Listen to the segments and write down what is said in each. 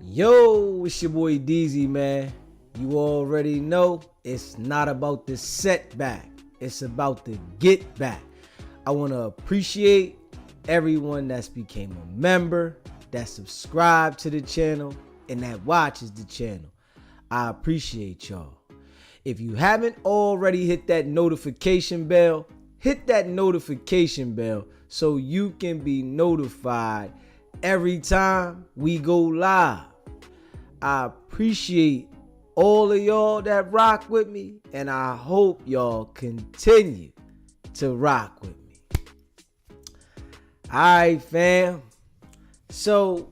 Yo, it's your boy DZ, man. You already know it's not about the setback. It's about the get back. I want to appreciate everyone that's became a member, that subscribed to the channel, and that watches the channel. I appreciate y'all. If you haven't already hit that notification bell, hit that notification bell so you can be notified every time we go live. I appreciate all of y'all that rock with me, and I hope y'all continue to rock with me. Alright, fam. So,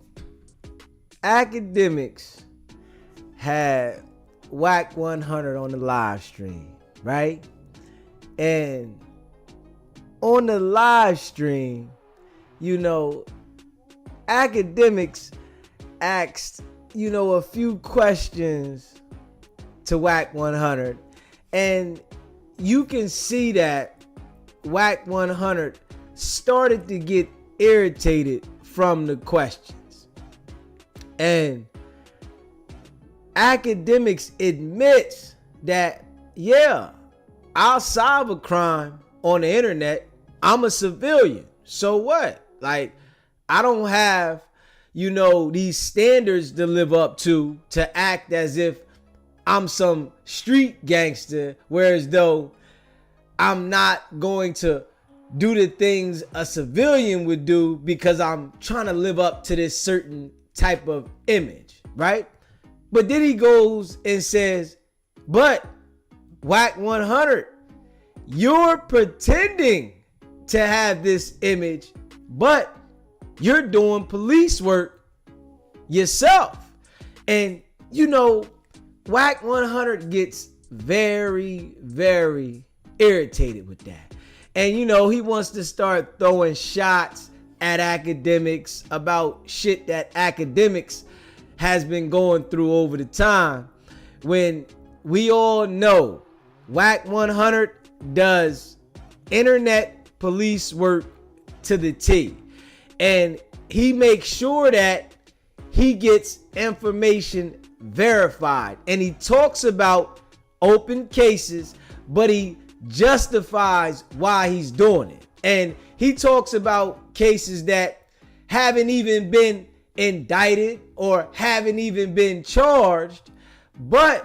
Akademiks had Wack 100 on the live stream, right? And on the live stream, Akademiks asked, a few questions to Wack 100, and you can see that Wack 100 started to get irritated from the questions. And Akademiks admits that, I'll solve a crime on the internet. I'm a civilian. So what? Like, I don't have, these standards to live up to act as if I'm some street gangster, whereas though I'm not going to do the things a civilian would do because I'm trying to live up to this certain type of image, right? But then he goes and says, but Wack 100, you're pretending to have this image, but you're doing police work yourself. And Wack 100 gets very, very irritated with that. And he wants to start throwing shots at Akademiks about shit that Akademiks has been going through over the time, when we all know Wack 100 does internet police work to the T. And he makes sure that he gets information verified. And he talks about open cases, but he justifies why he's doing it. And he talks about cases that haven't even been indicted or haven't even been charged, but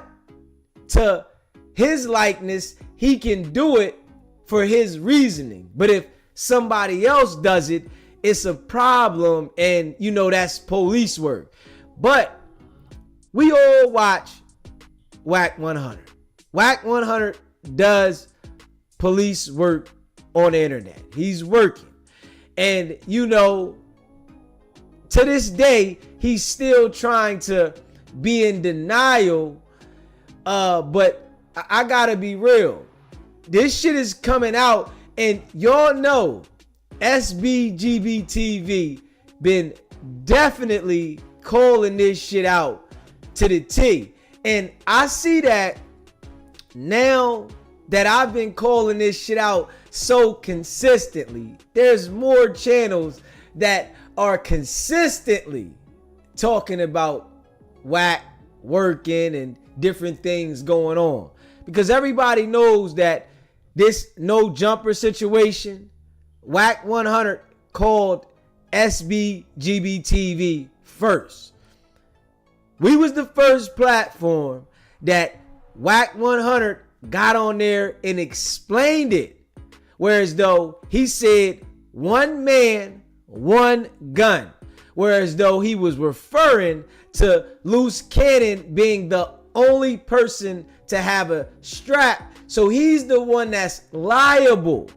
to his likeness, he can do it for his reasoning. But if somebody else does it, it's a problem, and that's police work. But we all watch Wack 100. Wack 100 does police work on the internet. He's working. And to this day, he's still trying to be in denial. But I gotta be real. This shit is coming out, and y'all know SBGBTV been definitely calling this shit out to the T. And I see that now that I've been calling this shit out so consistently, there's more channels that are consistently talking about Wack working and different things going on. Because everybody knows that this no jumper situation, Wack 100 called SBGBTV first. We was the first platform that Wack 100 got on there and explained it. Whereas though he said one man, one gun. Whereas though he was referring to Loose Cannon being the only person to have a strap. So he's the one that's liable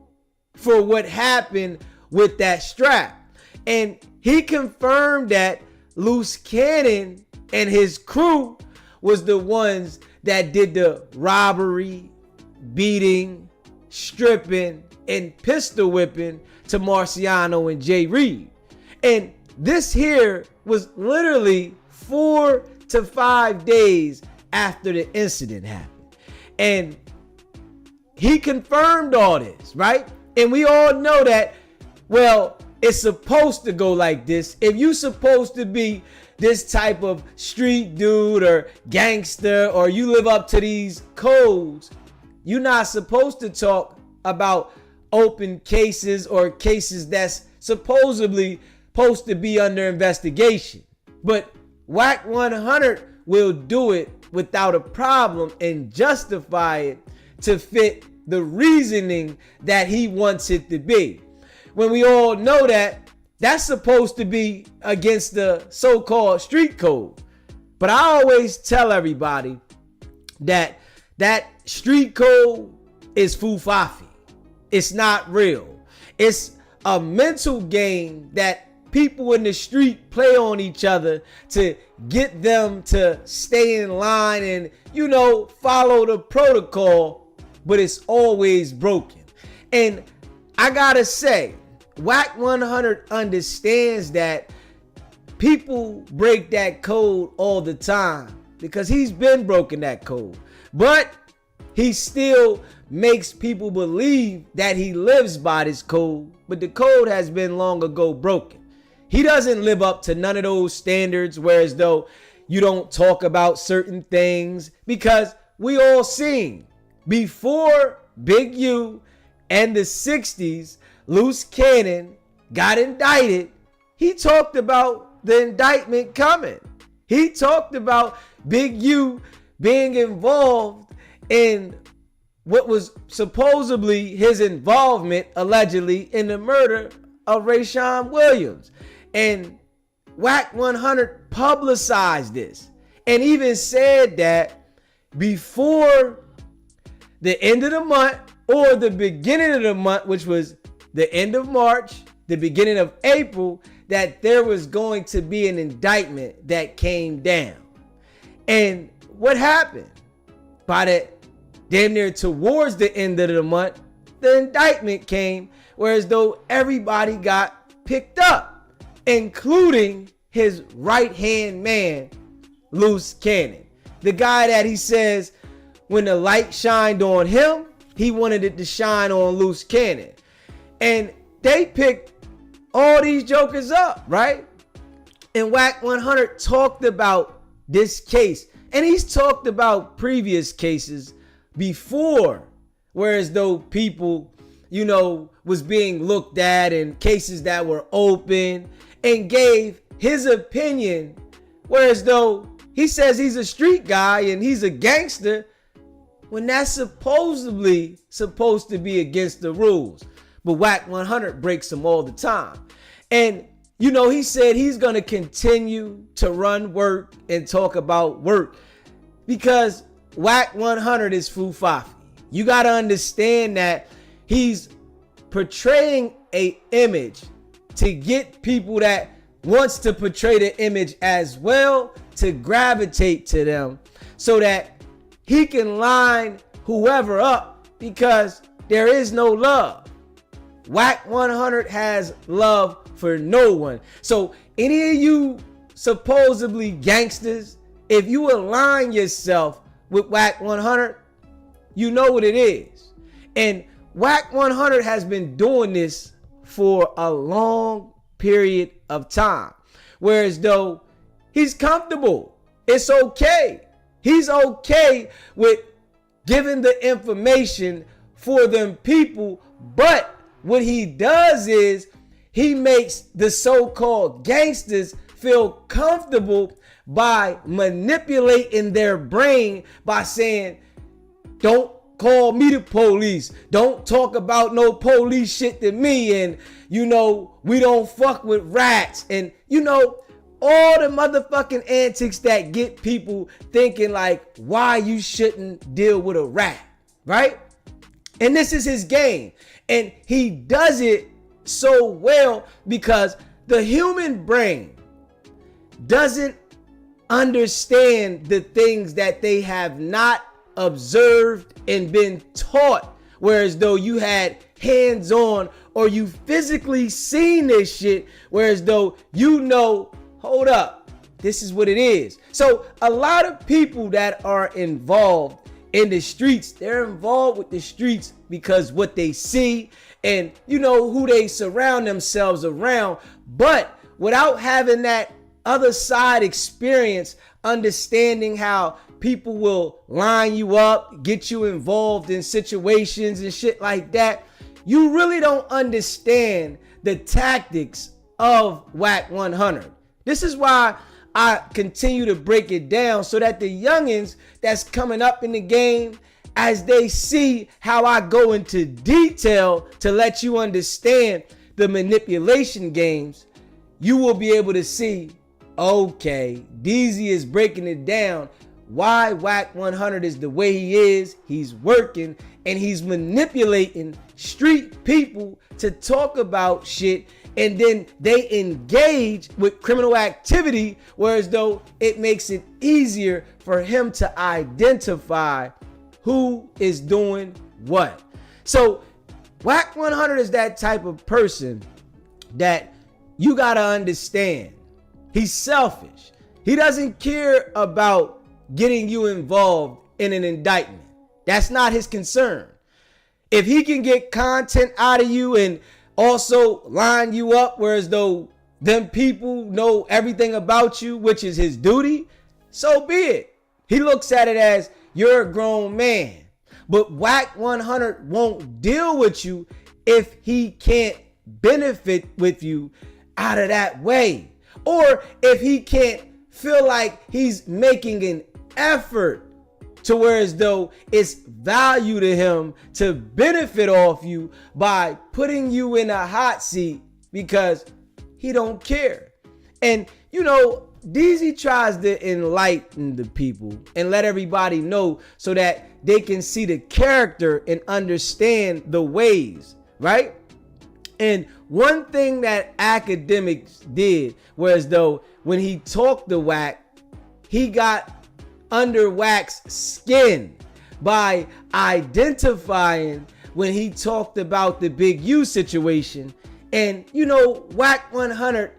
for what happened with that strap. And he confirmed that Loose Cannon and his crew was the ones that did the robbery, beating, stripping, and pistol whipping to Marciano and Jay Reed. And this here was literally 4 to 5 days after the incident happened. And he confirmed all this, right? And we all know that, well, it's supposed to go like this. If you're supposed to be this type of street dude or gangster, or you live up to these codes, you're not supposed to talk about open cases or cases that's supposedly supposed to be under investigation. But Wack 100 will do it without a problem and justify it to fit the reasoning that he wants it to be. When we all know that that's supposed to be against the so-called street code. But I always tell everybody that that street code is fufafi. It's not real. It's a mental game that people in the street play on each other to get them to stay in line and, follow the protocol, but it's always broken. And I gotta say, Wack 100 understands that people break that code all the time because he's been broken that code. But he still makes people believe that he lives by this code, but the code has been long ago broken. He doesn't live up to none of those standards, whereas though you don't talk about certain things, because we all seen before Big U and the 60s, Loose Cannon got indicted. He talked about the indictment coming. He talked about Big U being involved in what was supposedly his involvement, allegedly, in the murder of Rayshawn Williams. And Wack 100 publicized this and even said that before the end of the month or the beginning of the month, which was the end of March, the beginning of April, that there was going to be an indictment that came down. And what happened? By the damn near towards the end of the month, the indictment came, whereas though everybody got picked up, including his right-hand man, Loose Cannon. The guy that he says when the light shined on him, he wanted it to shine on Loose Cannon. And they picked all these jokers up, right? And Wack 100 talked about this case. And he's talked about previous cases before, whereas though people, was being looked at and cases that were open, and gave his opinion, whereas though he says he's a street guy and he's a gangster, when that's supposedly supposed to be against the rules. But Wack 100 breaks them all the time. And, he said he's going to continue to run work and talk about work because Wack 100 is fufafi. You got to understand that he's portraying a image to get people that wants to portray the image as well to gravitate to them so that he can line whoever up because there is no love. Wack 100 has love for no one. So any of you supposedly gangsters, if you align yourself with Wack 100, you know what it is. And Wack 100 has been doing this for a long period of time. Whereas though he's comfortable, it's okay. He's okay with giving the information for them people. But what he does is he makes the so-called gangsters feel comfortable by manipulating their brain by saying, don't call me the police. Don't talk about no police shit to me. And, we don't fuck with rats. And, all the motherfucking antics that get people thinking like why you shouldn't deal with a rat, right? And this is his game. And he does it so well because the human brain doesn't understand the things that they have not observed and been taught. Whereas though you had hands-on or you physically seen this shit, whereas though hold up, this is what it is. So a lot of people that are involved in the streets, they're involved with the streets because what they see and who they surround themselves around. But without having that other side experience, understanding how people will line you up, get you involved in situations and shit like that, you really don't understand the tactics of Wack 100. This is why I continue to break it down, so that the youngins that's coming up in the game, as they see how I go into detail to let you understand the manipulation games, you will be able to see, okay, DZ is breaking it down, why Wack 100 is the way he is. He's working and he's manipulating street people to talk about shit, and then they engage with criminal activity, whereas though it makes it easier for him to identify who is doing what. So Wack 100 is that type of person that you gotta understand. He's selfish. He doesn't care about getting you involved in an indictment. That's not his concern. If he can get content out of you and also line you up, whereas though them people know everything about you, which is his duty, so be it. He looks at it as you're a grown man. But Wack 100 won't deal with you if he can't benefit with you out of that way. Or if he can't feel like he's making an effort to where as though it's value to him to benefit off you by putting you in a hot seat because he don't care. And you know, DZ tries to enlighten the people and let everybody know so that they can see the character and understand the ways, right? And one thing that Akademiks did was though when he talked to Wack, he got under Wack's skin by identifying when he talked about the Big U situation. And you know, Wack 100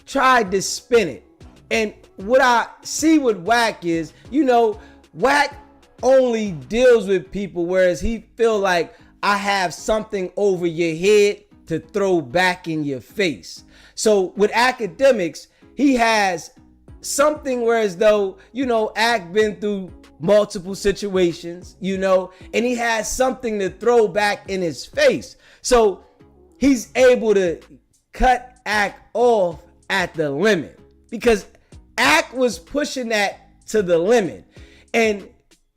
tried to spin it. And what I see with Wack is, you know, Wack only deals with people whereas he feel like I have something over your head to throw back in your face. So with Akademiks, he has something whereas though, you know, Ak been through multiple situations, you know, and he has something to throw back in his face. So he's able to cut Ak off at the limit because Ak was pushing that to the limit, and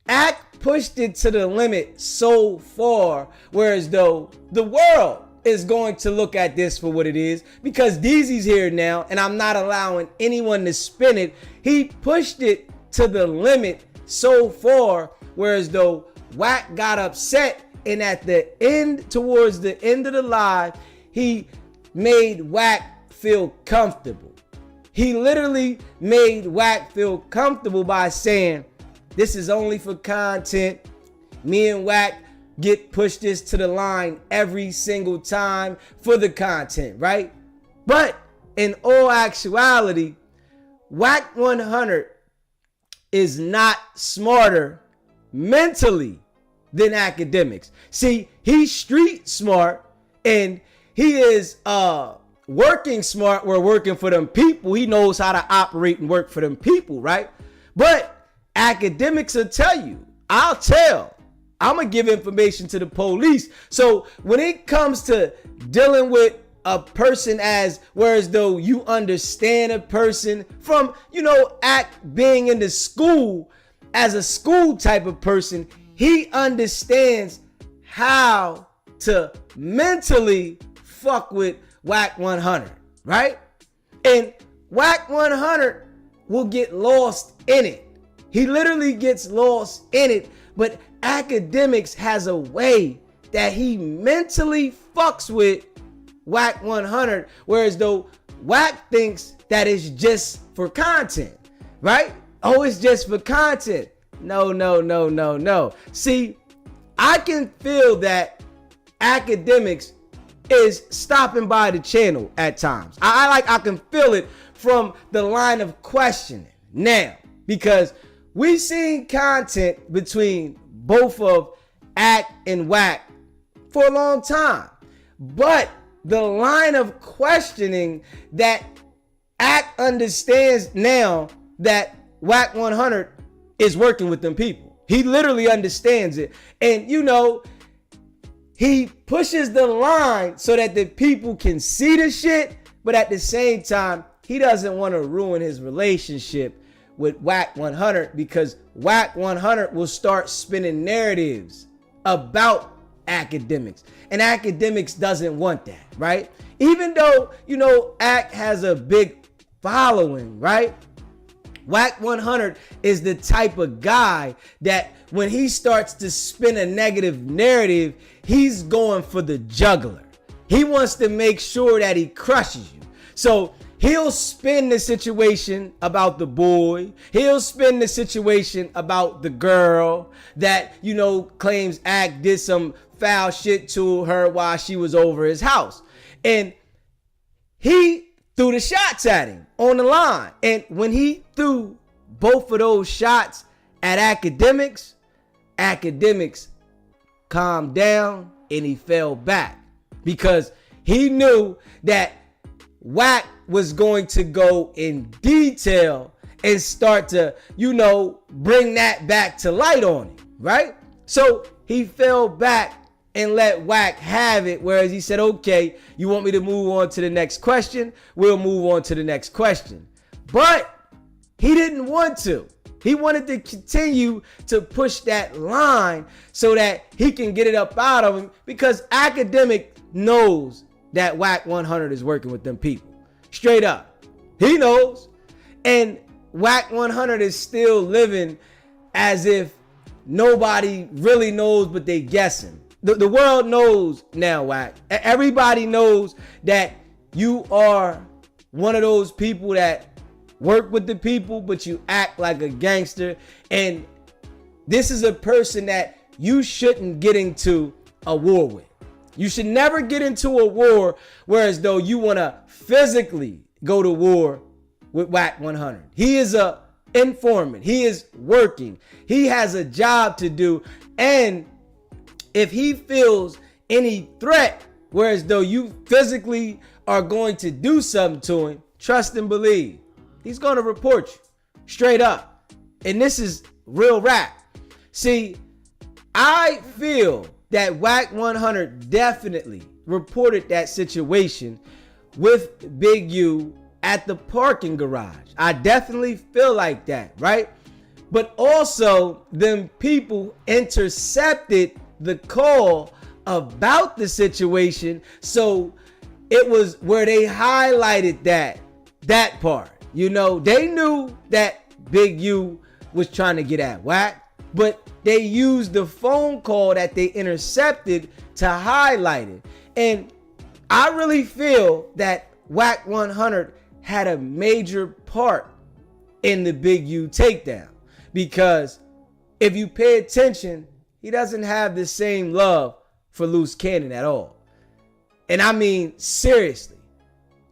Ak pushed it to the limit so far, whereas though the world is going to look at this for what it is because DZ's here now and I'm not allowing anyone to spin it. He pushed it to the limit so far, whereas though Wack got upset, and at the end, towards the end of the live, he made Wack feel comfortable. He literally made Wack feel comfortable by saying, this is only for content. Me and Wack get pushed this to the line every single time for the content, right? But in all actuality, Wack 100 is not smarter mentally than Akademiks. See, he's street smart and he is working smart. We're working for them people. He knows how to operate and work for them people, right? But Akademiks will tell you, I'll tell, I'm gonna give information to the police. So when it comes to dealing with a person as whereas though you understand a person from, you know, being in the school as a school type of person, he understands how to mentally fuck with Wack 100, right? And Wack 100 will get lost in it. He literally gets lost in it, but Akademiks has a way that he mentally fucks with Wack 100, whereas though Wack thinks that it's just for content, right? Oh, it's just for content. No. See, I can feel that Akademiks is stopping by the channel at times. I can feel it from the line of questioning now, because we've seen content between both of Ak and Wack for a long time, but the line of questioning that Act understands now that Wack 100 is working with them people. He literally understands it. And he pushes the line so that the people can see the shit, but at the same time, he doesn't want to ruin his relationship with Wack 100, because Wack 100 will start spinning narratives about Akademiks. And Akademiks doesn't want that, right? Even though, Ak has a big following, right? Wack 100 is the type of guy that when he starts to spin a negative narrative, he's going for the jugular. He wants to make sure that he crushes you. So he'll spin the situation about the boy. He'll spin the situation about the girl that, claims Ak did some foul shit to her while she was over his house. And he threw the shots at him on the line. And when he threw both of those shots at Akademiks calmed down and he fell back, because he knew that Wack was going to go in detail and start to, bring that back to light on him, right? So he fell back and let Wack have it, whereas he said, okay, you want me to move on to the next question? We'll move on to the next question. But he didn't want to. He wanted to continue to push that line so that he can get it up out of him, because Akademiks knows that Wack 100 is working with them people. Straight up. He knows. And Wack 100 is still living as if nobody really knows, but they guessing. The world knows now, Wack. Everybody knows that you are one of those people that work with the people, but you act like a gangster. And this is a person that you shouldn't get into a war with. You should never get into a war whereas though you want to physically go to war with Wack 100. He is a informant. He is working. He has a job to do. And if he feels any threat, whereas though you physically are going to do something to him, trust and believe, he's going to report you straight up. And this is real rap. See, I feel that Wack 100 definitely reported that situation with Big U at the parking garage. I definitely feel like that, right? But also, them people intercepted the call about the situation, so it was where they highlighted that part. They knew that Big U was trying to get at Wack, but they used the phone call that they intercepted to highlight it. And I really feel that Wack 100 had a major part in the Big U takedown, because if you pay attention, he doesn't have the same love for Loose Cannon at all. And I mean, seriously.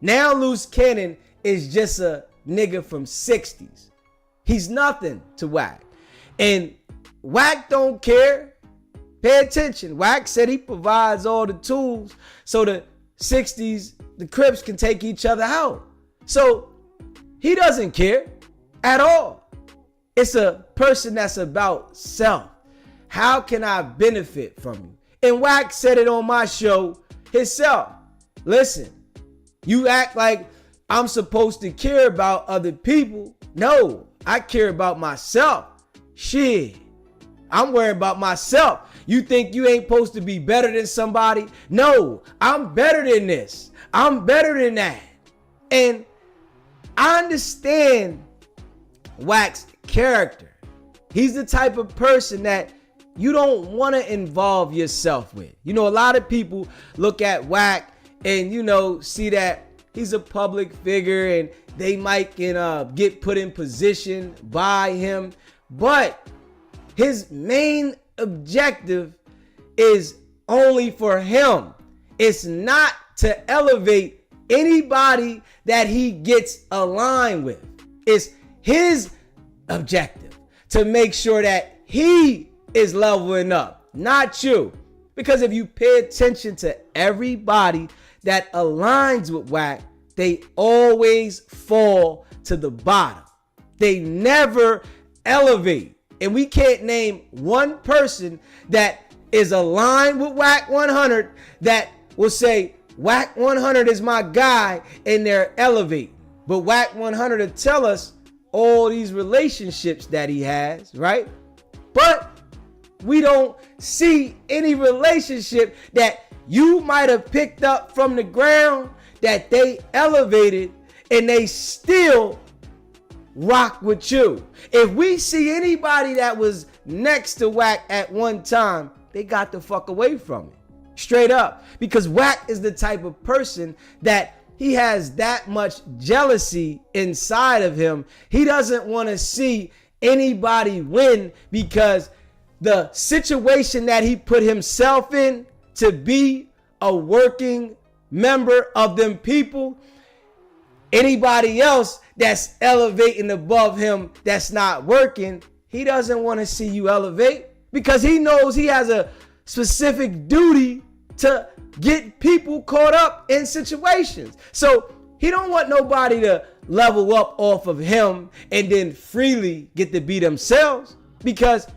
Now Loose Cannon is just a nigga from 60s. He's nothing to Wack. And Wack don't care. Pay attention. Wack said he provides all the tools so the 60s, the Crips can take each other out. So he doesn't care at all. It's a person that's about self. How can I benefit from you? And Wack said it on my show himself. Listen, you act like I'm supposed to care about other people. No, I care about myself. Shit, I'm worried about myself. You think you ain't supposed to be better than somebody? No, I'm better than this. I'm better than that. And I understand Wack's character. He's the type of person that you don't want to involve yourself with. A lot of people look at Wack and, see that he's a public figure and they might get put in position by him. But his main objective is only for him. It's not to elevate anybody that he gets aligned with. It's his objective to make sure that he is leveling up, not you. Because if you pay attention to everybody that aligns with Wack, they always fall to the bottom. They never elevate. And we can't name one person that is aligned with Wack 100 that will say, Wack 100 is my guy, and they're elevate. But Wack 100 will tell us all these relationships that he has, right? But we don't see any relationship that you might have picked up from the ground that they elevated and they still rock with you. If we see anybody that was next to Wack at one time, they got the fuck away from it. Straight up. Because Wack is the type of person that he has that much jealousy inside of him. He doesn't want to see anybody win, because the situation that he put himself in to be a working member of them people, anybody else that's elevating above him that's not working, he doesn't want to see you elevate, because he knows he has a specific duty to get people caught up in situations. So he don't want nobody to level up off of him and then freely get to be themselves, because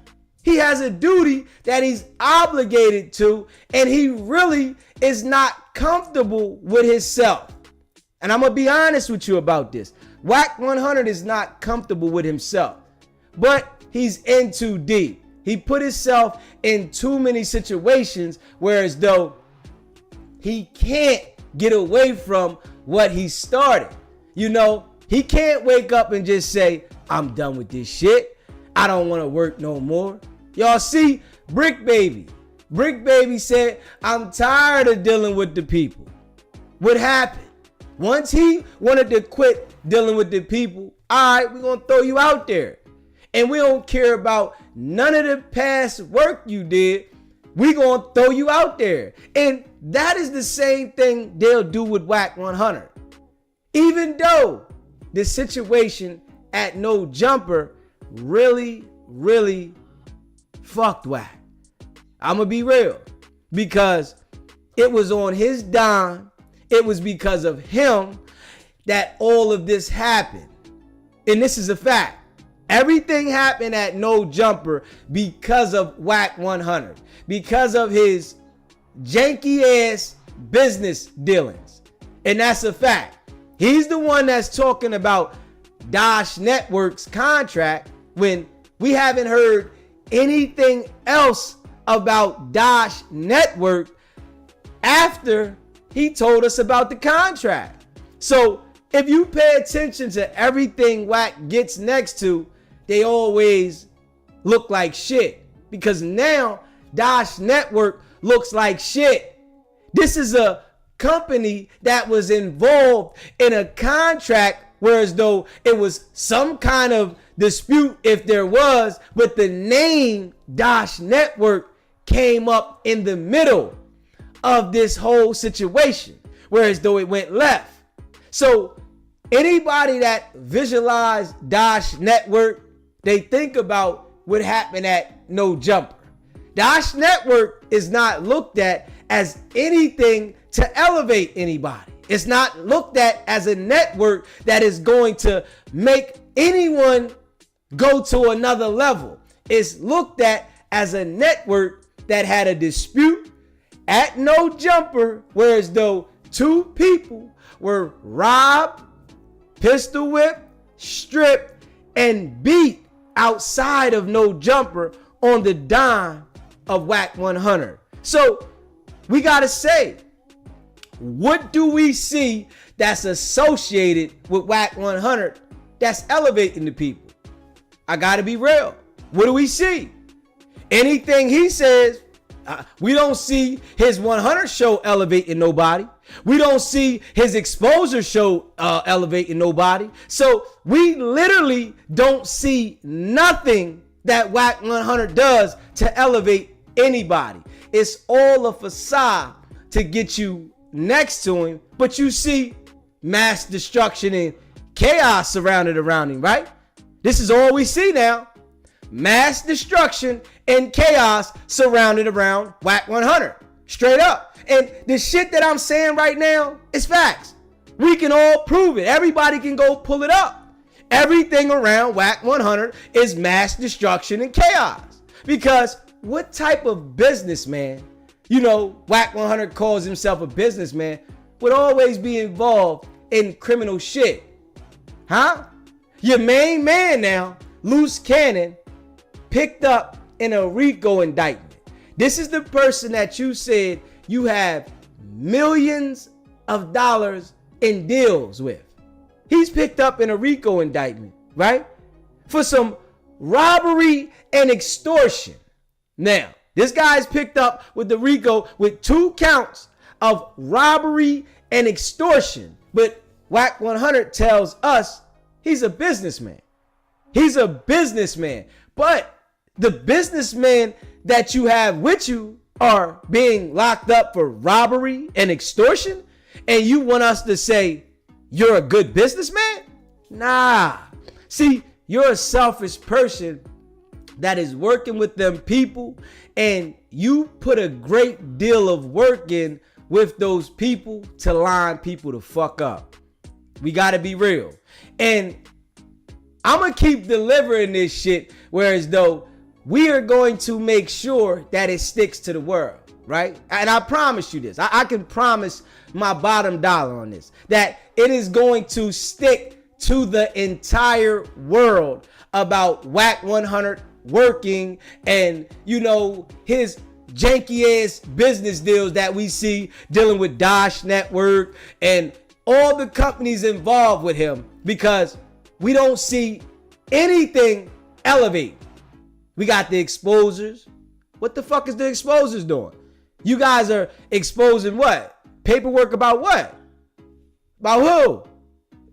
he has a duty that he's obligated to, and he really is not comfortable with himself. And I'm going to be honest with you about this. Wack 100 is not comfortable with himself, but he's in too deep. He put himself in too many situations, whereas though he can't get away from what he started. You know, he can't wake up and just say, I'm done with this shit. I don't want to work no more. Y'all see Brick Baby. Brick Baby said, I'm tired of dealing with the people. What happened? Once he wanted to quit dealing with the people, all right, we're going to throw you out there. And we don't care about none of the past work you did. We're going to throw you out there. And that is the same thing they'll do with Wack 100. Even though the situation at No Jumper really fucked Wack. I'm going to be real. Because it was on his dime. It was because of him that all of this happened. And this is a fact. Everything happened at No Jumper because of Wack 100. Because of his janky ass business dealings. And that's a fact. He's the one that's talking about Dash Network's contract when we haven't heard anything else about Dash Network after he told us about the contract. So if you pay attention to everything Wack gets next to, they always look like shit. Because now Dash Network looks like shit. This is a company that was involved in a contract, whereas though it was some kind of dispute, if there was, but the name Dash Network came up in the middle of this whole situation, whereas though it went left. So anybody that visualized Dash Network, they think about what happened at No Jumper. Dash Network is not looked at as anything to elevate anybody. It's not looked at as a network that is going to make anyone go to another level. It's looked at as a network that had a dispute at No Jumper, whereas though two people were robbed, pistol whipped, stripped, and beat outside of No Jumper on the dime of Wack 100. So we gotta say, what do we see that's associated with Wack 100 that's elevating the people? I gotta be real. What do we see? Anything he says, we don't see his 100 show elevating nobody. We don't see his exposure show elevating nobody. So we literally don't see nothing that Wack 100 does to elevate anybody. It's all a facade to get you next to him, but you see mass destruction and chaos surrounded around him, right? This is all we see now. Mass destruction and chaos surrounded around Wack 100. Straight up. And the shit that I'm saying right now is facts. We can all prove it. Everybody can go pull it up. Everything around Wack 100 is mass destruction and chaos. Because what type of businessman, Wack 100 calls himself a businessman, would always be involved in criminal shit? Huh? Your main man now, Loose Cannon, picked up in a RICO indictment. This is the person that you said you have millions of dollars in deals with. He's picked up in a RICO indictment, right? For some robbery and extortion. Now, this guy's picked up with the RICO with 2 counts of robbery and extortion. But Wack 100 tells us he's a businessman. He's a businessman. But the businessmen that you have with you are being locked up for robbery and extortion, and you want us to say you're a good businessman? Nah. See, you're a selfish person that is working with them people, and you put a great deal of work in with those people to line people to fuck up. We gotta be real. And I'm gonna keep delivering this shit, whereas though we are going to make sure that it sticks to the world, right? And I promise you this. I can promise my bottom dollar on this, that it is going to stick to the entire world about Wack 100 working and, his janky ass business deals that we see dealing with Dash Network and all the companies involved with him, because we don't see anything elevate. We got the exposers. What the fuck is the exposers doing? You guys are exposing what? Paperwork about what? About who?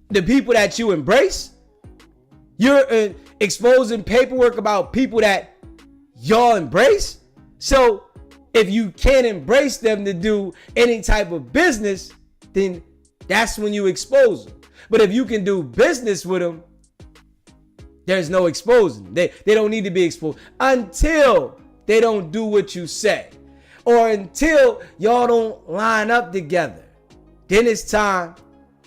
The people that you embrace? You're exposing paperwork about people that y'all embrace? So if you can't embrace them to do any type of business, then that's when you expose them. But if you can do business with them, there's no exposing. They don't need to be exposed until they don't do what you say, or until y'all don't line up together. Then it's time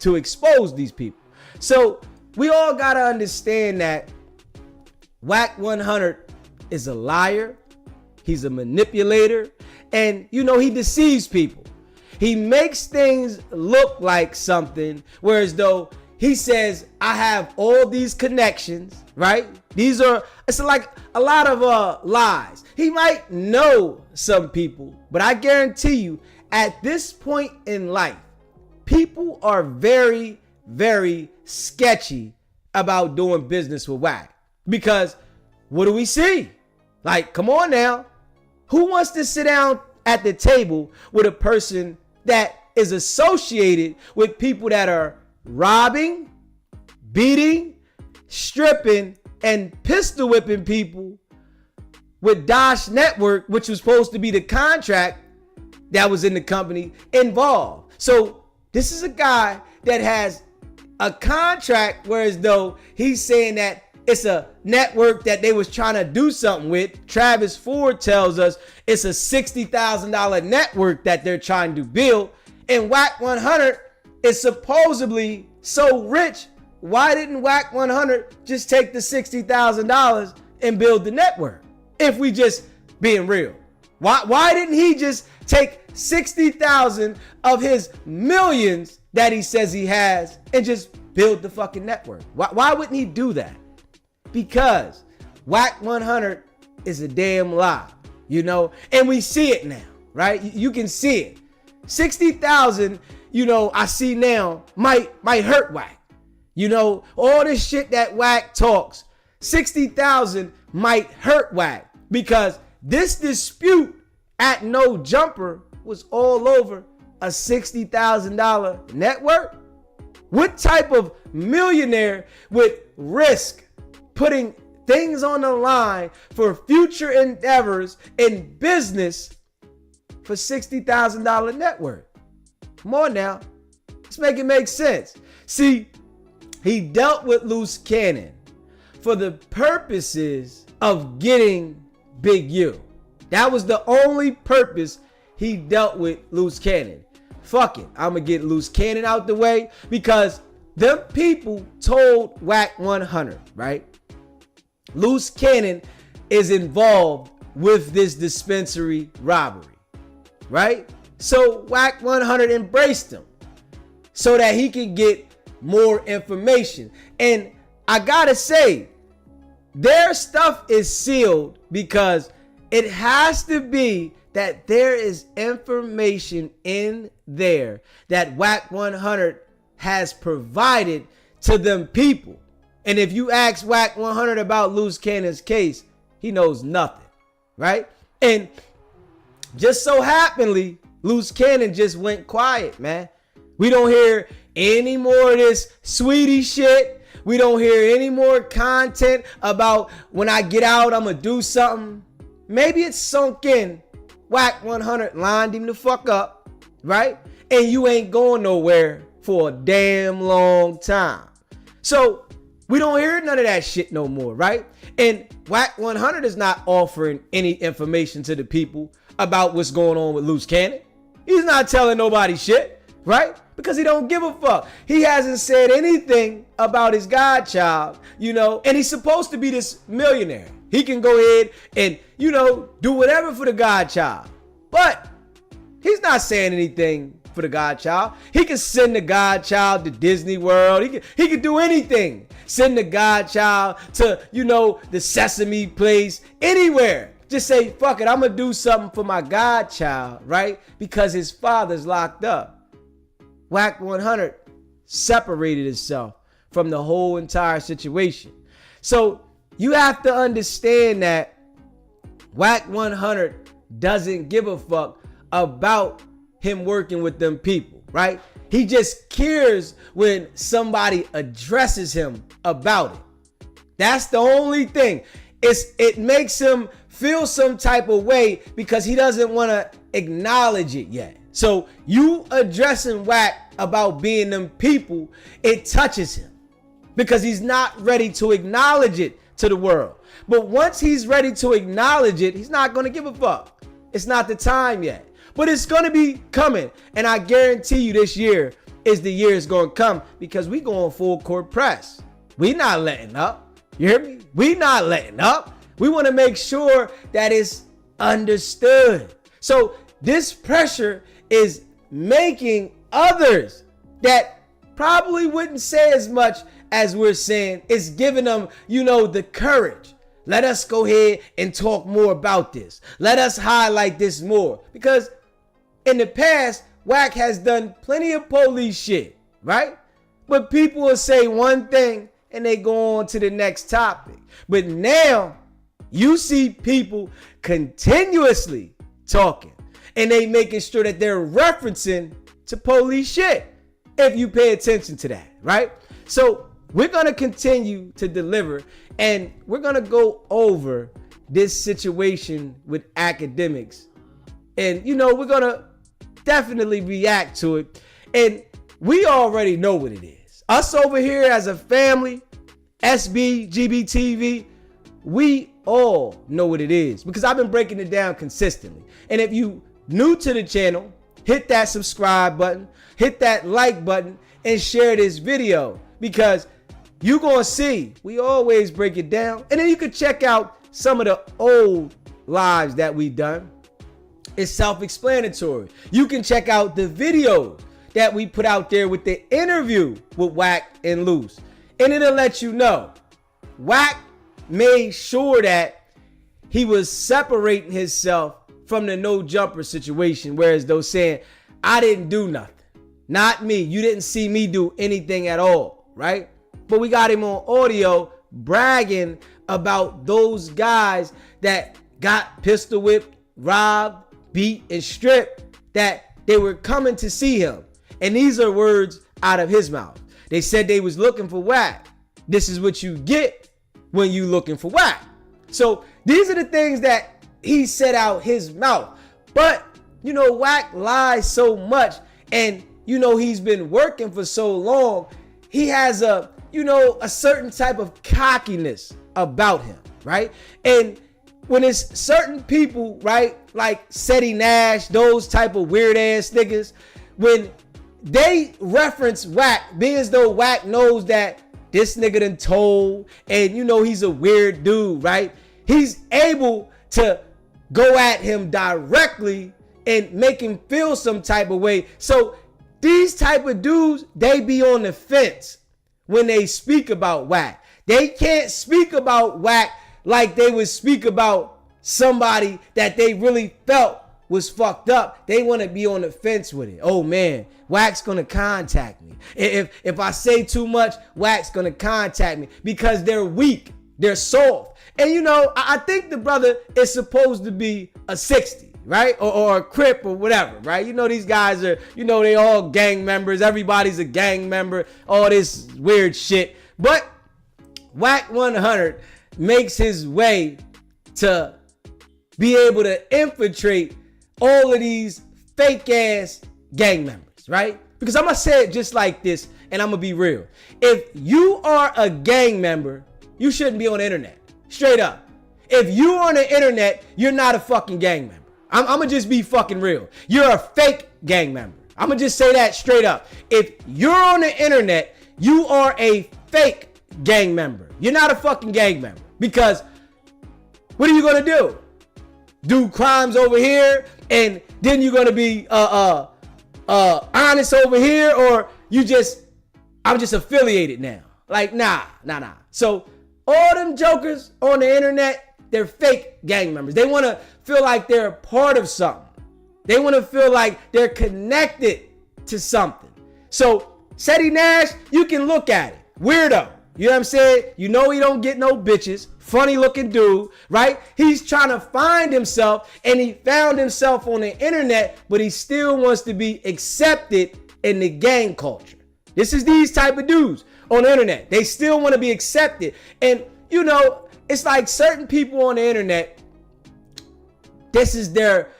to expose these people. So we all gotta understand that Wack 100 is a liar. He's a manipulator, and he deceives people. He makes things look like something, whereas though he says, I have all these connections, right? It's like a lot of lies. He might know some people, but I guarantee you, at this point in life, people are very, very sketchy about doing business with Wack. Because what do we see? Like, come on now. Who wants to sit down at the table with a person that is associated with people that are robbing, beating, stripping, and pistol whipping people with Dash Network, which was supposed to be the contract that was in the company, involved? So this is a guy that has a contract, whereas though he's saying that it's a network that they was trying to do something with. Travis Ford tells us it's a $60,000 network that they're trying to build. And Wack 100 is supposedly so rich. Why didn't Wack 100 just take the $60,000 and build the network? If we just being real, why didn't he just take 60,000 of his millions that he says he has and just build the fucking network? Why wouldn't he do that? Because Wack 100 is a damn lie, and we see it now, right? You can see it. 60,000, I see now might hurt Wack. All this shit that Wack talks, 60,000 might hurt Wack, because this dispute at No Jumper was all over a $60,000 network. What type of millionaire would risk putting things on the line for future endeavors in business for $60,000 network? Come on now. Let's make it make sense. See, he dealt with Loose Cannon for the purposes of getting Big U. That was the only purpose he dealt with Loose Cannon. fuck it, I'm gonna get Loose Cannon out the way, because them people told Wack 100, right? Loose Cannon is involved with this dispensary robbery, right? So Wack 100 embraced him so that he could get more information. And I gotta say, their stuff is sealed because it has to be that there is information in there that Wack 100 has provided to them people. And if you ask Wack 100 about Loose Cannon's case, he knows nothing, right? And just so happenly, Loose Cannon just went quiet, man. We don't hear any more of this sweetie shit. We don't hear any more content about when I get out, I'm going to do something. Maybe it's sunk in. Wack 100 lined him the fuck up, right? And you ain't going nowhere for a damn long time. So we don't hear none of that shit no more, right? And Wack 100 is not offering any information to the people about what's going on with Loose Cannon. He's not telling nobody shit, right? Because he don't give a fuck. He hasn't said anything about his godchild, you know, and he's supposed to be this millionaire. He can go ahead and, you know, do whatever for the godchild. But he's not saying anything for the godchild. He can send the godchild to Disney World. He can do anything. Send the godchild to, you know, the Sesame Place, anywhere. Just say, fuck it, I'm going to do something for my godchild, right? Because his father's locked up. Wack 100 separated itself from the whole entire situation. So you have to understand that Wack 100 doesn't give a fuck about him working with them people, right? He just cares when somebody addresses him about it. That's the only thing. It makes him feel some type of way because he doesn't want to acknowledge it yet. So you addressing Wack about being them people, it touches him because he's not ready to acknowledge it to the world. But once he's ready to acknowledge it, he's not going to give a fuck. It's not the time yet, but it's going to be coming. And I guarantee you this year is the year it's going to come because we going full court press. We not letting up. You hear me? We not letting up. We want to make sure that it's understood. So this pressure is making others that probably wouldn't say as much as we're saying. It's giving them, you know, the courage. Let us go ahead and talk more about this. Let us highlight this more. Because in the past, Wack has done plenty of police shit, right? But people will say one thing and they go on to the next topic. But now you see people continuously talking and they making sure that they're referencing to police shit. If you pay attention to that, right? So we're going to continue to deliver and we're going to go over this situation with Akademiks. And, you know, we're going to definitely react to it. And we already know what it is. Us over here as a family, SBGBTV, we all know what it is because I've been breaking it down consistently. And if you new to the channel, hit that subscribe button, hit that like button, and share this video because you're going to see we always break it down. And then you can check out some of the old lives that we've done. It's self-explanatory. You can check out the videos that we put out there with the interview with Wack and Loose. And it'll let you know Wack made sure that he was separating himself from the no jumper situation, whereas though saying, I didn't do nothing. Not me. You didn't see me do anything at all, right? But we got him on audio bragging about those guys that got pistol whipped, robbed, beat, and stripped, that they were coming to see him. And these are words out of his mouth. They said they was looking for Wack. This is what you get when you looking for Wack. So these are the things that he said out his mouth. But, you know, Wack lies so much and, you know, he's been working for so long. He has a, you know, a certain type of cockiness about him, right? And when it's certain people, right, like Seti Nash, those type of weird ass niggas, when they reference Wack, being as though Wack knows that this nigga done told, and you know he's a weird dude, right? He's able to go at him directly and make him feel some type of way. So these type of dudes, they be on the fence when they speak about Wack. They can't speak about Wack like they would speak about somebody that they really felt was fucked up. They want to be on the fence with it. Oh man, Wack's gonna contact me. If I say too much, Wack's gonna contact me, because they're weak, they're soft. And you know, I think the brother is supposed to be a 60, right? Or a Crip or whatever, right? You know, these guys are, you know, they all gang members. Everybody's a gang member, all this weird shit. But Wack 100 makes his way to be able to infiltrate all of these fake ass gang members, right? Because I'm gonna say it just like this, and I'm gonna be real. If you are a gang member, you shouldn't be on the internet. Straight up. If you on the internet, you're not a fucking gang member. I'm gonna just be fucking real. You're a fake gang member. I'm gonna just say that straight up. If you're on the internet, you are a fake gang member. You're not a fucking gang member. Because what are you gonna do? Do crimes over here, and then you're gonna be honest over here, or I'm just affiliated now. Like, nah. So all them jokers on the internet, they're fake gang members. They want to feel like they're a part of something. They want to feel like they're connected to something. So Seti Nash, you can look at it. Weirdo. You know what I'm saying? You know he don't get no bitches. Funny looking dude, right? He's trying to find himself, and he found himself on the internet, but he still wants to be accepted in the gang culture. This is these type of dudes on the internet. They still want to be accepted. And you know, it's like certain people on the internet, this is their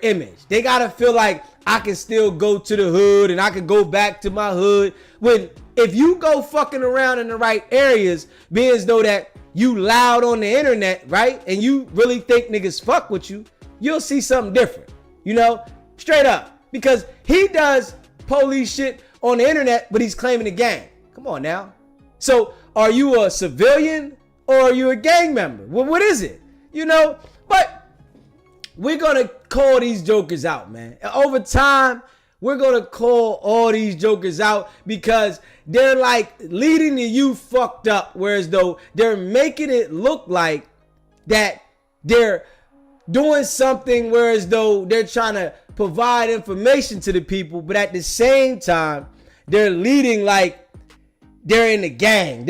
image. They gotta feel like I can still go to the hood and I can go back to my hood. When if you go fucking around in the right areas, being as though that you loud on the internet, right? And you really think niggas fuck with you, you'll see something different. You know, straight up. Because he does police shit on the internet, but he's claiming a gang. Come on now. So are you a civilian or are you a gang member? Well, what is it? You know, but we're going to call these jokers out, man. Over time, we're going to call all these jokers out because they're like leading the youth fucked up, whereas though they're making it look like that they're doing something, whereas though they're trying to provide information to the people, but at the same time, they're leading like they're in the gang.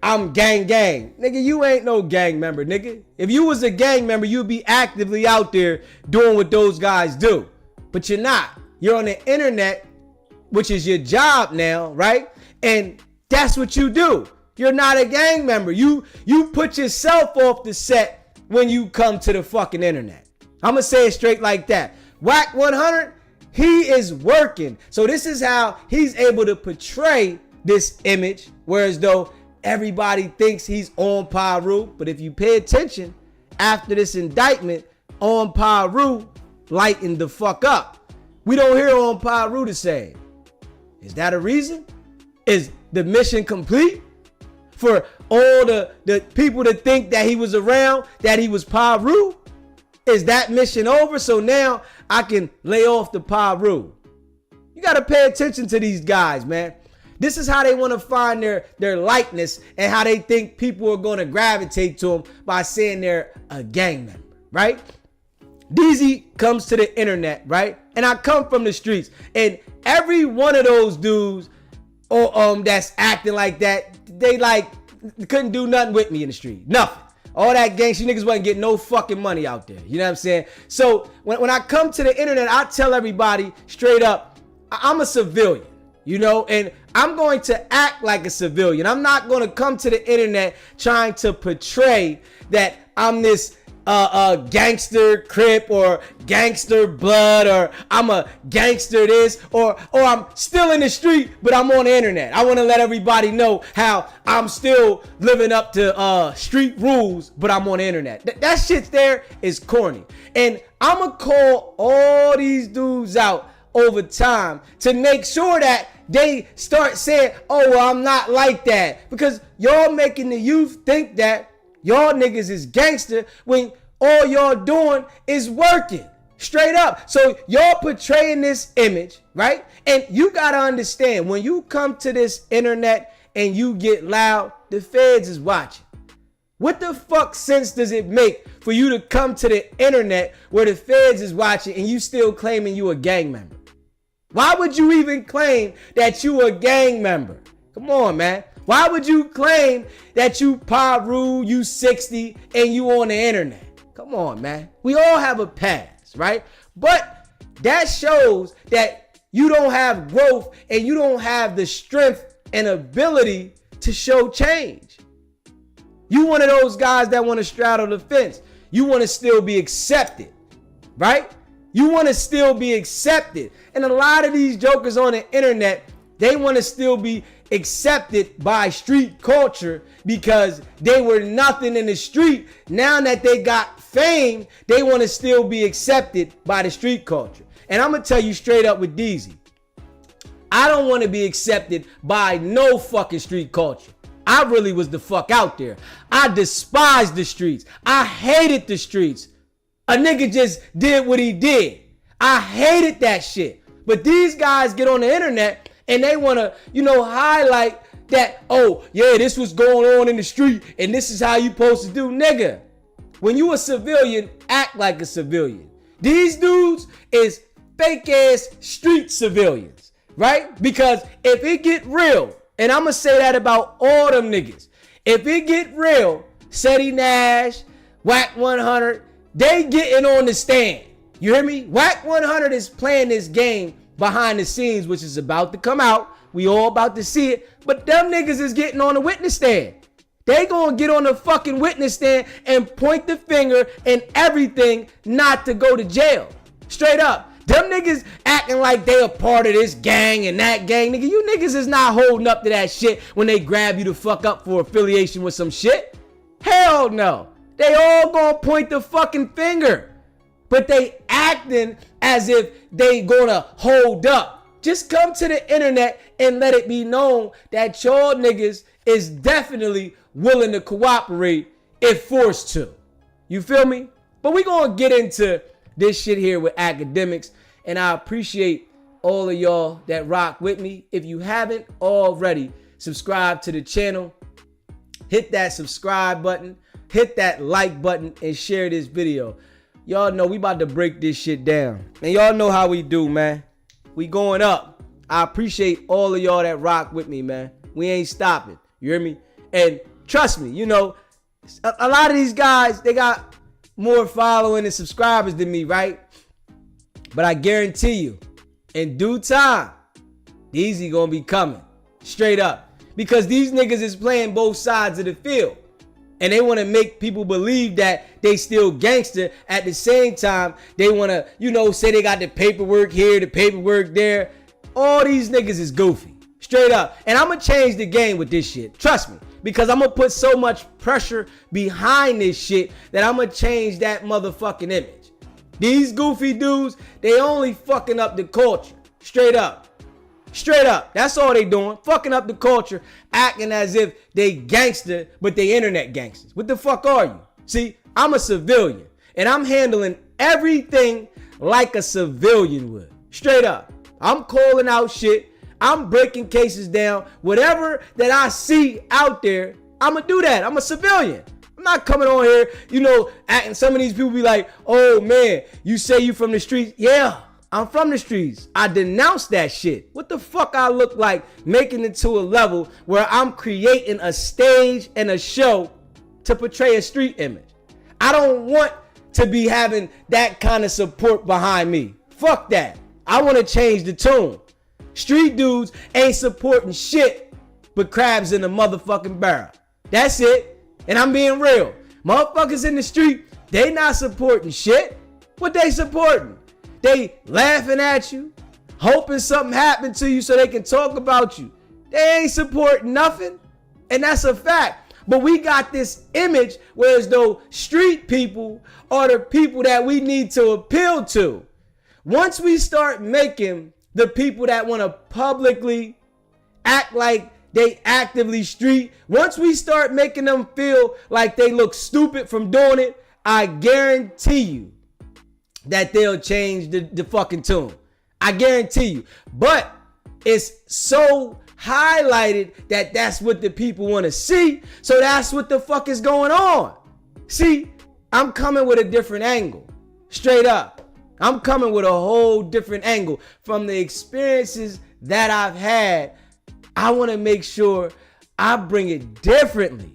I'm gang. Nigga, you ain't no gang member, nigga. If you was a gang member, you'd be actively out there doing what those guys do. But you're not. You're on the internet, which is your job now, right? And that's what you do. You're not a gang member. You put yourself off the set when you come to the fucking internet. I'm gonna say it straight like that. Wack 100, he is working. So this is how he's able to portray this image, whereas though everybody thinks he's on Paru, but if you pay attention, after this indictment, on Paru lightened the fuck up. We don't hear on Paru the same. Is that a reason? Is the mission complete? For all the people to think that he was around, that he was Paru? Is that mission over? So now I can lay off the Paru. You got to pay attention to these guys, man. This is how they want to find their likeness and how they think people are going to gravitate to them by saying they're a gang member, right? DZ comes to the internet, right? And I come from the streets. And every one of those dudes that's acting like that, they like couldn't do nothing with me in the street. Nothing. All that gangster niggas wasn't getting no fucking money out there. You know what I'm saying? So when I come to the internet, I tell everybody straight up, I'm a civilian. You know, and I'm going to act like a civilian. I'm not going to come to the internet trying to portray that I'm this gangster Crip or gangster blood, or I'm a gangster this, or I'm still in the street, but I'm on the internet. I want to let everybody know how I'm still living up to street rules, but I'm on the internet. That shit there is corny. And I'm going to call all these dudes out over time to make sure that they start saying, oh, well, I'm not like that. Because y'all making the youth think that y'all niggas is gangster when all y'all doing is working. Straight up. So y'all portraying this image, right? And you got to understand, when you come to this internet and you get loud, the feds is watching. What the fuck sense does it make for you to come to the internet where the feds is watching and you still claiming you a gang member? Why would you even claim that you a gang member? Come on, man. Why would you claim that you Paru, you 60, and you on the internet? Come on, man. We all have a past, right? But that shows that you don't have growth and you don't have the strength and ability to show change. You one of those guys that want to straddle the fence. You want to still be accepted, right? You want to still be accepted. And a lot of these jokers on the internet, they want to still be accepted by street culture because they were nothing in the street. Now that they got fame, they want to still be accepted by the street culture. And I'm going to tell you straight up with Deezy, I don't want to be accepted by no fucking street culture. I really was the fuck out there. I despised the streets. I hated the streets. A nigga just did what he did. I hated that shit. But these guys get on the internet and they want to, highlight that, oh, yeah, this was going on in the street and this is how you supposed to do. Nigga, when you a civilian, act like a civilian. These dudes is fake ass street civilians, right? Because if it get real, and I'm going to say that about all them niggas, if it get real, Seti Nash, Wack 100, they getting on the stand. You hear me? Wack 100 is playing this game behind the scenes, which is about to come out. We all about to see it. But them niggas is getting on the witness stand. They gonna get on the fucking witness stand and point the finger and everything not to go to jail. Straight up. Them niggas acting like they a part of this gang and that gang. Nigga, you niggas is not holding up to that shit when they grab you to fuck up for affiliation with some shit. Hell no. They all gonna point the fucking finger. But they acting as if they gonna hold up. Just come to the internet and let it be known that y'all niggas is definitely willing to cooperate if forced to. You feel me? But we gonna get into this shit here with Akademiks, and I appreciate all of y'all that rock with me. If you haven't already, subscribe to the channel, hit that subscribe button, hit that like button, and share this video. Y'all know we about to break this shit down, and y'all know how we do, man. We going up. I appreciate all of y'all that rock with me, man. We ain't stopping. You hear me? And trust me, a lot of these guys, they got more following and subscribers than me, right? But I guarantee you, in due time, Easy gonna be coming straight up, because these niggas is playing both sides of the field, and they want to make people believe that they still gangster. At the same time, they want to, say they got the paperwork here, the paperwork there. All these niggas is goofy, straight up. And I'm gonna change the game with this shit. Trust me. Because I'm going to put so much pressure behind this shit that I'm going to change that motherfucking image. These goofy dudes, they only fucking up the culture. Straight up. Straight up. That's all they doing. Fucking up the culture, acting as if they gangster, but they internet gangsters. What the fuck are you? See, I'm a civilian, and I'm handling everything like a civilian would. Straight up. I'm calling out shit. I'm breaking cases down. Whatever that I see out there, I'm going to do that. I'm a civilian. I'm not coming on here, acting. Some of these people be like, oh, man, you say you from the streets. Yeah, I'm from the streets. I denounce that shit. What the fuck I look like making it to a level where I'm creating a stage and a show to portray a street image. I don't want to be having that kind of support behind me. Fuck that. I want to change the tune. Street dudes ain't supporting shit but crabs in the motherfucking barrel. That's it. And I'm being real. Motherfuckers in the street, they not supporting shit. What they supporting? They laughing at you, hoping something happened to you so they can talk about you. They ain't supporting nothing. And that's a fact. But we got this image where as though street people are the people that we need to appeal to. Once we start making the people that want to publicly act like they actively street, once we start making them feel like they look stupid from doing it, I guarantee you that they'll change the fucking tune. I guarantee you. But it's so highlighted that that's what the people want to see. So that's what the fuck is going on. See, I'm coming with a different angle. Straight up. I'm coming with a whole different angle from the experiences that I've had. I want to make sure I bring it differently.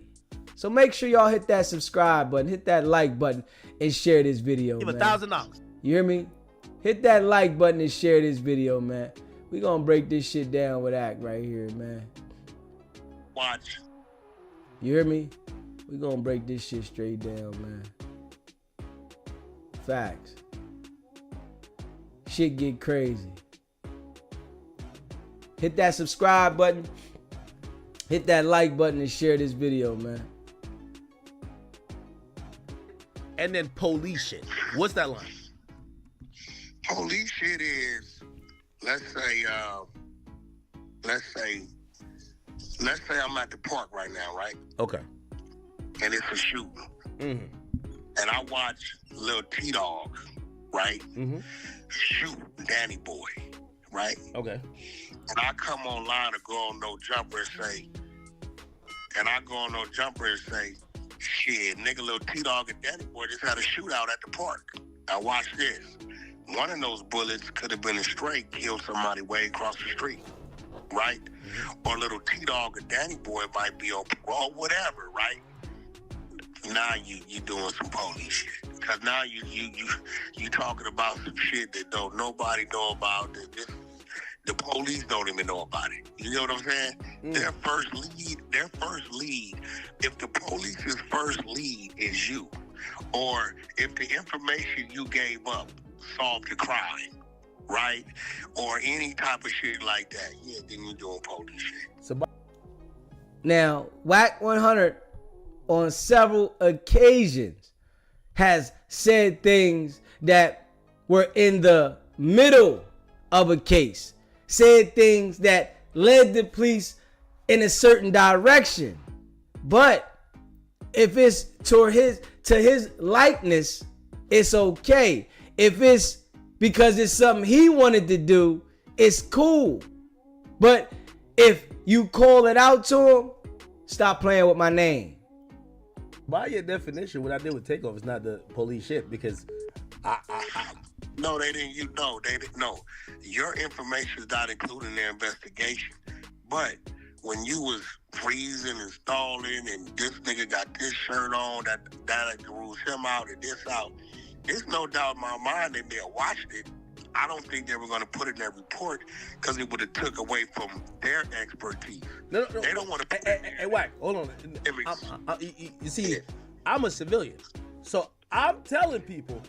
So make sure y'all hit that subscribe button, hit that like button, and share this video. Give $1,000. You hear me? Hit that like button and share this video, man. We gonna break this shit down with Act right here, man. Watch. You hear me? We gonna break this shit straight down, man. Facts. Shit get crazy. Hit that subscribe button. Hit that like button and share this video, man. And then police shit. What's that line? Police shit is, let's say I'm at the park right now, right? Okay. And it's a shooting. Mm-hmm. And I watch little T-Dog, right? Mm-hmm. Shoot Danny Boy, right? Okay. And I come online to go on No Jumper and say, shit, nigga, little T-Dog and Danny Boy just had a shootout at the park. Now watch this. One of those bullets could have been a straight, killed somebody way across the street, right? Or little T-Dog and Danny Boy might be on parole, whatever, right? Now you doing some police shit. Cause now you talking about some shit that don't nobody know about. That the police don't even know about it. You know what I'm saying? Their first lead, if the police's first lead is you, or if the information you gave up solved the crime, right? Or any type of shit like that, yeah, then you're doing police shit. Now, Wack 100 on several occasions has said things that were in the middle of a case, said things that led the police in a certain direction. But if it's to his likeness, it's okay. If it's because it's something he wanted to do, it's cool. But if you call it out to him, stop playing with my name. By your definition, what I did with Takeoff is not the police shit, because No, they didn't. No. Your information is not included in their investigation. But when you was freezing and stalling, and this nigga got this shirt on, that rules him out and this out, there's no doubt in my mind they may have watched it. I don't think they were going to put it in their report because it would have took away from their expertise. No. They don't want to. Hey, Wack, hold on. You see, I'm a civilian, so I'm telling people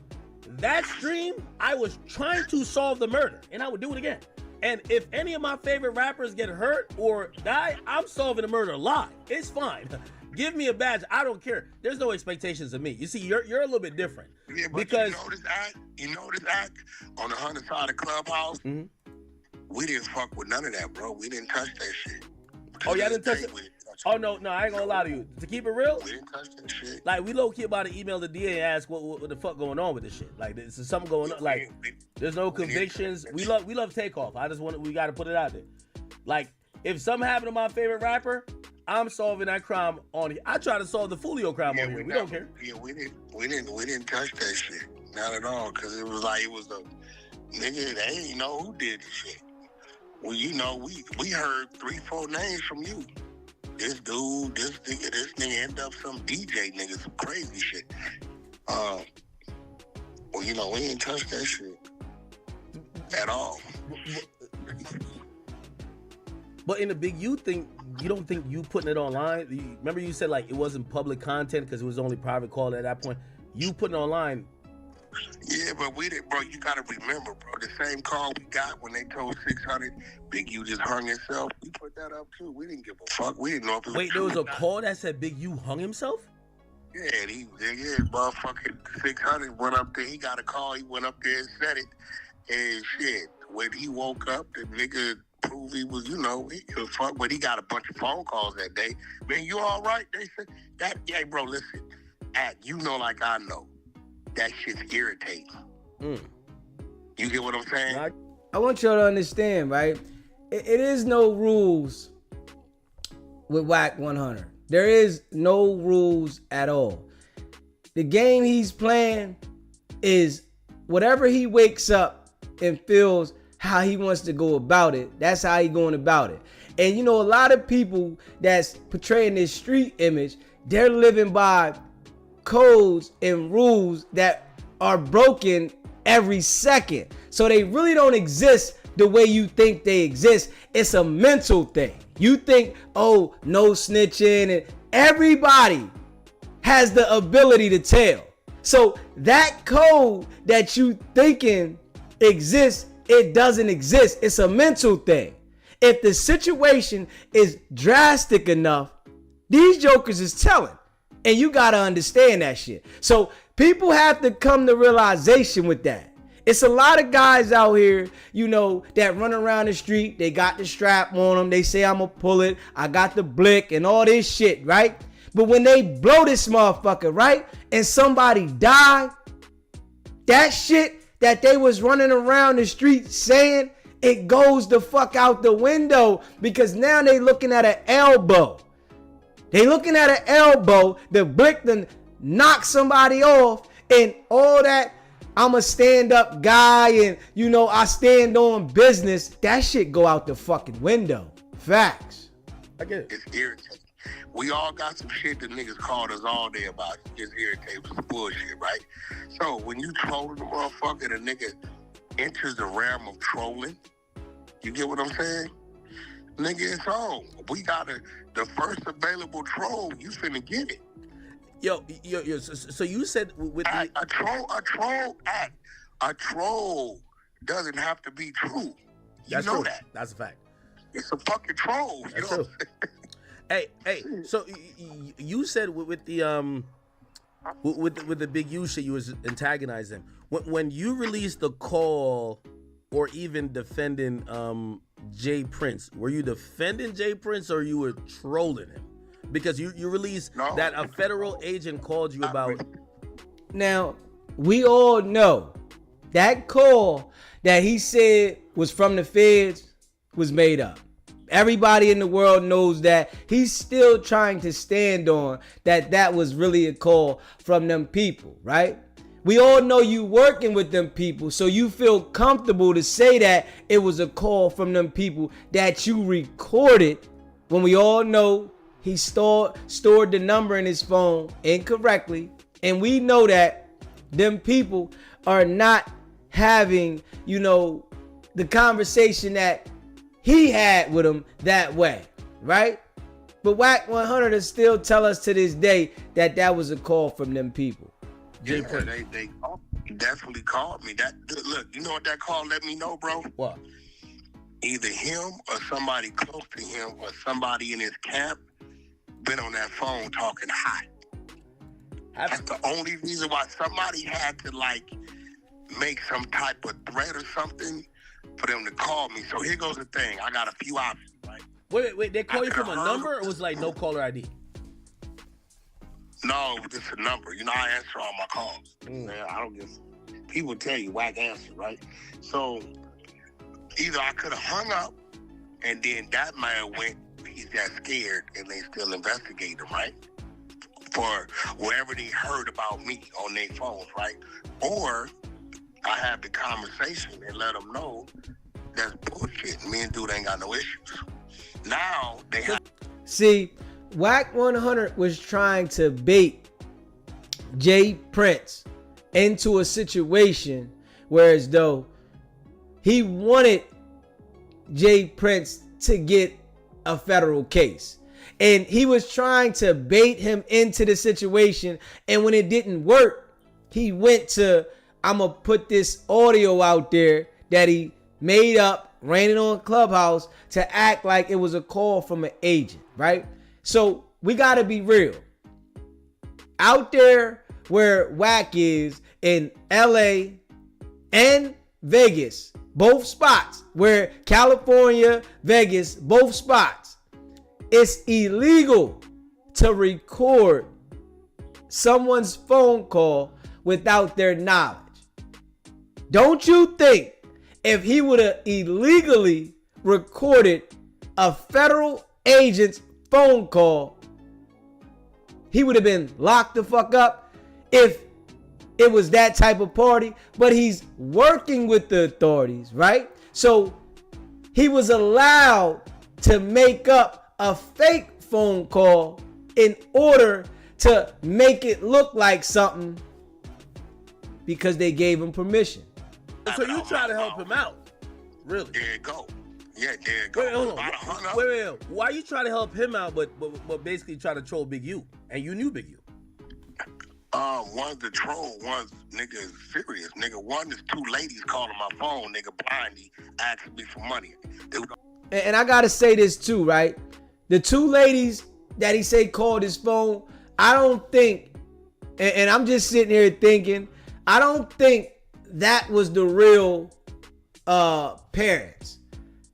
that stream, I was trying to solve the murder, and I would do it again. And if any of my favorite rappers get hurt or die, I'm solving the murder live. It's fine. Give me a badge. I don't care. There's no expectations of me. You see, you're a little bit different. Yeah, but because you know this act on the 100 side of Clubhouse. Mm-hmm. We didn't fuck with none of that, bro. We didn't touch that shit. Oh, y'all didn't touch it? Oh, no, I ain't gonna lie to you. To keep it real, we didn't touch that shit. like, we low-key about to email the DA and ask what the fuck going on with this shit. Like, there's something going on. Like, there's no convictions. We love Takeoff. We gotta put it out there. Like, if something happened to my favorite rapper, I'm solving that crime on here. I try to solve the Folio crime on here. We don't care. Yeah, we didn't touch that shit. Not at all. Cause it was a nigga, they ain't know who did the shit. Well, you know, we heard 3-4 names from you. This dude, this nigga end up some DJ nigga, some crazy shit. Well, you know, we ain't touched that shit at all. But in the big you thing, you don't think you putting it online? Remember you said like it wasn't public content because it was only private call at that point. You putting it online. Yeah, but we didn't, bro. You gotta remember, bro. The same call we got when they told 600 Big U just hung himself. We put that up too. We didn't give a fuck. We didn't know if it was Wait, there was a call that said Big U hung himself? Yeah, motherfucking 600 went up there. He got a call. He went up there and said it. And shit, when he woke up, the nigga proved he was, he was fucked, but he got a bunch of phone calls that day. Man, you all right? They said that. Yeah, bro, listen, like I know, that shit's irritating. You get what I'm saying? I want y'all to understand, right? It is no rules with Wack 100. There is no rules at all. The game he's playing is whatever he wakes up and feels how he wants to go about it. That's how he going about it. And a lot of people that's portraying this street image, they're living by codes and rules that are broken every second. So they really don't exist the way you think they exist. It's a mental thing. You think, oh, no snitching, and everybody has the ability to tell. So that code that you thinking exists, it doesn't exist. It's a mental thing. If the situation is drastic enough, these jokers is telling. And you got to understand that shit. So people have to come to realization with that. It's a lot of guys out here, that run around the street. They got the strap on them. They say, I'm going to pull it. I got the blick and all this shit, right? But when they blow this motherfucker, right? And somebody die, that shit that they was running around the street saying, it goes the fuck out the window, because now they looking at an elbow. They looking at an elbow. The blick done knock somebody off and all that. I'm a stand-up guy and, I stand on business. That shit go out the fucking window. Facts. I get it. It's irritating. We all got some shit that niggas called us all day about. It's irritating. It's bullshit, right? So when you trolling the motherfucker, the nigga enters the realm of trolling. You get what I'm saying? Nigga, it's on. We got the first available troll. You finna get it. Yo. So you said with the a troll doesn't have to be true. You know that. That's a fact. It's a fucking troll. That's true. Hey. So you said with the with the big U shit, you was antagonizing. When you released the call, or even defending Jay Prince, were you defending Jay Prince or you were trolling him? Because you released that a federal agent called you about. Now, we all know that call that he said was from the feds was made up. Everybody in the world knows that. He's still trying to stand on that was really a call from them people, right? We all know you working with them people, so you feel comfortable to say that it was a call from them people that you recorded, when we all know he stored the number in his phone incorrectly. And we know that them people are not having, the conversation that he had with him that way, right? But Wack 100 still tell us to this day that was a call from them people. Yeah, they definitely called me. Look, you know what that call let me know, bro? What? Either him or somebody close to him or somebody in his camp been on that phone talking hot. That's the only reason why somebody had to make some type of threat or something for them to call me. So here goes the thing. I got a few options, right? Wait. They call you from a number, or was no caller ID? No, just a number. I answer all my calls. I don't give. People tell you Wack answer, right? So either I could have hung up, and then that man went. He's that scared, and they still investigate him, right? For wherever they heard about me on their phones, right? Or I had the conversation and let them know that's bullshit. Me and dude ain't got no issues. Now they have. See, Wack 100 was trying to bait Jay Prince into a situation where, as though he wanted Jay Prince to get a federal case, and he was trying to bait him into the situation. And when it didn't work, he went to, I'm gonna put this audio out there that he made up, ran it on Clubhouse to act like it was a call from an agent, right? So we gotta be real. Out there where Wack is in LA and Vegas, both spots, where California, Vegas, both spots, it's illegal to record someone's phone call without their knowledge. Don't you think if he would have illegally recorded a federal agent's phone call, he would have been locked the fuck up if it was that type of party? But he's working with the authorities, right? So he was allowed to make up a fake phone call in order to make it look like something because they gave him permission. So you try to help him out, really? There you go. Yeah, there you go. Wait, hold on. Wait. Why you try to help him out, but basically try to troll Big U, and you knew Big U? One's the troll, one's nigga is serious. Nigga, one is two ladies calling my phone, nigga blindly asking me for money. And I gotta say this too, right? The two ladies that he said called his phone, I don't think, and I'm just sitting here thinking, I don't think that was the real parents.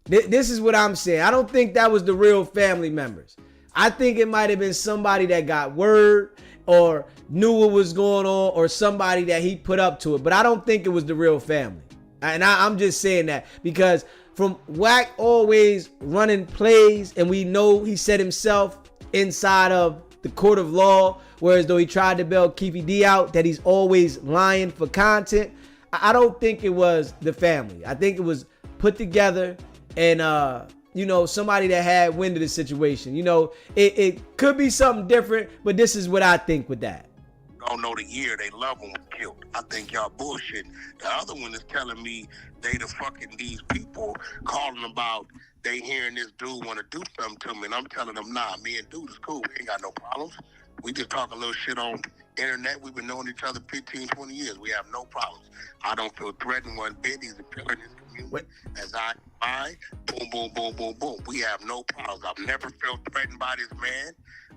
This is what I'm saying. I don't think that was the real family members. I think it might have been somebody that got word or knew what was going on, or somebody that he put up to it. But I don't think it was the real family. And I'm just saying that because from Wack always running plays, and we know he said himself inside of the court of law, whereas though he tried to bail Keefy D out, that he's always lying for content. I don't think it was the family. I think it was put together and somebody that had wind of the situation. It could be something different, but this is what I think with that. Don't know the year they love one was killed. I think y'all bullshit. The other one is telling me they the fucking these people calling about they hearing this dude want to do something to me, and I'm telling them, nah, me and dude is cool. We ain't got no problems. We just talk a little shit on internet. We've been knowing each other 15, 20 years. We have no problems. I don't feel threatened one bit. He's a pillar in this community. As I, boom, boom, boom, boom, boom. We have no problems. I've never felt threatened by this man.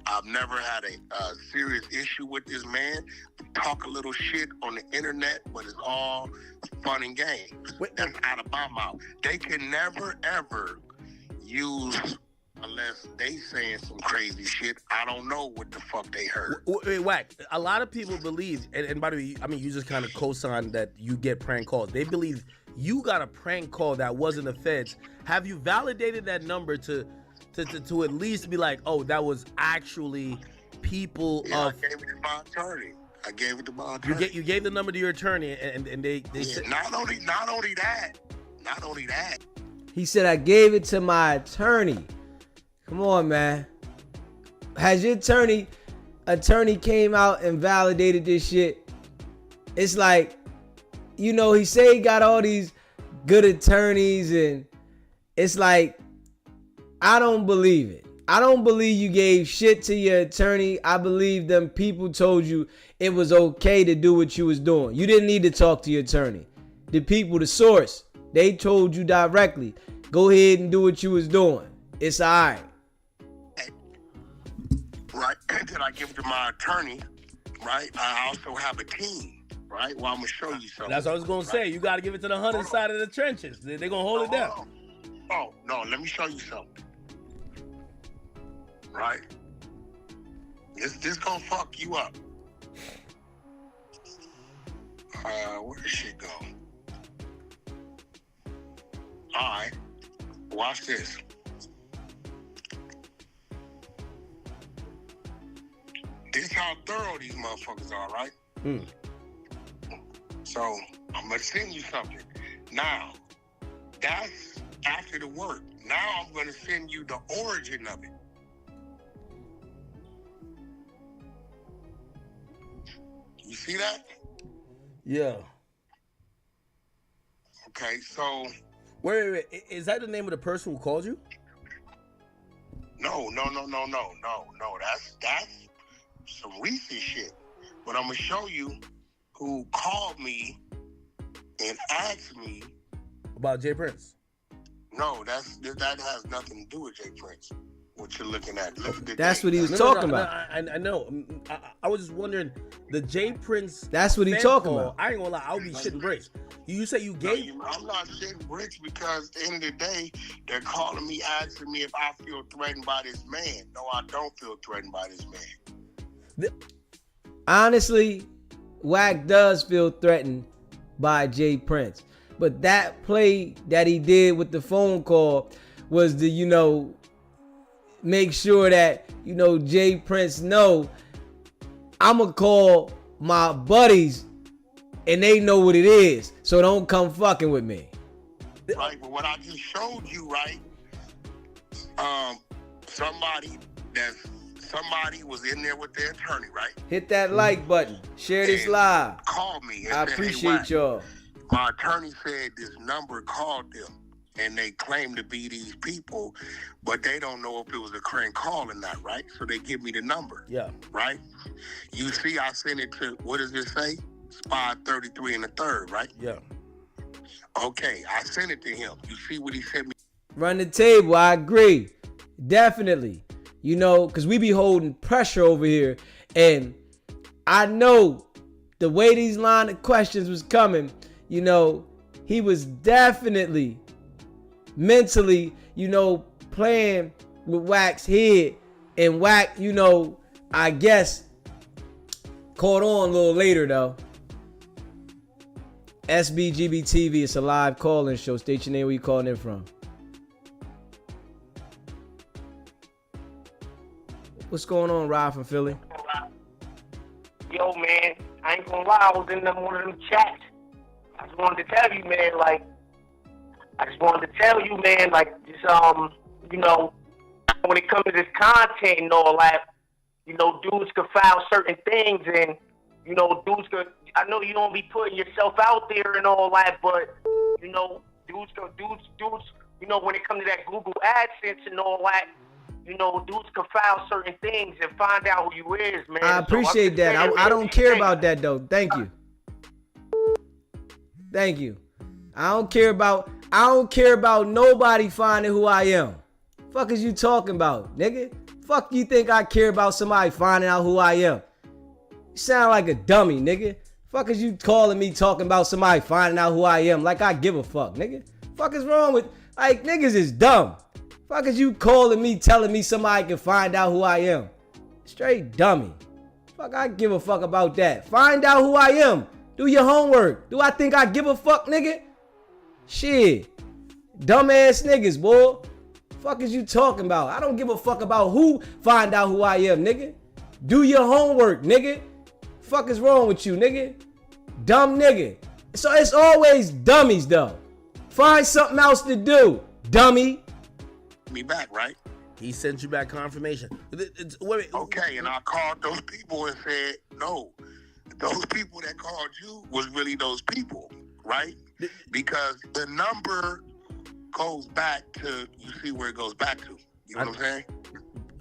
I've never had a serious issue with this man. We talk a little shit on the internet, but it's all fun and games. That's out of my mouth. They can never, ever use, unless they saying some crazy shit. I don't know what the fuck they heard. Wait, Wack, a lot of people believe, and by the way, I mean, you just kind of co-sign that you get prank calls. They believe you got a prank call that wasn't the feds. Have you validated that number to at least be like, oh, that was actually people of... I gave it to my attorney. You gave the number to your attorney, and they said... Not only that. He said, I gave it to my attorney. Come on, man. Has your attorney came out and validated this shit? It's like, he say he got all these good attorneys, and it's like, I don't believe it. I don't believe you gave shit to your attorney. I believe them people told you it was okay to do what you was doing. You didn't need to talk to your attorney. The people, the source, they told you directly, go ahead and do what you was doing. It's all right. Right. Did I give it to my attorney? Right. I also have a team. Right. Well, I'm gonna show you something. That's what I was gonna say. You got to give it to the hunter side of the trenches. They're gonna hold it down. Oh no, let me show you something. Right. This gonna fuck you up. Where did shit go? All right. Watch this. This is how thorough these motherfuckers are, right? So, I'm going to send you something. Now, that's after the work. Now, I'm going to send you the origin of it. You see that? Yeah. Okay, so... Wait. Is that the name of the person who called you? No. That's some recent shit. But I'm gonna show you who called me and asked me about Jay Prince. No, that has nothing to do with Jay Prince. what you're looking at. Look at the That's date. what he was No, talking no, about. I know. I was just wondering, the J Prince. That's what he fan talking call, about. I ain't gonna lie, I'll be shitting bricks. You say you No, gave. I'm not shitting bricks because at the end of the day, they're calling me, asking me if I feel threatened by this man. No, I don't feel threatened by this man. Honestly, Wack does feel threatened by Jay Prince. But that play that he did with the phone call was to, you know, make sure that, you know, Jay Prince know I'ma call my buddies and they know what it is. So don't come fucking with me. Right, but what I just showed you, right? Somebody was in there with their attorney, right? Hit that like button. Share this And live. Called me. And I said, appreciate hey, Wack, y'all. my attorney said this number called them, and they claim to be these people, but they don't know if it was a crank call or not, right? So they give me the number. Yeah. Right? You see, I sent it to, what does it say? Spy 33 and the third, right? Yeah. Okay, I sent it to him. You see what he sent me? Run the table. I agree. Definitely. You know, because we be holding pressure over here. And I know the way these line of questions was coming, you know, he was definitely mentally, you know, playing with Wack's head. And Wack, you know, I guess caught on a little later, though. SBGB TV, it's a live call-in show. State your name, where you calling in from. What's going on, Rob from Philly? Yo, man, I ain't gonna lie, I was in one of them chats. I just wanted to tell you, man, just, you know, when it comes to this content and all that, you know, dudes could file certain things and, you know, I know you don't be putting yourself out there and all that, but, you know, dudes, you know, when it comes to that Google AdSense and all that, you know, dudes can file certain things and find out who you is, man. I appreciate that. I don't care about that, though. Thank you. Thank you. I don't care about nobody finding who I am. Fuck is you talking about, nigga? Fuck you think I care about somebody finding out who I am? You sound like a dummy, nigga. Fuck is you calling me talking about somebody finding out who I am like I give a fuck, nigga? Fuck is wrong with, like, niggas is dumb. Fuck is you calling me telling me somebody can find out who I am? Straight dummy. Fuck, I give a fuck about that. Find out who I am. Do your homework. Do I think I give a fuck, nigga? Shit. Dumbass niggas, boy. Fuck is you talking about? I don't give a fuck about who find out who I am, nigga. Do your homework, nigga. Fuck is wrong with you, nigga? Dumb nigga. So it's always dummies, though. Find something else to do, dummy. Me back, right? He sent you back confirmation. Wait. Okay, and I called those people and said, no, those people that called you was really those people, right? Because the number goes back to, you see where it goes back to. You know what I'm saying?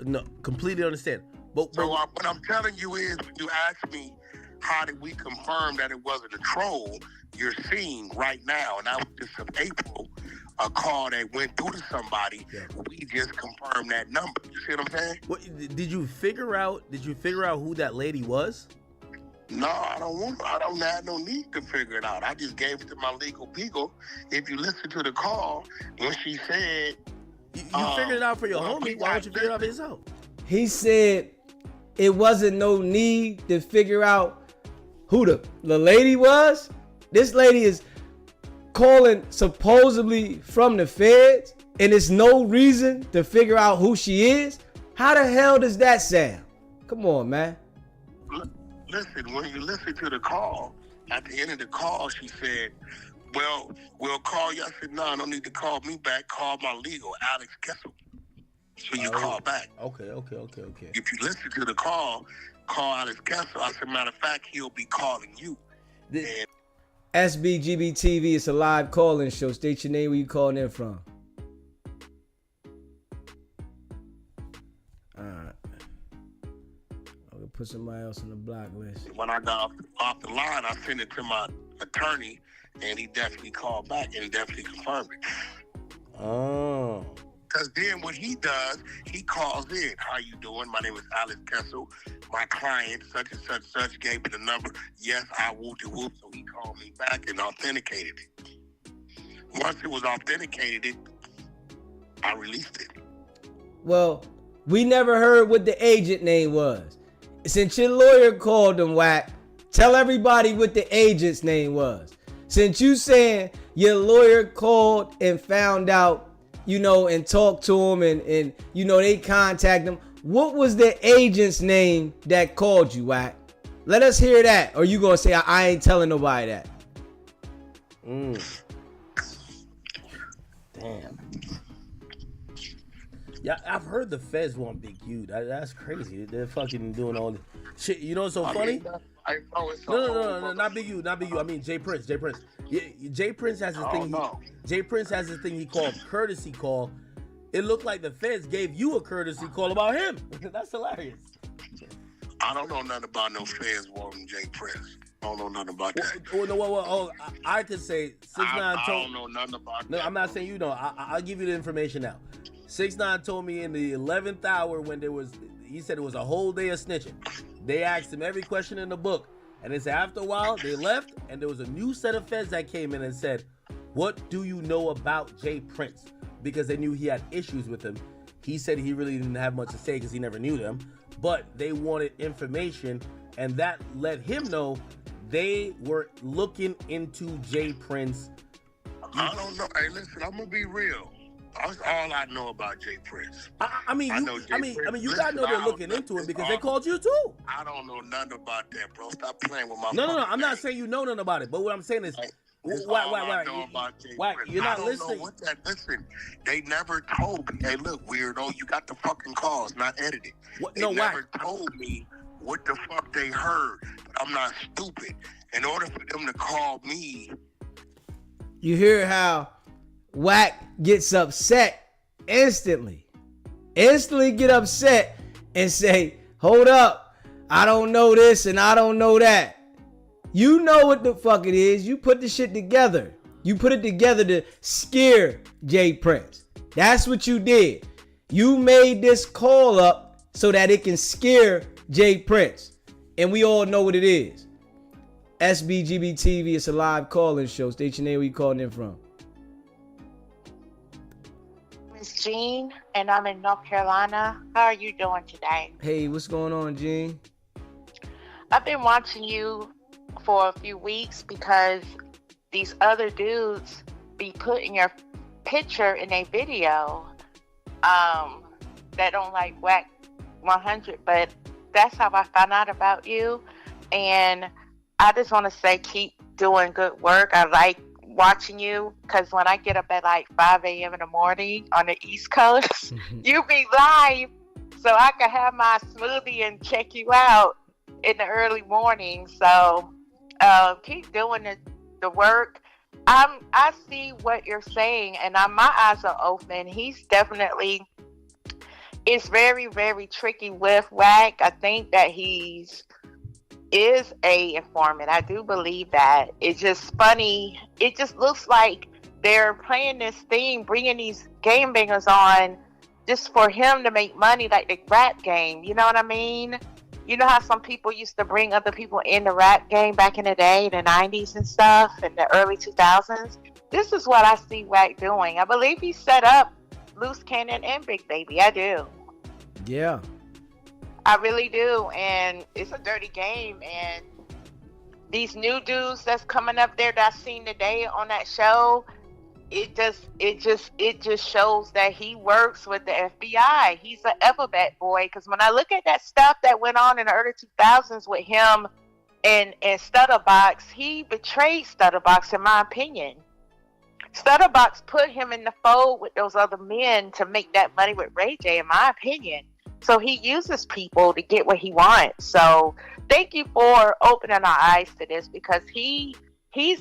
No, completely understand. But what I'm telling you is, when you ask me, how did we confirm that it wasn't a troll, you're seeing right now, and that was just of April, a call that went through to somebody. Yeah. We just confirmed that number. You see what I'm saying? What, did you figure out who that lady was? No, I don't have no need to figure it out. I just gave it to my legal people. If you listen to the call, when she said, you figured it out for your homie, why don't you figure it out for yourself? He said it wasn't no need to figure out who the lady was. This lady is calling supposedly from the feds, and there's no reason to figure out who she is. How the hell does that sound? Come on, man. Listen, when you listen to the call, at the end of the call, she said, well, we'll call you. I said, no, don't need to call me back. Call my legal, Alex Kessel. So you call back. Okay. If you listen to the call Alex Kessel. I said, matter of fact, he'll be calling you. SBGB TV, it's a live call-in show. State your name, where you calling in from. Alright. I'm gonna put somebody else on the block list. When I got off the line, I sent it to my attorney, and he definitely called back and definitely confirmed it. Oh. Because then what he does, he calls in. How you doing? My name is Alex Kessel. My client, such and such, gave me the number. Yes, I whoop-de-whoop. So he called me back and authenticated it. Once it was authenticated, I released it. Well, we never heard what the agent name was. Since your lawyer called him, Wack, tell everybody what the agent's name was. Since you saying your lawyer called and found out, and talked to him and they contact him, what was the agent's name that called you, Wack? Let us hear that. Or you gonna say I ain't telling nobody that? Damn. Yeah, I've heard the feds want Big U. That's crazy. They're fucking doing all this shit. You know what's so funny? No, not Big U. I mean Jay Prince. Yeah, Jay Prince has this thing. Jay Prince has this thing he called courtesy call. It looked like the feds gave you a courtesy call about him. That's hilarious. I don't know nothing about no feds wanting Jay Prince. I don't know nothing about that. Well, I could say 6ix9ine I don't know nothing about that. No, I'm not saying you know. I'll give you the information now. 6ix9ine told me in the 11th hour when he said it was a whole day of snitching. They asked him every question in the book. And they said after a while, they left, and there was a new set of feds that came in and said, what do you know about Jay Prince? Because they knew he had issues with him. He said he really didn't have much to say because he never knew them. But they wanted information, and that let him know they were looking into Jay Prince. I don't know. Hey, listen, I'm going to be real. That's all I know about Jay Prince. I mean, you gotta know they're looking into it because they called you too. I don't know nothing about that, bro. Stop playing with my. No. I'm not saying you know nothing about it, but what I'm saying is, why? You're not listening. Listen, they never told me. Hey, look, weirdo, you got the fucking calls, not edited. They never told me what the fuck they heard. But I'm not stupid. In order for them to call me, you hear how Wack gets upset instantly get upset and say, hold up, I don't know this and I don't know that. You know what the fuck it is. You put the shit together. You put it together to scare Jay Prince. That's what you did. You made this call up so that it can scare Jay Prince. And we all know what it is. SBGB TV, it's a live call-in show. State your name, where you calling in from. Jean, and I'm in North Carolina. How are you doing today? Hey, what's going on, Jean? I've been watching you for a few weeks because these other dudes be putting your picture in a video that don't like Wack 100, but that's how I found out about you. And I just want to say keep doing good work. I like watching you because when I get up at like 5 a.m. in the morning on the East Coast, you be live so I can have my smoothie and check you out in the early morning. So keep doing the work. I see what you're saying, and my eyes are open. He's definitely, it's very, very tricky with Wack. I think that is a informant. I do believe that. It's just funny. It just looks like they're playing this thing, bringing these game bangers on just for him to make money, like the rap game. You know what I mean? You know how some people used to bring other people in the rap game back in the day, in the 90s and stuff, in the early 2000s? This is what I see Wack doing. I believe he set up Loose Cannon and Big Baby. I do. Yeah. I really do, and it's a dirty game. And these new dudes that's coming up there that I seen today on that show, it just shows that he works with the FBI. He's an alphabet boy. Because when I look at that stuff that went on in the early 2000s with him and Stutterbox, he betrayed Stutterbox, in my opinion. Stutterbox put him in the fold with those other men to make that money with Ray J, in my opinion. So he uses people to get what he wants. So thank you for opening our eyes to this, because he's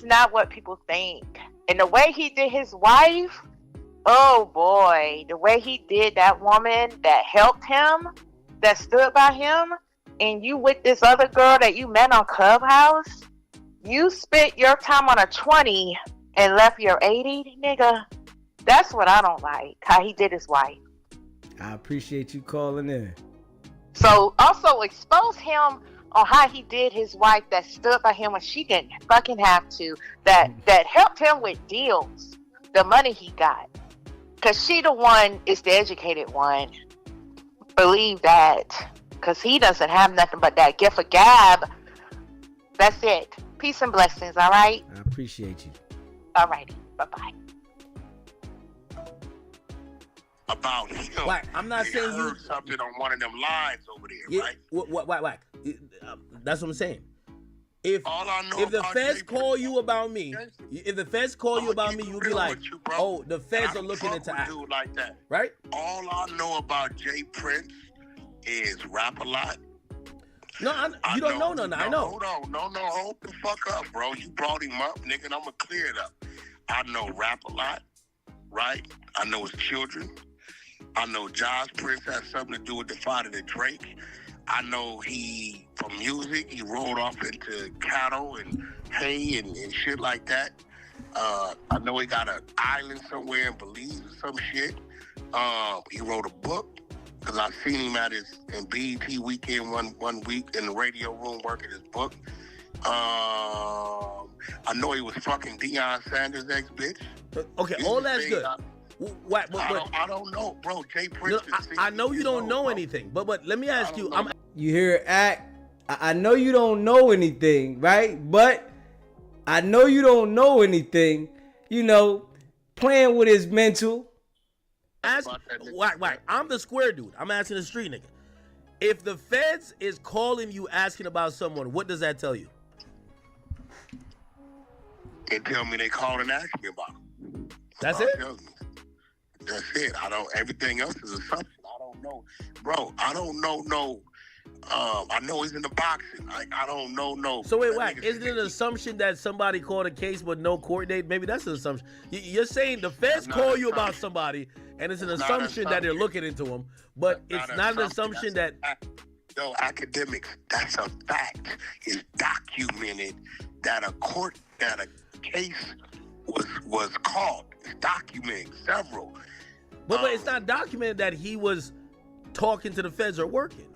not what people think. And the way he did his wife, oh boy, the way he did that woman that helped him, that stood by him, and you with this other girl that you met on Clubhouse, you spent your time on a 20 and left your 80, nigga. That's what I don't like, how he did his wife. I appreciate you calling in. So also expose him on how he did his wife, that stood by him when she didn't fucking have to, that helped him with deals, the money he got. Because she the one is the educated one. Believe that. Because he doesn't have nothing but that gift of gab. That's it. Peace and blessings, all right? I appreciate you. All righty. Bye-bye. About him. Wack, I'm not saying you heard something on one of them lines over there, Yeah, right? Wack. That's what I'm saying. If All I know the about feds Jay call Prince- you about me, if the feds call you about me, you'll be real like, with you, bro. oh, the feds I are looking fuck into with act, dude like that. right? All I know about Jay Prince is rap a lot. No, you don't know nothing. I know. Hold on. No, hold the fuck up, bro. You brought him up, nigga, and I'm going to clear it up. I know rap a lot, right? I know his children. I know Josh Prince has something to do with the father of Drake. I know he, from music, he rolled off into cattle and hay and shit like that. I know he got an island somewhere in Belize or some shit. He wrote a book, because I seen him at his in BET weekend one week in the radio room working his book. I know he was fucking Deion Sanders' ex-bitch. Okay, all that's good. Wack, I don't know, bro. Jay Prince. I know you don't know anything, but let me ask you. You hear Act? I know you don't know anything, right? But I know you don't know anything. You know, playing with his mental. Wack. I'm the square dude. I'm asking the street nigga. If the feds is calling you asking about someone, what does that tell you? They tell me they called and asked me about him. That's it? That's it. Everything else is assumption. I don't know. Bro, I don't know no. I know he's in the boxing. I don't know no. So wait, Wack, isn't it an assumption that somebody called a case but no court date? Maybe that's an assumption. You're saying the feds call you about somebody, and it's an assumption that they're looking into them, but it's not an assumption that... No, Akademiks, that's a fact. It's documented that a case was called. It's documented, several. But it's not documented that he was talking to the feds or working.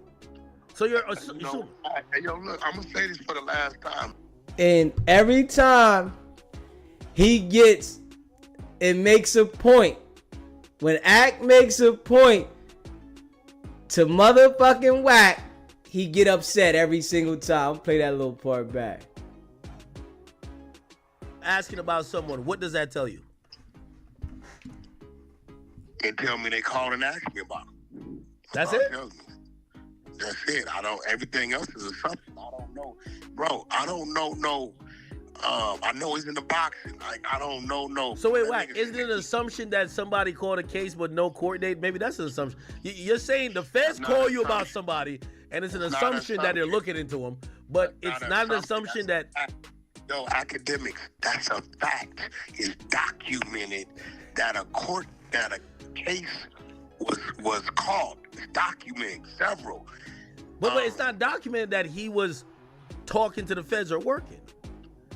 So you're assuming. Hey, yo, look, I'm gonna say this for the last time. And every time he gets, it makes a point. When Act makes a point to motherfucking Wack, he get upset every single time. I'll play that little part back. Asking about someone, what does that tell you? They tell me they called and asked me about him. That's it? That's it. Everything else is assumption. I don't know. Bro, I don't know no. I know he's in the boxing. I don't know no. So wait, Wack, isn't it an assumption that somebody called a case but no court date? Maybe that's an assumption. You're saying the feds call you about somebody, and it's an assumption that they're looking into them, but it's not an assumption that... No, Akademiks, that's a fact. It's documented that a case was called. It's documented, several. But it's not documented that he was talking to the feds or working.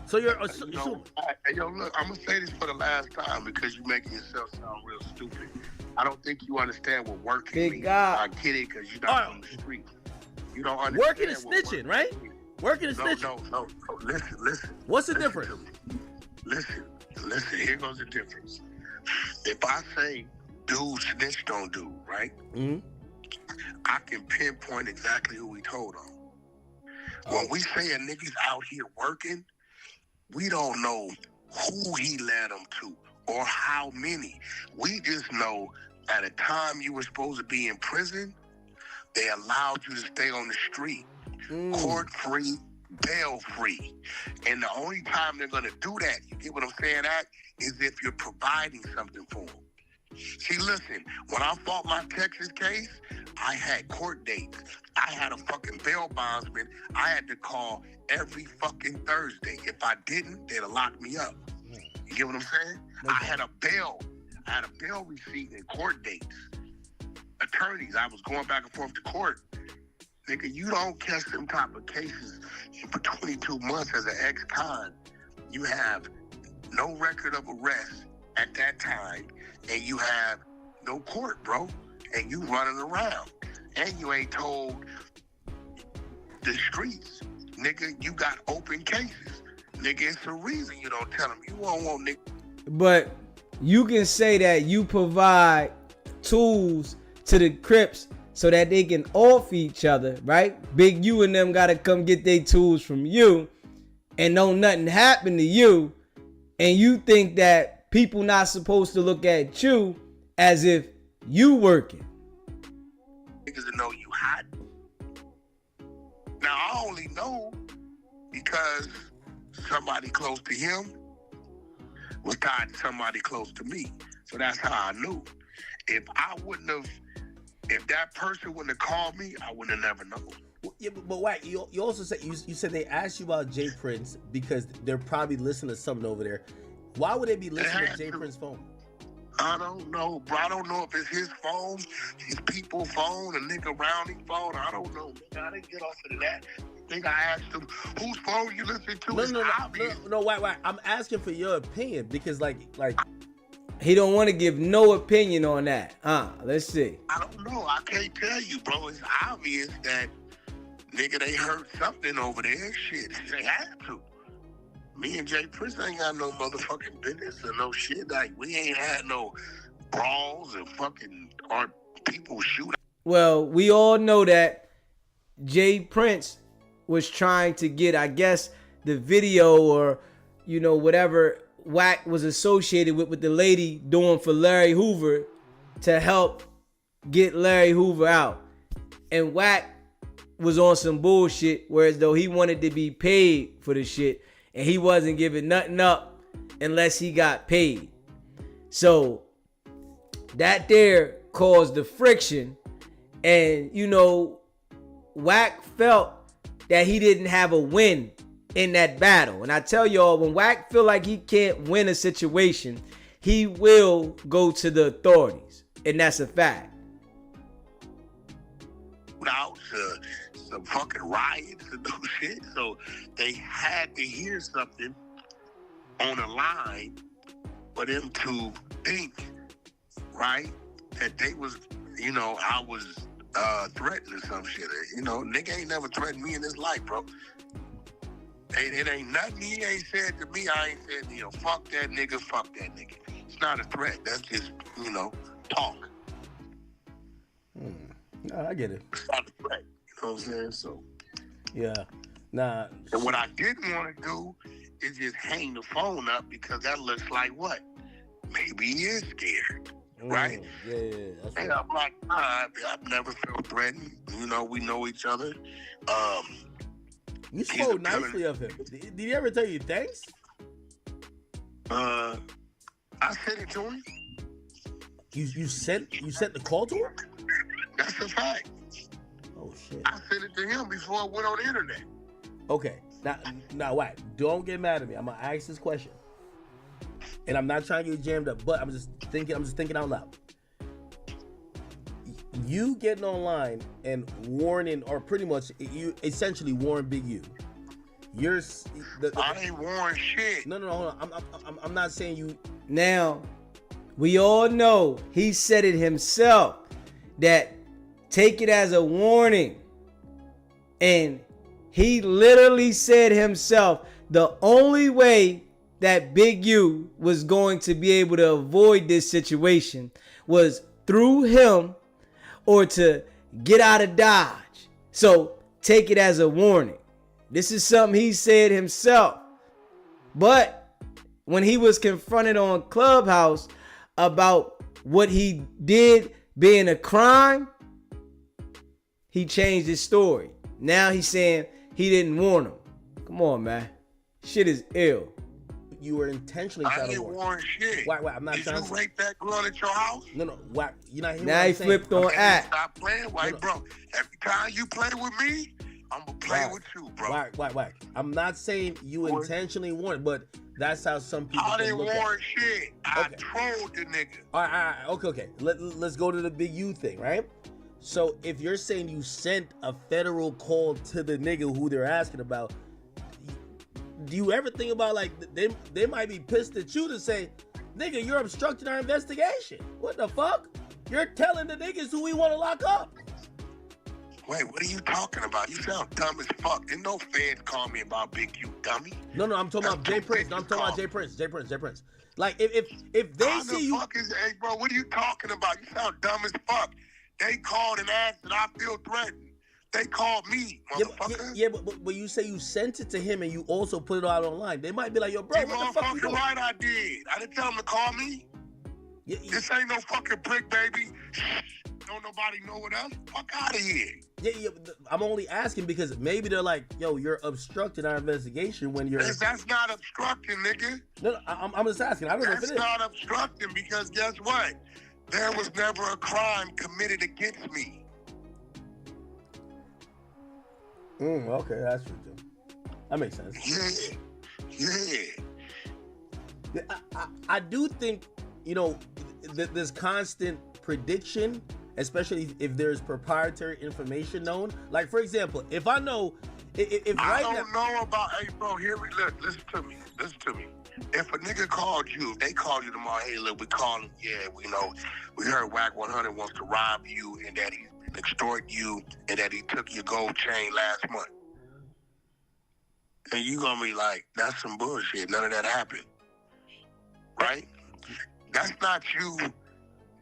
So you're assuming. Hey, yo, look, I'm gonna say this for the last time because you're making yourself sound real stupid. I don't think you understand what working means. I get it because you're not on the street. You don't understand. Working is snitching, right? Working is snitching. No. Listen. What's the difference? Listen. Here goes the difference. If I say dude snitched on dude, right? Mm-hmm. I can pinpoint exactly who he told on. When we say a nigga's out here working, we don't know who he led them to or how many. We just know at a time you were supposed to be in prison, they allowed you to stay on the street, court-free, bail-free. And the only time they're going to do that, you get what I'm saying, is if you're providing something for them. See, listen, when I fought my Texas case, I had court dates. I had a fucking bail bondsman I had to call every fucking Thursday. If I didn't, they'd have locked me up. You get what I'm saying? I had a bail receipt and court dates. Attorneys, I was going back and forth to court. Nigga, you don't catch them type of cases for 22 months as an ex-con. You have no record of arrest, at that time, and you have no court, bro, and you running around, and you ain't told the streets, nigga, you got open cases. Nigga, it's the reason you don't tell them. You won't want nigga. But you can say that you provide tools to the Crips so that they can off each other, right? Big U and them gotta come get their tools from you, and don't nothing happen to you, and you think that people not supposed to look at you as if you working. Niggas to know you hot. Now I only know because somebody close to him was tied to somebody close to me. So that's how I knew. If that person wouldn't have called me, I would have never known. Well, yeah, but Wack, you also said you said they asked you about Jay Prince because they're probably listening to something over there. Why would they be listening to Jay Prince's phone? I don't know, bro. I don't know if it's his phone, his people's phone, a nigga rounding phone. I don't know. I didn't get off of that. I think I asked him, whose phone you listen to? No, Wack. I'm asking for your opinion because like he don't want to give no opinion on that. Let's see. I don't know. I can't tell you, bro. It's obvious that nigga, they heard something over there. Shit, they had to. Me and Jay Prince ain't got no motherfucking business or no shit. Like, we ain't had no brawls and fucking or people shoot. Well, we all know that Jay Prince was trying to get, I guess, the video or, you know, whatever Wack was associated with the lady doing for Larry Hoover to help get Larry Hoover out. And Wack was on some bullshit, whereas though he wanted to be paid for the shit, and he wasn't giving nothing up unless he got paid. So that there caused the friction. And, you know, Wack felt that he didn't have a win in that battle. And I tell y'all, when Wack feel like he can't win a situation, he will go to the authorities. And that's a fact. Out some fucking riots and no shit. So they had to hear something on the line for them to think, right, that they was, you know, I was threatened or some shit. You know, nigga ain't never threatened me in his life, bro. It ain't nothing he ain't said to me. I ain't said, you know, fuck that nigga, fuck that nigga. It's not a threat. That's just, you know, talk. No, I get it. It's not a threat. You know what I'm saying? So, yeah. Nah. And what I didn't want to do is just hang the phone up because that looks like what? Maybe he is scared. Right? Yeah. That's and right. I'm like, nah, I've never felt threatened. You know, we know each other. You spoke nicely of him. Did he ever tell you thanks? I sent it to him. You sent the call to him? That's a fact. Oh shit. I sent it to him before it went on the internet. Okay. Now, Wack, don't get mad at me. I'm gonna ask this question. And I'm not trying to get jammed up, but I'm just thinking out loud. You getting online and warning, or pretty much you essentially warn Big U. I ain't warning shit. No, hold on. I'm not saying you. Now, we all know he said it himself that take it as a warning. And he literally said himself the only way that Big U was going to be able to avoid this situation was through him or to get out of Dodge. So take it as a warning. This is something he said himself. But when he was confronted on Clubhouse about what he did being a crime, he changed his story. Now he's saying he didn't warn him. Come on, man. Shit is ill. You were intentionally trying to warn. I ain't warn shit. Wack, I'm not Did trying you to rape that girl at your house? No, Wack, you're not hearing Now what he I'm saying. flipped on act. Stop playing, white bro. Every time you play with me, I'm gonna play with you, bro. Wack. I'm not saying you intentionally warned, but that's how some people I can didn't look at warn it. shit. I trolled the nigga. All right. Okay. Let's go to the Big U thing, right? So if you're saying you sent a federal call to the nigga who they're asking about, do you ever think about like they might be pissed at you to say, Nigga, you're obstructing our investigation. What the fuck? You're telling the niggas who we want to lock up. Wait, what are you talking about? You sound dumb as fuck. Didn't no feds call me about Big Q, dummy? No, I'm talking about Jay Prince. No, I'm talking about Jay Prince. Like, if they see you... Hey, bro, what are you talking about? You sound dumb as fuck. They called and asked and I feel threatened. They called me, motherfucker. Yeah, but you say you sent it to him and you also put it out online. They might be like, yo, bro, what the fuck you doing? Right, I did. I didn't tell him to call me. Yeah. This ain't no fucking brick, baby. Don't nobody know what else. Fuck out of here. Yeah. I'm only asking because maybe they're like, yo, you're obstructing our investigation when you're... That's not obstructing, nigga. No, I'm just asking. I don't know if it is. That's not obstructing because guess what? There was never a crime committed against me. Okay, that's true too. That makes sense. Yeah. I do think, this constant prediction, especially if there's proprietary information known. Like, for example, if I know, if I don't know about, hey, bro, listen to me. If a nigga called you, if they called you tomorrow, hey, look, we called him, yeah, we heard Wack 100 wants to rob you and that he's extort you and that he took your gold chain last month. And you gonna be like, that's some bullshit. None of that happened. Right? That's not you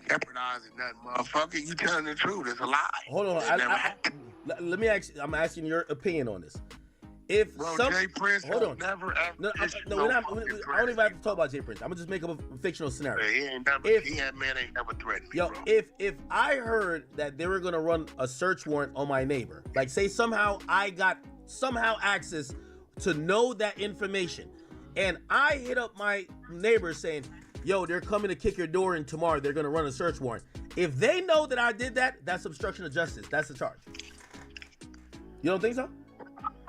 jeopardizing nothing, motherfucker. You telling the truth. It's a lie. Hold on. Let me ask you, I'm asking your opinion on this. If Jay Prince never ever... I don't even have to talk about Jay Prince. I'm gonna just make up a fictional scenario. He ain't never threatened me, yo, bro. if I heard that they were gonna run a search warrant on my neighbor, like say somehow I got access to know that information, and I hit up my neighbor saying, yo, they're coming to kick your door in tomorrow, they're gonna run a search warrant. If they know that I did that, that's obstruction of justice. That's the charge. You don't think so?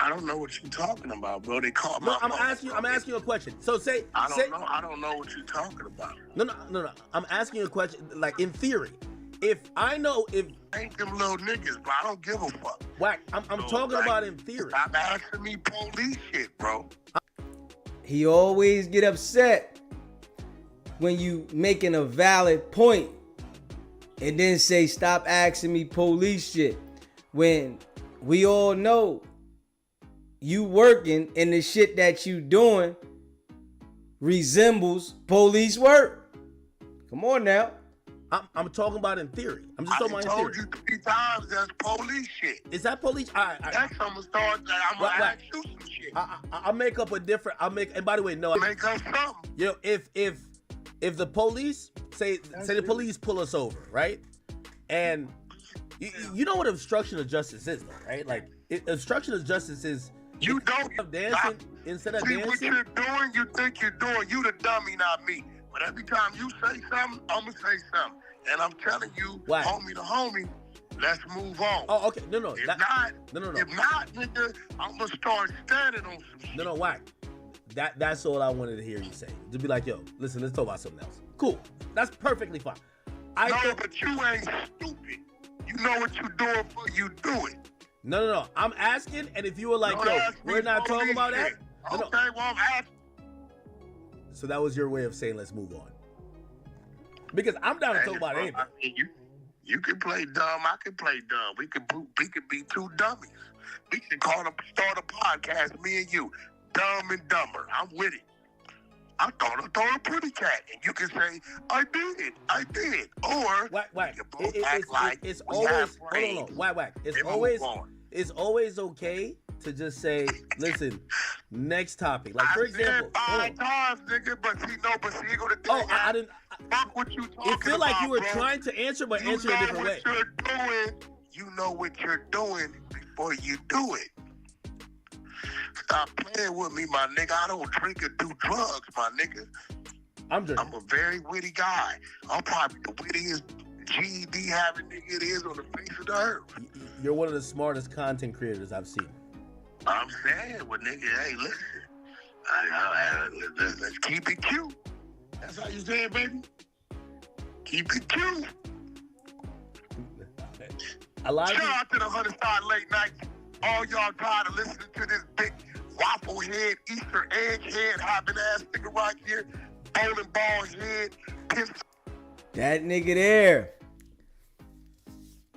I don't know what you're talking about, bro. They called my phone. I'm asking you a question. So I don't know what you're talking about. No. I'm asking you a question, like in theory. If I know ain't them little niggas, bro. I don't give a fuck. Wack, I'm talking about in theory. Stop asking me police shit, bro. He always get upset when you making a valid point and then say, stop asking me police shit. When we all know you working and the shit that you doing resembles police work. Come on now. I'm talking about in theory. I'm just talking about in theory. I told you 3 times that's police shit. Is that police? That's gonna start. I'm gonna ask you some shit. I'll make up a different. And by the way, no. Make up something. You know, if the police say the police pull us over, right? And you know what obstruction of justice is, though, right? Like obstruction of justice is. You don't dancing instead of dancing. What you're doing, you think you're doing. You the dummy, not me. But every time you say something, I'm gonna say something, and I'm telling you, homie to homie, let's move on. Oh, okay. No. If not, nigga, I'm gonna start standing on some shit. No, Wack. That's all I wanted to hear you say. To be like, yo, listen, let's talk about something else. Cool. That's perfectly fine. But you ain't stupid. You know what you're doing before you do it. No. I'm asking, and if you were like, yo, we're not talking about that. Okay, well, I'm asking. So that was your way of saying, let's move on. Because I'm down to talk about anything. I mean, you can play dumb. I can play dumb. We could be two dummies. We can start a podcast, me and you, Dumb and Dumber. I'm with it. I thought a pretty cat, and you can say, I did. Or Wack. you both act like it's always hold on. Wack. It's always okay to just say, listen, next topic. Like, for example, I said 5 times, nigga, but you go to think. Oh, I didn't. Fuck what you talking about. It feel like you were bro. trying to answer, but answer a different way. You know what you're doing before you do it. Stop playing with me, my nigga. I don't drink or do drugs, my nigga. I'm a very witty guy. I'm probably the wittiest GED having nigga it is on the face of the earth. You're one of the smartest content creators I've seen. I'm saying, well, nigga, hey, listen. Let's keep it cute. That's how you say it, baby. Keep it cute. Shout out to the 100 Side Late Night. All y'all tired of listening to this big waffle head, Easter egg head hopping ass nigga right here. bowling ball head, pistol. That nigga there.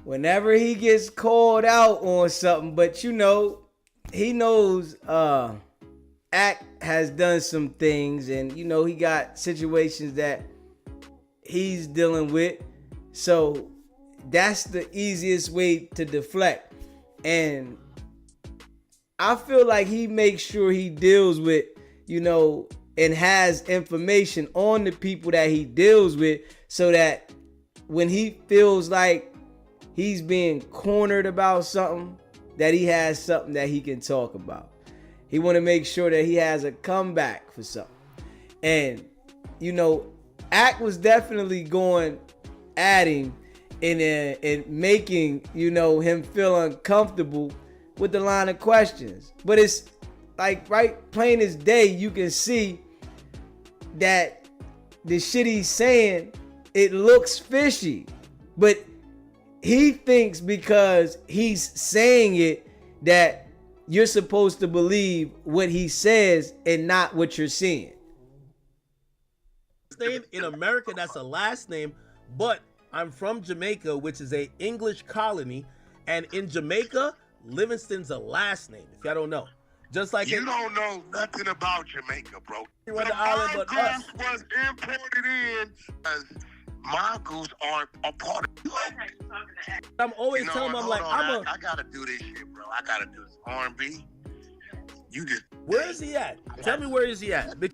Whenever he gets called out on something, but you know, he knows Act has done some things, and you know, he got situations that he's dealing with. So that's the easiest way to deflect. And I feel like he makes sure he deals with, you know, and has information on the people that he deals with, so that when he feels like he's being cornered about something, that he has something that he can talk about. He want to make sure that he has a comeback for something. And, you know, Act was definitely going at him and making, you know, him feel uncomfortable with the line of questions. But it's like, right, plain as day, you can see that the shit he's saying, it looks fishy. But he thinks because he's saying it that you're supposed to believe what he says and not what you're seeing. Name in America, that's a last name, but I'm from Jamaica, which is a English colony, and in Jamaica, Livingston's a last name, if y'all don't know. Just like you don't know nothing about Jamaica, bro. The island, but us was imported in as Mongols are a part of it. I'm always telling him, I'm like, I gotta do this shit, bro. I gotta do this R&B. You just where is he at? Tell me where is he at? But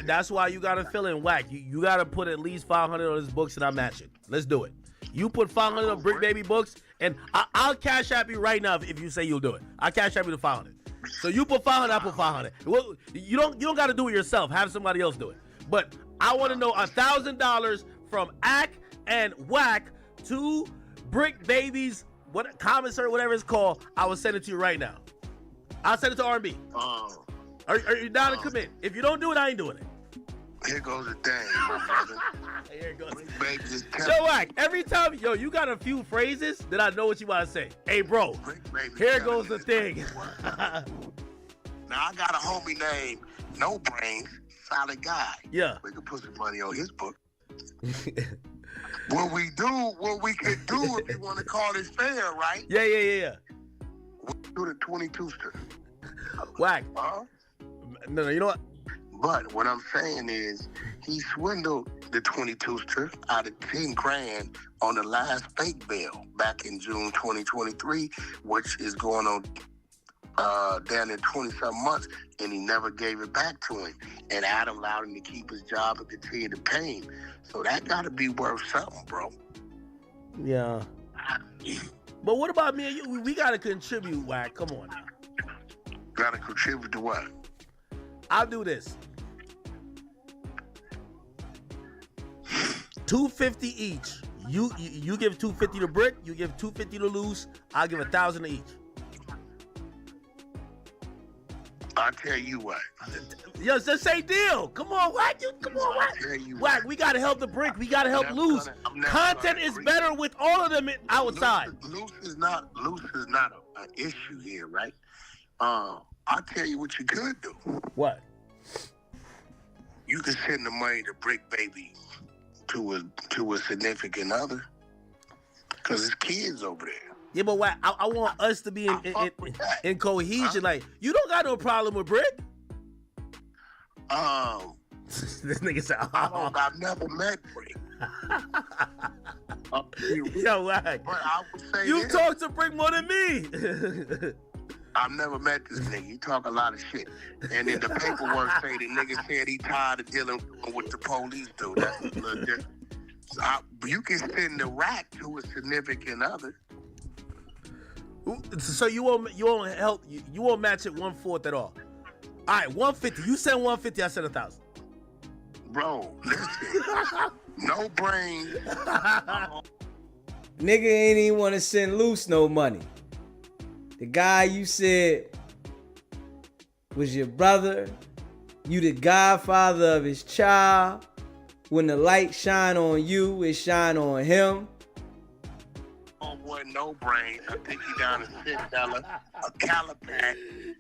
that's why you gotta fill in Wack. You gotta put at least 500 on his books and I match it. Let's do it. You put 500 on Brick Baby books, and I'll cash app you right now if you say you'll do it. I'll cash app you the 500. So you put 500, I put 500. Well, you don't gotta do it yourself. Have somebody else do it. But I want to know $1,000 from Ack and Wack to Brick Baby's commissary, whatever it's called. I will send it to you right now. I'll send it to R&B. Are you down to commit? If you don't do it, I ain't doing it. Here goes the thing, my brother. Here it goes. Baby, just So Wack, every time, you got a few phrases that I know what you want to say. Hey, bro, here goes the thing. Now, I got a homie named No Brains, Solid Guy. Yeah. We can put some money on his book. What we could do if you want to call it fair, right? Yeah. We do the 22ster. Wack. No, you know what? But what I'm saying is, he swindled the 22ster out of 10 grand on the last fake bail back in June 2023, which is going on down in 20-something months, and he never gave it back to him. And Adam allowed him to keep his job and continue to pay him. So that got to be worth something, bro. Yeah. But what about me and you? We got to contribute, Wack. Come on now. Got to contribute to what? I'll do this. $250 each. You give $250 to Brick. You give $250 to Loose. I'll give $1,000 each. I'll tell you what. Yo, it's the same deal. Come on, Wack. Wack, we gotta help the Brick. We gotta help Loose. Content is better with all of them outside. Loose is not an issue here, right? I'll tell you what you could do. What? You can send the money to Brick Baby to a significant other, because his kids over there. Yeah, but Wack, I want us to be in cohesion. Like, you don't got no problem with Brick. This nigga said, I've never met Brick. Yo, Wack, but I would say you talk to Brick more than me. I've never met this nigga. He talk a lot of shit. And then the paperwork say the nigga said he tired of dealing with what the police do. That's a little different. So you can send the rack to a significant other. So you won't help, you won't match it 1/4 at all. All right, 150. You send 150, I send 1,000. Bro, listen. No brain. Nigga ain't even want to send Loose no money. The guy you said was your brother. You the godfather of his child. When the light shine on you, it shine on him. Oh boy, No Brain. I think he down in $6, a Calipat.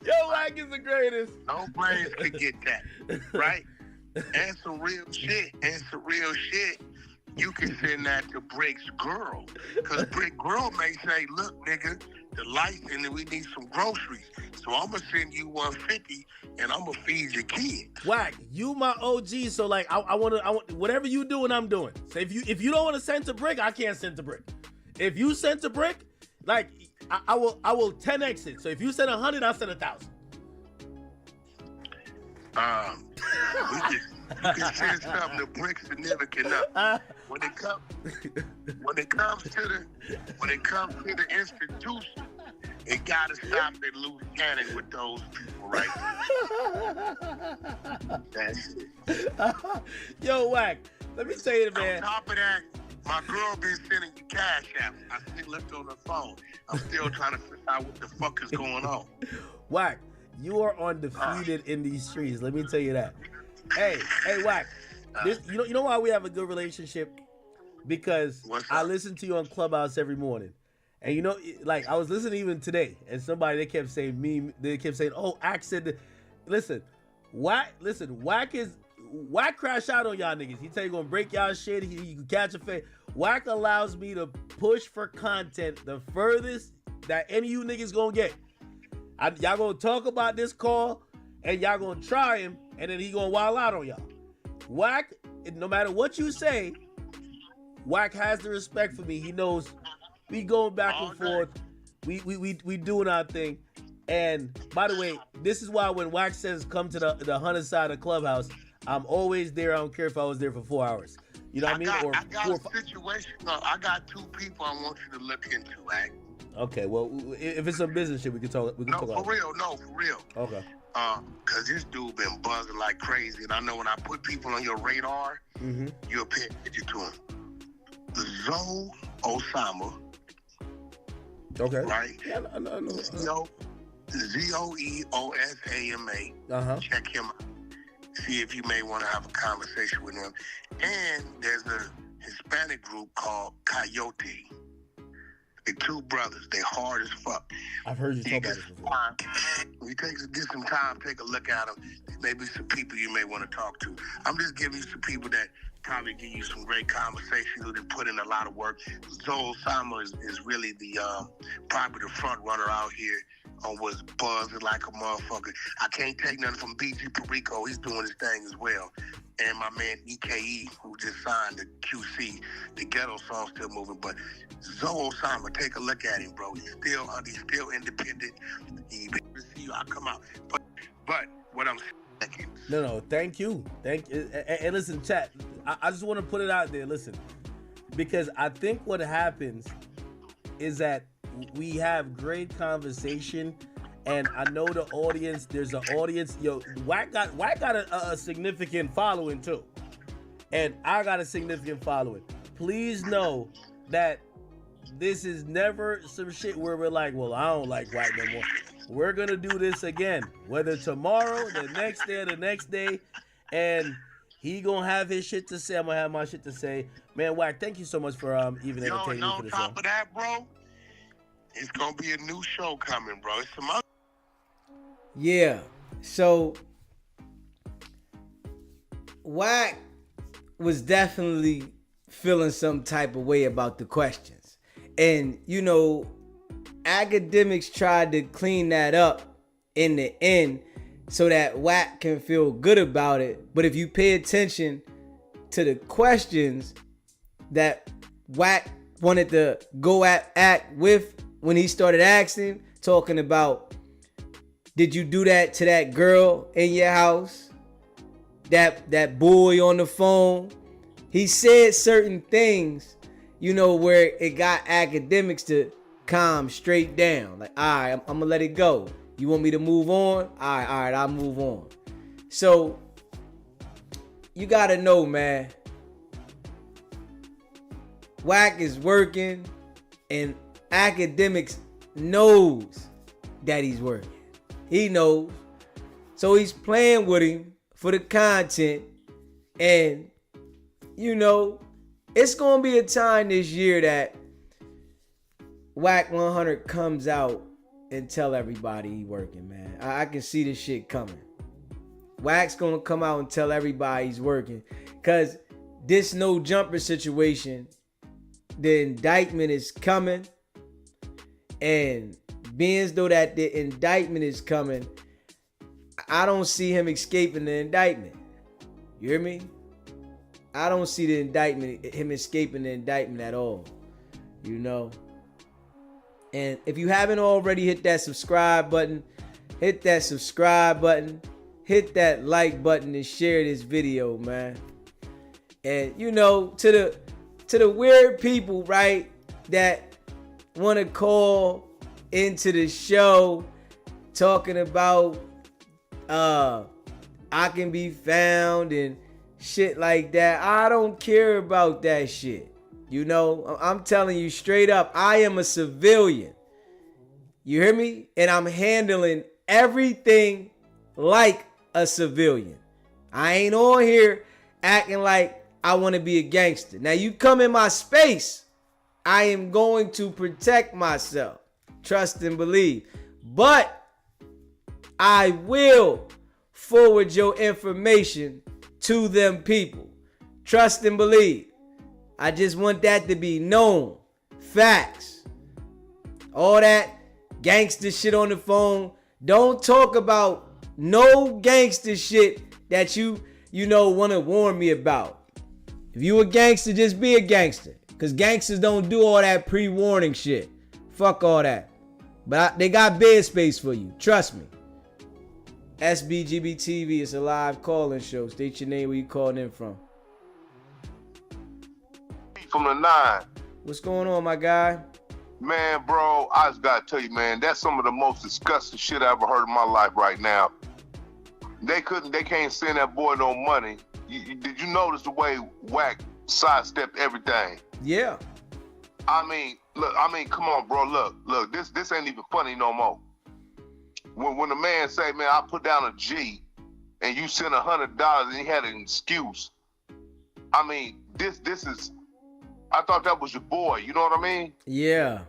Yo, Wack is the greatest. No Brains could get that, right? and some real shit, you can send that to Brick's girl. Because Brick girl may say, look, nigga, the lights and we need some groceries. So I'm going to send you $150 and I'm going to feed your kids. Wack, you my OG, so like I want whatever you doing, I'm doing. So if you don't want to send to Brick, I can't send to Brick. If you send to Brick, like I will 10x it. So if you send 100, I'll send 1,000. You can send something to Brick significant enough. When it comes to the institution, it gotta stop at loose cannon with those people, right? That's it. Yo, Wack, let me tell you, man. On top of that, my girl been sending you cash out. I still left on the phone. I'm still trying to figure out what the fuck is going on. Wack, you are undefeated in these streets. Let me tell you that. Hey, Wack. You know why we have a good relationship? Because I listen to you on Clubhouse every morning. And you know, like I was listening even today, and they kept saying, oh, Ack said, listen, Wack crash out on y'all niggas. He tell you gonna break y'all shit, he can catch a fade. Wack allows me to push for content the furthest that any of you niggas gonna get. Y'all gonna talk about this call, and y'all gonna try him, and then he gonna wild out on y'all. Wack, no matter what you say, Wack has the respect for me. He knows we going back and forth. We doing our thing. And by the way, this is why when Wack says come to the Hunter side of Clubhouse, I'm always there. I don't care if I was there for 4 hours. You know what I mean? I got a situation. I got 2 people I want you to look into, Wack. Okay, well, if it's some business shit, we can talk. No, for real. Okay. Cause this dude been buzzing like crazy, and I know when I put people on your radar, you'll pay attention to him. Zoe Osama. Okay. Right? Yeah, I know. ZOEOSAMA. Check him out. See if you may want to have a conversation with him. And there's a Hispanic group called Coyote. They're 2 brothers. They hard as fuck. I've heard you talk about this before. Get some time, take a look at them. Maybe some people you may want to talk to. I'm just giving you some people that probably give you some great conversation who put in a lot of work. Zoe Osama is really the probably the front runner out here on what's buzzing like a motherfucker. I can't take nothing from BG Perico. He's doing his thing as well. And my man EKE, who just signed the QC, the ghetto song still moving. But Zoe Osama, take a look at him, bro. He's still independent. He to see you, I'll come out. But what I'm saying. No, thank you. And listen, chat, I just want to put it out there. Listen, because I think what happens is that we have great conversation, and I know the audience. There's an audience. Yo, Wack got a significant following too, and I got a significant following. Please know that this is never some shit where we're like, well, I don't like Wack no more. We're gonna do this again, whether tomorrow, the next day, or the next day, and he gonna have his shit to say. I'm gonna have my shit to say. Man, Wack, thank you so much for even entertaining me for this. On top of that, bro, it's gonna be a new show coming, bro. It's some other. Yeah. So Wack was definitely feeling some type of way about the questions, and you know, Akademiks tried to clean that up in the end so that Wack can feel good about it. But if you pay attention to the questions that Wack wanted to go at Act with when he started asking, talking about, did you do that to that girl in your house? That boy on the phone? He said certain things, you know, where it got Akademiks to calm straight down. Like, all right, I'm gonna let it go. You want me to move on? All right, I'll move on. So you gotta know, man, Wack is working, and Akademiks knows that he's working. He knows. So he's playing with him for the content. And, you know, it's gonna be a time this year that Wack 100 comes out and tell everybody he working, man. I can see this shit coming. Wack's gonna come out and tell everybody he's working. Cause this no jumper situation, the indictment is coming. And being as though that the indictment is coming, I don't see him escaping the indictment. You hear me? I don't see the indictment, him escaping the indictment at all. You know? And if you haven't already hit that subscribe button, hit that subscribe button, hit that like button and share this video, man. And you know, to the weird people, right, that want to call into the show talking about I can be found and shit like that. I don't care about that shit. You know, I'm telling you straight up, I am a civilian. You hear me? And I'm handling everything like a civilian. I ain't on here acting like I want to be a gangster. Now you come in my space, I am going to protect myself. Trust and believe. But I will forward your information to them people. Trust and believe. I just want that to be known. Facts. All that gangster shit on the phone. Don't talk about no gangster shit that you know want to warn me about. If you a gangster, just be a gangster. Because gangsters don't do all that pre-warning shit. Fuck all that. But they got bed space for you. Trust me. SBGB TV is a live call-in show. State your name, where you calling in from. From the 9. What's going on, my guy? Man, bro, I just gotta tell you, man, that's some of the most disgusting shit I ever heard in my life right now. They can't send that boy no money. Did you notice the way Wack sidestepped everything? Yeah. I mean, come on, bro, look, this ain't even funny no more. When the man say, man, I put down a G and you sent $100 and he had an excuse. I mean, this is, I thought that was your boy, you know what I mean? Yeah.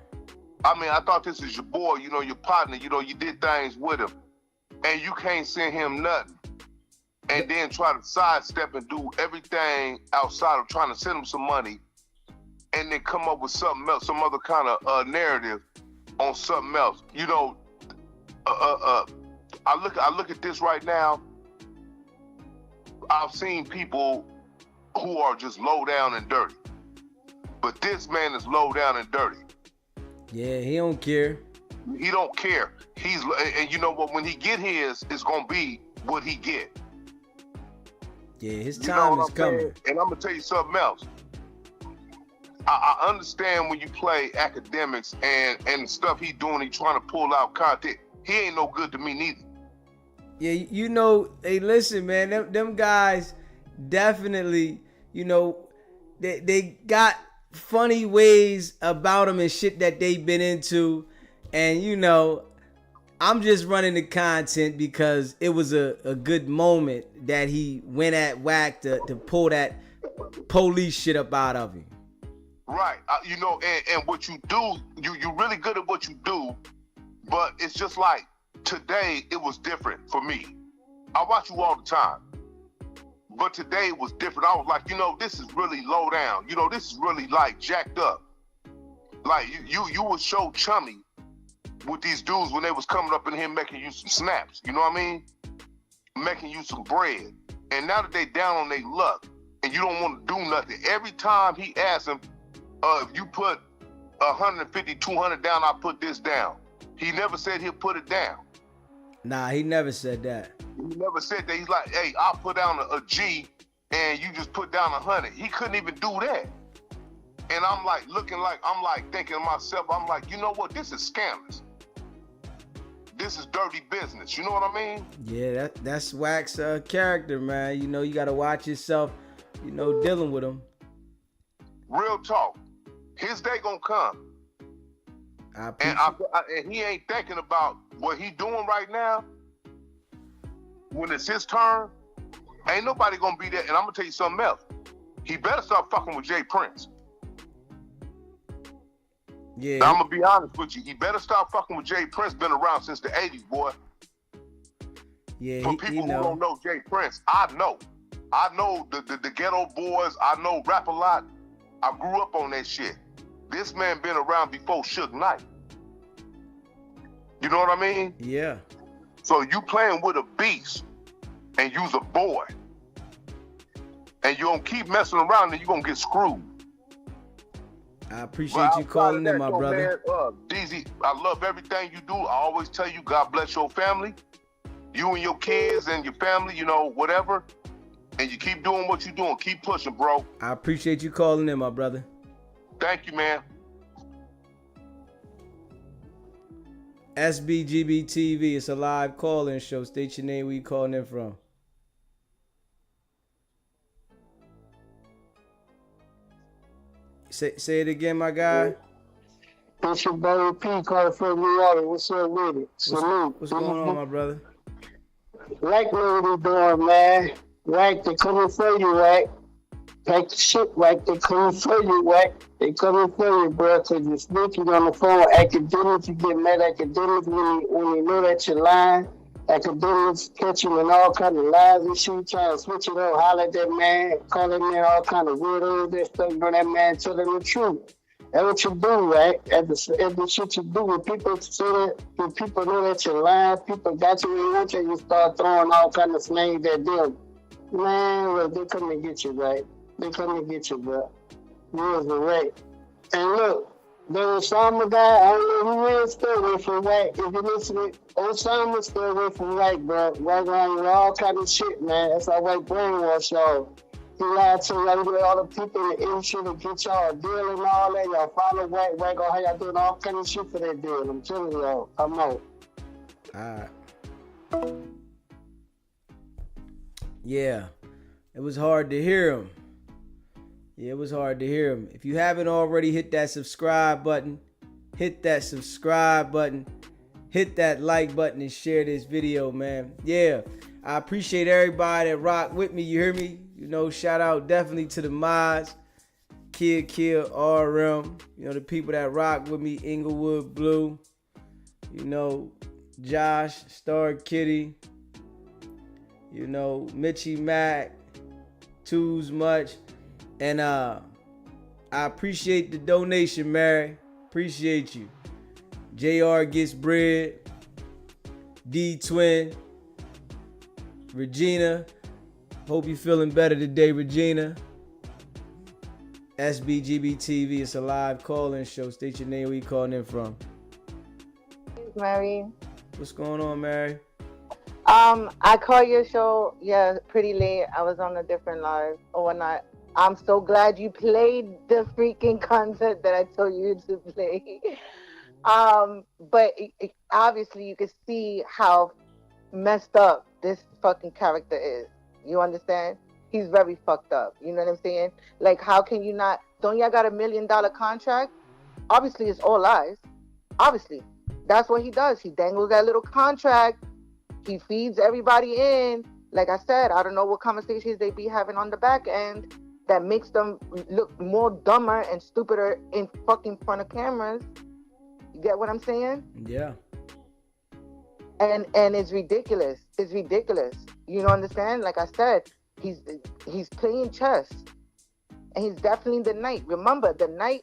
I mean, I thought this is your boy, you know, your partner, you know, you did things with him. And you can't send him nothing. And then try to sidestep and do everything outside of trying to send him some money. And then come up with something else, some other kind of narrative on something else. You know, I look at this right now. I've seen people who are just low down and dirty. But this man is low down and dirty. Yeah, he don't care. He don't care. And you know what? When he get his, it's gonna be what he get. Yeah, his time is coming. Saying? And I'm gonna tell you something else. I understand when you play Akademiks and the stuff he doing, he trying to pull out content. He ain't no good to me neither. Yeah, you know, hey, listen, man, them guys definitely, you know, they got funny ways about them and shit that they've been into. And, you know, I'm just running the content because it was a good moment that he went at Wack to pull that police shit up out of him. Right. You know, and what you do, you're really good at what you do, but it's just like today it was different for me. I watch you all the time, but today it was different. I was like, you know, this is really low down. You know, this is really like jacked up. Like you would show chummy with these dudes when they was coming up in here making you some snaps. You know what I mean? Making you some bread. And now that they down on their luck and you don't want to do nothing, every time he asks them, if you put 150, 200 down, I'll put this down. He never said he'll put it down. Nah, he never said that. He never said that. He's like, hey, I'll put down a G and you just put down 100. He couldn't even do that. And I'm like thinking to myself, I'm like, you know what? This is scandalous. This is dirty business. You know what I mean? Yeah, that's Wack's character, man. You know, you got to watch yourself, you know, dealing with him. Real talk. His day gonna come. And he ain't thinking about what he doing right now. When it's his turn, ain't nobody gonna be there. And I'm gonna tell you something else. He better start fucking with Jay Prince. Yeah. Now, I'm gonna be honest with you. He better start fucking with Jay Prince. Been around since the 80s, boy. Yeah, For people who don't know Jay Prince, I know the ghetto boys. I know rap a lot. I grew up on that shit. This man been around before Suge Knight. You know what I mean? Yeah. So you playing with a beast, and you's a boy, and you gonna keep messing around, and you gonna get screwed. I appreciate you calling in, my brother. Man, DZ, I love everything you do. I always tell you, God bless your family, you and your kids and your family, you know, whatever. And you keep doing what you're doing. Keep pushing, bro. I appreciate you calling in, my brother. Thank you, man. SBGB TV, it's a live call-in show. State your name, where you calling in from. Say it again, my guy. It's your brother P calling from New Orleans. What's up with it? Salute. What's going on, my brother? Like what we doing, man. Wack, they coming for you, Wack. Take the shit, Wack. They coming for you, Wack. They coming for you, bro. Cause you're snitching on the phone. Academics, you get mad academics when you know that you're lying. Academics catch you in all kind of lies and shit, trying to switch it up, holler at that man, call that man all kind of weirdos, that stuff, you know that man telling the truth. That's what you do, right? At the shit you do, when people say that, when people know that you're lying, people got you in lunch and you start throwing all kind of slings at them. Man, well, they come and get you, right? They come and get you, bro. You was the right. And look, the Osama guy, I don't know who is, stay away from Wack. If you listen to Osama, stay away from Wack, bro. Wack around with all kind of shit, man. That's how Wack brainwash y'all. He lied to y'all, with all the people in the industry to get y'all a deal and all that. Y'all follow Wack, Wack gonna have y'all doing all kind of shit for that deal. I'm telling y'all, I'm out. Yeah, it was hard to hear him. Yeah, it was hard to hear him. If you haven't already, hit that subscribe button. Hit that subscribe button. Hit that like button and share this video, man. Yeah, I appreciate everybody that rock with me. You hear me? You know, shout out definitely to the mods. Kid Kill, RM. You know, the people that rock with me. Inglewood Blue. You know, Josh, Star Kitty. You know, Mitchie Mac. Too's Much. And I appreciate the donation, Mary. Appreciate you. JR Gets Bread. D Twin. Regina. Hope you feeling better today, Regina. SBGB TV. It's a live call-in show. State your name, where you calling in from. Mary. What's going on, Mary? I call your show, pretty late. I was on a different live or whatnot. I'm so glad you played the freaking content that I told you to play. But obviously you can see how messed up this fucking character is. You understand? He's very fucked up. You know what I'm saying? Like, how can you not? Don't y'all got $1 million contract? Obviously, it's all lies. Obviously. That's what he does. He dangles that little contract. He feeds everybody in. Like I said, I don't know what conversations they be having on the back end that makes them look more dumber and stupider in fucking front of cameras. You get what I'm saying? Yeah. And it's ridiculous. It's ridiculous. You know, understand? Like I said, he's playing chess. And he's definitely the knight. Remember, the knight,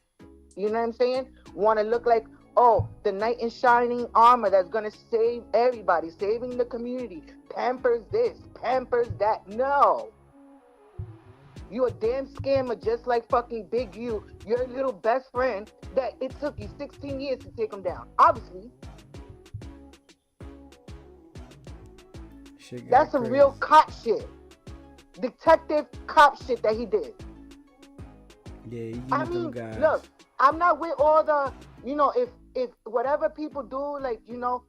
you know what I'm saying? Want to look like, oh, the knight in shining armor that's going to save everybody, saving the community, pampers this, pampers that. No. You a damn scammer just like fucking Big U, your little best friend that it took you 16 years to take him down. Obviously. That's some real cop shit. Detective cop shit that he did. Yeah, I mean, look, I'm not with all the, you know, if whatever people do, like, you know,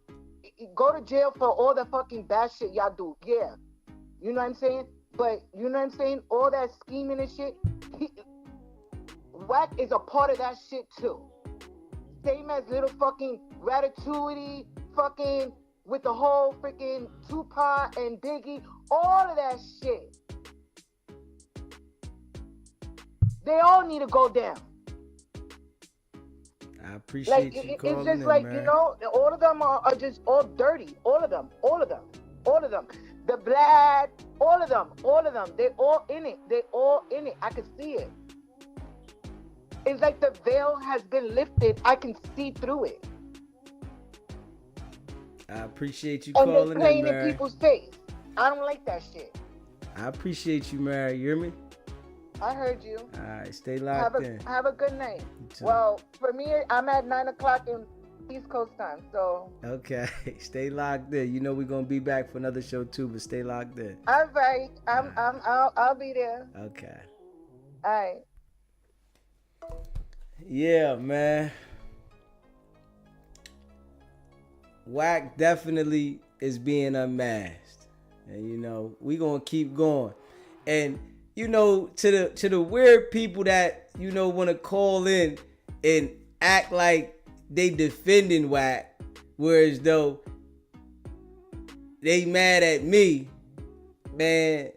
go to jail for all the fucking bad shit y'all do. Yeah. You know what I'm saying? But, you know what I'm saying? All that scheming and shit, Wack is a part of that shit too. Same as little fucking Ratatouille, fucking with the whole freaking Tupac and Biggie, all of that shit. They all need to go down. I appreciate like, you calling it's just in, like, man. You know, all of them are just all dirty. All of them. All of them. The black, all of them. They all in it. I can see it. It's like the veil has been lifted. I can see through it. I appreciate you And calling they're playing in, in Mary. people's face. I don't like that shit. I appreciate you, Mary. You hear me? I heard you. All right, stay locked in. Have a good night. too. Well, for me, I'm at 9 o'clock in East Coast time, so. Okay, stay locked in. You know we're gonna be back for another show too, but stay locked in. All right, I'll be there. Okay. All right. Yeah, man. Wack definitely is being unmasked, and you know we gonna keep going. And you know, to the weird people that you know want to call in and act like they defending Wack, whereas though they mad at me, man.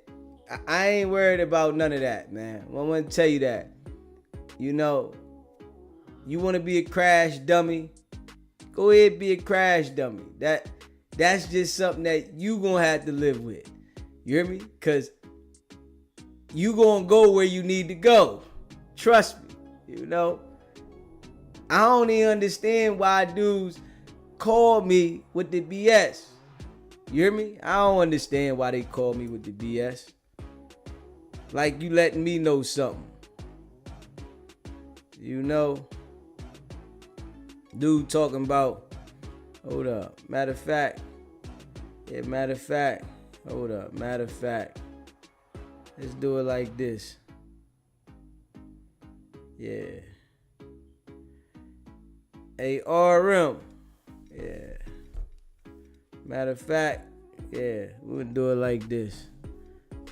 I ain't worried about none of that, man. I want to tell you that. You know, you want to be a crash dummy, go ahead, be a crash dummy. That's just something that you gonna have to live with. You hear me? Cause you gonna go where you need to go. Trust me. You know, I don't even understand why dudes call me with the BS. You hear me? I don't understand why they call me with the BS. Like you letting me know something. You know, dude talking about, hold up. Matter of fact, hold up. Matter of fact, let's do it like this. Yeah. Hey, RM. Yeah. Matter of fact, yeah, we'll do it like this.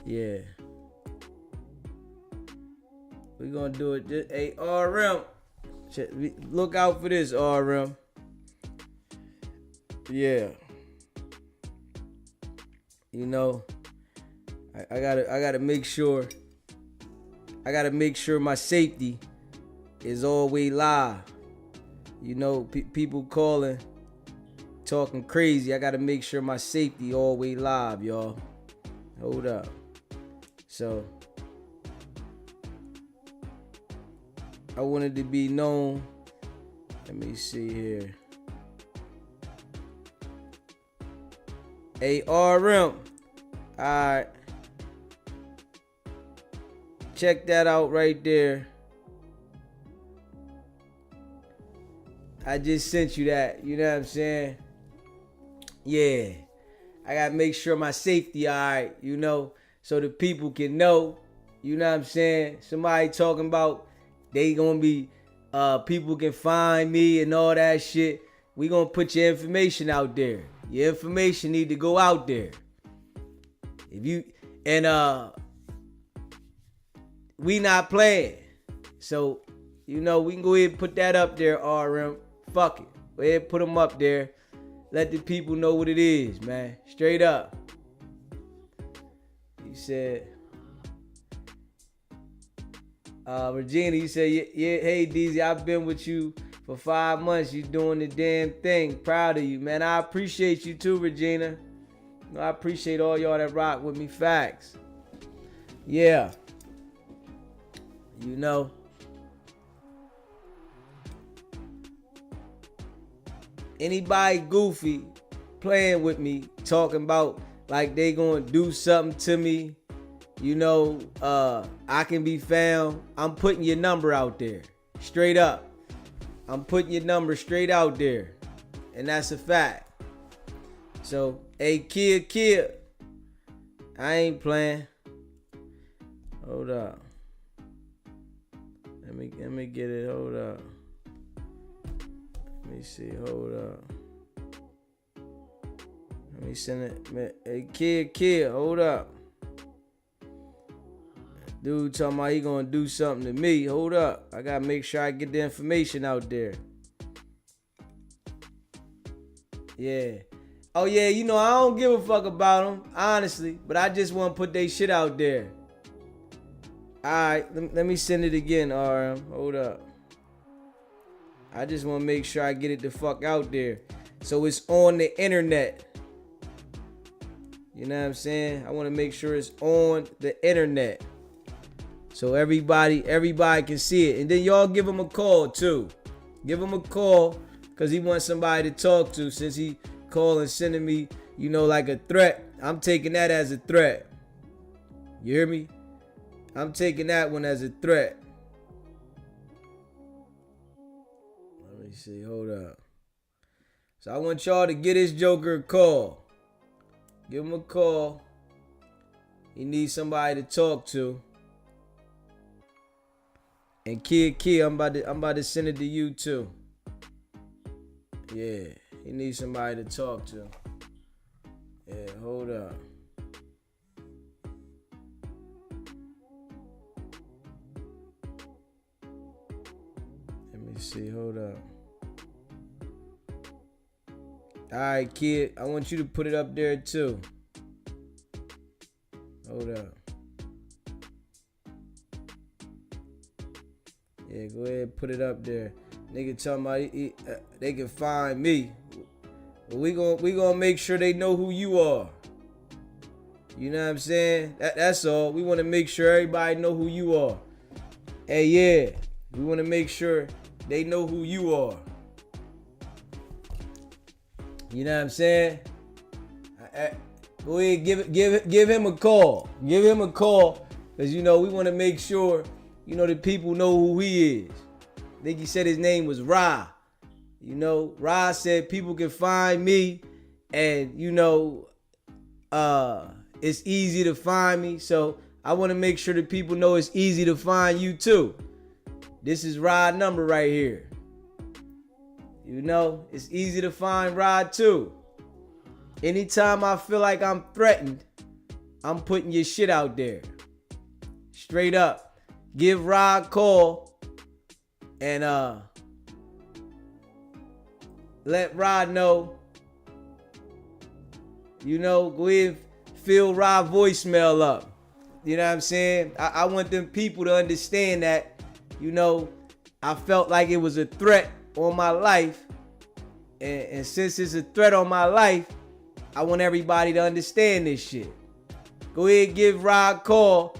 Yeah. We're gonna do it just, hey, RM. Look out for this, RM. Yeah. You know, I gotta make sure my safety is always live. You know, people calling, talking crazy. I gotta make sure my safety always live, y'all. Hold up. So I wanted to be known. Let me see here. Hey, RM. Alright. Check that out right there. I just sent you that. You know what I'm saying? Yeah. I gotta make sure my safety alright, you know, so the people can know. You know what I'm saying? Somebody talking about they gonna be people can find me and all that shit. We gonna put your information out there. Your information need to go out there. If you and we not playing. So, you know, we can go ahead and put that up there, RM. Fuck it. Go ahead and put them up there. Let the people know what it is, man. Straight up. He said, Regina, you said, yeah, hey, DZ, I've been with you for 5 months. You doing the damn thing. Proud of you, man. I appreciate you too, Regina. You know, I appreciate all y'all that rock with me. Facts. Yeah. You know. Anybody goofy playing with me, talking about like they gonna do something to me, you know, I can be found. I'm putting your number out there. Straight up. I'm putting your number straight out there. And that's a fact. So, hey, kid. I ain't playing. Hold up. Let me get it. Hold up. Let me see. Hold up. Let me send it. Hey, kid. Hold up. Dude talking about he gonna do something to me. Hold up. I gotta make sure I get the information out there. Yeah. Oh yeah, you know, I don't give a fuck about them, honestly. But I just want to put they shit out there. Alright, let me send it again, RM. Hold up. I just want to make sure I get it the fuck out there. So it's on the internet. You know what I'm saying? I want to make sure it's on the internet. So everybody can see it. And then y'all give him a call too. Give him a call because he wants somebody to talk to, since he calling sending me, like a threat. I'm taking that as a threat. You hear me? I'm taking that one as a threat. Let me see. Hold up. So I want y'all to get this joker a call. Give him a call. He needs somebody to talk to. And Kid, I'm about to send it to you too. Yeah, he needs somebody to talk to. Yeah, hold up. Let me see, hold up. Alright, Kid, I want you to put it up there too. Hold up. Yeah, go ahead and put it up there. Nigga talking about they can find me. But we gonna make sure they know who you are. You know what I'm saying? That's all. We want to make sure everybody know who you are. Hey, yeah. We want to make sure they know who you are. You know what I'm saying? Go ahead, give him a call. Give him a call. Because, we want to make sure, the people know who he is. I think he said his name was Ra. Ra said people can find me. And, it's easy to find me. So I want to make sure that people know it's easy to find you too. This is Rod's number right here. It's easy to find Rod too. Anytime I feel like I'm threatened, I'm putting your shit out there. Straight up. Give Rod a call and let Rod know. Go ahead and fill Rod voicemail up. You know what I'm saying? I want them people to understand that, I felt like it was a threat on my life. And since it's a threat on my life, I want everybody to understand this shit. Go ahead and give Rod a call.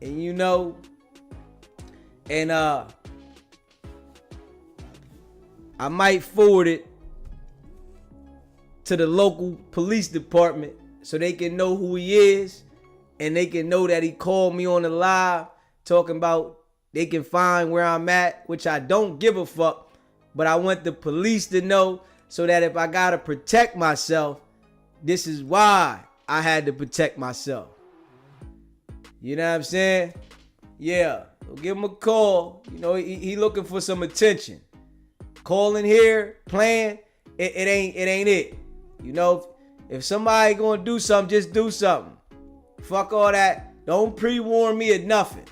And I might forward it to the local police department so they can know who he is. And they can know that he called me on the live talking about they can find where I'm at, which I don't give a fuck. But I want the police to know so that if I gotta protect myself, this is why I had to protect myself. You know what I'm saying? Yeah, so give him a call. He looking for some attention. Calling here, playing, it ain't it. If somebody gonna do something, just do something. Fuck all that. Don't pre-warn me or nothing.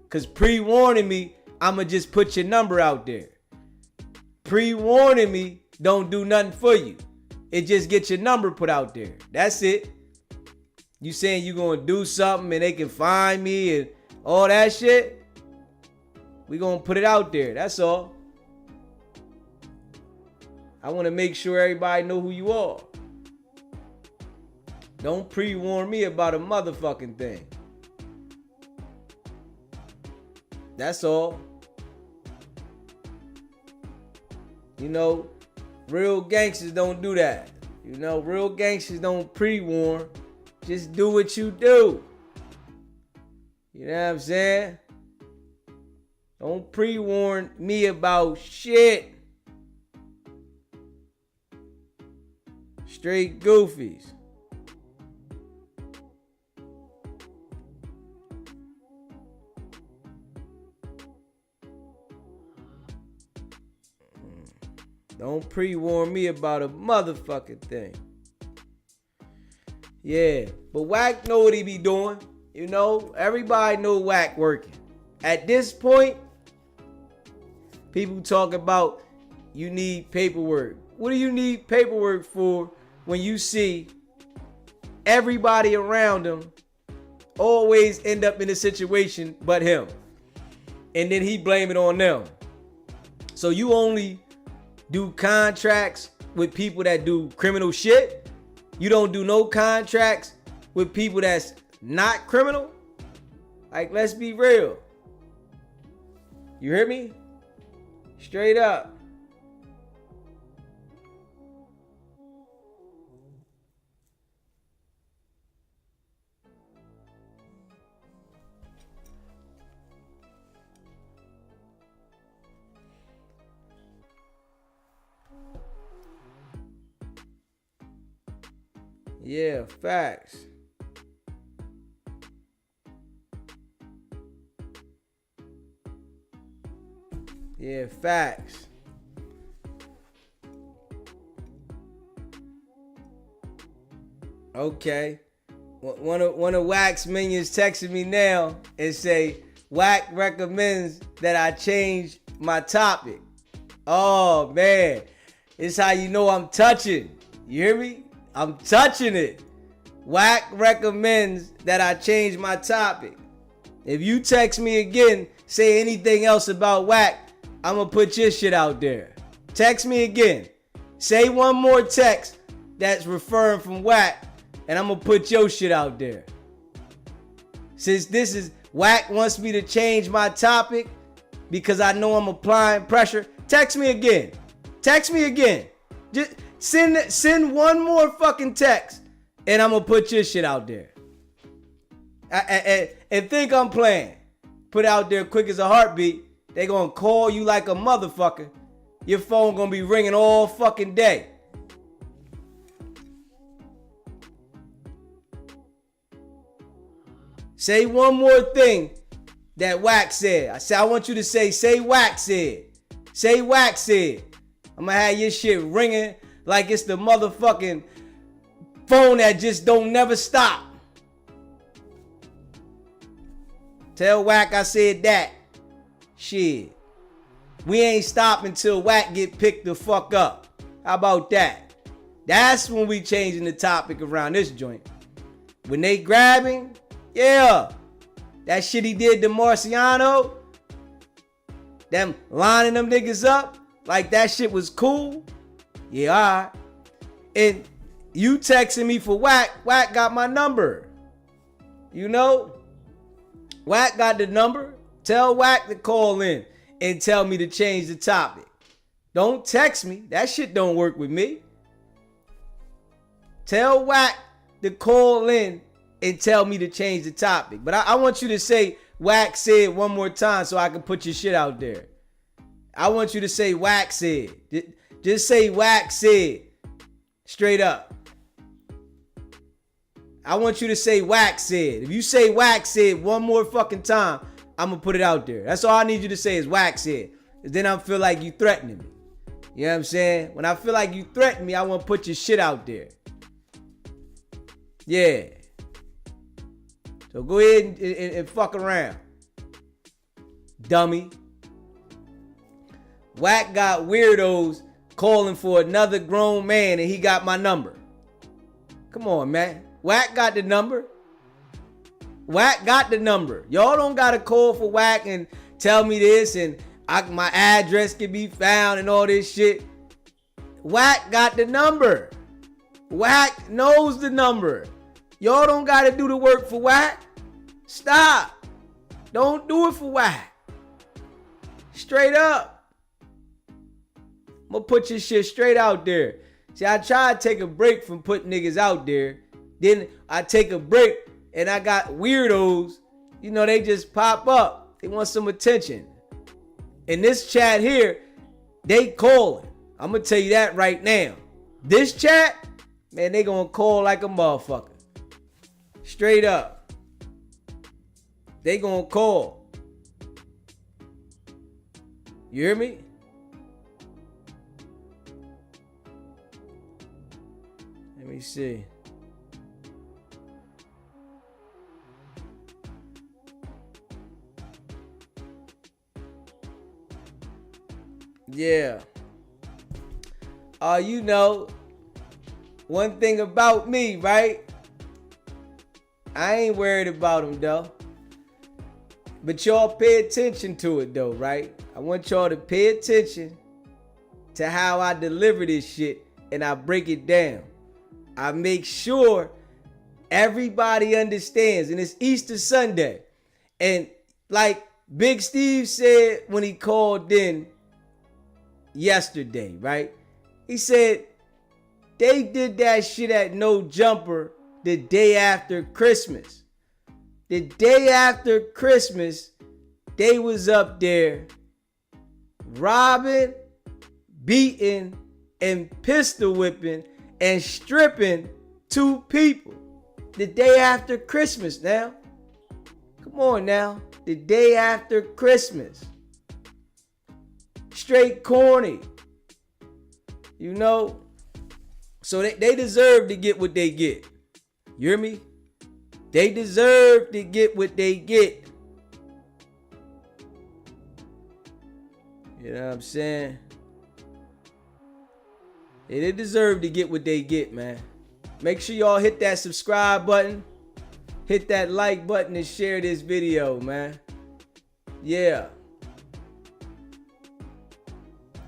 Cause pre-warning me, I'ma just put your number out there. Pre-warning me don't do nothing for you. It just get your number put out there. That's it. You saying you gonna do something and they can find me and all that shit? We gonna put it out there. That's all. I want to make sure everybody know who you are. Don't pre-warn me about a motherfucking thing. That's all. Real gangsters don't do that. Real gangsters don't pre-warn. Just do what you do. You know what I'm saying? Don't pre-warn me about shit. Straight goofies. Don't pre-warn me about a motherfucking thing. Yeah, but Wack know what he be doing. Everybody know Wack working. At this point, people talk about you need paperwork. What do you need paperwork for when you see everybody around him always end up in a situation but him? And then he blame it on them. So you only do contracts with people that do criminal shit? You don't do no contracts with people that's not criminal? Like, let's be real. You hear me? Straight up. Yeah, facts. Yeah, facts. Okay. One of Wack's minions texted me now and say, Wack recommends that I change my topic. Oh, man. It's how you know I'm touching. You hear me? I'm touching it. Wack recommends that I change my topic. If you text me again, say anything else about Wack, I'm going to put your shit out there. Text me again. Say one more text that's referring from Wack, and I'm going to put your shit out there. Since this is Wack wants me to change my topic because I know I'm applying pressure, text me again. Text me again. Just send one more fucking text, and I'm going to put your shit out there. And think I'm playing. Put it out there quick as a heartbeat. They going to call you like a motherfucker. Your phone going to be ringing all fucking day. Say one more thing that Wack said. I want you to say Wack said. Say Wack said. I'm going to have your shit ringing like it's the motherfucking phone that just don't never stop. Tell Wack I said that. Shit. We ain't stopping till Wack get picked the fuck up. How about that? That's when we changing the topic around this joint. When they grabbing, yeah. That shit he did to Marciano, them lining them niggas up like that shit was cool. Yeah, all right. And you texting me for Wack, Wack got my number. You know? Wack got the number. Tell Wack to call in and tell me to change the topic. Don't text me. That shit don't work with me. Tell Wack to call in and tell me to change the topic. But I want you to say Wack said one more time so I can put your shit out there. I want you to say Wack said. Just say Wack said. Straight up. I want you to say Wack said. If you say Wack said one more fucking time, I'm going to put it out there. That's all I need you to say is Wack said. Because then I feel like you threatening me. You know what I'm saying? When I feel like you threaten me, I want to put your shit out there. Yeah. So go ahead and fuck around. Dummy. Wack got weirdos calling for another grown man and he got my number. Come on, man. Wack got the number. Wack got the number. Y'all don't gotta call for Wack and tell me this and my address can be found and all this shit. Wack got the number. Wack knows the number. Y'all don't gotta do the work for Wack. Stop. Don't do it for Wack. Straight up. I'm gonna put your shit straight out there. See, I try to take a break from putting niggas out there. Then I take a break and I got weirdos. You know, they just pop up. They want some attention. In this chat here, they calling. I'm gonna tell you that right now. This chat, man, they gonna call like a motherfucker. Straight up. They gonna call. You hear me? Let me see. Yeah. You know, one thing about me, right? I ain't worried about them, though. But y'all pay attention to it, though, right? I want y'all to pay attention to how I deliver this shit and I break it down. I make sure everybody understands. And it's Easter Sunday. And like Big Steve said when he called in yesterday, right? He said they did that shit at No Jumper the day after Christmas. The day after Christmas, they was up there robbing, beating, and pistol whipping and stripping 2 people. The day after Christmas now. Come on now. The day after Christmas. Straight corny. You know? So they deserve to get what they get. You hear me? They deserve to get what they get. You know what I'm saying? Yeah, they deserve to get what they get, man. Make sure y'all hit that subscribe button. Hit that like button and share this video, man. Yeah.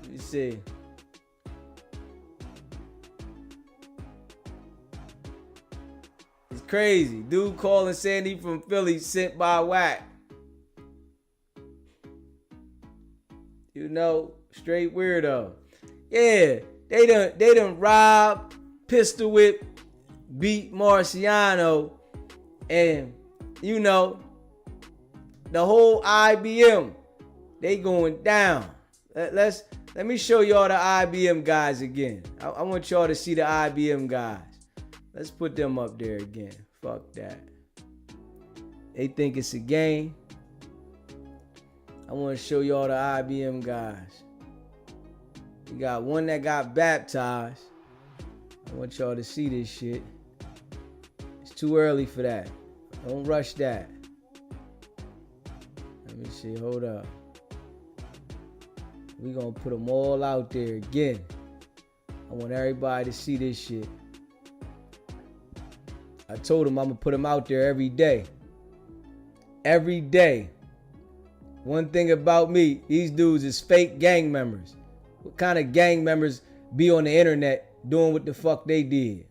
Let me see. It's crazy. Dude calling saying he from Philly, sent by Wack. You know, straight weirdo. Yeah, they done robbed, pistol whip, beat Marciano, and you know, the whole IBM, they going down. Let me show y'all the IBM guys again. I want y'all to see the IBM guys. Let's put them up there again. Fuck that. They think it's a game. I want to show y'all the IBM guys. We got one that got baptized. I want y'all to see this shit. It's too early for that. Don't rush that. Let me see. Hold up. We gonna put them all out there again. I want everybody to see this shit. I told them I'm gonna put them out there every day. Every day. One thing about me, these dudes is fake gang members. What kind of gang members be on the internet doing what the fuck they did?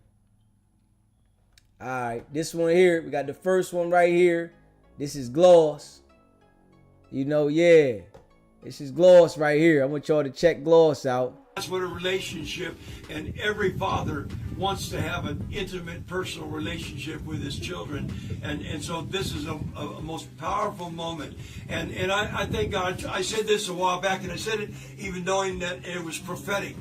Alright, this one here, we got the first one right here. This is Gloss. You know, yeah. This is Gloss right here. I want y'all to check Gloss out. That's what a relationship, and every father wants to have an intimate, personal relationship with his children, and so this is a most powerful moment, and I thank God. I said this a while back, and I said it even knowing that it was prophetic,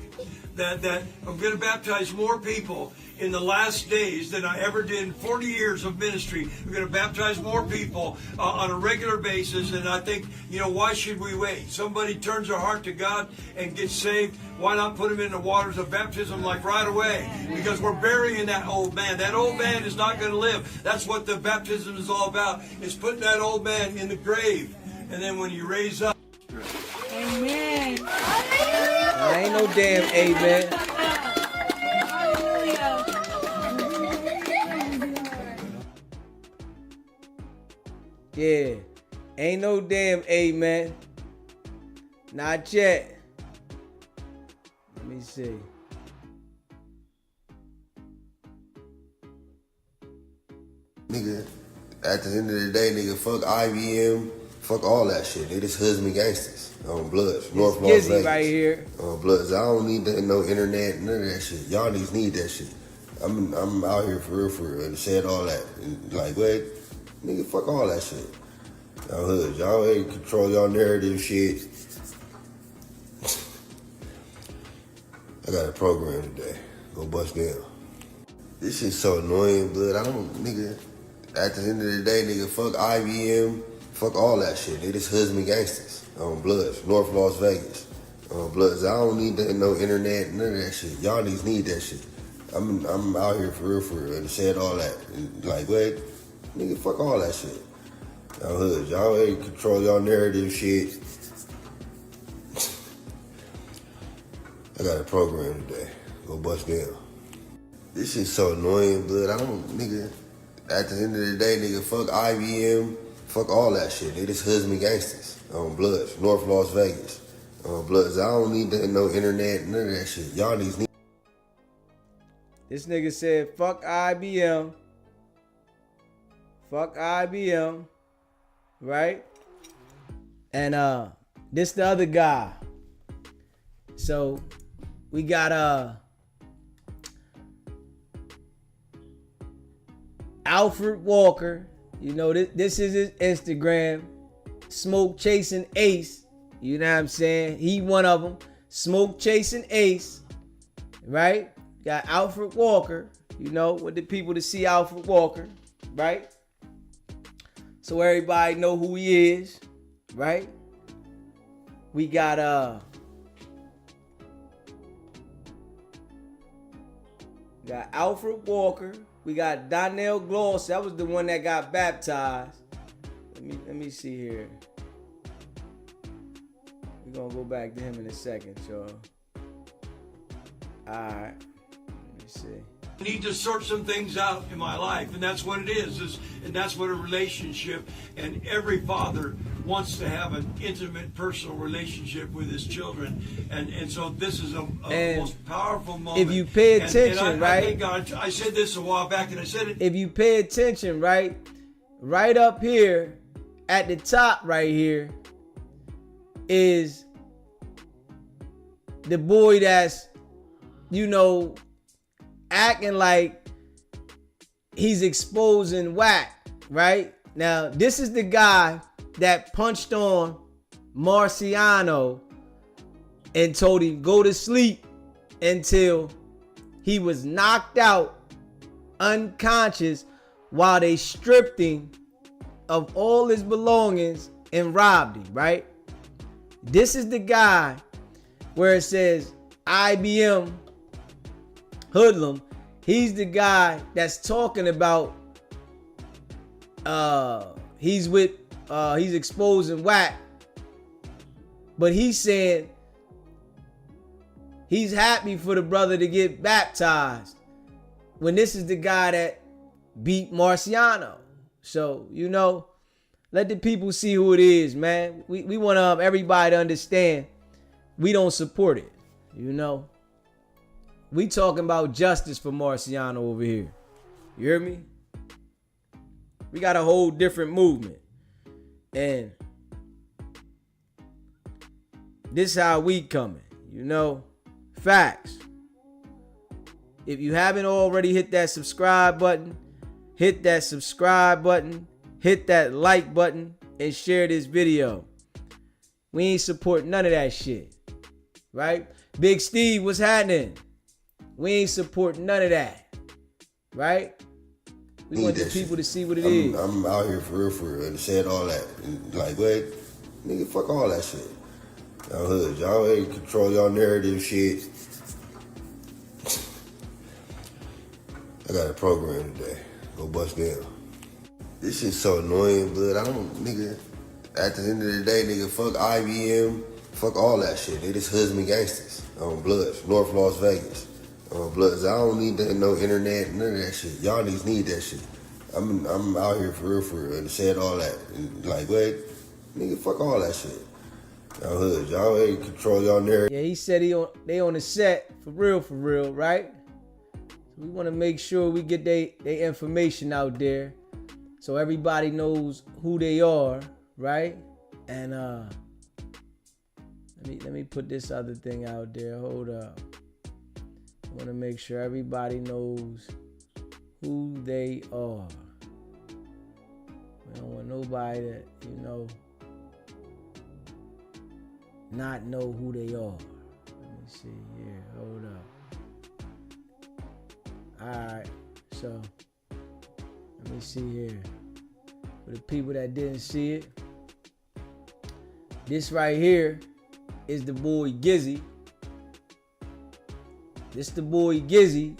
that I'm going to baptize more people in the last days than I ever did in 40 years of ministry. I'm going to baptize more people on a regular basis, and I think, you know, why should we wait? Somebody turns their heart to God and gets saved. Why not put them in the waters of baptism like right away? Because we're burying that old man. That old man is not going to live. That's what the baptism is all about. It's putting that old man in the grave. And then when you raise up. Amen. I ain't no damn amen. Yeah. Ain't no damn amen. Not yet. Let me see. Nigga, at the end of the day, nigga, fuck IBM, fuck all that shit. Nigga, this husband gangsters on Bloods, North Las Gizzy Vegas. right here. On Bloods. I don't need no internet, none of that shit. Y'all niggas need that shit. I'm out here for real, and said all that. And like, wait, nigga, fuck all that shit. Y'all hoods, y'all ain't control y'all narrative shit. I got a program today. Go bust down. This shit's so annoying, blood. I don't, nigga. At the end of the day, nigga, fuck IBM, fuck all that shit. Nigga, this husband gangsters on Bloods, North Las Vegas. On Bloods. I don't need no internet, none of that shit. Y'all niggas need that shit. I'm out here for real, and said all that. And like, wait, nigga, fuck all that shit. Y'all hoods, y'all ain't control y'all narrative shit. I got a program today. Go bust down. This shit's so annoying, blood. I don't, nigga. At the end of the day, nigga, fuck IBM, fuck all that shit. Nigga, this husband gangsters on Bloods, North Las Vegas. On Bloods. I don't need no internet, none of that shit. Y'all niggas need. This nigga said, fuck IBM. Fuck IBM. Right? And this the other guy. So we got Alfred Walker. You know, this is his Instagram. Smoke Chasing Ace. You know what I'm saying? He one of them. Smoke Chasing Ace. Right? Got Alfred Walker. You know, with the people to see Alfred Walker. Right? So everybody know who he is. Right? We got Alfred Walker. We got Donnell Gloss. That was the one that got baptized. Let me see here. We're gonna go back to him in a second, y'all. Alright. Let me see. I need to sort some things out in my life, and that's what it is and that's what a relationship, and every father wants to have an intimate, personal relationship with his children, and so this is a most powerful moment. If you pay attention, and right? I think I said this a while back, and I said it. If you pay attention, right up here, at the top right here, is the boy that's, you know, acting like he's exposing Wack, right? Now, this is the guy that punched on Marciano and told him go to sleep until he was knocked out unconscious while they stripped him of all his belongings and robbed him, right? This is the guy where it says IBM hoodlum. He's the guy that's talking about he's exposing Wack, but he's saying he's happy for the brother to get baptized when this is the guy that beat Marciano. So, you know, let the people see who it is, man. We want everybody to understand we don't support it, you know. We talking about justice for Marciano over here. You hear me? We got a whole different movement. And this how we coming, you know. Facts. If you haven't already hit that subscribe button, hit that subscribe button, hit that like button, and share this video. We ain't support none of that shit. Right? Big Steve, what's happening? We ain't support none of that. Right? We want the people to see what it is. I'm out here for real, and said all that. And like, what? Nigga, fuck all that shit. Y'all hood, y'all ain't control y'all narrative shit. I got a program today. Go bust down. This shit's so annoying, but I don't, nigga, at the end of the day, nigga, fuck IBM, fuck all that shit. They just husband gangsters on Bloods, North Las Vegas. On Bloods. I don't need that, no internet, none of that shit. Y'all niggas need that shit. I'm out here for real, and said all that. And like, what? Nigga, fuck all that shit. Y'all hood, y'all ain't control y'all narrative. Yeah, he said they on the set for real, right? So we want to make sure we get their information out there so everybody knows who they are, right? And let me put this other thing out there. Hold up. I want to make sure everybody knows who they are. We don't want nobody that, you know, not know who they are. Let me see here. Hold up. Alright. So, let me see here. For the people that didn't see it, this right here is the boy Gizzy. This the boy Gizzy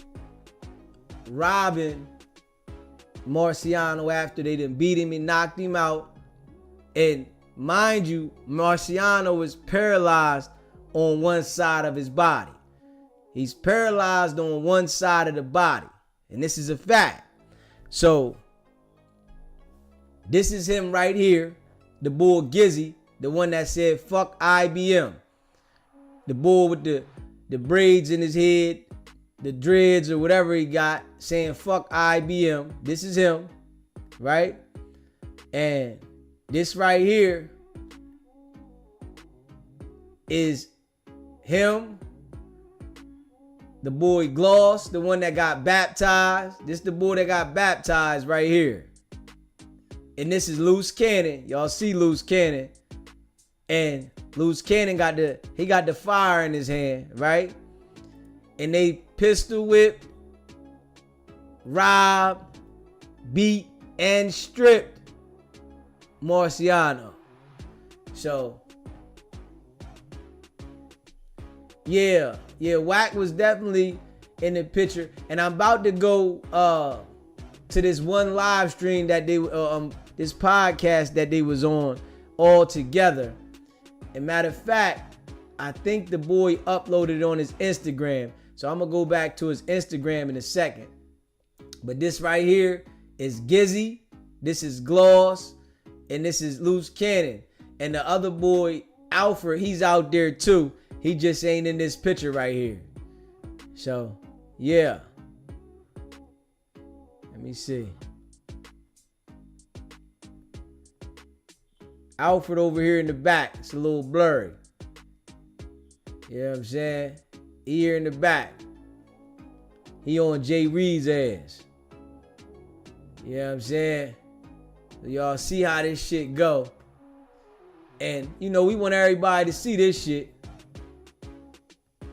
robbing Marciano after they done beat him and knocked him out. And mind you, Marciano is paralyzed on one side of his body. He's paralyzed on one side of the body. And this is a fact. So, this is him right here. The boy Gizzy, the one that said, fuck IBM. The boy with the braids in his head, the dreads or whatever he got, saying fuck IBM. This is him, right? And this right here is him, the boy Gloss, the one that got baptized. This the boy that got baptized right here. And this is Loose Cannon. Y'all see Loose Cannon. And Loose Cannon got the fire in his hand, right? And they pistol whipped, robbed, beat, and stripped Marciano. So, yeah, Wack was definitely in the picture. And I'm about to go to this one live stream that they this podcast that they was on all together. And matter of fact, I think the boy uploaded it on his Instagram. So I'm gonna go back to his Instagram in a second. But this right here is Gizzy, this is Gloss, and this is Loose Cannon. And the other boy, Alfred, he's out there too. He just ain't in this picture right here. So, yeah. Let me see. Alfred over here in the back. It's a little blurry. You know what I'm saying? Here in the back. He on Jay Reed's ass. You know what I'm saying? So y'all see how this shit go. And, you know, we want everybody to see this shit.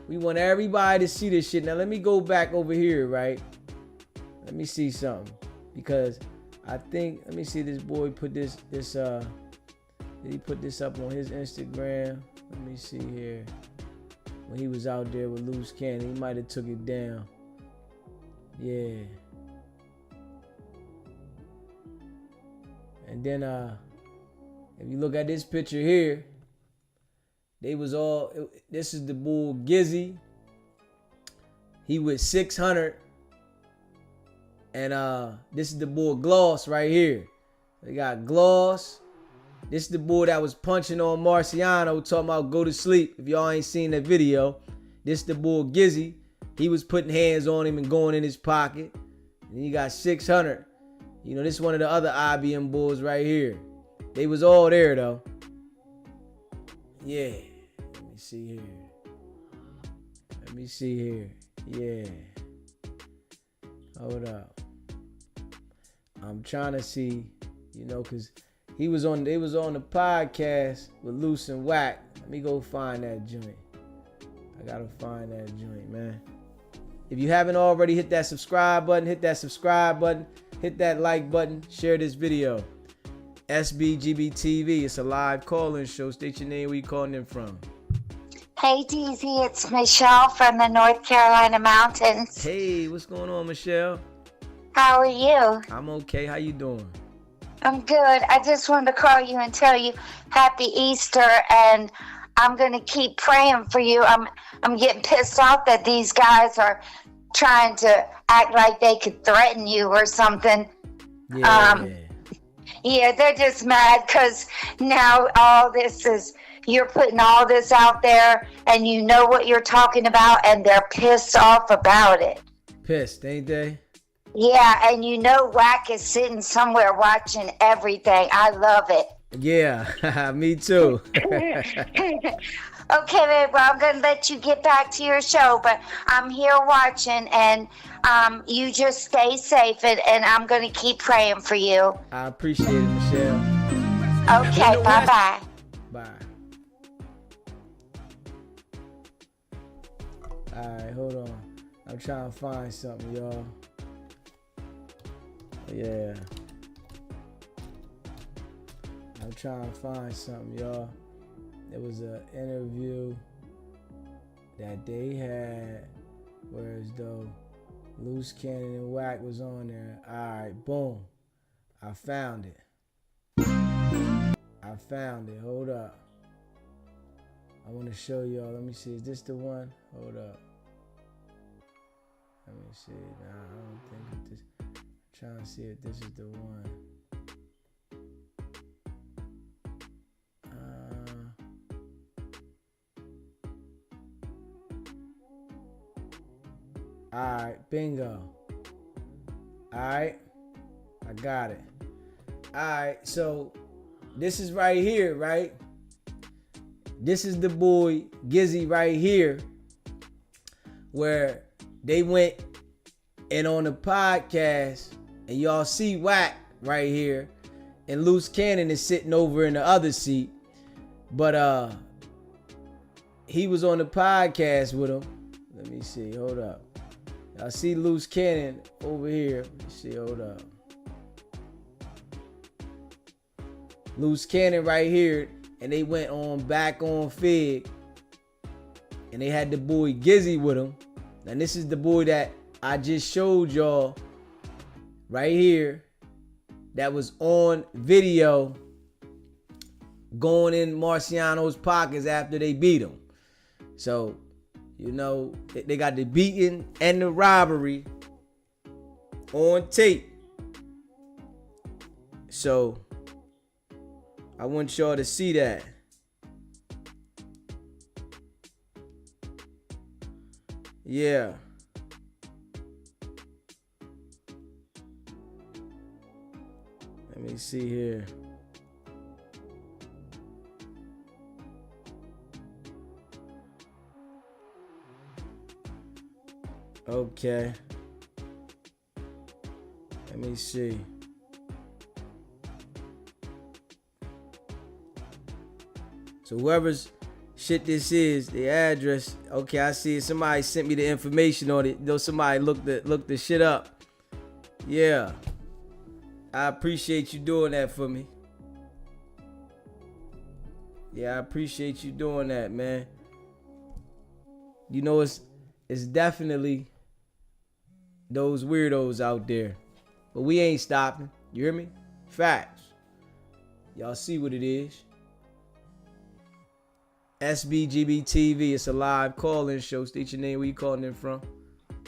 We want everybody to see this shit. Now, let me go back over here, right? Let me see something. Because I think, let me see, this boy put this, did he put this up on his Instagram? Let me see here. When he was out there with Loose Cannon, he might have took it down. Yeah. And then, if you look at this picture here, they was all, this is the bull Gizzy. He was 600. And this is the bull Gloss right here. They got Gloss. This is the boy that was punching on Marciano, talking about go to sleep. If y'all ain't seen that video, this is the boy Gizzy. He was putting hands on him and going in his pocket. And he got 600. You know, this is one of the other IBM bulls right here. They was all there though. Yeah. Let me see here. Let me see here. Yeah. Hold up. I'm trying to see, you know, cause they was on the podcast with Loose and Wack. Let me go find that joint. I gotta find that joint, man. If you haven't already, hit that subscribe button, hit that like button, share this video. SBGB it's a live call-in show. State your name, where you calling in from. Hey DZ, it's Michelle from the North Carolina mountains. Hey, what's going on, Michelle? How are you? I'm okay. How you doing? I'm good. I just wanted to call you and tell you Happy Easter, and I'm gonna keep praying for you. I'm getting pissed off that these guys are trying to act like they could threaten you or something. Yeah, they're just mad because now you're putting all this out there and you know what you're talking about, and they're pissed off about it. Pissed, ain't they? Yeah, and you know Wack is sitting somewhere watching everything. I love it. Yeah, me too. Okay, babe, well, I'm going to let you get back to your show, but I'm here watching, and you just stay safe, and I'm going to keep praying for you. I appreciate it, Michelle. Okay, bye-bye. Bye. All right, hold on. I'm trying to find something, y'all. Yeah. I'm trying to find something, y'all. There was an interview that they had where as though Loose Cannon and Wack was on there. All right, boom. I found it. Hold up. I want to show y'all. Let me see. Is this the one? Hold up. Let me see. Nah, I don't think this. I'm trying to see if this is the one. All right, bingo. All right, I got it. All right, so this is right here, right? This is the boy Gizzy right here, where they went and on the podcast, and y'all see Wack right here, and Loose Cannon is sitting over in the other seat. But he was on the podcast with him. Let me see, hold up. I see Loose Cannon over here. Let me see, hold up. Loose Cannon right here, and they went on back on Fig, and they had the boy Gizzy with him. And this is the boy that I just showed y'all right here that was on video going in Marciano's pockets after they beat him. So, you know, they got the beating and the robbery on tape. So, I want y'all to see that. Yeah. Let me see here. Okay. Let me see. So whoever's shit this is, the address. Okay, I see it. Somebody sent me the information on it. Though somebody looked the shit up. Yeah. I appreciate you doing that for me. Yeah, I appreciate you doing that, man. You know, it's definitely those weirdos out there. But we ain't stopping. You hear me? Facts. Y'all see what it is. SBGB TV. It's a live call-in show. State your name. Where you calling in from?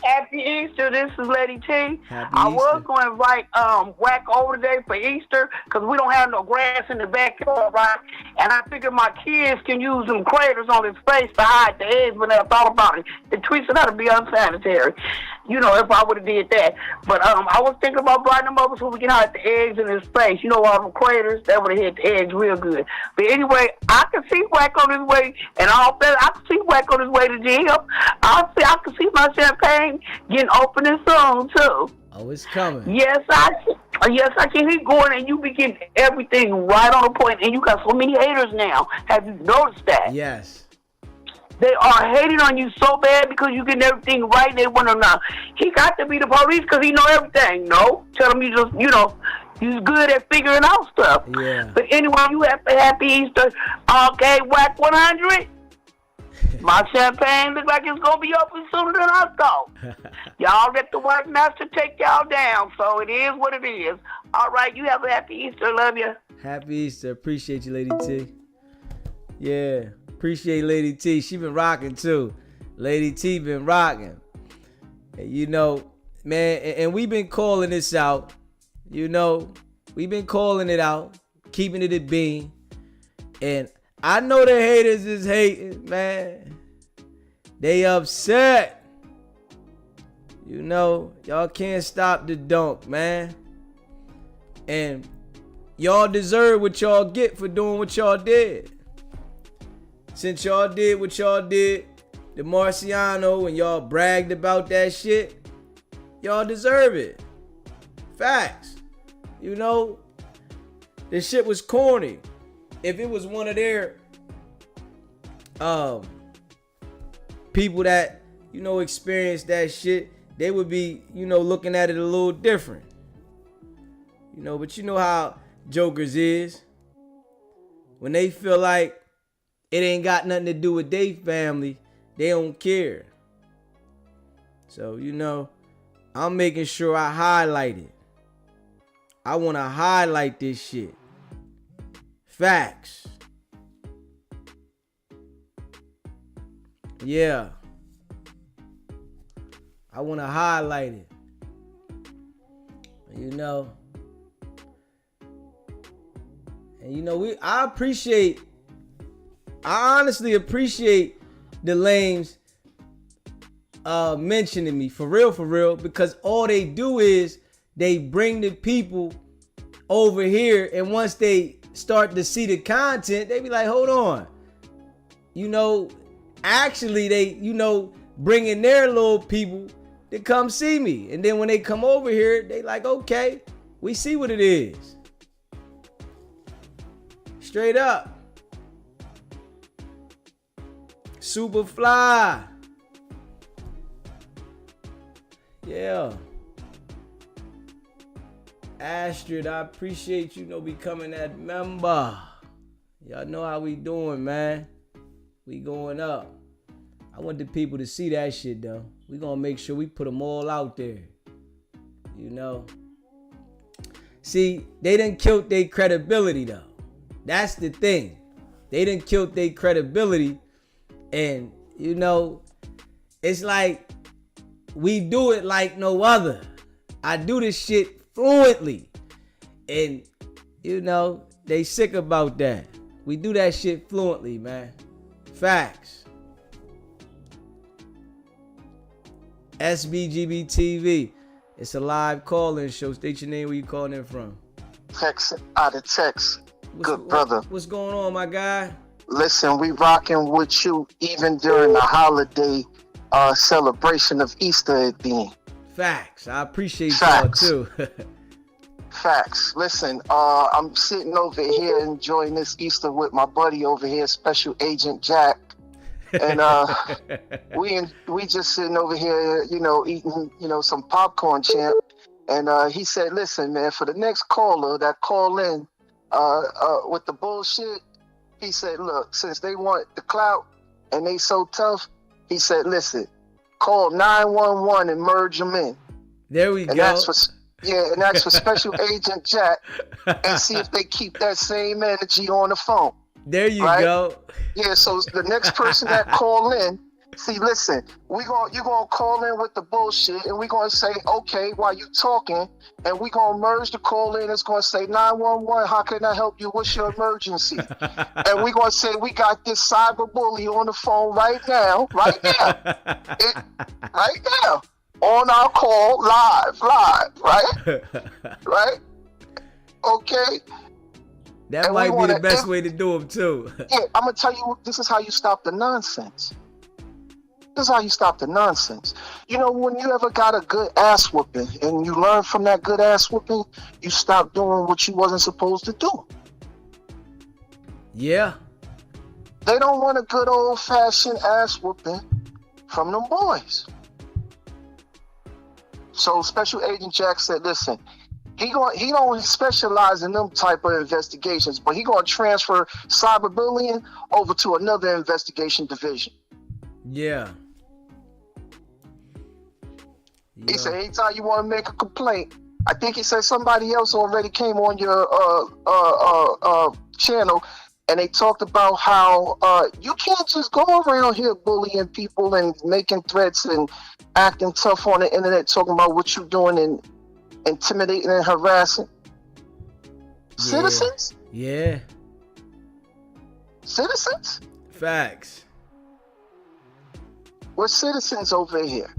Happy Easter. This is Lady T. Happy I Easter. was going to invite Wack over today for Easter because we don't have no grass in the backyard, right? And I figured my kids can use them craters on his face to hide the eggs, but never thought about it. The tweets said that'd be unsanitary, you know, if I would have did that. But I was thinking about bringing them over so we can hide the eggs in his face. You know, all them craters, that would have hit the eggs real good. But anyway, I can see Wack on his way, and all that. I can see Wack on his way to jail. I can see my champagne getting opening soon too. Oh, it's coming. Yes, I can. He's going, and you be getting everything right on the point, and you got so many haters now. Have you noticed that? Yes. They are hating on you so bad because you getting everything right. They want to know. He got to be the police because he know everything. No, tell him you just, you know, he's good at figuring out stuff. Yeah. But anyway, you have a happy Easter. Okay, Wack 100. My champagne look like it's gonna be open sooner than I thought. Y'all let the work master take y'all down, so it is what it is. All right, you have a happy Easter. Love you. Happy Easter. Appreciate you, Lady T. Yeah, appreciate Lady T. She been rocking too. Lady T been rocking. And you know, man, and we been calling this out. You know, we been calling it out, keeping it a bean. And I know the haters is hating, man. They upset. You know, y'all can't stop the dunk, man. And y'all deserve what y'all get for doing what y'all did. Since y'all did what y'all did to Marciano and y'all bragged about that shit, y'all deserve it. Facts. You know, this shit was corny. If it was one of their people that, you know, experienced that shit, they would be, you know, looking at it a little different. You know, but you know how jokers is. When they feel like it ain't got nothing to do with their family, they don't care. So, you know, I'm making sure I highlight it. I want to highlight this shit. Facts. Yeah. I want to highlight it. You know. And you know, I honestly appreciate the lames mentioning me for real, because all they do is they bring the people over here, and once they start to see the content, they be like, hold on, actually they bringing their little people to come see me, and then when they come over here, they like, okay, we see what it is. Straight up. Super fly. Yeah. Astrid, I appreciate you becoming that member. Y'all know how we doing, man. We going up. I want the people to see that shit, though. We gonna make sure we put them all out there. See, they done killed their credibility, though. That's the thing. They done killed their credibility. And, it's like we do it like no other. I do this shit fluently. And, they sick about that. We do that shit fluently, man. Facts. SBGB TV. It's a live call-in show. State your name, where you calling in from. Texas, out of Texas. Good brother. What's going on, my guy? Listen, we rocking with you even during the holiday celebration of Easter at the end. Facts. I appreciate y'all too. Facts. Listen, I'm sitting over here enjoying this Easter with my buddy over here, Special Agent Jack. And we just sitting over here, eating, some popcorn, champ. And he said, listen, man, for the next caller that call in with the bullshit, he said, look, since they want the clout and they so tough, he said, listen, call 911 and merge them in. There we and go. And that's for Special Agent Jack, and see if they keep that same energy on the phone. There you go. Yeah, so the next person that call in, see, listen, you're gonna call in with the bullshit, and we're gonna say, okay, while you talking, and we're gonna merge the call in. It's gonna say 911. How can I help you? What's your emergency? And we're gonna say we got this cyber bully on the phone right now, right now, on our call, live, right, right, okay. That might be the best way to do them too. Yeah, I'm gonna tell you, this is how you stop the nonsense. This is how you stop the nonsense. When you ever got a good ass whooping and you learn from that good ass whooping, you stop doing what you wasn't supposed to do. Yeah. They don't want a good old fashioned ass whooping from them boys. So Special Agent Jack said, listen, he don't specialize in them type of investigations, but he gonna transfer cyberbullying over to another investigation division. Yeah. He said, anytime you want to make a complaint, I think he said somebody else already came on your channel, and they talked about how you can't just go around here bullying people and making threats and acting tough on the internet, talking about what you're doing and intimidating and harassing citizens. Yeah. Citizens? Facts. We're citizens over here.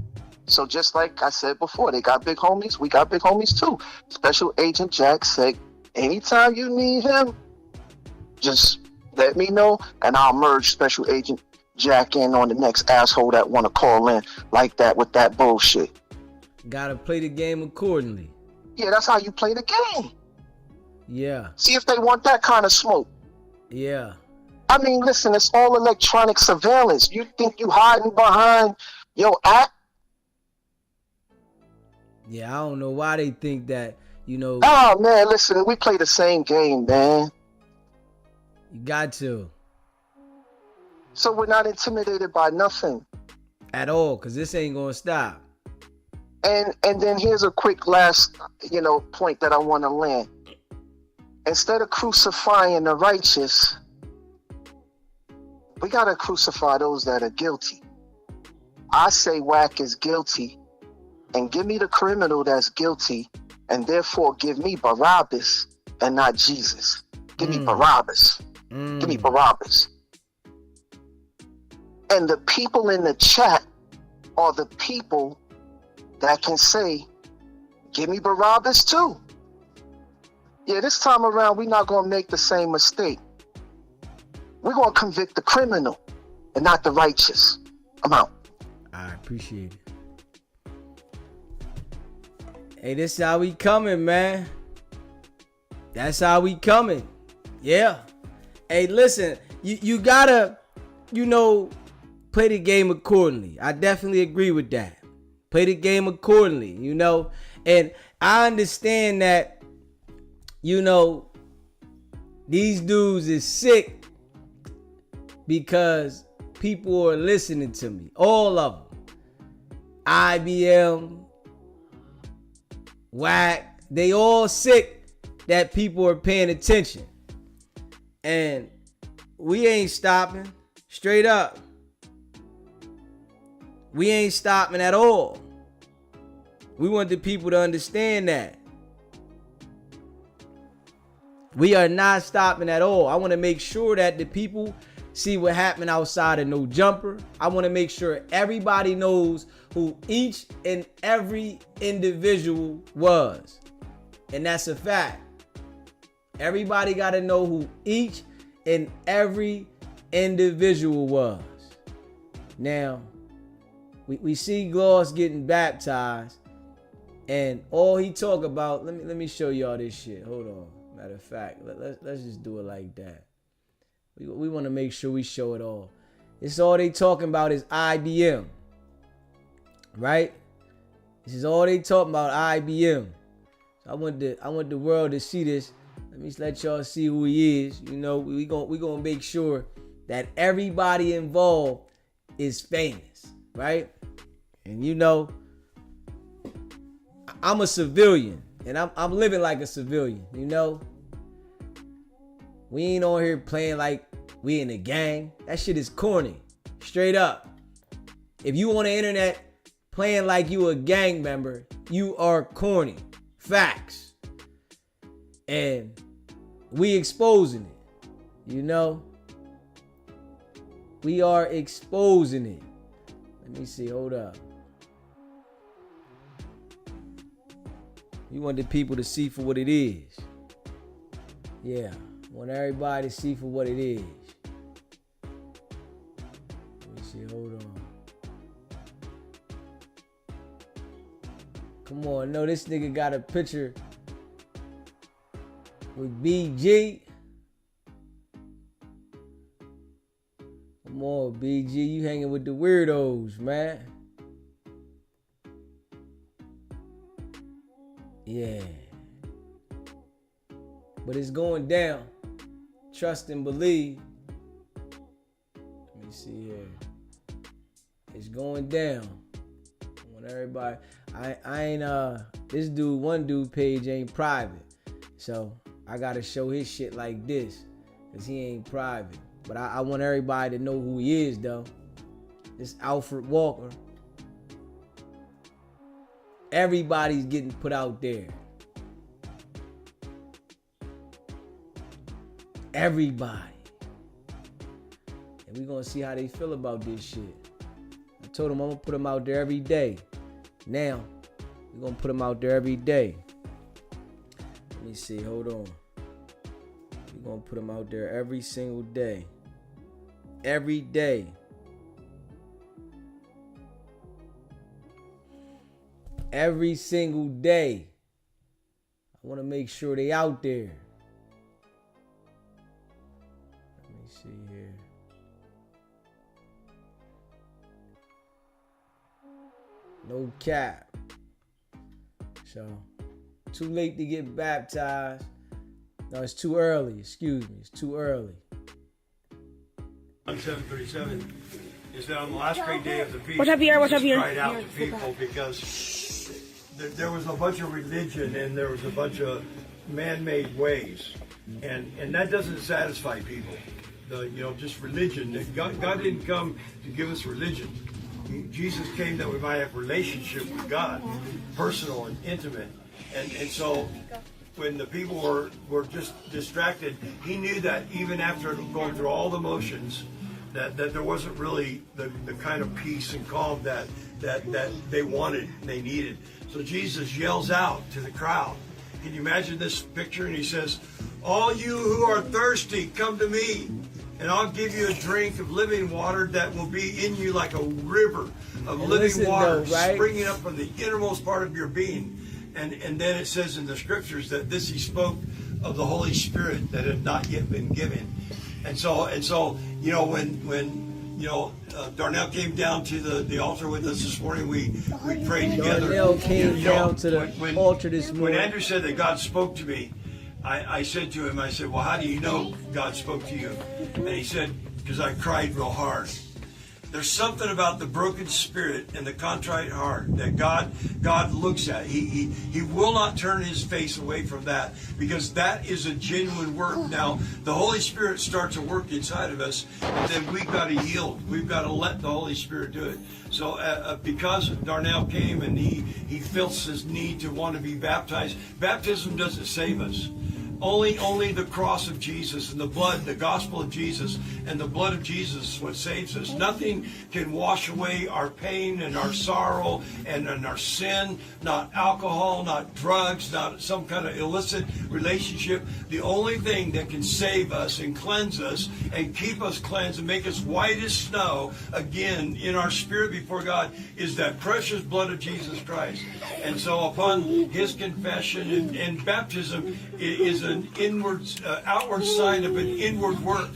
So just like I said before, they got big homies. We got big homies too. Special Agent Jack said, anytime you need him, just let me know and I'll merge Special Agent Jack in on the next asshole that want to call in like that with that bullshit. Gotta play the game accordingly. Yeah, that's how you play the game. Yeah. See if they want that kind of smoke. Yeah. I mean, listen, it's all electronic surveillance. You think you hiding behind your app? Yeah, I don't know why they think that, Oh, man, listen, we play the same game, man. You got to. So we're not intimidated by nothing. At all, because this ain't going to stop. And then here's a quick last, point that I want to land. Instead of crucifying the righteous, we got to crucify those that are guilty. I say Wack is guilty, and give me the criminal that's guilty, and therefore give me Barabbas and not Jesus. Give me Barabbas. Give me Barabbas. And the people in the chat are the people that can say, give me Barabbas too. Yeah, this time around, we're not going to make the same mistake. We're going to convict the criminal and not the righteous. I'm out. I appreciate it. Hey, this is how we coming, man. That's how we coming. Yeah. Hey, listen, you gotta, play the game accordingly. I definitely agree with that. Play the game accordingly, And I understand that, these dudes is sick because people are listening to me. All of them. IBM, Wack, they all sick that people are paying attention. And we ain't stopping. Straight up. We ain't stopping at all. We want the people to understand that. We are not stopping at all. I want to make sure that the people see what happened outside of No Jumper. I want to make sure everybody knows who each and every individual was. And that's a fact. Everybody got to know who each and every individual was. Now, we see Gloss getting baptized, and all he talk about, let me show y'all this shit. Hold on. Matter of fact, let's just do it like that. We want to make sure we show it all. It's all they talking about is IBM. Right? This is all they talking about, IBM. So I want the world to see this. Let y'all see who he is. We gonna make sure that everybody involved is famous, right? And I'm a civilian, and I'm living like a civilian. We ain't on here playing like we in a gang. That shit is corny, straight up. If you on the internet playing like you a gang member, you are corny. Facts. And we exposing it, We are exposing it. Let me see, hold up. We want the people to see for what it is. Yeah, I want everybody to see for what it is. Let me see, hold on. Come on, no, this nigga got a picture with BG. Come on, BG, you hanging with the weirdos, man. Yeah. But it's going down. Trust and believe. Let me see here. It's going down. I want everybody. I ain't this one dude page ain't private. So I gotta show his shit like this, cause he ain't private. But I want everybody to know who he is, though. This Alfred Walker. Everybody's getting put out there. Everybody. And we're gonna see how they feel about this shit. I told them I'm gonna put them out there every day. Now, we're gonna put them out there every day. Let me see, hold on. We're gonna put them out there every single day. Every day. Every single day. I want to make sure they out there. Let me see here. No cap. So, too late to get baptized. No, it's too early. Excuse me. It's too early. On 737 is that on the last great day of the feast, What's up here? cried out to people because there was a bunch of religion and there was a bunch of man-made ways, and that doesn't satisfy people. Just religion. God didn't come to give us religion. Jesus came that we might have relationship with God, personal and intimate, and so. When the people were just distracted, he knew that even after going through all the motions, that there wasn't really the kind of peace and calm that they wanted and they needed. So Jesus yells out to the crowd. Can you imagine this picture? And he says, all you who are thirsty, come to me, and I'll give you a drink of living water that will be in you like a river of living water, springing up from the innermost part of your being. And then it says in the scriptures that this he spoke of the Holy Spirit that had not yet been given. And so you know, when Darnell came down to the altar with us this morning, we prayed together. Darnell came down to the altar this morning. When Andrew said that God spoke to me, I said to him, I said, well, how do you know God spoke to you? And he said, because I cried real hard. There's something about the broken spirit and the contrite heart that God looks at. He will not turn his face away from that, because that is a genuine work. Now, the Holy Spirit starts a work inside of us, and then we've got to yield. We've got to let the Holy Spirit do it. So because Darnell came and he feels his need to want to be baptized, baptism doesn't save us. Only the cross of Jesus and the blood, the gospel of Jesus and the blood of Jesus is what saves us. Nothing can wash away our pain and our sorrow and our sin, not alcohol, not drugs, not some kind of illicit relationship. The only thing that can save us and cleanse us and keep us cleansed and make us white as snow again in our spirit before God is that precious blood of Jesus Christ. And so upon his confession and baptism is an outward sign of an inward work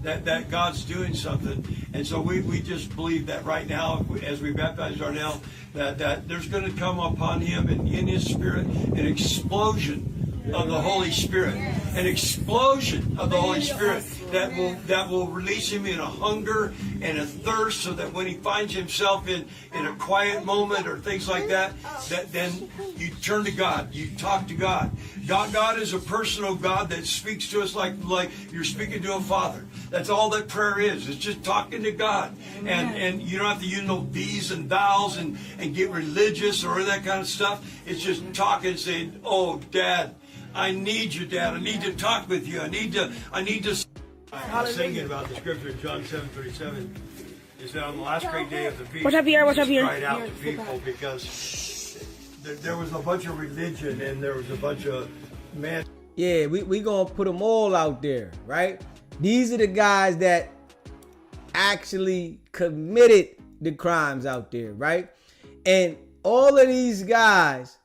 that God's doing something. And so we just believe that right now, as we baptize Darnell, that there's going to come upon him and in his spirit an explosion of the Holy Spirit, an explosion of the Holy Spirit that will release him in a hunger and a thirst, so that when he finds himself in a quiet moment or things like that then you turn to God, you talk to God. God is a personal God that speaks to us like you're speaking to a father. That's all that prayer is. It's just talking to God. And you don't have to use no these and thous and get religious or that kind of stuff. It's just talking, saying, oh, Dad, I need you, Dad. I need to talk with you. I need to. I was thinking about the scripture in John 7:37. Is that on the last great day of the feast, What's up here? cried out to people because there was a bunch of religion and there was a bunch of man. Yeah, we gonna put them all out there, right? These are the guys that actually committed the crimes out there, right? And all of these guys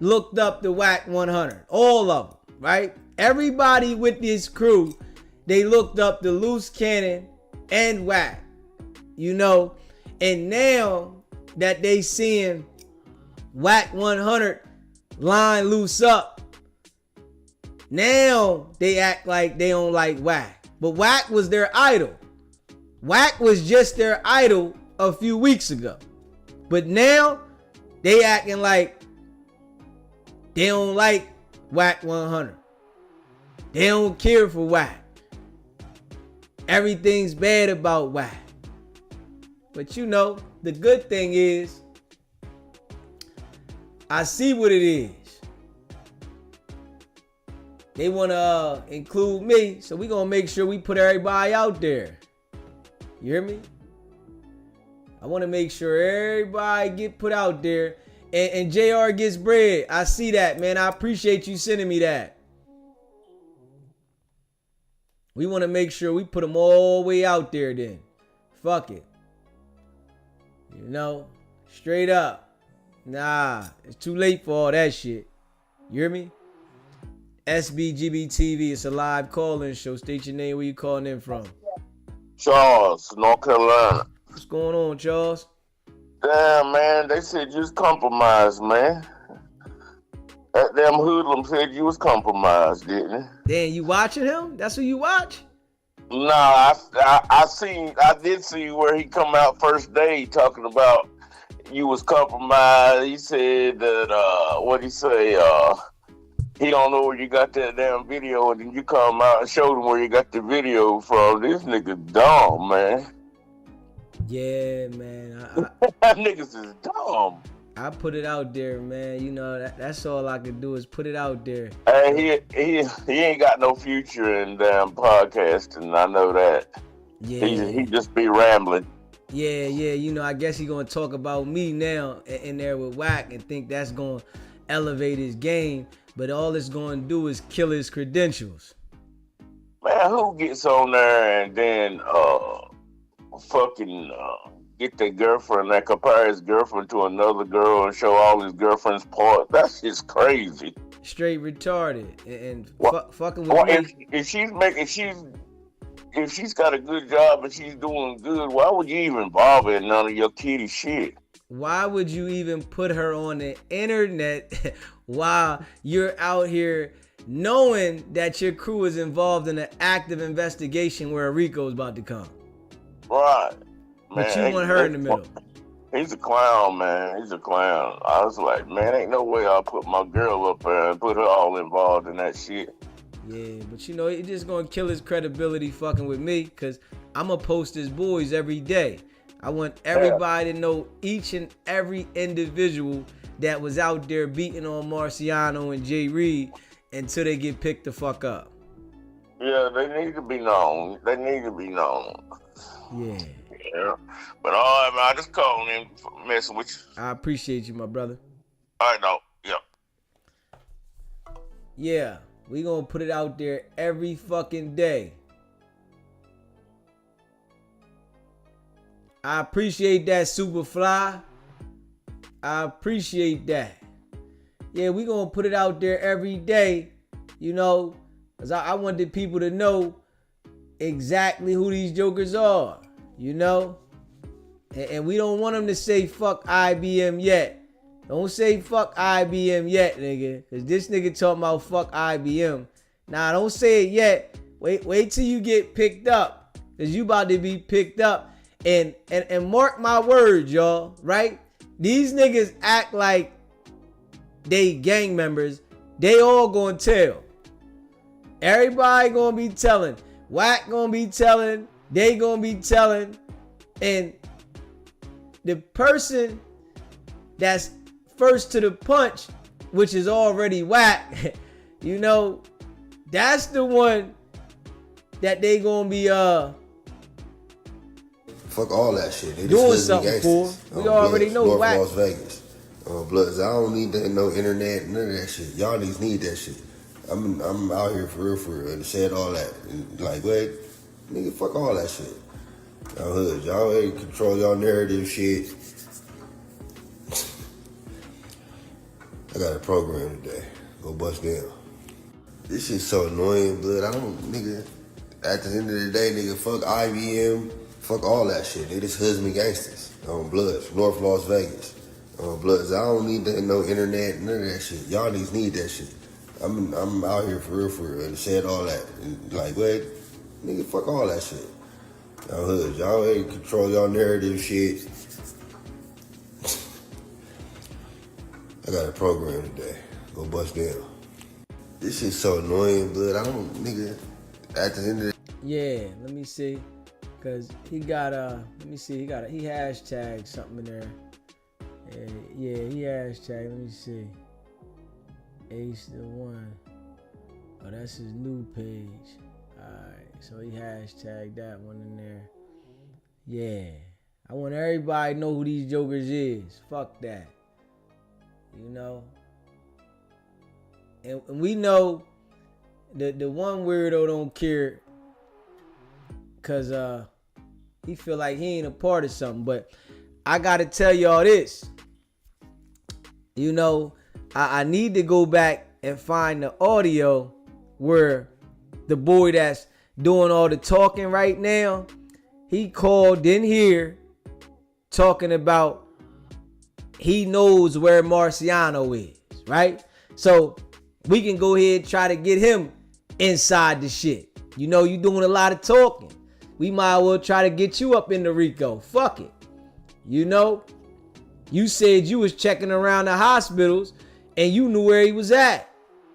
looked up the Wack 100, all of them, right? Everybody with this crew, they looked up the loose cannon and Wack, and now that they seeing Wack 100 line loose up, now they act like they don't like Wack. But Wack was their idol. Wack was just their idol a few weeks ago. But now they acting like they don't like Wack 100. They don't care for Wack. Everything's bad about Wack. But the good thing is, I see what it is. They want to include me, so we going to make sure we put everybody out there. You hear me? I want to make sure everybody get put out there. And JR gets bread. I see that, man. I appreciate you sending me that. We want to make sure we put them all the way out there then. Fuck it. Straight up. Nah, it's too late for all that shit. You hear me? SBGB TV, it's a live call-in show. State your name, where you calling in from. Charles, North Carolina. What's going on, Charles? Damn, man, they said you was compromised, man. That damn hoodlum said you was compromised, didn't he? Damn, you watching him? That's who you watch? Nah, I did see where he come out first day talking about you was compromised. He said that, what'd he say, he don't know where you got that damn video, and then you come out and showed him where you got the video from. This nigga dumb, man. Yeah, man. That niggas is dumb. I put it out there, man. That's all I can do is put it out there. Hey, he ain't got no future in damn podcasting. I know that. Yeah. He just be rambling. Yeah, you know, I guess he gonna talk about me now in there with Wack and think that's gonna elevate his game, but all it's gonna do is kill his credentials. Man, who gets on there and then fucking get their girlfriend that compare his girlfriend to another girl and show all his girlfriend's parts? That's just crazy. Straight retarded and fucking with me. If she's got a good job and she's doing good, why would you even bother in none of your kitty shit? Why would you even put her on the internet while you're out here knowing that your crew is involved in an active investigation where a RICO's about to come? Right. But you want her in the middle. He's a clown, man. He's a clown. I was like, man, ain't no way I'll put my girl up there and put her all involved in that shit. Yeah, but you know, it's just gonna kill his credibility fucking with me, because I'm gonna post his boys every day. I want everybody to know each and every individual that was out there beating on Marciano and Jay Reed until they get picked the fuck up. Yeah, they need to be known. They need to be known. Yeah. Yeah. But all right, man, I just called in messing with you. I appreciate you, my brother. All right, dog. Yeah. Yeah, we gonna put it out there every fucking day. I appreciate that, Superfly. I appreciate that. Yeah, we gonna put it out there every day, you know, because I wanted people to know exactly who these jokers are, you know? And we don't want them to say fuck IBM yet. Don't say fuck IBM yet, nigga. Because this nigga talking about fuck IBM. Nah, don't say it yet. Wait till you get picked up. Because you about to be picked up. And mark my words, y'all, right? These niggas act like they gang members. They all gonna tell. Everybody gonna be telling. Wack gonna be telling. They gonna be telling. And the person that's first to the punch, which is already Wack, you know, that's the one that they gonna be fuck all that shit. They doing something for. We already know North Wack. Las Vegas. Bloods. I don't need that, no internet, none of that shit. Y'all niggas need that shit. I'm out here for real, and said all that. And like, wait, nigga, fuck all that shit. Y'all hood, y'all ain't control y'all narrative shit. I got a program today. Go bust down. This shit's so annoying, blood. I don't, nigga. At the end of the day, nigga, fuck IBM, fuck all that shit. They just hoods and gangsters. Bloods, North Las Vegas. Bloods. I don't need that, no internet, none of that shit. Y'all niggas need that shit. I'm out here for real, and said all that. And like, wait, nigga, fuck all that shit. Y'all hood, y'all ain't control y'all narrative shit. I got a program today. Go bust down. This shit's so annoying, blood. I don't, nigga. At the end of the Yeah, let me see. Cause he got let me see, he hashtag something in there. Yeah, he hashtag, let me see. Ace the one. Oh, that's his new page. Alright, so he hashtagged that one in there. Yeah. I want everybody to know who these jokers is. Fuck that. You know? And we know the one weirdo don't care cause he feel like he ain't a part of something. But I gotta tell y'all this. You know, I need to go back and find the audio where the boy that's doing all the talking right now, he called in here talking about he knows where Marciano is, right? So we can go ahead and try to get him inside the shit. You know, you doing a lot of talking. We might as well try to get you up in the RICO. Fuck it. You know, you said you was checking around the hospitals and you knew where he was at.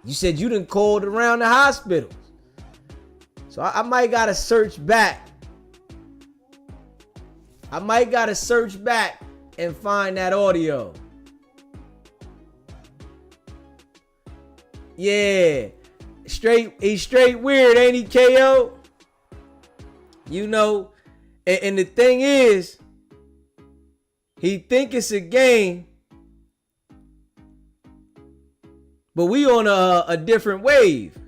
You said you done called around the hospitals. So I might gotta search back. I might gotta search back and find that audio. Yeah. He's straight weird, ain't he, KO? You know, and the thing is, he think it's a game, but we on a different wave.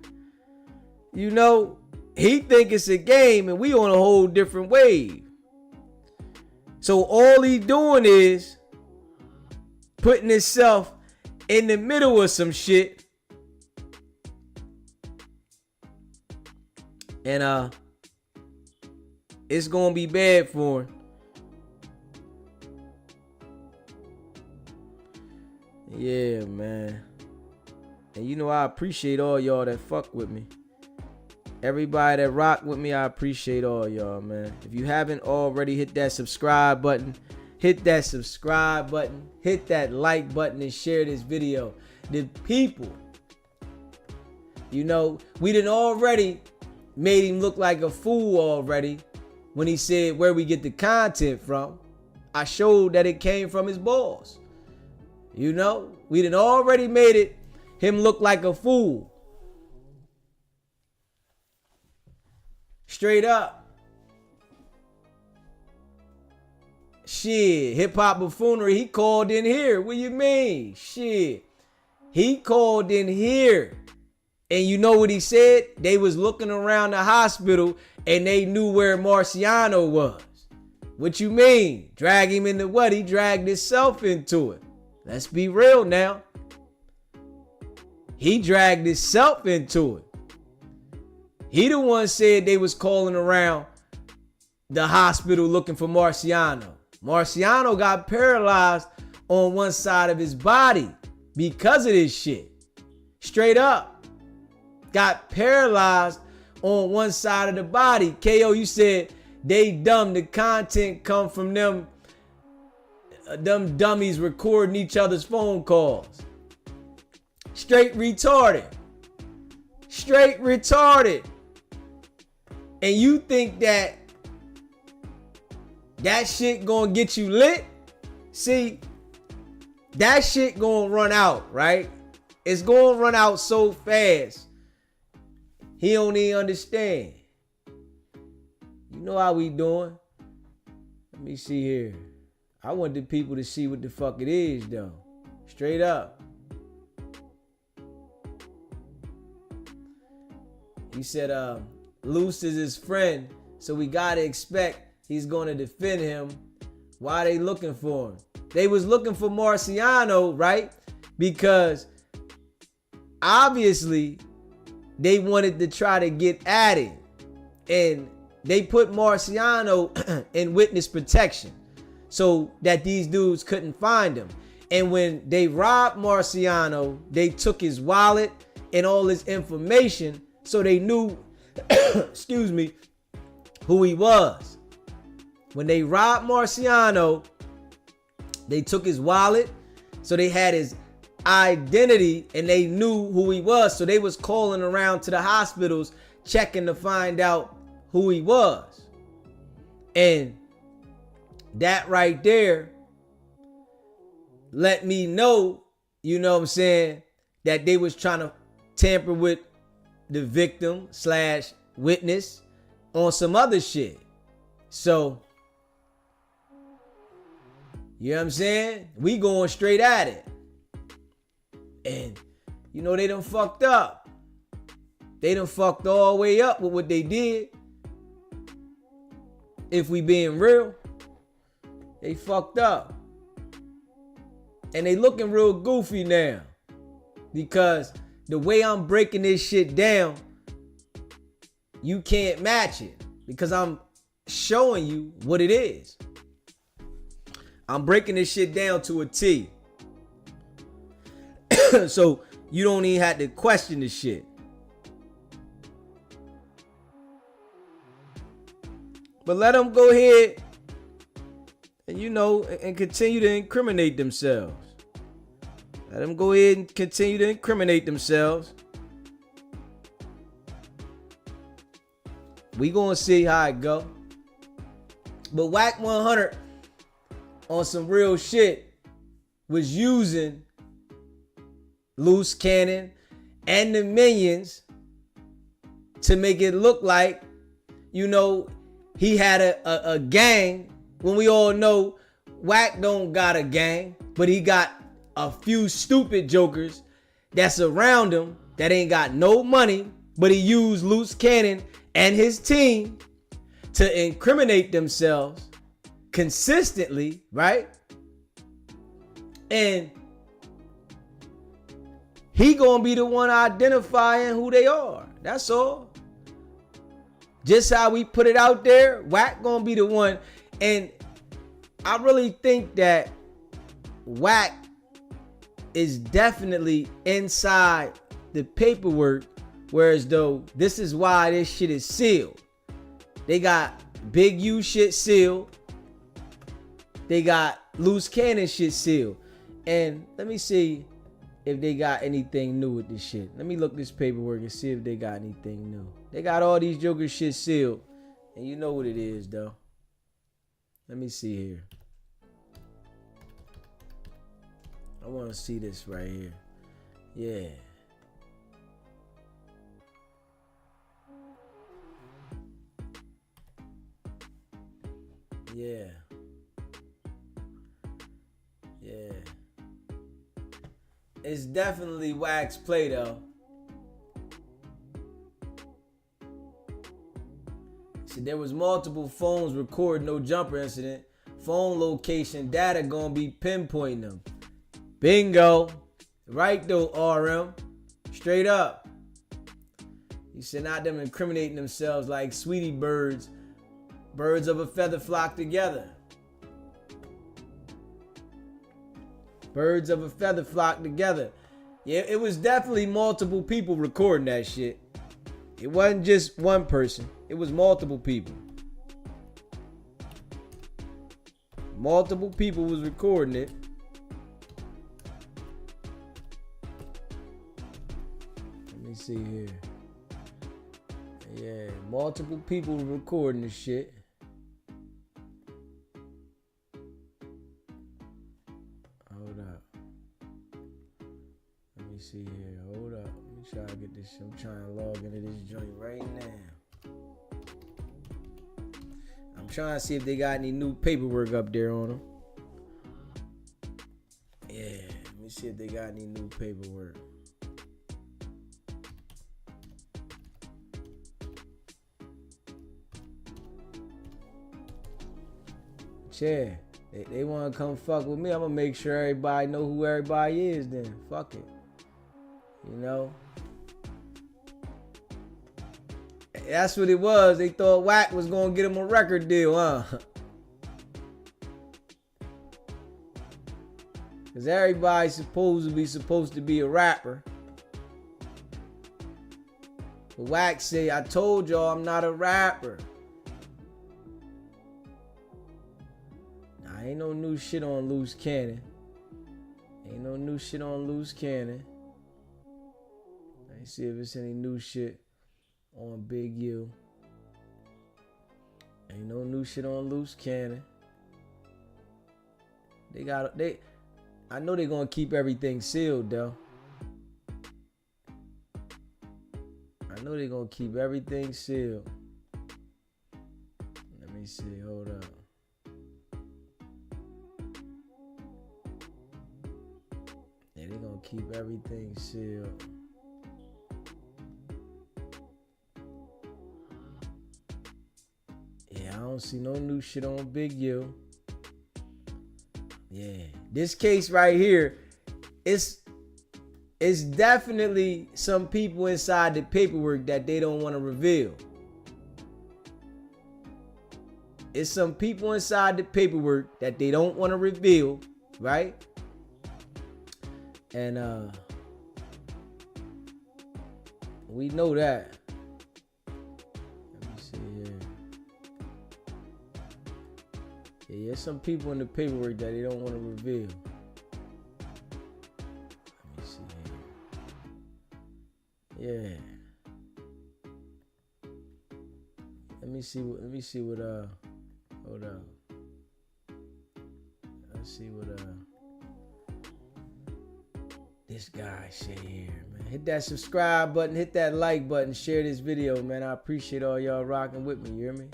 You know, he think it's a game and we on a whole different wave. So all he doing is putting himself in the middle of some shit. And it's gonna be bad for him. Yeah, man. And you know, I appreciate all y'all that fuck with me. Everybody that rock with me, I appreciate all y'all, man. If you haven't already, hit that subscribe button. Hit that subscribe button. Hit that like button and share this video. The people, you know, we done already made him look like a fool already when he said where we get the content from. I showed that it came from his boss. You know, we done already made him look like a fool. Straight up. Shit, hip hop buffoonery, he called in here. What you mean? Shit. He called in here. And you know what he said? They was looking around the hospital and they knew where Marciano was. What you mean? Drag him into what? He dragged himself into it. Let's be real now. He dragged himself into it. He the one said they was calling around the hospital looking for Marciano. Marciano got paralyzed on one side of his body because of this shit. Straight up. Got paralyzed on one side of the body. KO, you said they dumb. The content come from them dummies recording each other's phone calls. Straight retarded. Straight retarded. And you think that shit gonna get you lit? See, that shit gonna run out, right? It's gonna run out so fast. He don't even understand. You know how we doing? Let me see here. I want the people to see what the fuck it is, though. Straight up. He said, Luce is his friend, so we gotta expect he's gonna defend him. Why they looking for him? They was looking for Marciano, right? Because obviously they wanted to try to get at him. And they put Marciano in witness protection so that these dudes couldn't find him. And when they robbed Marciano, they took his wallet and all his information so they knew excuse me, who he was. When they robbed Marciano, they took his wallet, so they had his identity and they knew who he was. So they was calling around to the hospitals checking to find out who he was. And that right there let me know, you know what I'm saying, that they was trying to tamper with the victim / witness on some other shit. So, you know what I'm saying? We going straight at it. And, you know, they done fucked up. They done fucked all the way up with what they did. If we being real, they fucked up. And they looking real goofy now. Because the way I'm breaking this shit down, you can't match it. Because I'm showing you what it is. I'm breaking this shit down to a T. So you don't even have to question the shit. But let them go ahead and, you know, and continue to incriminate themselves. Let them go ahead and continue to incriminate themselves. We gonna see how it go. But Wack 100 on some real shit was using Loose Cannon and the minions to make it look like, you know, he had a gang when we all know Wack don't got a gang, but he got a few stupid jokers that's around him that ain't got no money, but he used Loose Cannon and his team to incriminate themselves consistently, right? And he gonna be the one identifying who they are. That's all. Just how we put it out there, Wack gonna be the one. And I really think that Wack is definitely inside the paperwork, whereas though this is why this shit is sealed. They got Big U shit sealed. They got Loose Cannon shit sealed. And let me see if they got anything new with this shit. Let me look this paperwork and see if they got anything new. They got all these Joker shit sealed. And you know what it is, though. Let me see here. I want to see this right here. Yeah. Yeah. Yeah. It's definitely Wack's play though. See, there was multiple phones recording no jumper incident. Phone location data gonna be pinpointing them. Bingo. Right though, RM. Straight up. You said not them incriminating themselves like Sweetie birds. Birds of a feather flock together. Birds of a feather flock together. Yeah, it was definitely multiple people recording that shit. It wasn't just one person. It was multiple people. Multiple people was recording it. Let me see here. Yeah, multiple people were recording this shit. Hold up. Let me see here. Hold up. Let me try to get this. I'm trying to log into this joint right now. I'm trying to see if they got any new paperwork up there on them. Yeah, let me see if they got any new paperwork. Yeah, they want to come fuck with me. I'm gonna make sure everybody know who everybody is then. Fuck it. You know? That's what it was. They thought Wack was gonna get him a record deal, huh? Cause everybody's supposed to be a rapper. But Wack say, I told y'all I'm not a rapper. Ain't no new shit on Loose Cannon. Ain't no new shit on Loose Cannon. Let me see if it's any new shit on Big U. Ain't no new shit on Loose Cannon. I know they gonna keep everything sealed though. I know they gonna keep everything sealed. Let me see, hold up. They're gonna keep everything sealed. Yeah, I don't see no new shit on Big U. Yeah, this case right here, it's definitely some people inside the paperwork that they don't want to reveal. It's some people inside the paperwork that they don't want to reveal, right? And we know that. Let me see here. Yeah, there's some people in the paperwork that they don't want to reveal. Let me see here. Yeah. Let me see what hold up. Let's see what this guy say here, man. Hit that subscribe button, hit that like button, share this video, man. I appreciate all y'all rocking with me, you hear me?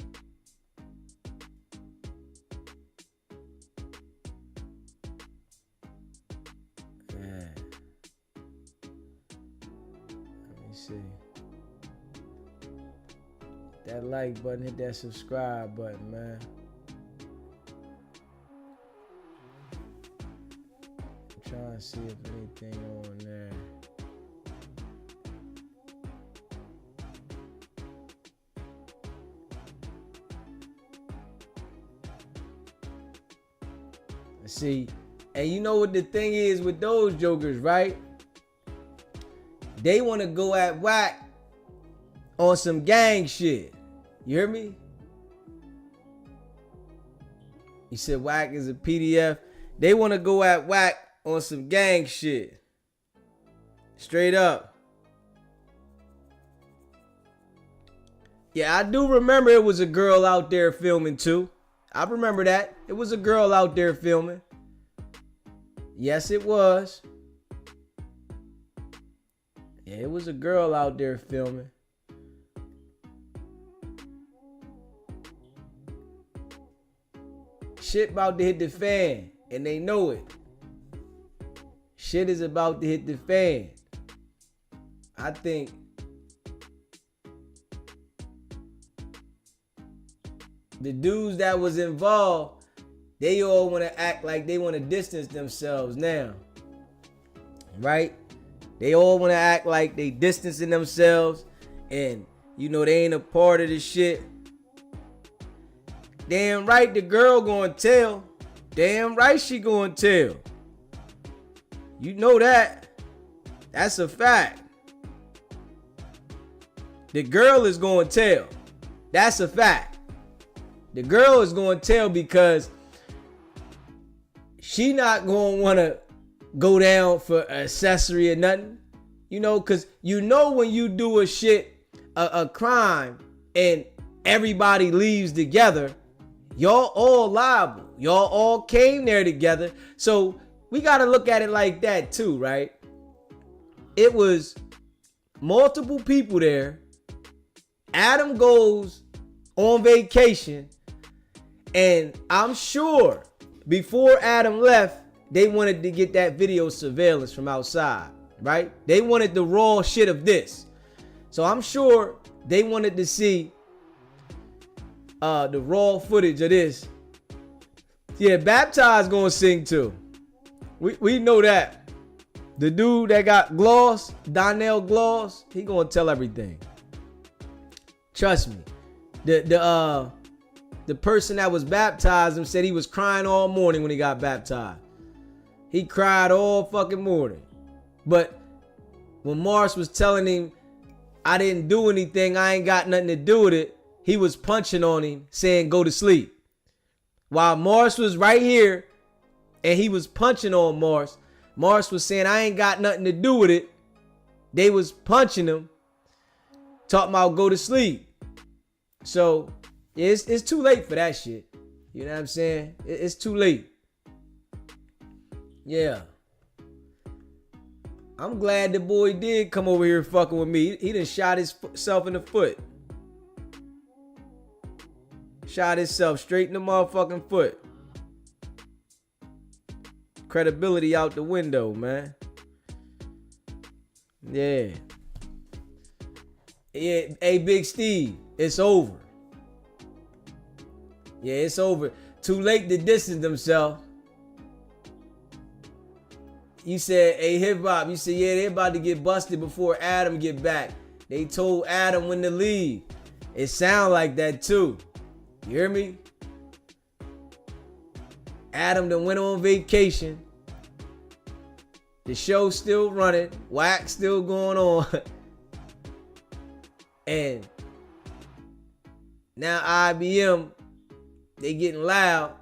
like button, hit that subscribe button, man. I'm trying to see if anything on there. See, and you know what the thing is with those jokers, right? They want to go at Wack on some gang shit. You hear me? You said Wack is a PDF. They want to go at Wack on some gang shit. Straight up. Yeah, I do remember it was a girl out there filming too. I remember that. It was a girl out there filming. Yes, it was. Yeah, it was a girl out there filming. Shit about to hit the fan, and they know it. Shit is about to hit the fan. I think the dudes that was involved, they all want to act like they want to distance themselves now. Right? They all want to act like they distancing themselves and, you know, they ain't a part of this shit. Damn right the girl gonna tell. Damn right she gonna tell. You know that. That's a fact. The girl is gonna tell. That's a fact. The girl is gonna tell because she not gonna wanna go down for accessory or nothing. You know, cause you know when you do a crime and everybody leaves together, y'all all liable. Y'all all came there together. So we gotta look at it like that too, right? It was multiple people there. Adam goes on vacation, and I'm sure before Adam left, they wanted to get that video surveillance from outside, right? They wanted the raw shit of this. So I'm sure they wanted to see the raw footage of this. Yeah, Baptized gonna sing too. We know that. The dude that got Gloss, Donnell Gloss, he gonna tell everything. Trust me. The person that was baptized him said he was crying all morning when he got baptized. He cried all fucking morning. But when Morris was telling him, I didn't do anything, I ain't got nothing to do with it, he was punching on him, saying go to sleep. While Morris was right here and he was punching on Morris, Morris was saying I ain't got nothing to do with it. They was punching him, talking about go to sleep. So it's too late for that shit. You know what I'm saying? It's too late. Yeah. I'm glad the boy did come over here fucking with me. He done shot himself in the foot. Shot himself straight in the motherfucking foot. Credibility out the window, man. Yeah. Yeah. Hey, Big Steve, it's over. Yeah, it's over. Too late to distance themselves. You said, hey, hip hop. You said, yeah, they about to get busted before Adam get back. They told Adam when to leave. It sound like that too. You hear me? Adam done went on vacation. The show's still running. Wack still going on. And now IBM, they getting loud.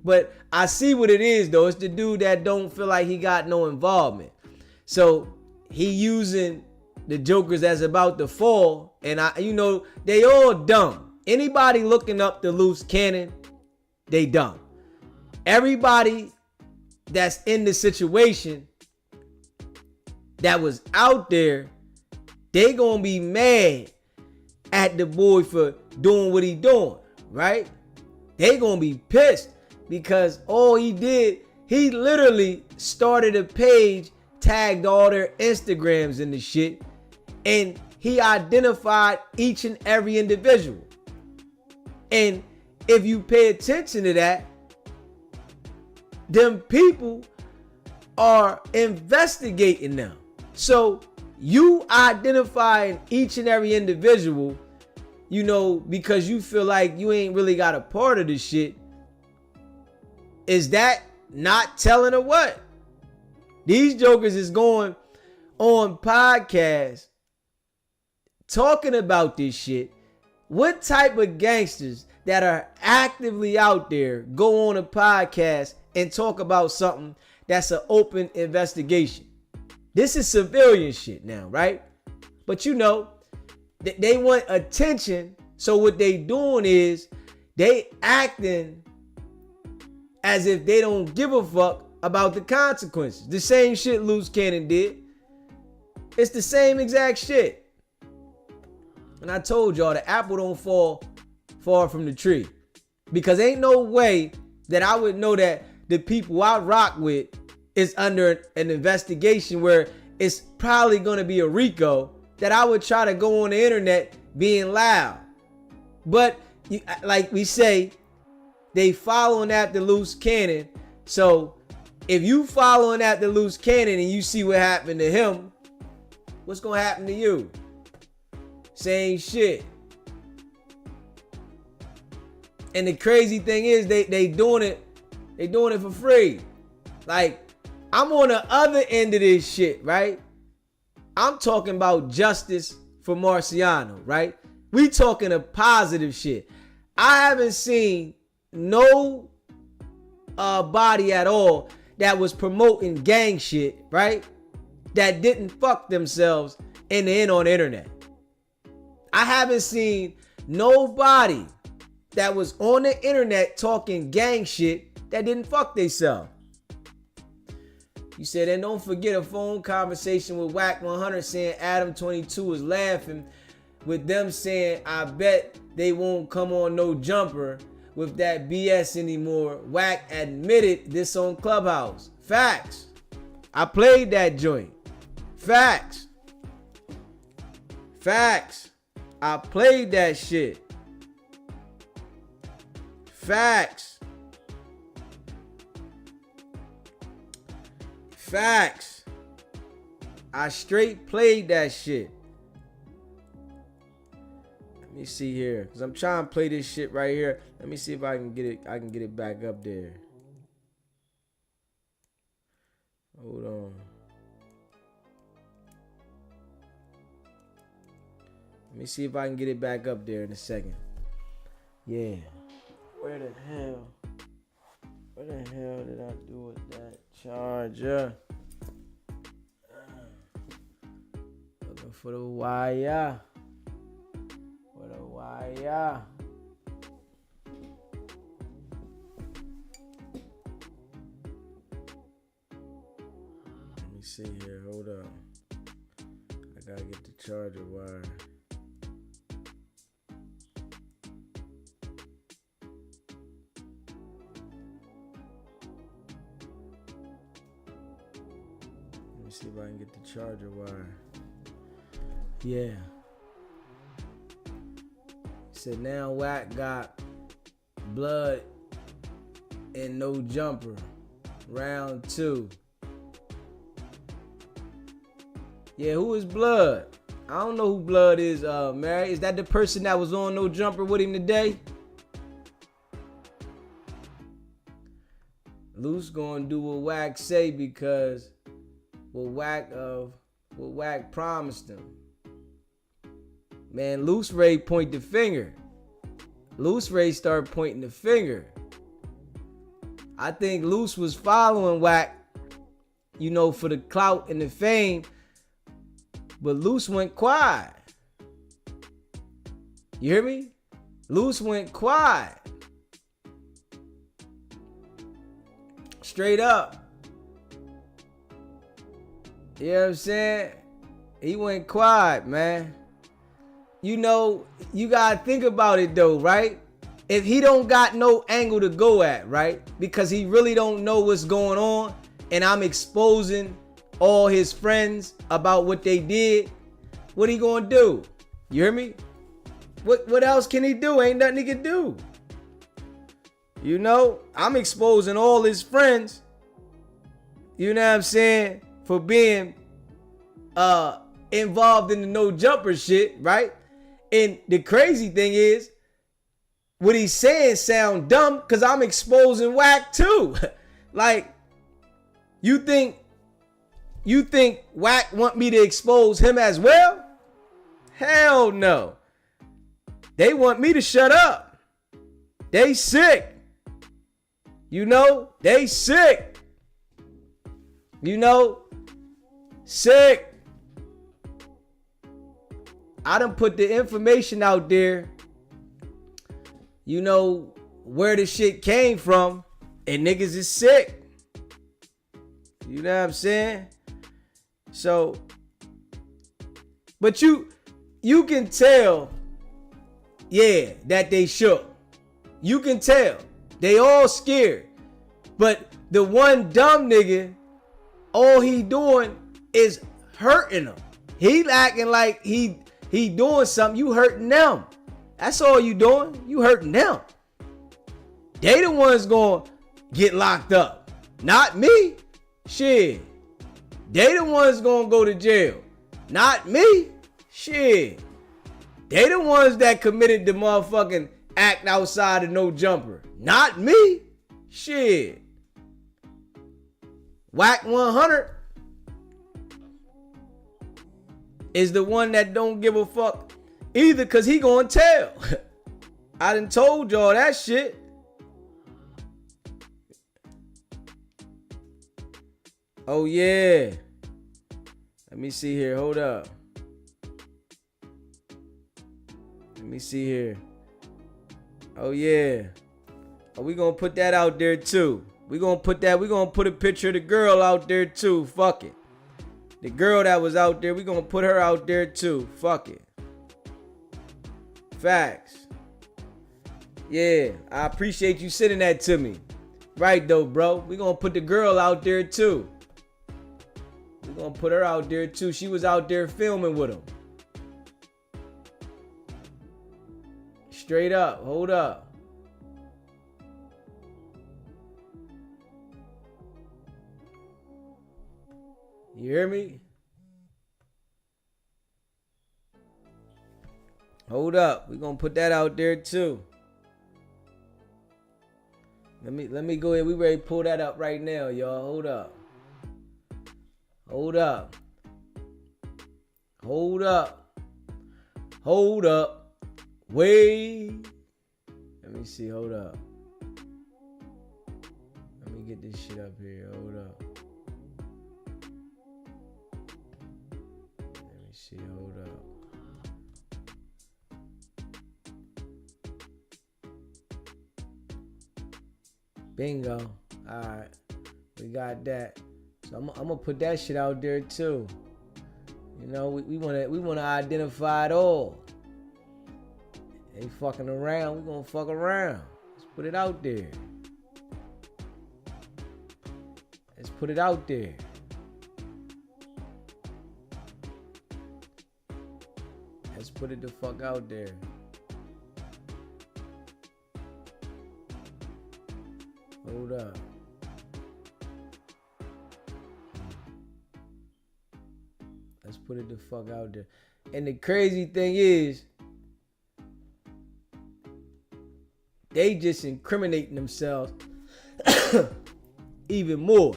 But I see what it is though. It's the dude that don't feel like he got no involvement. So he using the jokers that's about to fall. And they all dumb. Anybody looking up the loose cannon, they dumb. Everybody that's in the situation that was out there, they gonna be mad at the boy for doing what he doing, right? They gonna be pissed because all he did, he literally started a page, tagged all their Instagrams in the shit, and he identified each and every individual. And if you pay attention to that, them people are investigating them. So you identifying each and every individual, you know, because you feel like you ain't really got a part of this shit, is that not telling or what? These jokers is going on podcasts talking about this shit. What type of gangsters that are actively out there go on a podcast and talk about something that's an open investigation? This is civilian shit now, right? But you know, they want attention. So what they doing is they acting as if they don't give a fuck about the consequences. The same shit Loose Cannon did. It's the same exact shit. And I told y'all the apple don't fall far from the tree. Because ain't no way that I would know that the people I rock with is under an investigation where it's probably going to be a RICO, that I would try to go on the internet being loud. But like we say, they following after Loose Cannon. So if you following after Loose Cannon and you see what happened to him, what's going to happen to you? Same shit. And the crazy thing is they doing it for free. Like, I'm on the other end of this shit, right? I'm talking about justice for Marciano, right? We talking a positive shit. I haven't seen no body at all that was promoting gang shit, right? That didn't fuck themselves in the end on the internet. I haven't seen nobody that was on the internet talking gang shit that didn't fuck themselves. You said, and don't forget a phone conversation with Wack 100 saying Adam 22 was laughing with them saying, I bet they won't come on no jumper with that BS anymore. Wack admitted this on Clubhouse. Facts. I played that joint. Facts. Facts. I played that shit. Facts. Facts. I straight played that shit. Let me see here, cause I'm trying to play this shit right here. Let me see if I can get it. I can get it back up there. Hold on. Let me see if I can get it back up there in a second. Yeah. Where the hell did I do with that charger? Looking for the wire. Let me see here. Hold up. I gotta get the charger wire. Let me see if I can get the charger wire. Yeah. Said now Wack got blood and no jumper. Round 2. Yeah, who is Blood? I don't know who Blood is, Mary. Is that the person that was on No Jumper with him today? Loose gonna do what Wack say because what Wack promised him. Man, Loose Ray point the finger. Loose Ray started pointing the finger. I think Loose was following Wack, you know, for the clout and the fame. But Loose went quiet. You hear me? Loose went quiet. Straight up. You know what I'm saying? He went quiet, man. You know, you gotta think about it though, right? If he don't got no angle to go at, right? Because he really don't know what's going on, and I'm exposing all his friends about what they did, What he gonna do? You hear me? What else can he do? Ain't nothing he can do. You know, I'm exposing all his friends. You know what I'm saying? For being involved in the no jumper shit, right? And the crazy thing is, what he's saying sound dumb because I'm exposing Wack too. Like, you think Wack want me to expose him as well? Hell no. They want me to shut up. They sick. You know, they sick. You know, sick. I done put the information out there. You know where the shit came from, and niggas is sick. You know what I'm saying? So, but you can tell, yeah, that they shook. You can tell. They all scared. But the one dumb nigga, all he doing is hurting them. He acting like he doing something. You hurting them. That's all you doing. You hurting them. They the ones gonna get locked up. Not me. Shit. They the ones gonna go to jail. Not me. Shit. They the ones that committed the motherfucking act outside of no jumper. Not me. Shit. Wack 100 is the one that don't give a fuck either, cause he gonna tell. I done told y'all that shit. Oh yeah. Let me see here. Hold up. Let me see here. Oh yeah. Oh, we gonna put that out there too. We gonna put a picture of the girl out there too. Fuck it. The girl that was out there, we gonna put her out there too. Fuck it. Facts. Yeah, I appreciate you sending that to me. Right though, bro. We gonna put the girl out there too. We gonna put her out there too. She was out there filming with him. Straight up. Hold up. You hear me? Hold up. We're gonna put that out there too. Let me go ahead. We ready to pull that up right now, y'all. Hold up. Hold up. Hold up. Hold up. Wait. Let me see. Hold up. Let me get this shit up here. Hold up. Let me see. Hold up. Bingo. All right. We got that. So I'm gonna put that shit out there too. You know, we wanna identify it all. Ain't fucking around. We gonna fuck around. Let's put it out there. Let's put it out there. Let's put it the fuck out there. Hold up. Let's put it the fuck out there. And the crazy thing is, they just incriminating themselves even more.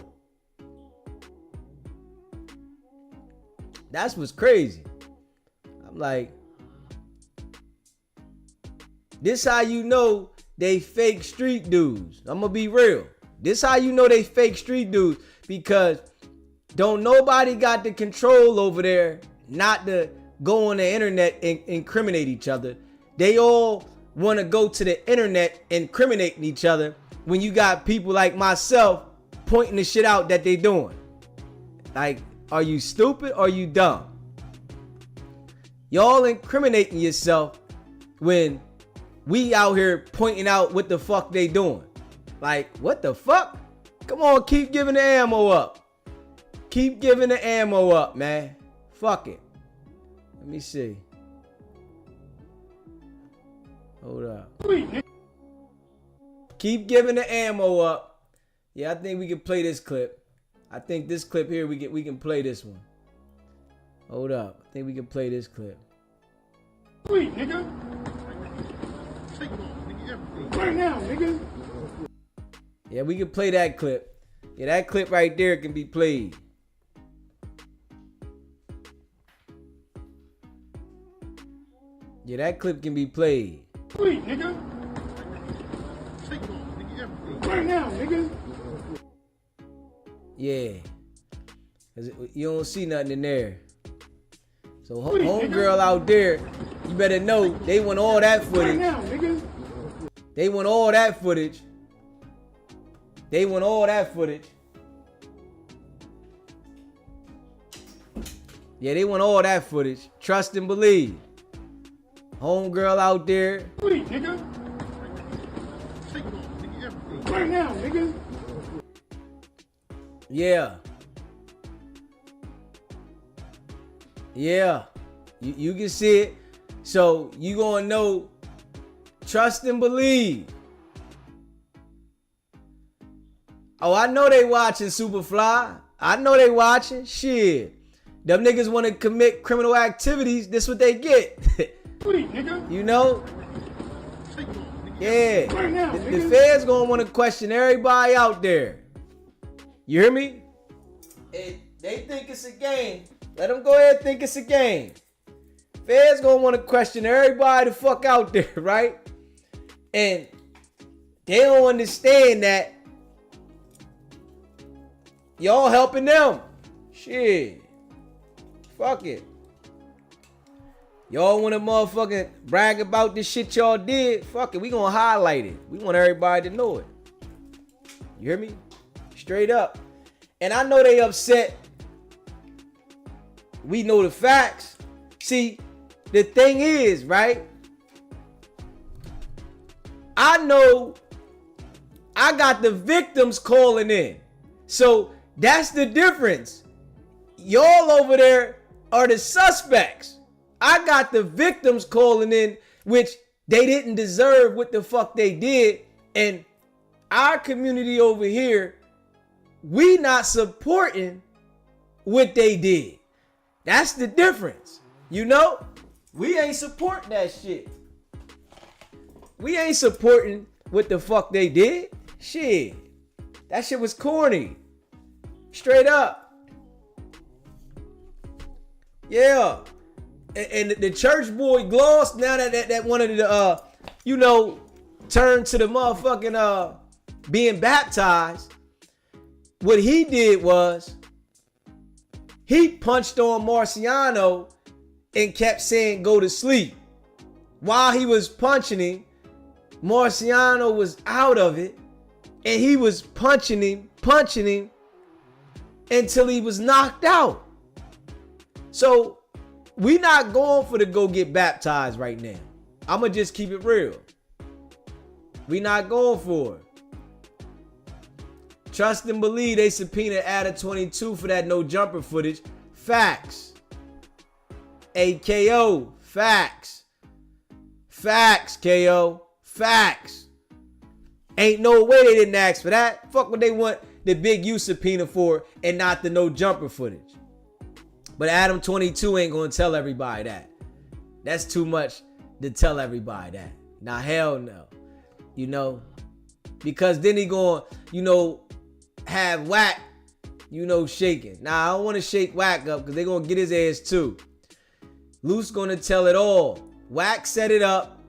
That's what's crazy. I'm like, this how you know they fake street dudes. I'm gonna be real. This how you know they fake street dudes, because don't nobody got the control over there not to go on the internet and incriminate each other. They all want to go to the internet incriminating each other when you got people like myself pointing the shit out that they doing. Like, are you stupid or are you dumb? Y'all incriminating yourself when we out here pointing out what the fuck they doing. Like, what the fuck? Come on, keep giving the ammo up. Keep giving the ammo up, man. Fuck it. Let me see. Hold up. Keep giving the ammo up. Yeah, I think we can play this clip. I think this clip here we can play this one. Hold up. I think we can play this clip. Sweet, nigga. Right now, nigga. Yeah, we can play that clip. Yeah, that clip right there can be played. Yeah, that clip can be played. Sweet, nigga. Right now, nigga. Yeah. 'Cause you don't see nothing in there. So homegirl out there, you better know they want all that footage. Right now, nigga. They want all that footage. They want all that footage. Yeah, they want all that footage. Trust and believe. Homegirl out there. Sweet, nigga. Right now, nigga. Yeah. Yeah. You can see it. So you gonna know. Trust and believe. Oh, I know they watching Superfly. I know they watching. Shit. Them niggas want to commit criminal activities. This what they get. Sweet, nigga. You know? Yeah. Right now, The feds gonna want to question everybody out there. You hear me? They think it's a game. Let them go ahead and think it's a game. Feds gonna want to question everybody the fuck out there, right? And they don't understand that y'all helping them. Shit. Fuck it. Y'all want to motherfucking brag about this shit y'all did? Fuck it. We gonna highlight it. We want everybody to know it. You hear me? Straight up. And I know they upset. We know the facts. See, the thing is, right? I know I got the victims calling in. So that's the difference. Y'all over there are the suspects. I got the victims calling in, which they didn't deserve what the fuck they did. And our community over here, we not supporting what they did. That's the difference. You know? We ain't supporting that shit. We ain't supporting what the fuck they did. Shit. That shit was corny. Straight up. Yeah. And the church boy Gloss, now that wanted to turn to the motherfucking being baptized. What he did was he punched on Marciano and kept saying go to sleep. While he was punching him, Marciano was out of it, and he was punching him until he was knocked out. So we not going for to go get baptized right now. I'ma just keep it real. We not going for it. Trust and believe they subpoenaed Adder 22 for that no jumper footage. Facts. AKO. Facts. Facts, KO. Facts. Ain't no way they didn't ask for that. Fuck what they want the big U subpoena for and not the no jumper footage. But Adam 22 ain't gonna tell everybody that. That's too much to tell everybody that. Nah, hell no. You know? Because then he gonna, have Wack, shaking. Nah, I don't want to shake Wack up because they gonna get his ass too. Luce gonna tell it all. Wack set it up.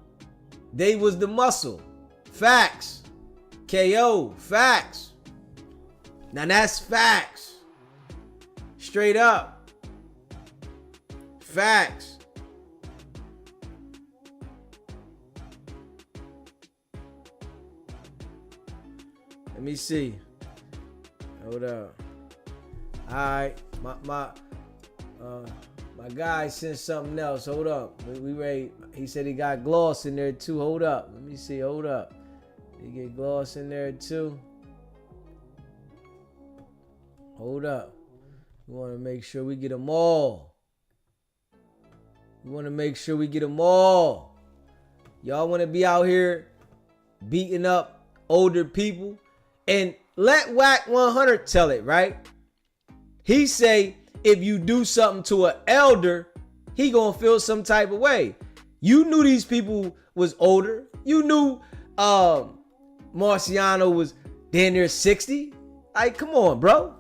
They was the muscle. Facts. KO. Facts. Now that's facts. Straight up. Facts. Let me see. Hold up. Alright. My guy sent something else. Hold up. We ready. He said he got gloss in there too. Hold up. Let me see. Hold up. He get gloss in there too. Hold up. We want to make sure we get them all. We want to make sure we get them all. Y'all want to be out here beating up older people? And let Wack 100 tell it, right? He say if you do something to an elder, he gonna feel some type of way. You knew these people was older. You knew Marciano was damn near 60. Like, come on, bro.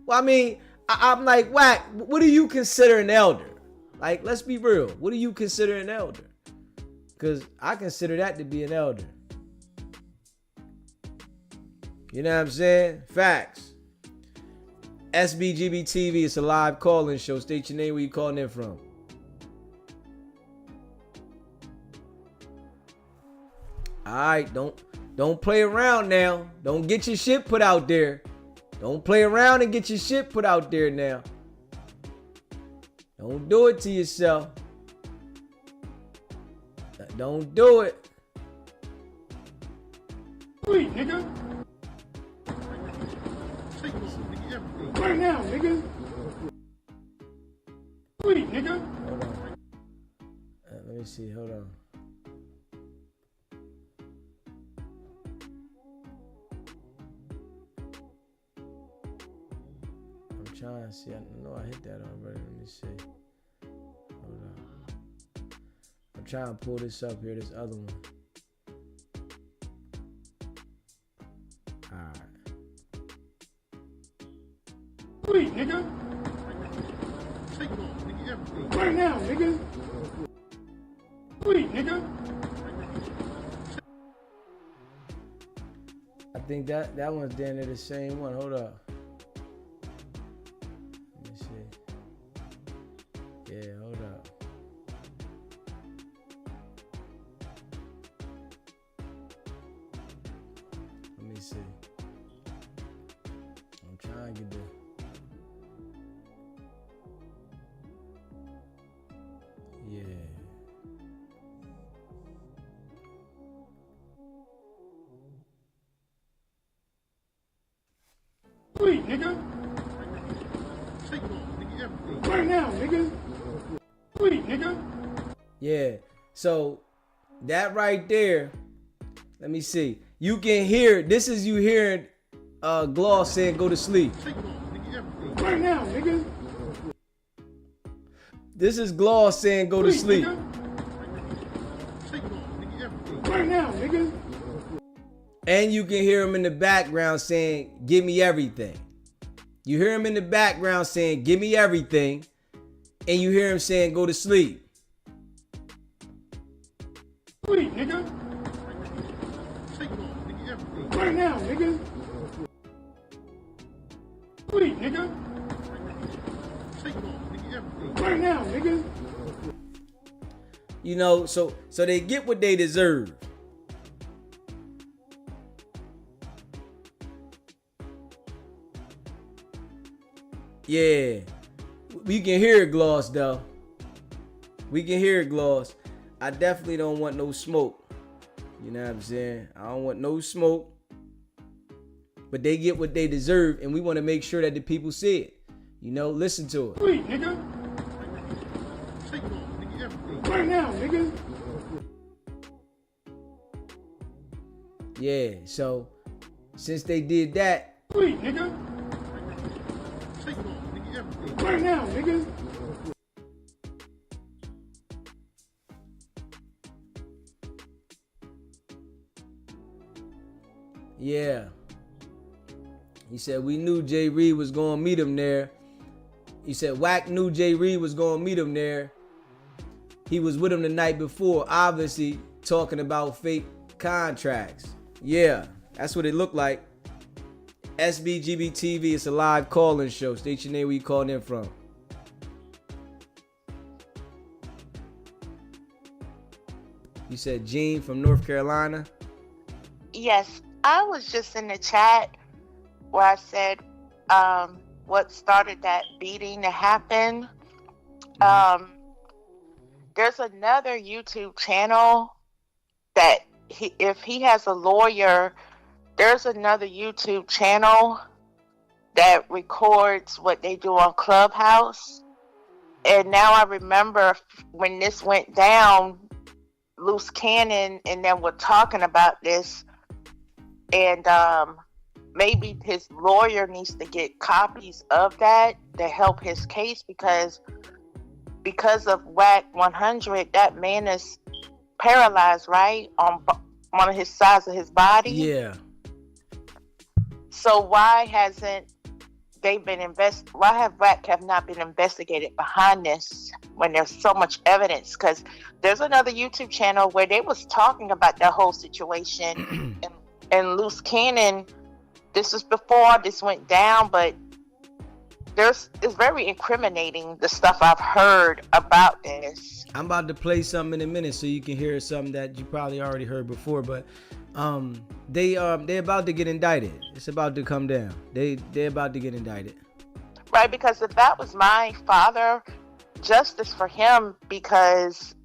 Well, I mean, I'm like, Wack, what do you consider an elder? Like, let's be real. What do you consider an elder? Because I consider that to be an elder. You know what I'm saying? Facts. SBGB TV, it's a live call-in show. State your name, where you calling in from. Alright, don't play around now. Don't get your shit put out there. Don't play around and get your shit put out there now. Don't do it to yourself. Don't do it. Wait, nigga. Right now, nigga. Wait, nigga. Hold on. Let me see. Hold on. I'm trying to see. I know I hit that already. Let me see. Hold on. I'm trying to pull this up here. This other one. Alright. Wait, nigga. Right now, nigga. Wait, nigga. I think that one's damn near the same one. Hold up. Let me see. Yeah, hold up. Let me see. I'm trying to get the... Yeah. Wait, nigga. Right now, nigga. Wait, nigga. Yeah. So that right there, let me see. You can hear, this is you hearing Gloss saying go to sleep. Right now, nigga. This is Gloss saying go to sleep. Right now, nigga. And you can hear him in the background saying, give me everything. You hear him in the background saying, give me everything. And you hear him saying, go to sleep. Wait, nigga. Right now, nigga. Wait, nigga. Right now, nigga. You know, so they get what they deserve. Yeah. We can hear it, Gloss, though. We can hear it, Gloss. I definitely don't want no smoke. You know what I'm saying? I don't want no smoke. But they get what they deserve, and we want to make sure that the people see it. You know, listen to it. Wait, nigga. Right now, nigga. Yeah, so since they did that. Wait, nigga. Right now, nigga. Yeah. He said we knew Jay Reed was going to meet him there. He said Wack knew Jay Reed was going to meet him there. He was with him the night before, obviously talking about fake contracts. Yeah, that's what it looked like. SBGB TV, it's a live call-in show. State your name, where you calling in from. You said Gene from North Carolina? Yes, I was just in the chat where I said what started that beating to happen. There's another YouTube channel that if he has a lawyer, there's another YouTube channel that records what they do on Clubhouse. And now I remember when this went down, Loose Cannon and them were talking about this, and maybe his lawyer needs to get copies of that to help his case, because of Wack 100, that man is paralyzed, right, on one of his sides of his body. Yeah. So why hasn't why have Wack have not been investigated behind this when there's so much evidence? Because there's another YouTube channel where they was talking about that whole situation and Loose Cannon. This is before this went down, but it's very incriminating, the stuff I've heard about this. I'm about to play something in a minute so you can hear something that you probably already heard before, but they about to get indicted. It's about to come down. They're about to get indicted. Right, because if that was my father, justice for him, because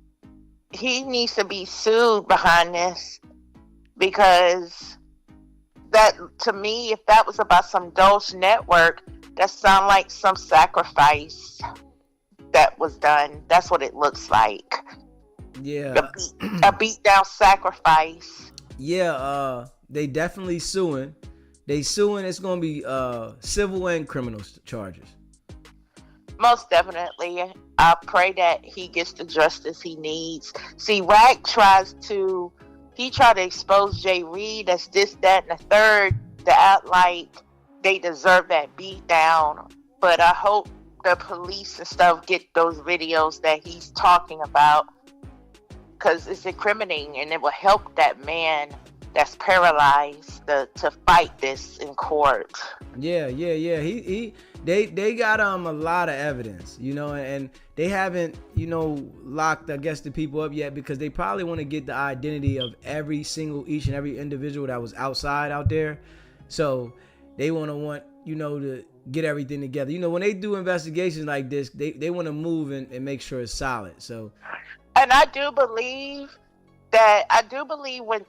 he needs to be sued behind this, because that, to me, if that was about some Doge network, that sound like some sacrifice that was done. That's what it looks like. Yeah. A beat down sacrifice. Yeah, they definitely suing. They suing. It's gonna be civil and criminal charges. Most definitely. I pray that he gets the justice he needs. See, Wack tried to expose Jay Reed as this, that, and the third, to act like they deserve that beat down. But I hope the police and stuff get those videos that he's talking about, because it's incriminating and it will help that man that's paralyzed to fight this in court. Yeah. They got a lot of evidence, and they haven't, locked, I guess, the people up yet, because they probably want to get the identity of each and every individual that was outside out there. So they want to get everything together. When they do investigations like this, they want to move and make sure it's solid. So, and I do believe when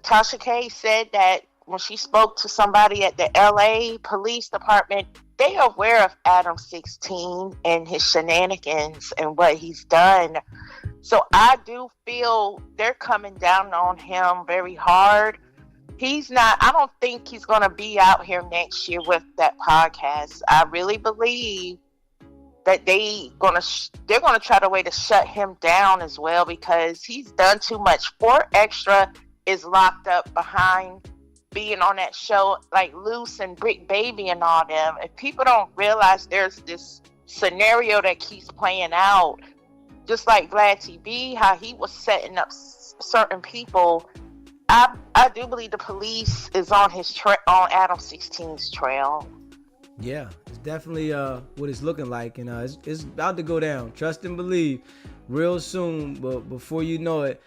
Tasha K said that, when she spoke to somebody at the LA Police Department, they are aware of Adam 16 and his shenanigans and what he's done. So I do feel they're coming down on him very hard. I don't think he's going to be out here next year with that podcast. I really believe that they're going to try to way to shut him down as well, because he's done too much. 4 Extra is locked up behind being on that show, like Loose and Brick Baby and all them. If people don't realize there's this scenario that keeps playing out, just like Vlad TV, how he was setting up certain people. I do believe the police is on on Adam 16's trail. Yeah, it's definitely what it's looking like, and it's about to go down. Trust and believe, real soon. But before you know it,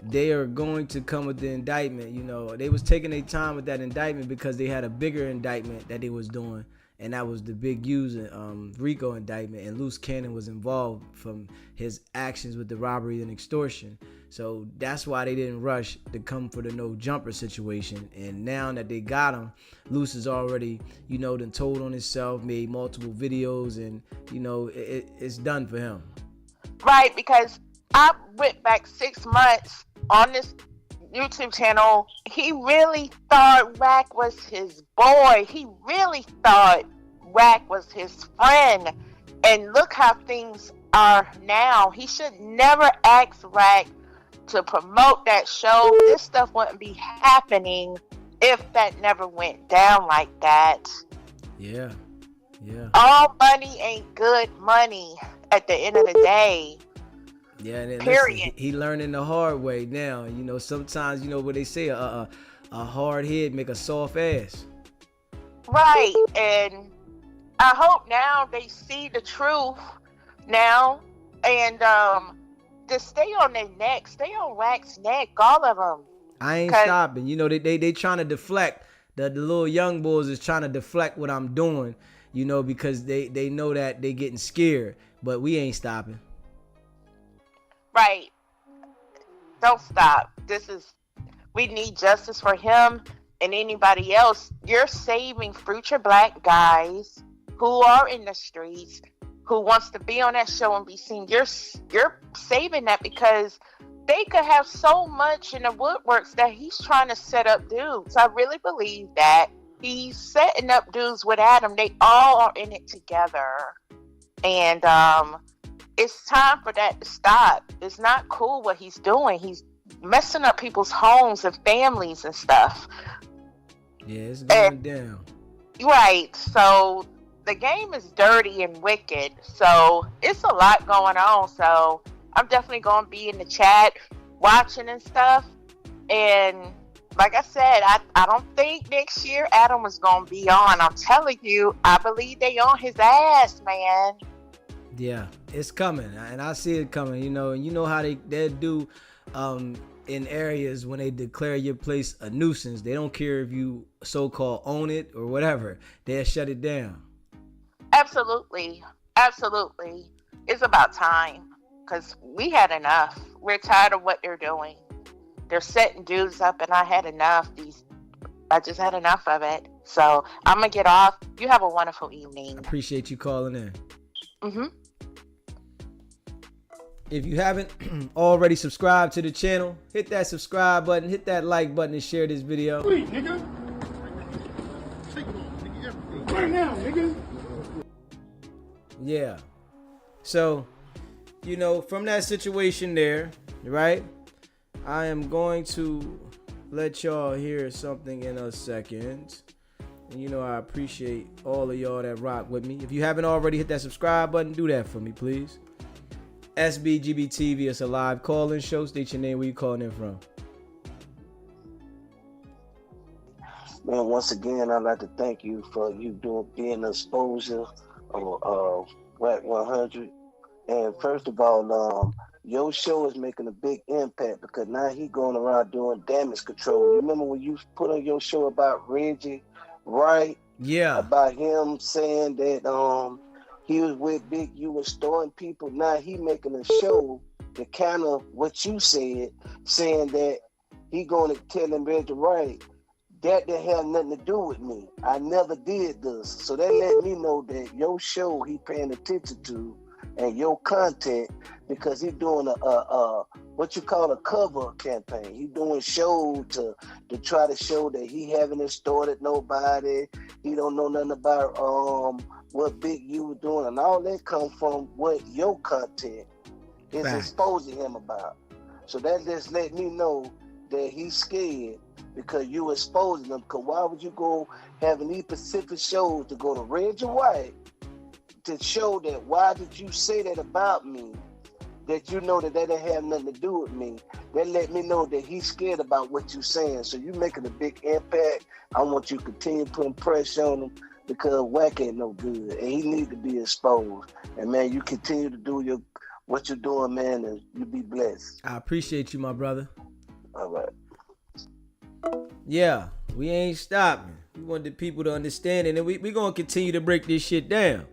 they are going to come with the indictment. They was taking their time with that indictment because they had a bigger indictment that they was doing, and that was the big user RICO indictment, and Loose Cannon was involved from his actions with the robbery and extortion. So that's why they didn't rush to come for the no jumper situation. And now that they got him, Loose is already, done told on himself, made multiple videos, and it's done for him. Right, because I went back 6 months on this YouTube channel. He really thought Wack was his boy. He really thought Wack was his friend. And look how things are now. He should never ask Wack to promote that show. This stuff wouldn't be happening if that never went down like that. Yeah. All money ain't good money at the end of the day. Yeah, and period. Listen, he learning the hard way now. Sometimes, what they say, a hard head make a soft ass. Right, and I hope now they see the truth now, and just stay on their neck, stay on Wack's neck, all of them. I ain't stopping. They trying to deflect. The little young boys is trying to deflect what I'm doing, because they know that they getting scared, but we ain't stopping. Right. Don't stop. We need justice for him and anybody else. You're saving future black guys who are in the streets, who wants to be on that show and be seen. You're saving that because they could have so much in the woodworks that he's trying to set up dudes. I really believe that he's setting up dudes with Adam. They all are in it together. And it's time for that to stop. It's not cool what he's doing. He's messing up people's homes and families and stuff. Yeah, it's going down. Right. So the game is dirty and wicked. So it's a lot going on. So I'm definitely going to be in the chat watching and stuff. And like I said, I don't think next year Adam is going to be on. I'm telling you, I believe they on his ass, man. Yeah, it's coming. And I see it coming, and you know how they do in areas when they declare your place a nuisance. They don't care if you so-called own it or whatever. They'll shut it down. Absolutely. Absolutely. It's about time. Because we had enough. We're tired of what they're doing. They're setting dudes up, and I had enough. I just had enough of it. So I'm gonna get off. You have a wonderful evening. I appreciate you calling in. Mm-hmm. If you haven't already subscribed to the channel, hit that subscribe button, hit that like button, and share this video. Wait, nigga. Right now, nigga. Yeah. So, from that situation there, right? I am going to let y'all hear something in a second. And I appreciate all of y'all that rock with me. If you haven't already hit that subscribe button, do that for me, please. SBGB TV, it's a live call-in show. State your name, where you calling in from. Man, once again, I'd like to thank you for being an exposure of Wack 100. And first of all, your show is making a big impact because now he going around doing damage control. You remember when you put on your show about Reggie, right? Yeah. About him saying that he was with Big U and storing people. Now he making a show that kind of what you said, saying that he going to tell him Reggie right. That didn't have nothing to do with me. I never did this. So that let me know that your show he paying attention to and your content, because he's doing a what you call a cover campaign. He's doing shows to try to show that he haven't extorted nobody. He don't know nothing about what Big U was doing, and all that comes from what your content is exposing him about. So that just let me know that he's scared because you exposing them. Because why would you go having these specific shows to go to Reggie White to show that why did you say that about me, that you know that didn't have nothing to do with me? That let me know that he's scared about what you're saying. So you're making a big impact. I want you to continue putting pressure on him because Wack ain't no good and he need to be exposed. And man, you continue to do what you're doing, man, and you be blessed. I appreciate you, my brother. All right. Yeah, we ain't stopping. We want the people to understand it, and we going to continue to break this shit down.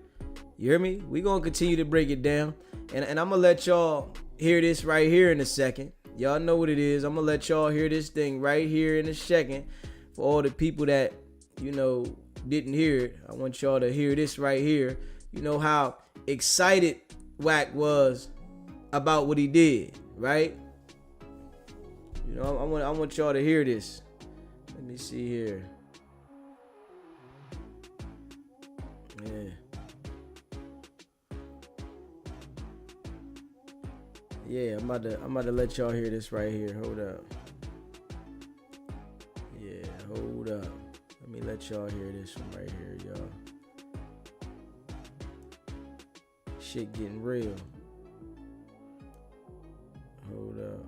You hear me? We going to continue to break it down. And I'm going to let y'all hear this right here in a second. Y'all know what it is. I'm going to let y'all hear this thing right here in a second. For all the people that, didn't hear it, I want y'all to hear this right here. You know how excited Wack was about what he did, right? I want y'all to hear this. Let me see here. Yeah. Yeah, I'm about to let y'all hear this right here. Hold up. Yeah, hold up. Let me let y'all hear this one right here, y'all. Shit getting real. Hold up.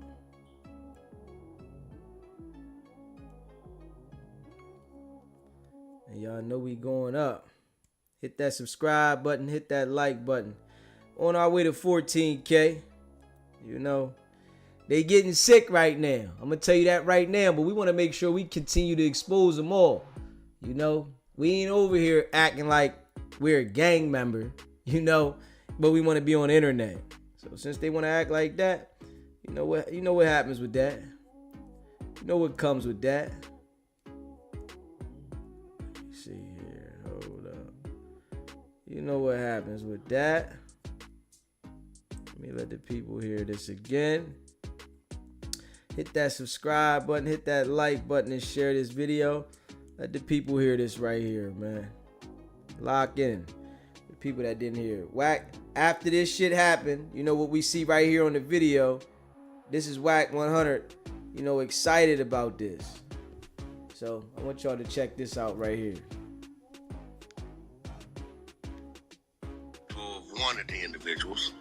And y'all know we going up. Hit that subscribe button, hit that like button. On our way to 14K. They getting sick right now. I'm going to tell you that right now, but we want to make sure we continue to expose them all. We ain't over here acting like we're a gang member, but we want to be on the internet. So since they want to act like that, you know what happens with that. You know what comes with that. Let's see here, hold up. you know what happens with that. Let me let the people hear this again. Hit that subscribe button, hit that like button, and share this video. Let the people hear this right here, man. Lock in. The people that didn't hear it. Wack, after this shit happened, you know what we see right here on the video. This is Wack 100, you know, excited about this. So I want y'all to check this out right here. One of the individuals,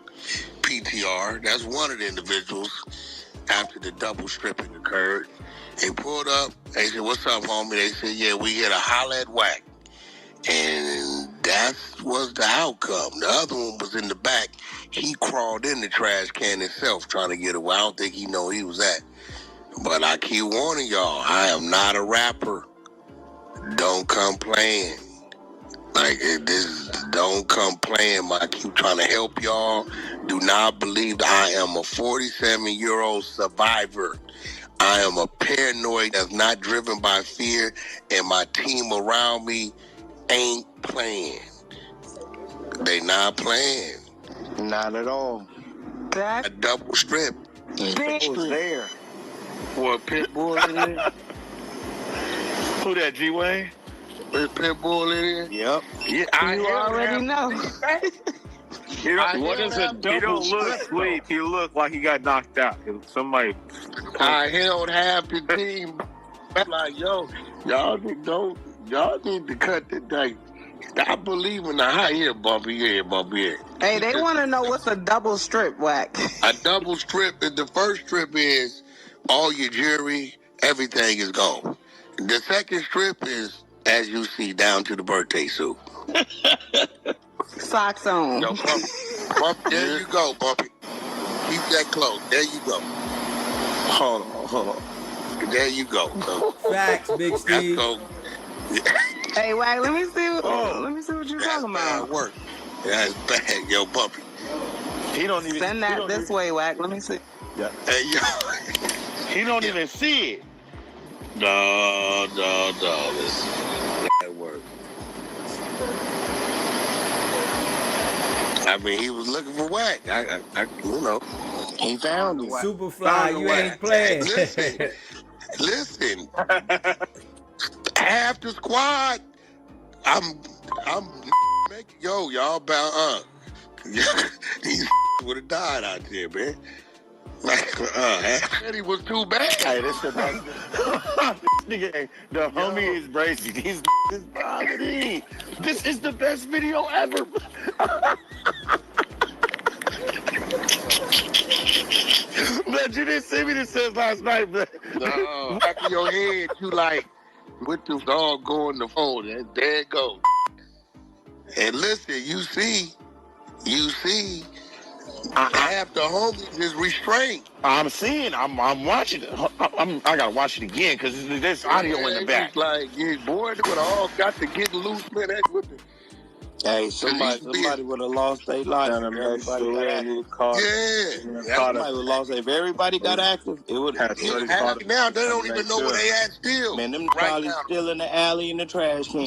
PTR, that's one of the individuals after the double stripping occurred. They pulled up, they said, "What's up, homie?" They said, "Yeah, we here to holler at Wack." And that was the outcome. The other one was in the back. He crawled in the trash can himself trying to get away. I don't think he know he was at. But I keep warning y'all, I am not a rapper. Don't come playing. Like, don't come playing. I keep trying to help y'all. Do not believe that I am a 47-year-old survivor. I am a paranoid that's not driven by fear, and my team around me ain't playing. They not playing. Not at all. A double strip. Who's there? What, Pitbull in here? Who that, G-Wayne? Is Pitbull in here? Yep. Yeah, You already know. What is it? He don't look asleep. He look like he got knocked out. Somebody. I held half the team. Like, yo, y'all need to cut the thing. Stop believing the high here, bumpy here, bumpy here. Hey, they want to know what's a double strip, Wack. A double strip is the first strip is all your jewelry, everything is gone. The second strip is, as you see, down to the birthday suit. Socks on. Yo, Bumpy, there you go, Bumpy. Keep that close. There you go. Hold on. There you go. Facts, Big Steve. Hey, Wack, let me see what you're talking about. Bad work. That's bad, yo, Bumpy. He don't even send that this way, Wack. Let me see. Yeah. Hey, yo. He don't even see it. No. This bad work. I mean, he was looking for Wack. I you know, he found him. Superfly, you ain't playing. Listen. Half the squad. I'm making y'all bound. These would have died out there, man. Like, he was too bad. Hey, this shit about nigga, the homie is bracing. He's bothering me. This is the best video ever. But you didn't see me this since last night, man. No, back of your head, you like, with the dog going the phone, and there it goes. And listen, you see, half the homies is restrained. I'm seeing, I'm watching it. I gotta watch it again because there's audio in the back. It's like, yeah, boy, they would have all got to get loose, man. That's what the. Hey, somebody would have lost their life. Everybody got active. Somebody would have lost. If everybody got active, it would have. Now they don't even know where they at still. Man, them probably still in the alley in the trash can.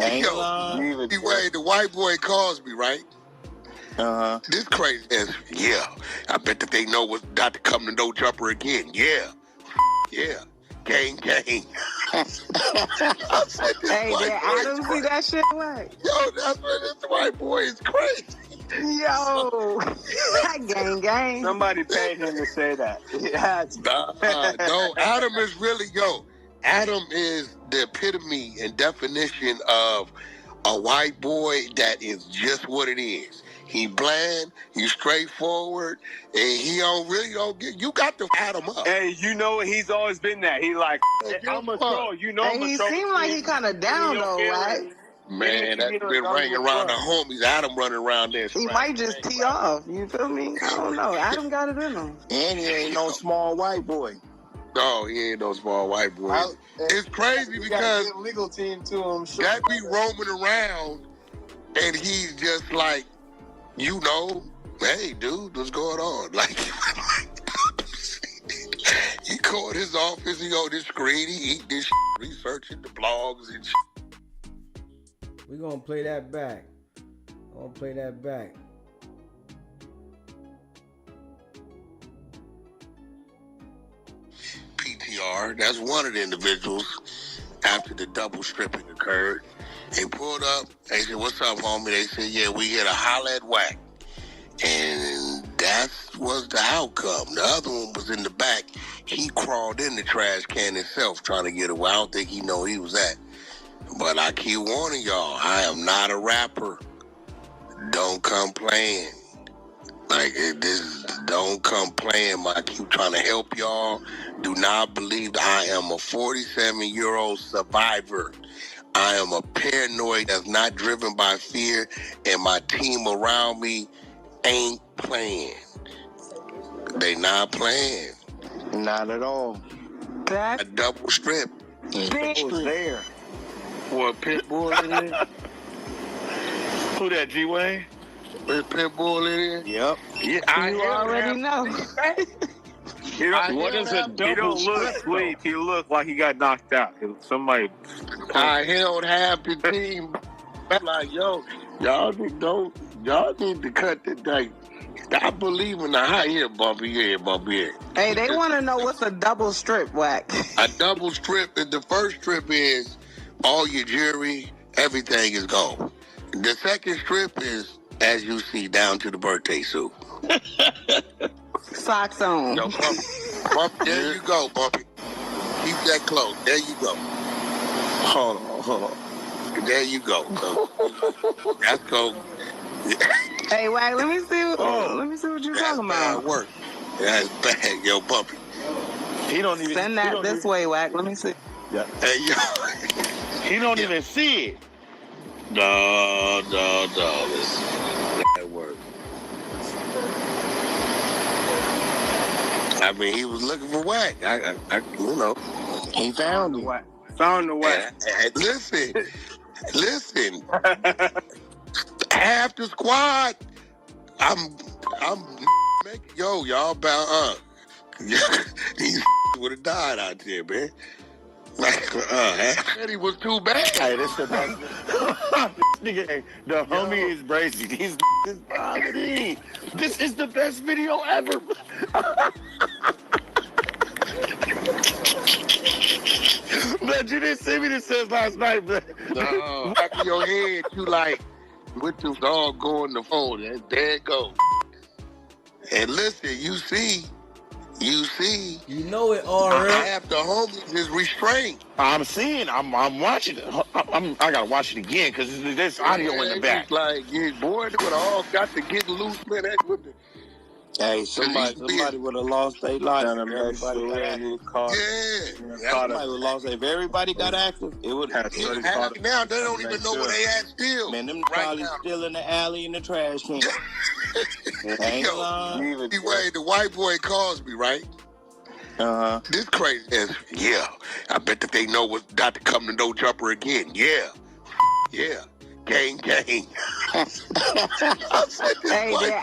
Ain't lying. Anyway, the white boy calls me, right? This crazy ass. Yeah, I bet that they know what's about to come to No Jumper again. Yeah. Gang. Hey, yeah, I don't see that shit away. Yo, that's what this white boy is crazy. Yo, gang. Somebody paid him to say that. No, Adam is really, Adam is the epitome and definition of a white boy that is just what it is. He bland, he's straightforward, and he don't get. You got to add him up. Hey, you know he's always been that. He like, I'm a troll. You know, he seemed like he kind of down though, right? Man, that's been ringing around the homies. Adam running around there. He might just tee off. You feel me? I don't know. Adam got it in him. And he ain't no small white boy. No, he ain't no small white boy. It's crazy because legal team to him. Sure. That be roaming around, and he's just like, hey, dude, what's going on? Like, he go in his office, he on this screen, he eat this researching the blogs and We're gonna play that back. I'm gonna play that back. PTR. That's one of the individuals after the double stripping occurred. They pulled up. They said, "What's up, homie?" They said, "Yeah, we here to holler at Wack." And that was the outcome. The other one was in the back. He crawled in the trash can himself trying to get away. I don't think he know he was at. But I keep warning y'all, I am not a rapper. Don't come playing. Like, this, don't come playing. I keep trying to help y'all. Do not believe that I am a 47-year-old survivor. I am a paranoid that's not driven by fear, and my team around me ain't playing. They not playing. Not at all. A double strip. Big was there. What, Pitbull in there? Who that, G-Way? Is Pitbull in there? Yep. Yeah, You already know. What is a double He don't look strip, asleep. He look like he got knocked out. Somebody. I held half the team. I'm like, yo, y'all need to cut the date. Stop believing the high here, bumpy here, bumpy here. Hey, they want to know what's a double strip, Wack. A double strip, the first strip is all your jewelry, everything is gone. The second strip is, as you see, down to the birthday suit. Socks on. Yo, Bumpy, there you go, Bumpy. Keep that close. There you go. Hold on. There you go. So, that's go. Hey, Wack, let me see what you're talking about. Work. That's bad, yo, Bumpy. He don't even send that this way, Wack. Let me see. Yeah. Hey, yo. He don't even see it. No. That work. I mean, he was looking for Wack. I you know. He found him. Found the Wack. Listen. Half the squad. I'm making y'all bound. These would have died out there, man. Like, he was too bad. Hey, this the best. Nigga, the homie is crazy. These is vomiting. This is the best video ever. But you didn't see me this since last night, but back of your head, you like, with the dog going the phone, and there it goes. And listen, you see. You know it already. Half the homies is restrained. I'm seeing. I'm watching it. I gotta watch it again because there's audio in the back. It's like, yeah, boy, they would have all got to get loose, man. Hey, somebody would have lost their life. Everybody got active. Somebody would have lost. If everybody got active, it would have. Now they don't even know where they at still. Man, them probably still in the alley in the trash can. The white boy calls me, right? This crazy ass. Yeah, I bet that they know what's not to come to no jumper again. Yeah. Gang. Hey, yeah,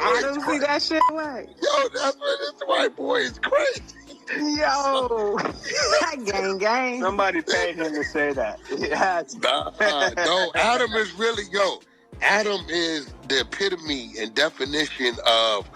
I don't see that shit, Wack. Yo, that's what this white boy is crazy. Yo, gang. Somebody paid him to say that. No, Adam is really, Adam is the epitome and definition of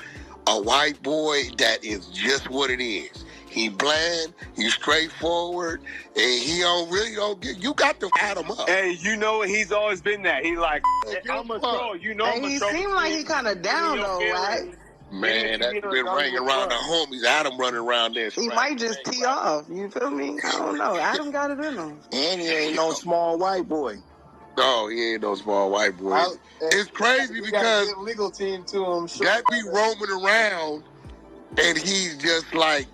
a white boy that is just what it is. He bland, he's straightforward, and he don't get, you got to add him up. Hey, you know he's always been that. He like, I'm a troll, you know. Hey, he seemed like he kind of down though, right? Man, that's been ringing around the homies. Adam running around there. He might just tee off. You feel me? I don't know. Adam got it in him. And he ain't no small white boy. No, he ain't no small white boy. It's crazy because legal team to him. Sure. That be roaming around, and he's just like,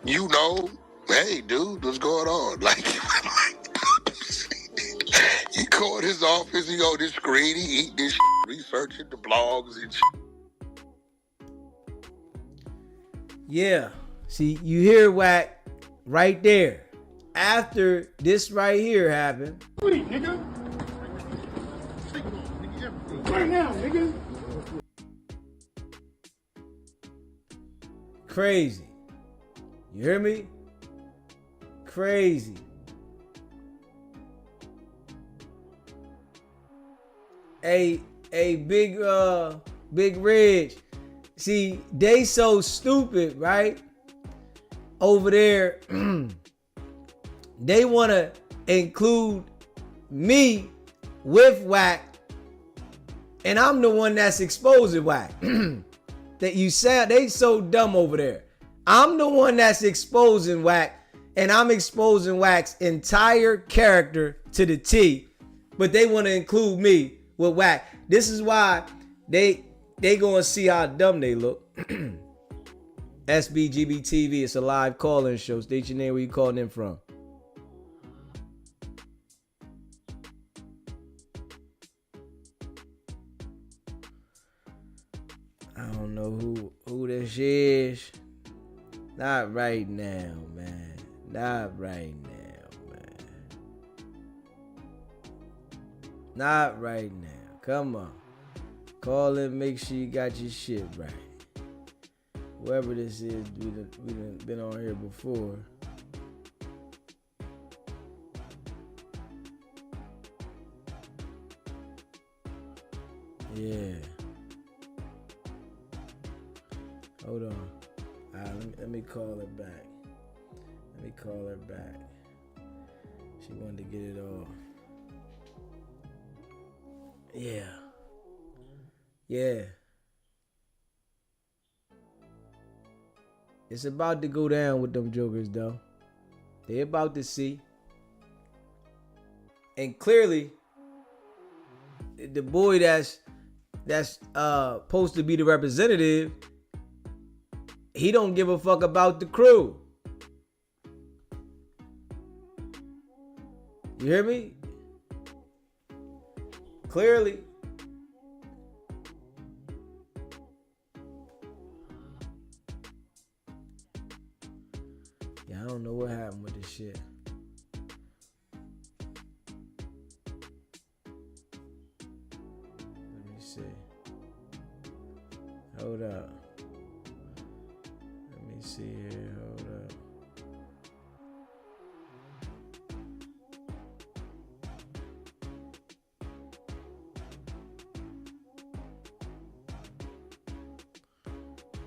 hey, dude, what's going on? Like, he called his office, he on this screen, he eat this shit, researching the blogs and shit. Yeah. See, you hear Wack right there. After this right here happened. Wait, nigga. Right now, nigga. Crazy. You hear me? Crazy. Big Reg. See, they so stupid, right? Over there, they want to include me with Wack, and I'm the one that's exposing Wack. That you said they so dumb over there. I'm the one that's exposing Wack, and I'm exposing Wack's entire character to the T, but they want to include me with Wack. This is why they gonna see how dumb they look. SBGB TV, it's a live call-in show. State your name, where you calling in from. I don't know who this is. Not right now, man. Not right now, man. Not right now. Come on. Call in, make sure you got your shit right. Whoever this is, we done been on here before. Yeah. Hold on. All right, let me call her back. Let me call her back. She wanted to get it off. Yeah. Yeah. It's about to go down with them jokers, though. They about to see. And clearly, the boy that's supposed to be the representative, he don't give a fuck about the crew. You hear me? Clearly. Yeah, I don't know what happened with this shit. Let me see. Hold up. Let me see here. Hold up.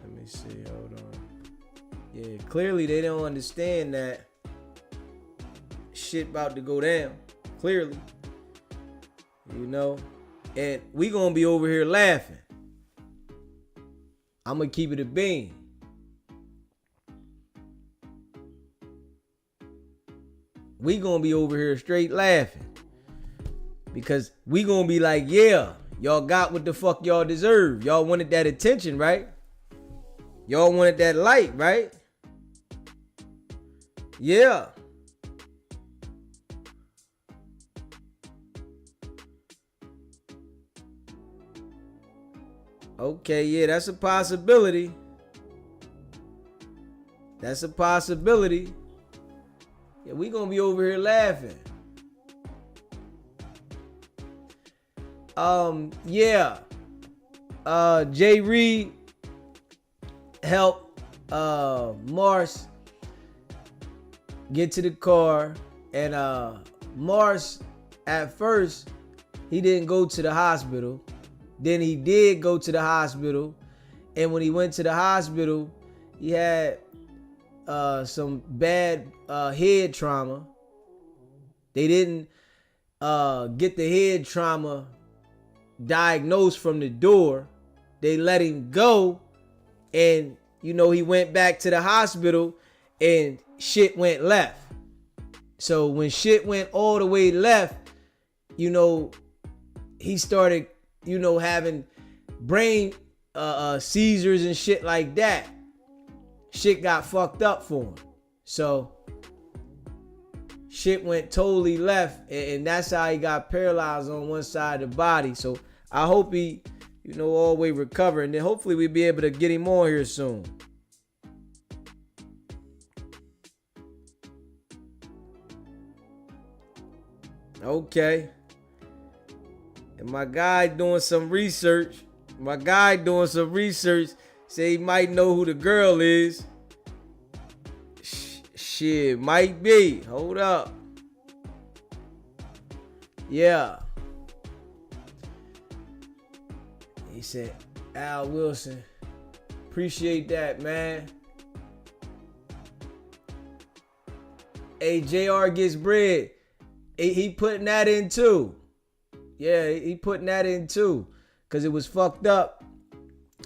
Let me see. Hold on. Yeah, clearly they don't understand that shit about to go down. Clearly. You know? And we gonna be over here laughing. I'm gonna keep it a bean. We gonna be over here straight laughing. Because we gonna be like, yeah, y'all got what the fuck y'all deserve. Y'all wanted that attention, right? Y'all wanted that light, right? Yeah. Okay, yeah, that's a possibility. That's a possibility. Yeah, we gonna be over here laughing. Yeah. Jay Reed helped Mars get to the car, and Mars at first he didn't go to the hospital. Then he did go to the hospital, and when he went to the hospital, he had some bad head trauma. They didn't get the head trauma diagnosed from the door. They let him go, and you know, he went back to the hospital and shit went left. So when shit went all the way left, you know, he started, you know, having brain seizures and shit like that. Shit got fucked up for him. So shit went totally left, and that's how he got paralyzed on one side of the body. So I hope he, you know, all the way recover, and then hopefully we'll be able to get him on here soon. Okay. And my guy doing some research. Say he might know who the girl is. Shit, might be. Hold up. Yeah. He said, Al Wilson, appreciate that, man. Hey, JR gets bread. He putting that in too. Yeah, he putting that in too. Cause it was fucked up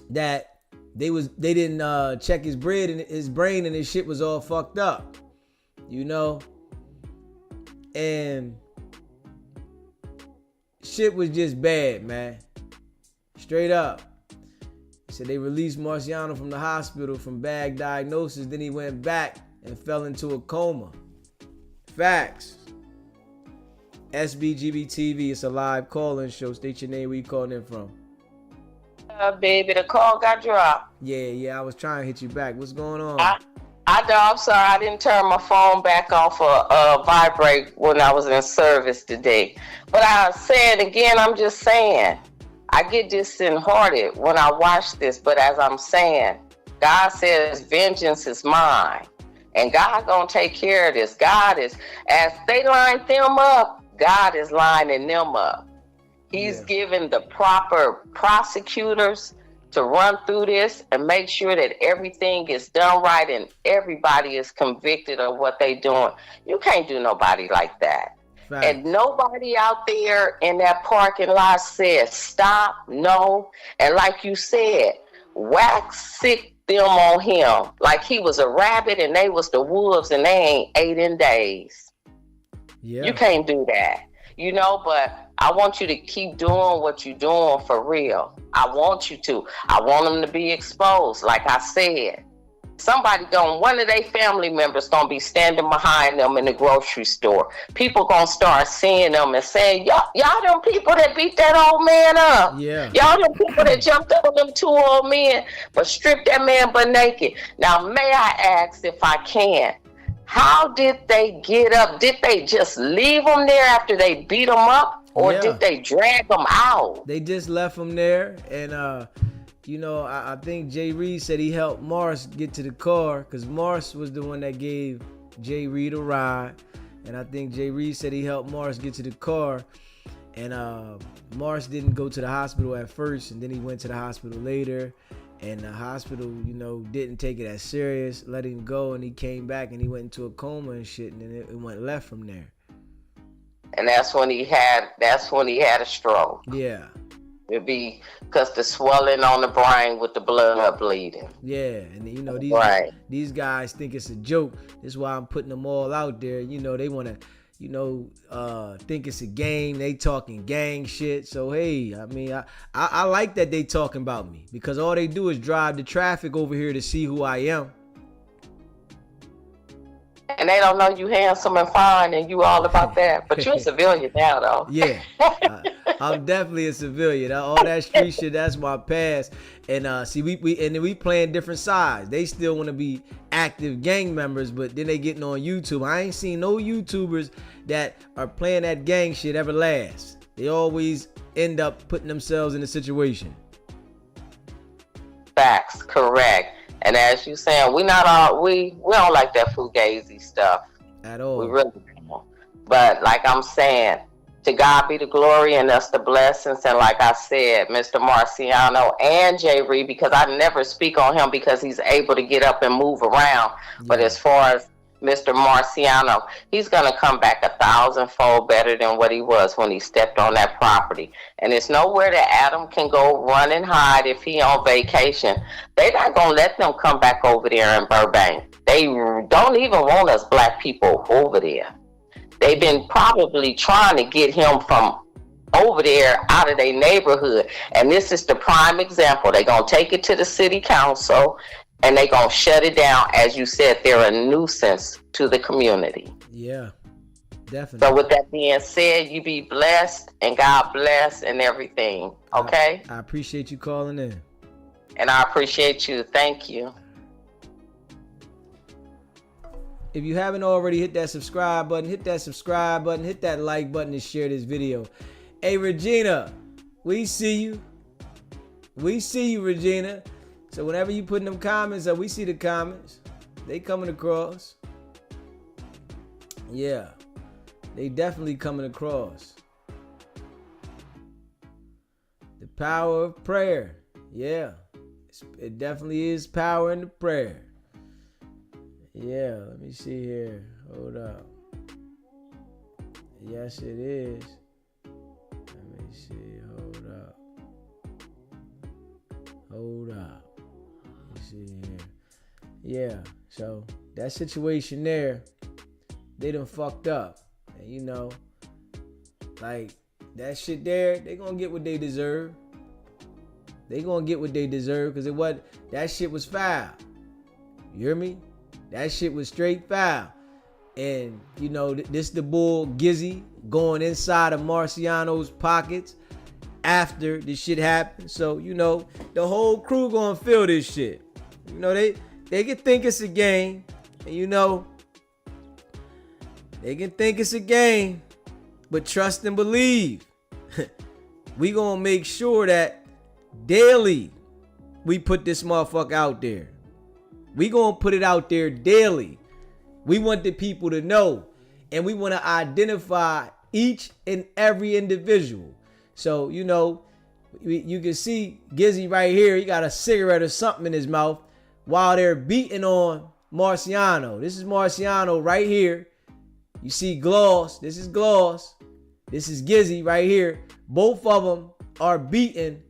that they didn't check his brain and his shit was all fucked up. You know? And shit was just bad, man. Straight up. He said they released Marciano from the hospital from bad diagnosis. Then he went back and fell into a coma. Facts. SBGB TV, it's a live call-in show. State your name, where you calling in from. Baby, the call got dropped. Yeah, I was trying to hit you back. What's going on? I know, I'm sorry, I didn't turn my phone back off of vibrate when I was in service today. But I said again, I'm just saying, I get disheartened when I watch this, but as I'm saying, God says vengeance is mine. And God gonna take care of this. God is, as they line them up, God is lining them up. He's given the proper prosecutors to run through this and make sure that everything is done right and everybody is convicted of what they doing. You can't do nobody like that. Right. And nobody out there in that parking lot said stop, no. And like you said, Wack sick them on him like he was a rabbit and they was the wolves and they ain't ate in days. Yeah. You can't do that, you know, but I want you to keep doing what you're doing for real. I want you to. I want them to be exposed. Like I said, one of their family members gonna be standing behind them in the grocery store. People gonna start seeing them and saying, y'all them people that beat that old man up. Yeah. Y'all them people that jumped on them two old men, but stripped that man butt naked. Now, may I ask if I can, how did they get up? Did they just leave them there after they beat them up? Or did they drag them out? They just left them there. And, you know, I think Jay Reed said he helped Morris get to the car because Morris was the one that gave Jay Reed a ride. And I think Jay Reed said he helped Morris get to the car. And Morris didn't go to the hospital at first. And then he went to the hospital later. And the hospital, you know, didn't take it as serious, let him go. And he came back and he went into a coma and shit. And then it went left from there. And that's when he had a stroke. Yeah. It'd be because the swelling on the brain with the blood bleeding. Yeah, and you know these guys think it's a joke. That's why I'm putting them all out there. You know, they want to, you know, think it's a game. They talking gang shit. So hey, I mean, I like that they talking about me because all they do is drive the traffic over here to see who I am. And they don't know you handsome and fine and you all about that. But you're a civilian now, though. Yeah, I'm definitely a civilian. All that street shit, that's my past. And see, we playing different sides. They still want to be active gang members, but then they getting on YouTube. I ain't seen no YouTubers that are playing that gang shit ever last. They always end up putting themselves in a situation. Facts, correct. And as you saying, we don't like that fugazi stuff at all. We really don't. But like I'm saying, to God be the glory and us the blessings. And like I said, Mr. Marciano and Jay Reed, because I never speak on him because he's able to get up and move around. Yeah. But as far as Mr. Marciano, he's going to come back 1,000-fold better than what he was when he stepped on that property. And it's nowhere that Adam can go run and hide if he on vacation. They're not going to let them come back over there in Burbank. They don't even want us black people over there. They've been probably trying to get him from over there out of their neighborhood. And this is the prime example. They're going to take it to the city council and they're going to shut it down. As you said, they're a nuisance to the community. Yeah, definitely. So with that being said, you be blessed and God bless and everything. Okay? I appreciate you calling in. And I appreciate you. Thank you. If you haven't already, hit that subscribe button, hit that like button, and share this video. Hey, Regina, we see you. We see you, Regina. So whenever you put in them comments up, we see the comments. They coming across. Yeah, they definitely coming across. The Power of prayer. Yeah. It definitely is power in the prayer. Yeah, let me see here. Hold up. Yes, it is. Let me see. Hold up. Let me see here. Yeah, so that situation there, they done fucked up. And you know, like that shit there, they gonna get what they deserve. They gonna get what they deserve because that shit was foul. You hear me? That shit was straight foul. And you know, this the bull Gizzy going inside of Marciano's pockets after this shit happened. So, you know, the whole crew gonna feel this shit. You know, they can think it's a game. And you know, they can think it's a game, but trust and believe. We gonna make sure that daily we put this motherfucker out there. We gonna put it out there daily. We want the people to know, and we want to identify each and every individual. So, you know, you can see Gizzy right here. He got a cigarette or something in his mouth while they're beating on Marciano. This is Marciano right here. You see Gloss. This is Gloss. This is Gizzy right here. Both of them are beating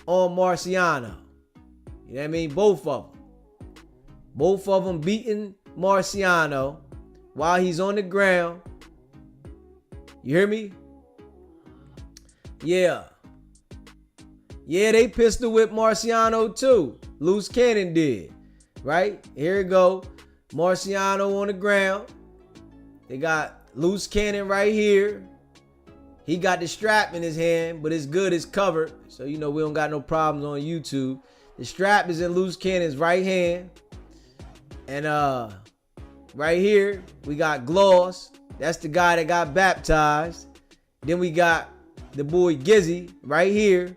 on Marciano. You know what I mean? Both of them. Both of them beating Marciano while he's on the ground. You hear me? Yeah. Yeah, they pistol whipped Marciano too. Loose Cannon did. Right? Here it go. Marciano on the ground. They got Loose Cannon right here. He got the strap in his hand, but it's good, it's covered. So, you know, we don't got no problems on YouTube. The strap is in Loose Cannon's right hand. And right here, we got Gloss. That's the guy that got baptized. Then we got the boy Gizzy right here.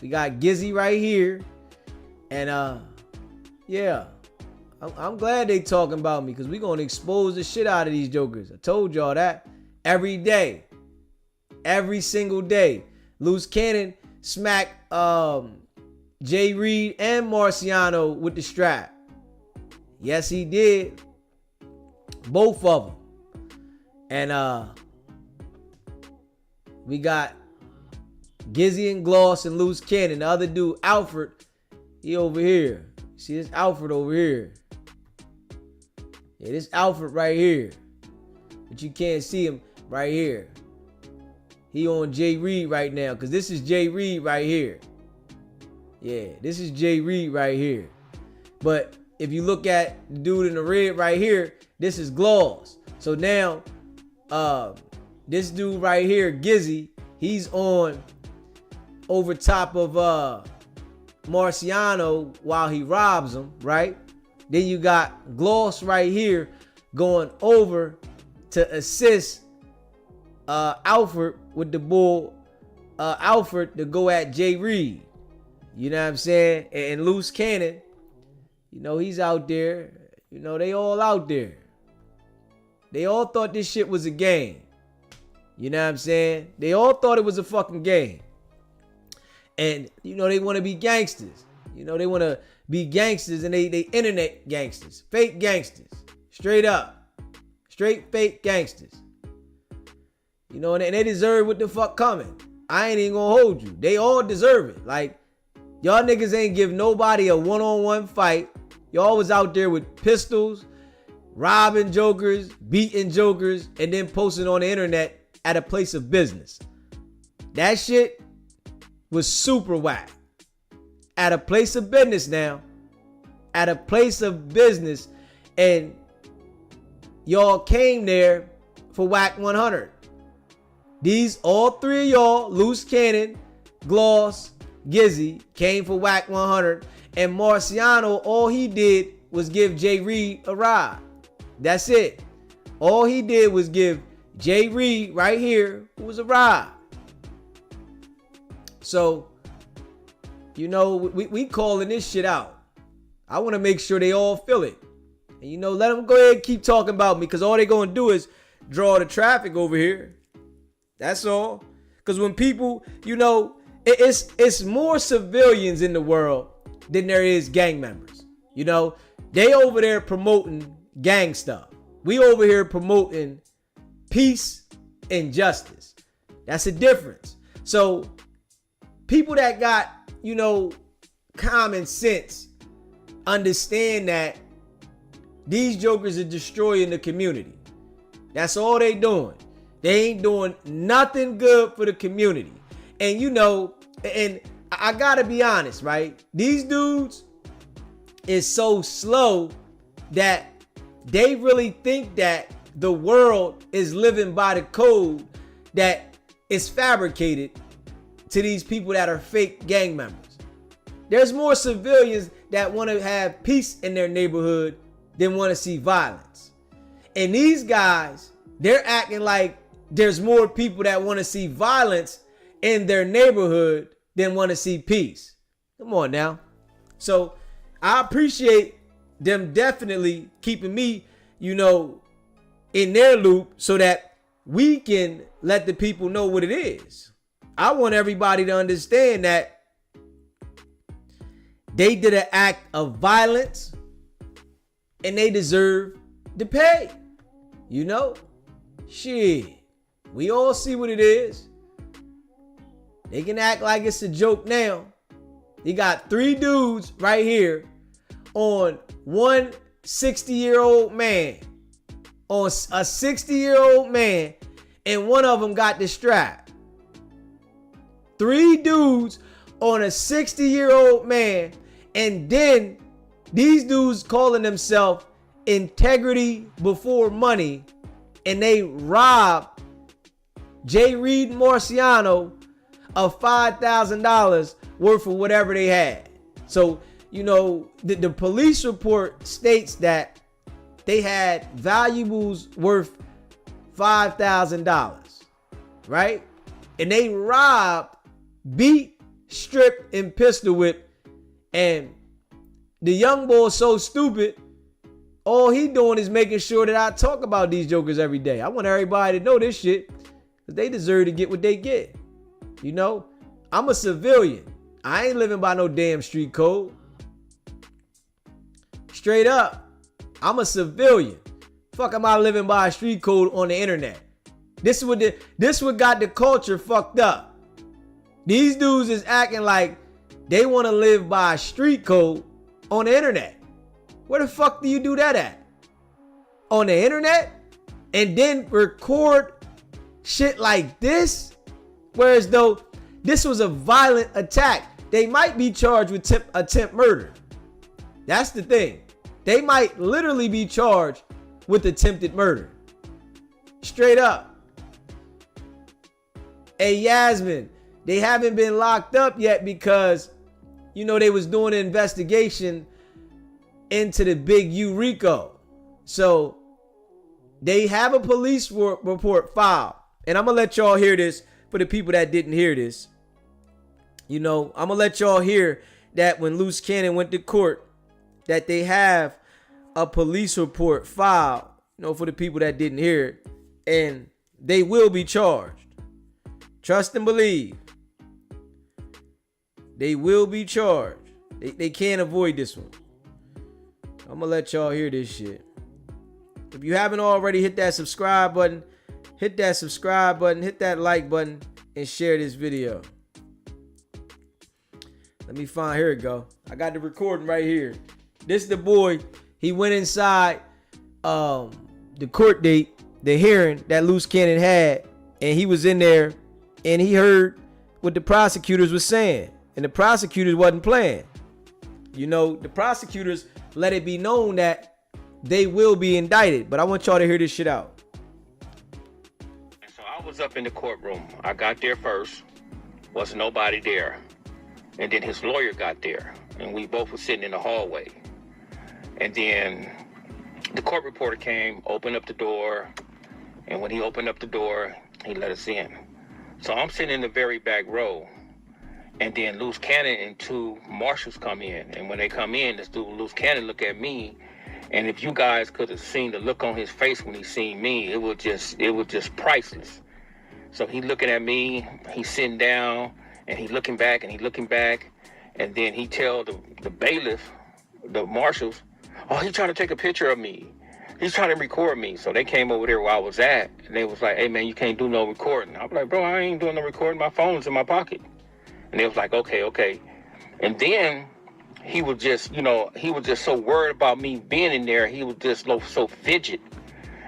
We got Gizzy right here. And yeah, I'm glad they talking about me because we gonna expose the shit out of these jokers. I told y'all that. Every day. Every single day. Loose Cannon smacked Jay Reed and Marciano with the strap. Yes, he did. Both of them. And we got Gizzy and Gloss and Loose Cannon. The other dude, Alfred, he over here. See this Alfred over here. Yeah, this Alfred right here. But you can't see him right here. He on Jay Reed right now. Because this is Jay Reed right here. Yeah, this is Jay Reed right here. But if you look at the dude in the red right here, this is Gloss. So now, this dude right here, Gizzy, he's on over top of Marciano while he robs him, right? Then you got Gloss right here going over to assist Alfred with the bull, Alfred to go at Jay Reed. You know what I'm saying? And Loose Cannon, you know, he's out there. You know, they all out there. They all thought this shit was a game. You know what I'm saying? They all thought it was a fucking game. And, you know, they want to be gangsters. You know, they want to be gangsters and they internet gangsters. Fake gangsters. Straight up. Straight fake gangsters. You know, and they deserve what the fuck coming. I ain't even gonna hold you. They all deserve it. Like, y'all niggas ain't give nobody a one-on-one fight. Y'all was out there with pistols, robbing jokers, beating jokers, and then posting on the internet at a place of business. That shit was super whack. At a place of business now. At a place of business. And y'all came there for Wack 100. These, all three of y'all, Loose Cannon, Gloss, Gizzy, came for Wack 100. And Marciano, all he did was give Jay Reed a ride. That's it. All he did was give Jay Reed right here, who was a ride. So, you know, we calling this shit out. I want to make sure they all feel it. And, you know, let them go ahead and keep talking about me because all they going to do is draw the traffic over here. That's all. Because when people, you know, it's more civilians in the world than there is gang members. You know, they over there promoting gang stuff. We over here promoting peace and justice. That's a difference. So people that got, you know, common sense understand that these jokers are destroying the community. That's all they doing. They ain't doing nothing good for the community. And you know, and I gotta be honest, right? These dudes is so slow that they really think that the world is living by the code that is fabricated to these people that are fake gang members. There's more civilians that want to have peace in their neighborhood than want to see violence. And these guys, they're acting like there's more people that want to see violence in their neighborhood than want to see peace. Come on now. So I appreciate them definitely keeping me, you know, in their loop so that we can let the people know what it is. I want everybody to understand that they did an act of violence and they deserve to pay. You know? Shit. We all see what it is. They can act like it's a joke now. You got 3 dudes right here on one 60-year-old man, on a 60-year-old man, and one of them got the strap. 3 dudes on a 60-year-old man, and then these dudes calling themselves integrity before money, and they robbed J. Reed Marciano of $5,000 worth of whatever they had. So, you know, the police report states that they had valuables worth $5,000, right? And they robbed, beat, stripped, and pistol whipped. And the young boy's so stupid, all he doing is making sure that I talk about these jokers every day. I want everybody to know this shit, because they deserve to get what they get. You know, I'm a civilian. I ain't living by no damn street code. Straight up, I'm a civilian. Fuck am I living by a street code on the internet? This what got the culture fucked up. These dudes is acting like they want to live by a street code on the internet. Where the fuck do you do that at? On the internet? And then record shit like this? Whereas though this was a violent attack, they might be charged with attempt murder. That's the thing. They might literally be charged with attempted murder. Straight up. Hey, Yasmin, they haven't been locked up yet because, you know, they was doing an investigation into the big U RICO. So they have a police report filed. And I'm going to let y'all hear this for the people that didn't hear this. You know, I'm going to let y'all hear that when Loose Cannon went to court, that they have a police report filed, you know, for the people that didn't hear it. And they will be charged. Trust and believe. They will be charged. They can't avoid this one. I'm going to let y'all hear this shit. If you haven't already, hit that subscribe button. Hit that subscribe button. Hit that like button. And share this video. Let me find. Here it go. I got the recording right here. This is the boy. He went inside the court date, the hearing that Loose Cannon had. And he was in there. And he heard what the prosecutors were saying. And the prosecutors wasn't playing. You know, the prosecutors let it be known that they will be indicted. But I want y'all to hear this shit out. So I was up in the courtroom. I got there first. Wasn't nobody there. And then his lawyer got there. And we both were sitting in the hallway. And then the court reporter came, opened up the door. And when he opened up the door, he let us in. So I'm sitting in the very back row. And then Loose Cannon and 2 marshals come in. And when they come in, this dude Loose Cannon look at me. And if you guys could have seen the look on his face when he seen me, it was just priceless. So he looking at me, he's sitting down, and he looking back, and then he tell the bailiff, the marshals, oh, he trying to take a picture of me. He's trying to record me. So they came over there where I was at, and they was like, hey, man, you can't do no recording. I was like, bro, I ain't doing no recording. My phone's in my pocket. And they was like, okay. And then he was just, he was just so worried about me being in there. He was just so fidget.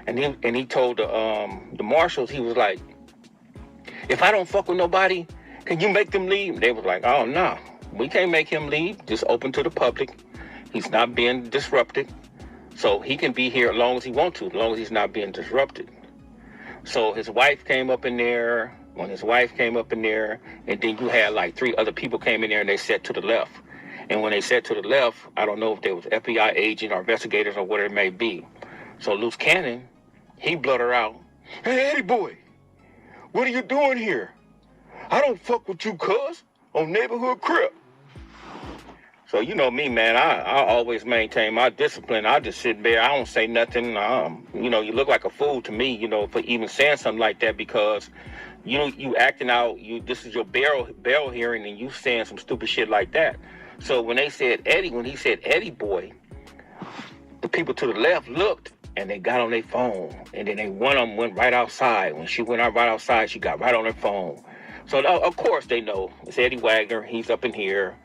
And he told the marshals, he was like, if I don't fuck with nobody, can you make them leave? They was like, oh, no, we can't make him leave. Just open to the public. He's not being disrupted. So he can be here as long as he wants to, as long as he's not being disrupted. So his wife came up in there. When his wife came up in there, and then you had like 3 other people came in there and they sat to the left. And when they sat to the left, I don't know if they was FBI agent or investigators or whatever it may be. So Loose Cannon, he blurted out, hey, Eddie boy, what are you doing here? I don't fuck with you, cuz, on Neighborhood Crip. So you know me, man, I always maintain my discipline. I just sit there, I don't say nothing. You look like a fool to me, for even saying something like that, because you acting out, this is your bail hearing, and you saying some stupid shit like that. So when he said Eddie boy, the people to the left looked and they got on their phone, and then one of them went right outside. When she went out right outside, she got right on her phone. So of course they know it's Eddie Wagner. He's up in here.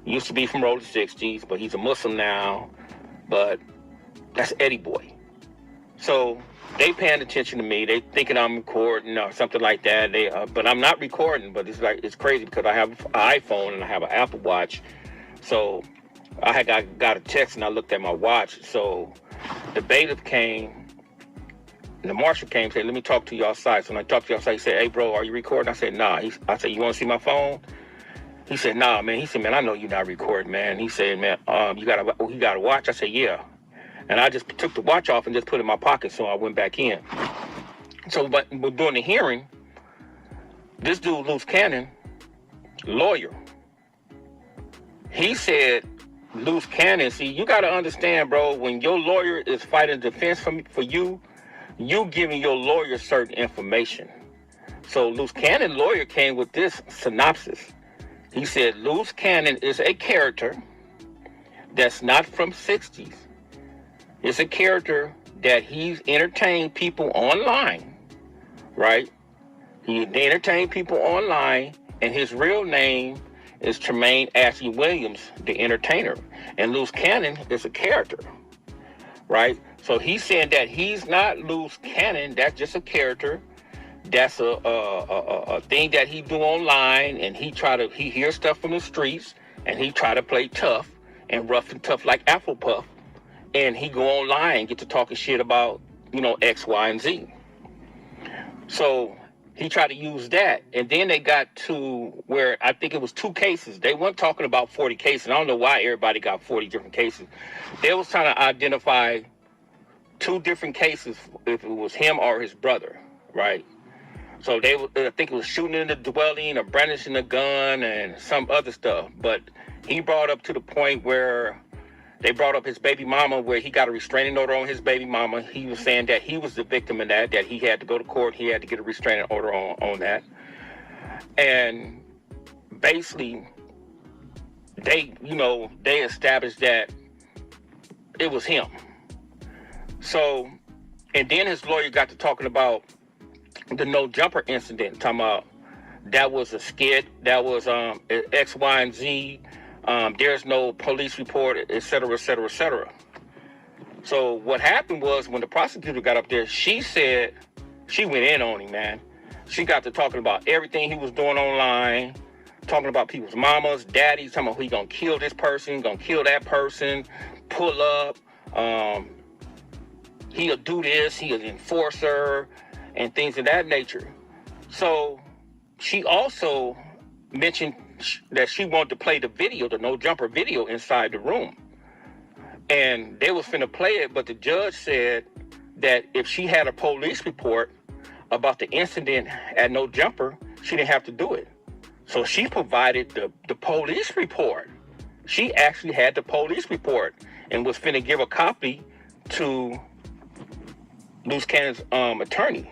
Used to be from Roller 60s, but he's a Muslim now. But that's Eddie boy. So they paying attention to me. They thinking I'm recording or something like that. But I'm not recording. But it's crazy because I have an iPhone and I have an Apple Watch. So I had got a text and I looked at my watch. So the bailiff came, and the marshal came and said, let me talk to you outside. So when I talked to you outside, he said, hey, bro, are you recording? I said, nah. I said, you want to see my phone? He said, nah, man. He said, man, I know you're not recording, man. He said, man, you got a watch? I said, yeah. And I just took the watch off and just put it in my pocket, so I went back in. So, but during the hearing, this dude, Loose Cannon, lawyer, he said, Loose Cannon, see, you got to understand, bro, when your lawyer is fighting defense for you, you giving your lawyer certain information. So Loose Cannon lawyer came with this synopsis. He said, Loose Cannon is a character that's not from 60s. It's a character that he's entertained people online, right? He entertained people online, and his real name is Tremaine Ashley Williams, the entertainer. And Loose Cannon is a character, right? So he's saying that he's not Loose Cannon. That's just a character. That's a thing that he do online, and he hears stuff from the streets, and he try to play tough and rough and tough like Afro Puff, and he go online and get to talking shit about, X, Y, and Z. So he tried to use that, and then they got to where I think it was 2 cases. They weren't talking about 40 cases. I don't know why everybody got 40 different cases. They was trying to identify 2 different cases if it was him or his brother, right? So I think it was shooting in the dwelling or brandishing a gun and some other stuff. But he brought up to the point where they brought up his baby mama, where he got a restraining order on his baby mama. He was saying that he was the victim in that he had to go to court. He had to get a restraining order on that. And basically, they established that it was him. So, and then his lawyer got to talking about the no jumper incident, talking about that was a skit, that was X, Y, and Z. There's no police report, et cetera, et cetera, et cetera. So what happened was when the prosecutor got up there, she said, she went in on him, man. She got to talking about everything he was doing online, talking about people's mamas, daddies, talking about he gonna kill this person, gonna kill that person, pull up, he'll do this, he'll enforce her, and things of that nature. So she also mentioned that she wanted to play the video, the no jumper video, inside the room. And they was finna play it, but the judge said that if she had a police report about the incident at no jumper, she didn't have to do it. So she provided the police report. She actually had the police report and was finna give a copy to Loose Cannon's attorney.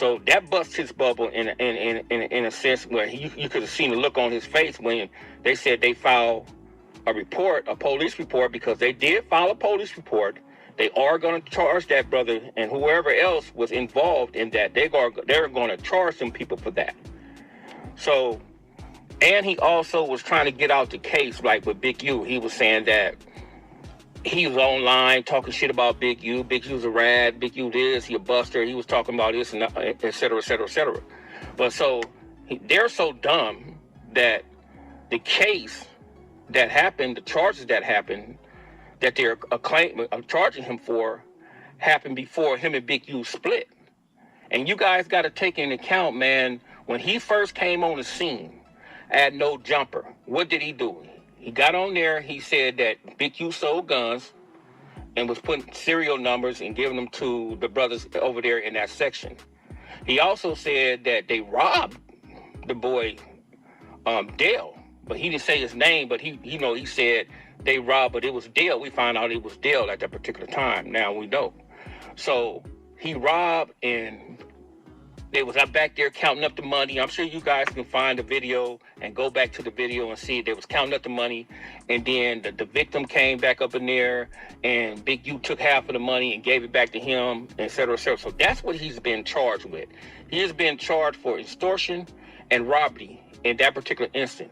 So that busts his bubble in a sense where you could have seen the look on his face when they said they filed a police report, because they did file a police report. They are going to charge that brother and whoever else was involved in that. They're going to charge some people for that. So, and he also was trying to get out the case, like with Big U. He was saying that he was online talking shit about Big U. Big U's a rat. Big U this, he a buster. He was talking about this, and et cetera, et cetera, et cetera. But so they're so dumb that the case that happened, the charges that happened, that they're charging him for, happened before him and Big U split. And you guys got to take into account, man, when he first came on the scene at No Jumper, what did he do? He got on there, he said that Big U sold guns and was putting serial numbers and giving them to the brothers over there in that section. He also said that they robbed the boy, Dale, but he didn't say his name, but he said they robbed, but it was Dale. We found out it was Dale at that particular time. Now we know. So he robbed, and they was up back there counting up the money. I'm sure you guys can find the video and go back to the video and see they was counting up the money. And then the victim came back up in there, and Big U took half of the money and gave it back to him, et cetera, et cetera. So that's what he's been charged with. He has been charged for extortion and robbery in that particular instant.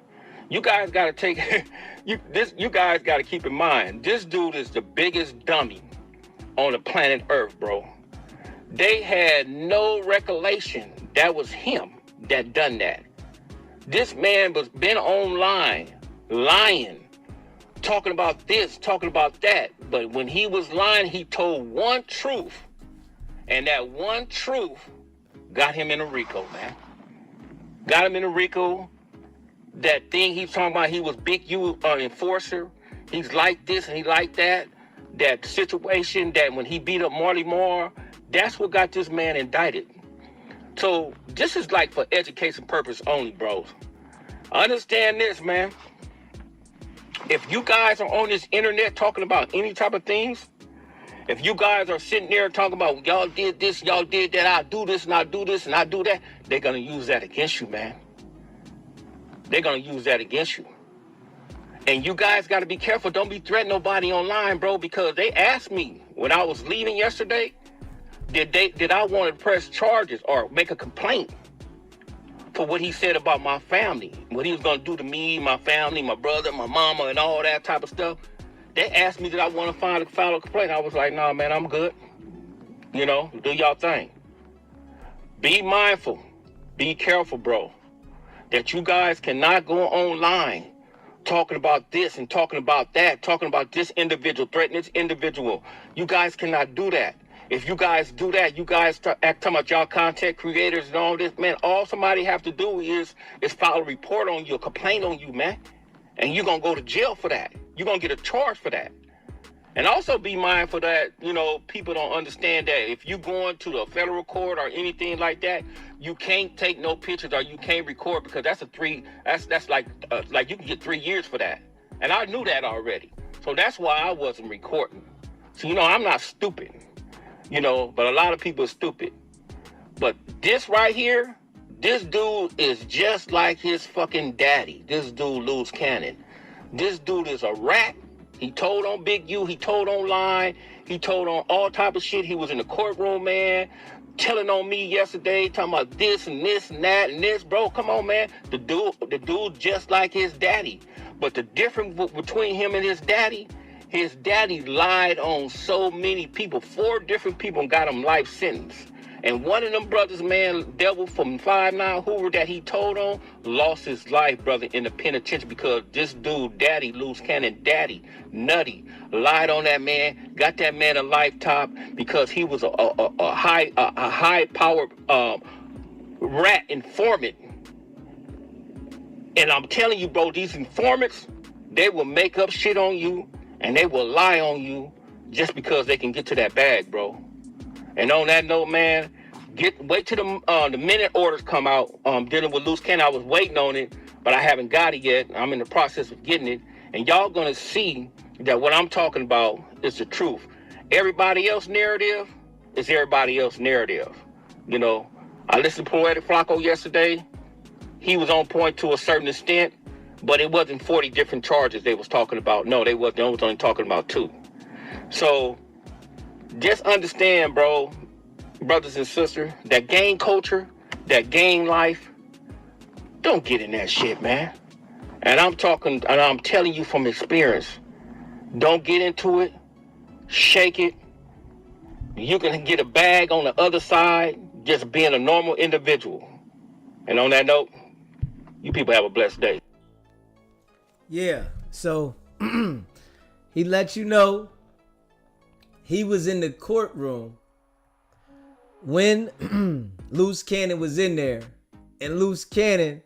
You guys got to take you guys got to keep in mind, this dude is the biggest dummy on the planet Earth, bro. They had no recollection that was him that done that. This man was been online lying, talking about this, talking about that. But when he was lying, he told one truth, and that one truth got him in a RICO, man. Got him in a RICO. That thing he's talking about, he was Big U enforcer. He's like this and he like that. That situation that when he beat up Marley Moore, that's what got this man indicted. So this is like for education purpose only, bros. Understand this, man. If you guys are on this internet talking about any type of things, if you guys are sitting there talking about y'all did this, y'all did that, I do this and I do this and I do that, they're gonna use that against you, man. They're going to use that against you. And you guys got to be careful. Don't be threatening nobody online, bro, because they asked me when I was leaving yesterday, did I want to press charges or make a complaint for what he said about my family, what he was going to do to me, my family, my brother, my mama, and all that type of stuff. They asked me did I want to file a complaint. I was like, nah, man, I'm good. You know, do y'all thing. Be mindful. Be careful, bro. That you guys cannot go online talking about this and talking about that, talking about this individual, threatening this individual. You guys cannot do that. If you guys do that, you guys start talking about y'all content creators and all this, man, all somebody have to do is file a report on you, a complaint on you, man. And you're going to go to jail for that. You're going to get a charge for that. And also be mindful that, you know, people don't understand that if you going to the federal court or anything like that, you can't take no pictures or you can't record because that's like you can get 3 years for that. And I knew that already. So that's why I wasn't recording. So, you know, I'm not stupid, you know, but a lot of people are stupid. But this right here, this dude is just like his fucking daddy. This dude, Loose Cannon. This dude is a rat. He told on Big U, he told online, he told on all type of shit. He was in the courtroom, man, telling on me yesterday, talking about this and this and that and this. Bro, come on, man. The dude just like his daddy. But the difference between him and his daddy lied on so many people. 4 different people got him life sentence. And one of them brothers, man, devil from 59 Hoover that he told on, lost his life, brother, in the penitentiary because this dude, daddy, Loose Cannon, daddy, nutty, lied on that man, got that man a lifetime because he was a high-powered rat informant. And I'm telling you, bro, these informants, they will make up shit on you and they will lie on you just because they can get to that bag, bro. And on that note, man, wait till the minute orders come out. Dealing with Loose Cannon, I was waiting on it, but I haven't got it yet. I'm in the process of getting it, and y'all gonna see that what I'm talking about is the truth. Everybody else narrative is everybody else narrative. You know, I listened to Poetic Flacco yesterday. He was on point to a certain extent, but it wasn't 40 different charges they was talking about. No, they wasn't. They was only talking about 2. So just understand, bro, brothers and sisters, that gang culture, that gang life, don't get in that shit, man. And I'm telling you from experience, don't get into it, shake it. You can get a bag on the other side, just being a normal individual. And on that note, you people have a blessed day. Yeah, so he let you know he was in the courtroom when Loose Cannon was in there, and Loose Cannon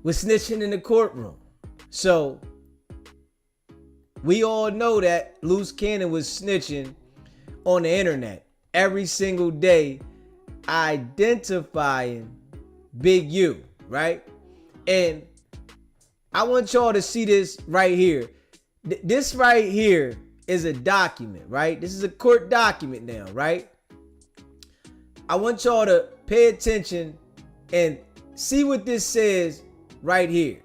was snitching in the courtroom. So we all know that Loose Cannon was snitching on the internet every single day, identifying Big U, right? And I want y'all to see this right here. This right here is a document, right? This is a court document now, right? I want y'all to pay attention and see what this says right here.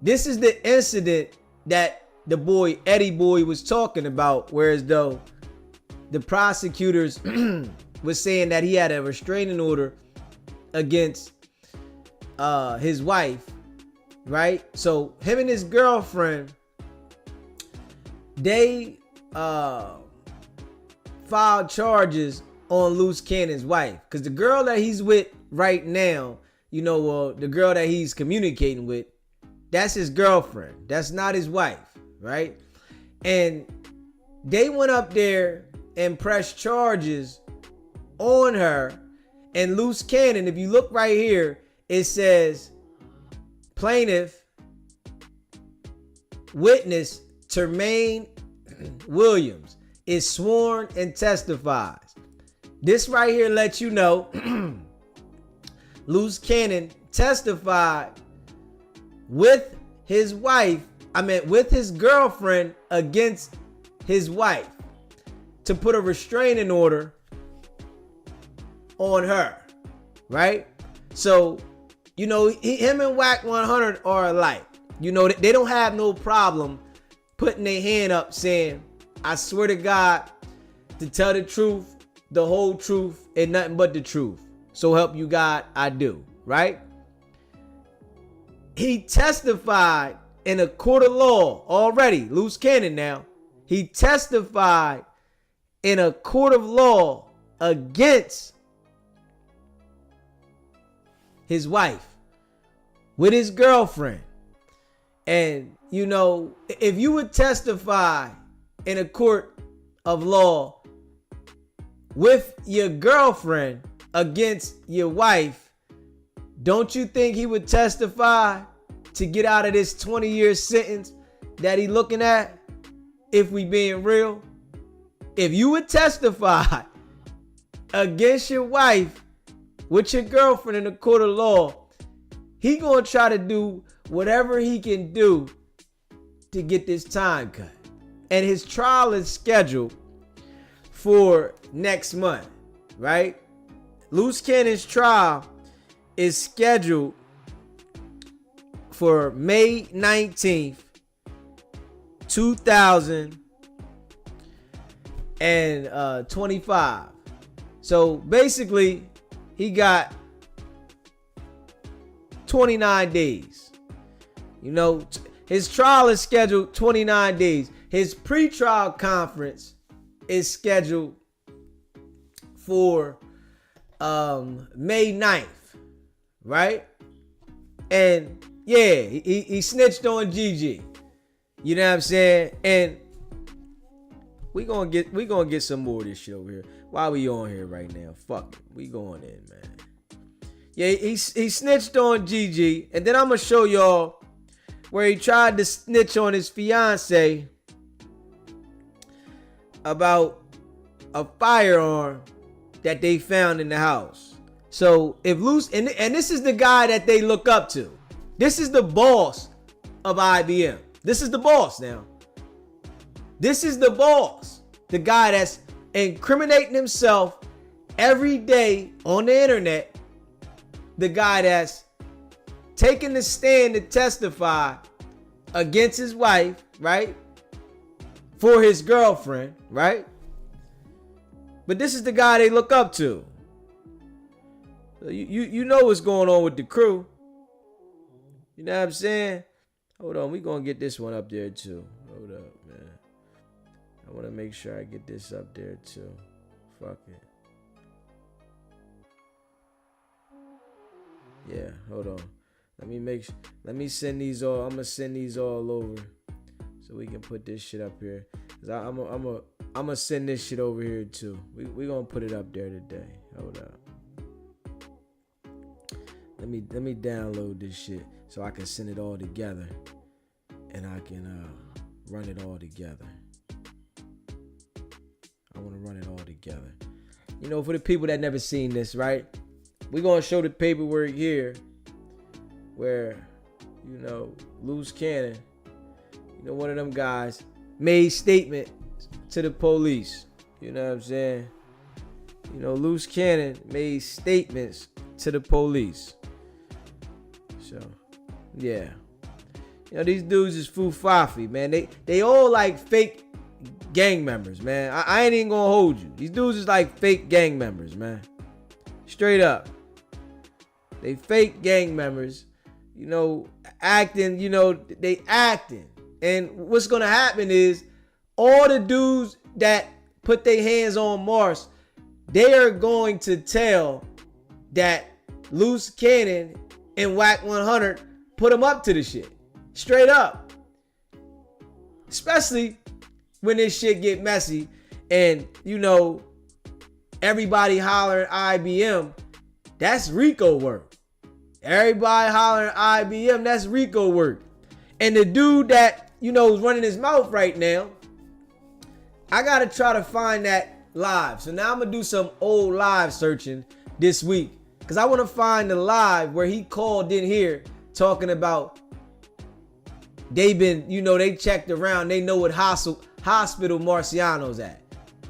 This is the incident that the boy Eddie Boy was talking about, whereas though the prosecutors was saying that he had a restraining order against his wife, right? So him and his girlfriend, they filed charges on Loose Cannon's wife, because the girl that he's with right now, you know, the girl that he's communicating with, that's his girlfriend. That's not his wife, right? And they went up there and pressed charges on her. And Loose Cannon, if you look right here, it says plaintiff witness Termaine Williams is sworn and testifies. This right here lets you know Loose Cannon testified with his wife, with his girlfriend against his wife to put a restraining order on her, right? So, you know, him and Wack 100 are alike. You know, they don't have no problem putting their hand up saying, I swear to God to tell the truth, the whole truth, and nothing but the truth. So help you God, I do, right? He testified in a court of law already, Loose Cannon now. He testified in a court of law against his wife with his girlfriend. And, you know, if you would testify in a court of law with your girlfriend against your wife, don't you think he would testify to get out of this 20-year sentence that he looking at? If we being real, if you would testify against your wife with your girlfriend in a court of law, he gonna try to do whatever he can do to get this time cut. And his trial is scheduled for next month, right? Loose Cannon's trial is scheduled for May 19th, 2025. So basically, he got 29 days. You know, his trial is scheduled 29 days. His pre-trial conference is scheduled for May 9th, right? And yeah, he snitched on Gigi. You know what I'm saying? And we gonna get some more of this shit over here. Why we on here right now? Fuck it. We going in, man. Yeah, he snitched on Gigi. And then I'm gonna show y'all where he tried to snitch on his fiance about a firearm that they found in the house. So if Loose, and this is the guy that they look up to. This is the boss of IBM. This is the boss now. This is the boss. The guy that's incriminating himself every day on the internet, the guy that's taking the stand to testify against his wife, right? For his girlfriend, right? But this is the guy they look up to. So you know what's going on with the crew. You know what I'm saying? Hold on, we gonna get this one up there too. Hold up, man. I wanna make sure I get this up there too. Fuck it. Yeah, hold on. Let me send these all. I'm gonna send these all over so we can put this shit up here. Cause I'm gonna send this shit over here too. We gonna put it up there today. Hold up. Let me download this shit so I can send it all together, and I can run it all together. I want to run it all together. You know, for the people that never seen this, right? We're gonna show the paperwork here, where, you know, Loose Cannon, you know, one of them guys made statement to the police. You know what I'm saying? You know, Loose Cannon made statements to the police. So, yeah. You know, these dudes is fufafi, man. They all like fake gang members, man. I ain't even gonna hold you. These dudes is like fake gang members, man. Straight up. They fake gang members, you know, acting, you know, they acting. And what's gonna happen is all the dudes that put their hands on Mars, they are going to tell that Loose Cannon and Wack 100 put them up to the shit. Straight up. Especially when this shit get messy and, you know, everybody hollering IBM. That's RICO work. Everybody hollering IBM. That's RICO work. And the dude that, you know, is running his mouth right now, I got to try to find that live. So now I'm going to do some old live searching this week. Because I want to find the live where he called in here talking about they've been, you know, they checked around. They know what hospital Marciano's at.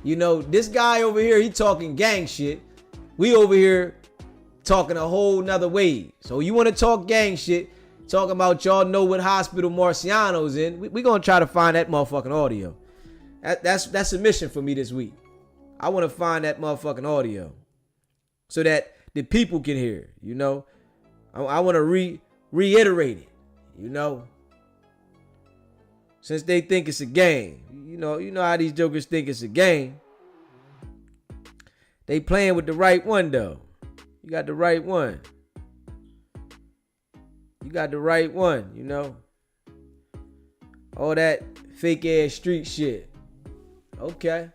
You know, this guy over here, he talking gang shit. We over here talking a whole nother wave. So you want to talk gang shit, talking about y'all know what hospital Marciano's in. We going to try to find that motherfucking audio. That's a mission for me this week. I want to find that motherfucking audio so that the people can hear it, you know. I want to reiterate it, you know. Since they think it's a game. You know how these jokers think it's a game. They playing with the right one, though. You got the right one. You got the right one, you know. All that fake ass street shit. Okay.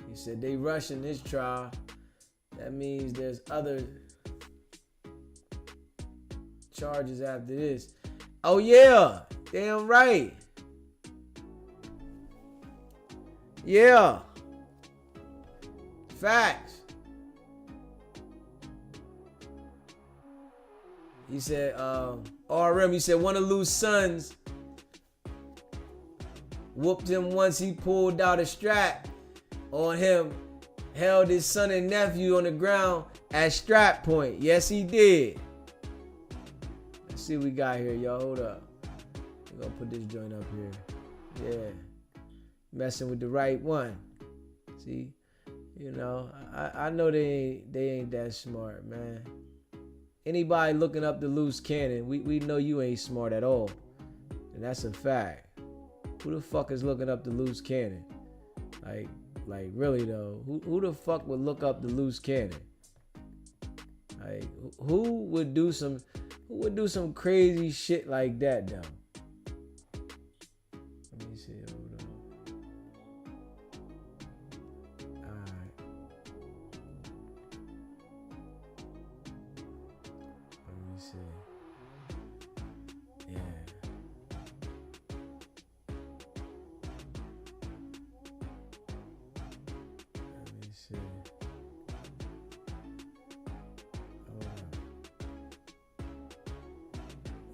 He said they rushing this trial. That means there's other charges after this. Oh yeah, damn right. Yeah. Facts. He said, RM, he said one of Lou's sons whooped him once he pulled out a strap on him, held his son and nephew on the ground at strap point. Yes, he did. Let's see what we got here, y'all. Hold up. We're gonna put this joint up here. Yeah. Messing with the right one. See? You know, I know they ain't that smart, man. Anybody looking up the Loose Cannon, we know you ain't smart at all. And that's a fact. Who the fuck is looking up the Loose Cannon? Like really though, who the fuck would look up the Loose Cannon? Like who would do some crazy shit like that though? Let me see. Hold on. Alright. Let me see. Yeah. Let me see.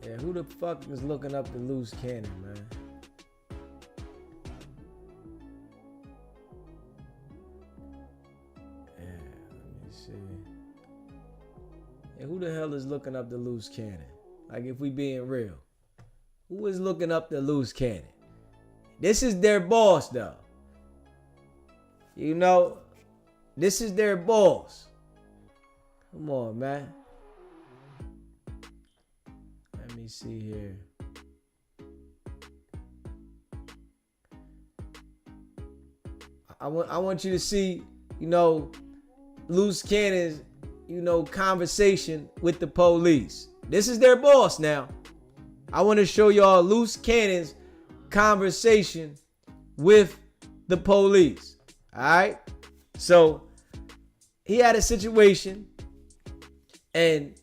Yeah, who the fuck is looking up the Loose Cannon, man? see. And who the hell is looking up the loose cannon? Like, if we being real, who is looking up the loose cannon? This is their boss, though. You know, this is their boss. Come on, man. Let me see here. I want you to see, you know, loose cannons, you know, conversation with the police. This is their boss now. I want to show y'all loose cannons conversation with the police. All right. So he had a situation and,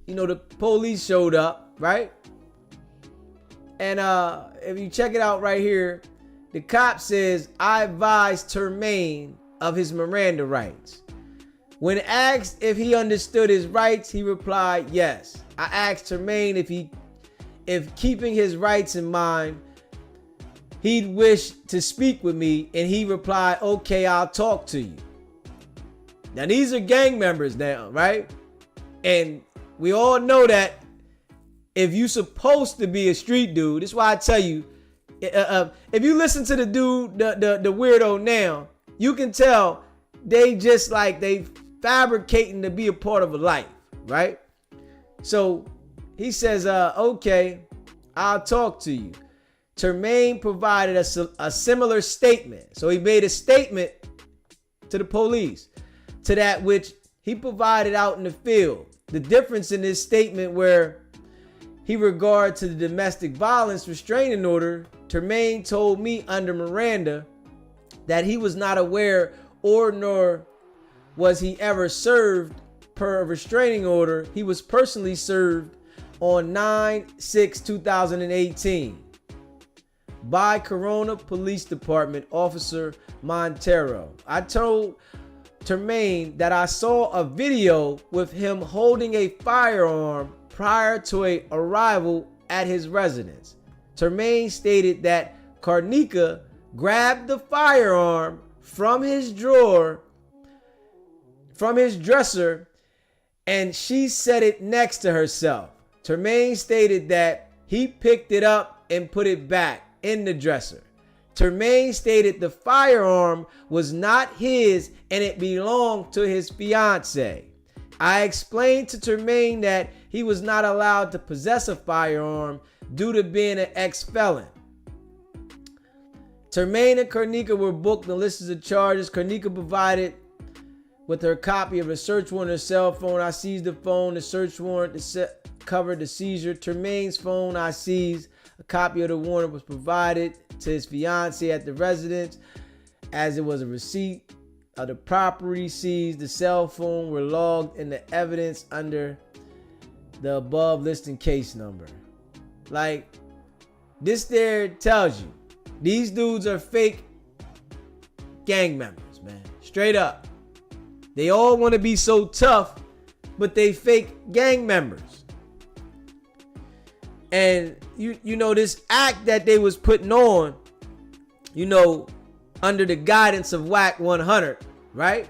you know, the police showed up, right? And if you check it out right here, the cop says, I advised Termaine of his Miranda rights. When asked if he understood his rights, he replied, yes. I asked Termaine if keeping his rights in mind, he'd wish to speak with me, and he replied, okay, I'll talk to you. Now, these are gang members now, right? And we all know that if you're supposed to be a street dude, that's why I tell you, if you listen to the dude, the weirdo now, you can tell they just like they fabricating to be a part of a life, right? So he says, okay, I'll talk to you. Termaine provided a similar statement. So he made a statement to the police to that which he provided out in the field. The difference in this statement where he regard to the domestic violence restraining order, Termaine told me under Miranda that he was not aware or nor was he ever served per a restraining order. He was personally served on 9/6/2018 by Corona Police Department Officer Montero. I told Termaine that I saw a video with him holding a firearm prior to a arrival at his residence. Termaine stated that Karnika grabbed the firearm from his dresser, and she set it next to herself. Termaine stated that he picked it up and put it back in the dresser. Termaine stated the firearm was not his and it belonged to his fiance. I explained to Termaine that he was not allowed to possess a firearm due to being an ex-felon. Termaine and Karnika were booked and listed of charges. Karnika provided with her copy of a search warrant on her cell phone. I seized the phone. The search warrant covered the seizure. Termaine's phone I seized. A copy of the warrant was provided to his fiance at the residence, as it was a receipt of the property seized. The cell phone were logged in the evidence under the above listing case number. Like, this there tells you these dudes are fake gang members, man. Straight up. They all want to be so tough, but they fake gang members. And you know, this act that they was putting on, you know, under the guidance of Wack 100, right?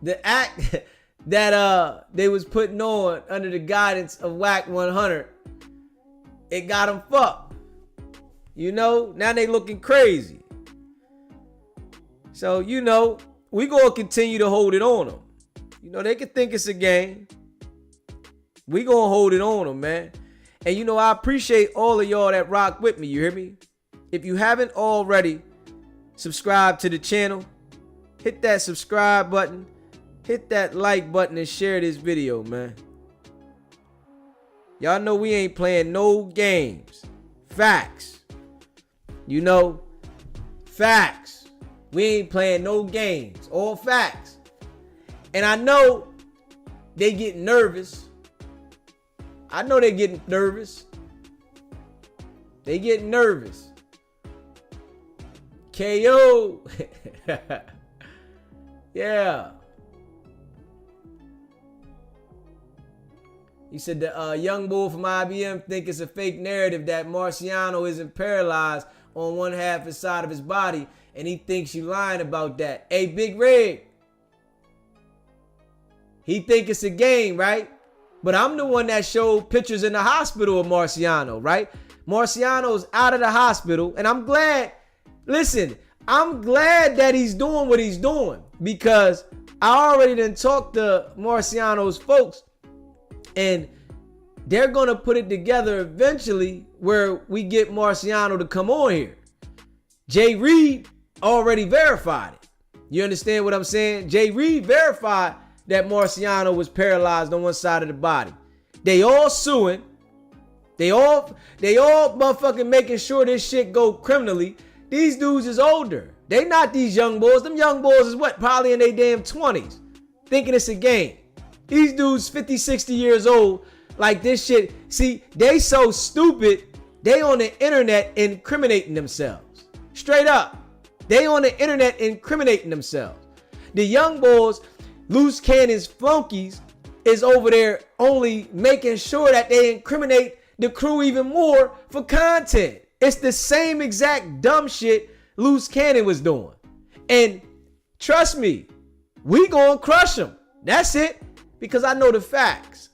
The act that they was putting on under the guidance of Wack 100, it got them fucked. You know, now they looking crazy. So, you know, we gonna continue to hold it on them. You know, they can think it's a game. We gonna hold it on them, man. And you know, I appreciate all of y'all that rock with me. You hear me? If you haven't already, subscribe to the channel. Hit that subscribe button. Hit that like button and share this video, man. Y'all know we ain't playing no games. Facts. You know, facts. We ain't playing no games. All facts. And I know they get nervous. I know they getting nervous. They get nervous. KO. Yeah. He said the young bull from IBM think it's a fake narrative that Marciano isn't paralyzed on one half and side of his body, and he thinks you lying about that. Hey, Big Red. He think it's a game, right? But I'm the one that showed pictures in the hospital of Marciano, right? Marciano's out of the hospital, and I'm glad. Listen, I'm glad that he's doing what he's doing, because I already done talked to Marciano's folks, and they're going to put it together eventually where we get Marciano to come on here. Jay Reed already verified it. You understand what I'm saying? Jay Reed verified that Marciano was paralyzed on one side of the body. They all suing. They all motherfucking making sure this shit go criminally. These dudes is older. They not these young boys. Them young boys is what? Probably in their damn 20s. Thinking it's a game. These dudes 50, 60 years old. Like this shit. See, they so stupid. They on the internet incriminating themselves. Straight up. They on the internet incriminating themselves. The young boys, loose cannons flunkies, is over there only making sure that they incriminate the crew even more for content. It's the same exact dumb shit Loose Cannon was doing. And trust me, we gonna crush them. That's it. Because I know the facts.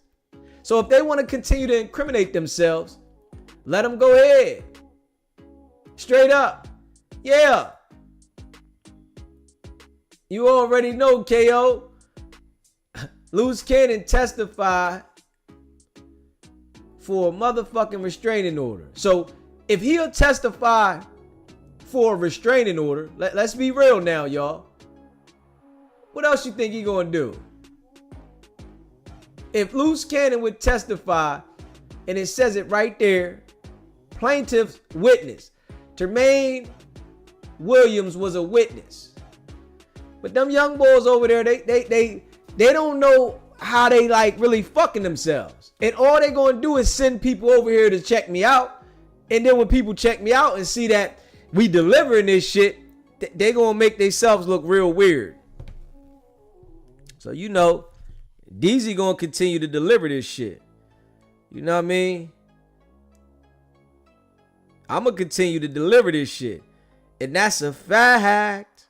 So if they want to continue to incriminate themselves, let them go ahead. Straight up. Yeah. You already know, KO. Loose Cannon testified for a motherfucking restraining order. So if he'll testify for a restraining order, let's be real now, y'all. What else you think he gonna do? If Loose Cannon would testify, and it says it right there, plaintiff's witness, Tremaine Williams was a witness. But them young boys over there, they don't know how they like really fucking themselves. And all they gonna do is send people over here to check me out. And then when people check me out and see that we delivering this shit, they gonna make themselves look real weird. So you know, DZ gonna continue to deliver this shit. You know what I mean? I'm gonna continue to deliver this shit. And that's a fact.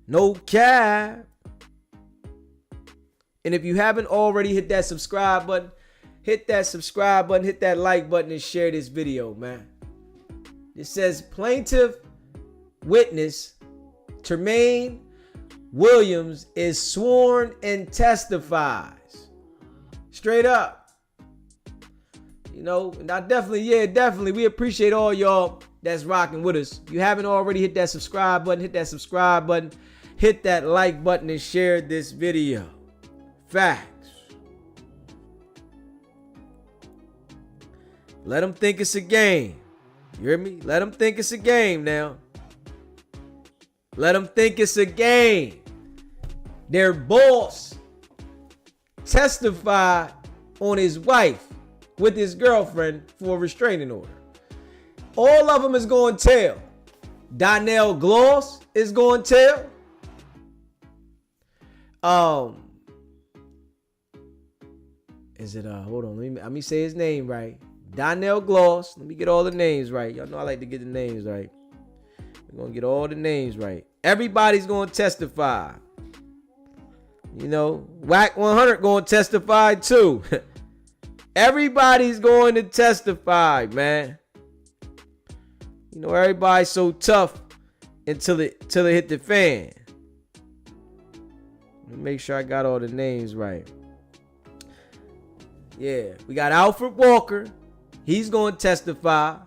No cap. And if you haven't already hit that subscribe button, hit that subscribe button, hit that like button, and share this video, man. It says plaintiff witness Tremaine Williams is sworn and testifies. Straight up. You know, and I definitely, we appreciate all y'all that's rocking with us. If you haven't already hit that subscribe button, hit that subscribe button, hit that like button, and share this video. Facts. Let them think it's a game. You hear me? Let them think it's a game now. Let them think it's a game. Their boss testified on his wife with his girlfriend for a restraining order. All of them is going to tell. Donnell Gloss is going to tell. Is it hold on, let me say his name right. Donnell Gloss. Let me get all the names right. Y'all know I like to get the names right. We're gonna get all the names right. Everybody's gonna testify. You know, Wack 100 gonna testify too. Everybody's going to testify, man. You know, everybody's so tough until it hit the fan. Let me make sure I got all the names right. Yeah, we got Alfred Walker. He's going to testify.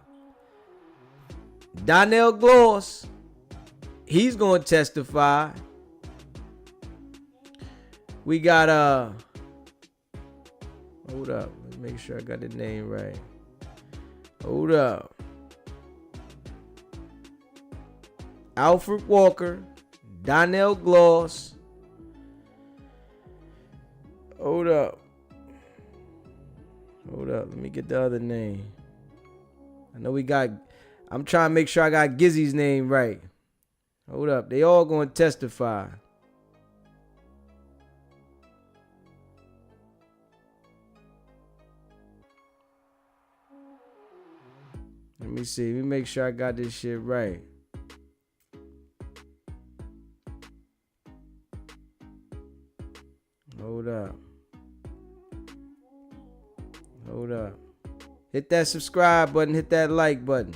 Donnell Gloss. He's going to testify. We got hold up. Let me make sure I got the name right. Hold up. Alfred Walker. Donnell Gloss. Hold up. Hold up, let me get the other name. I know I'm trying to make sure I got Gizzy's name right. Hold up, they all going to testify. Let me see. Let me make sure I got this shit right. Hold up. Hold up. Hit that subscribe button. Hit that like button.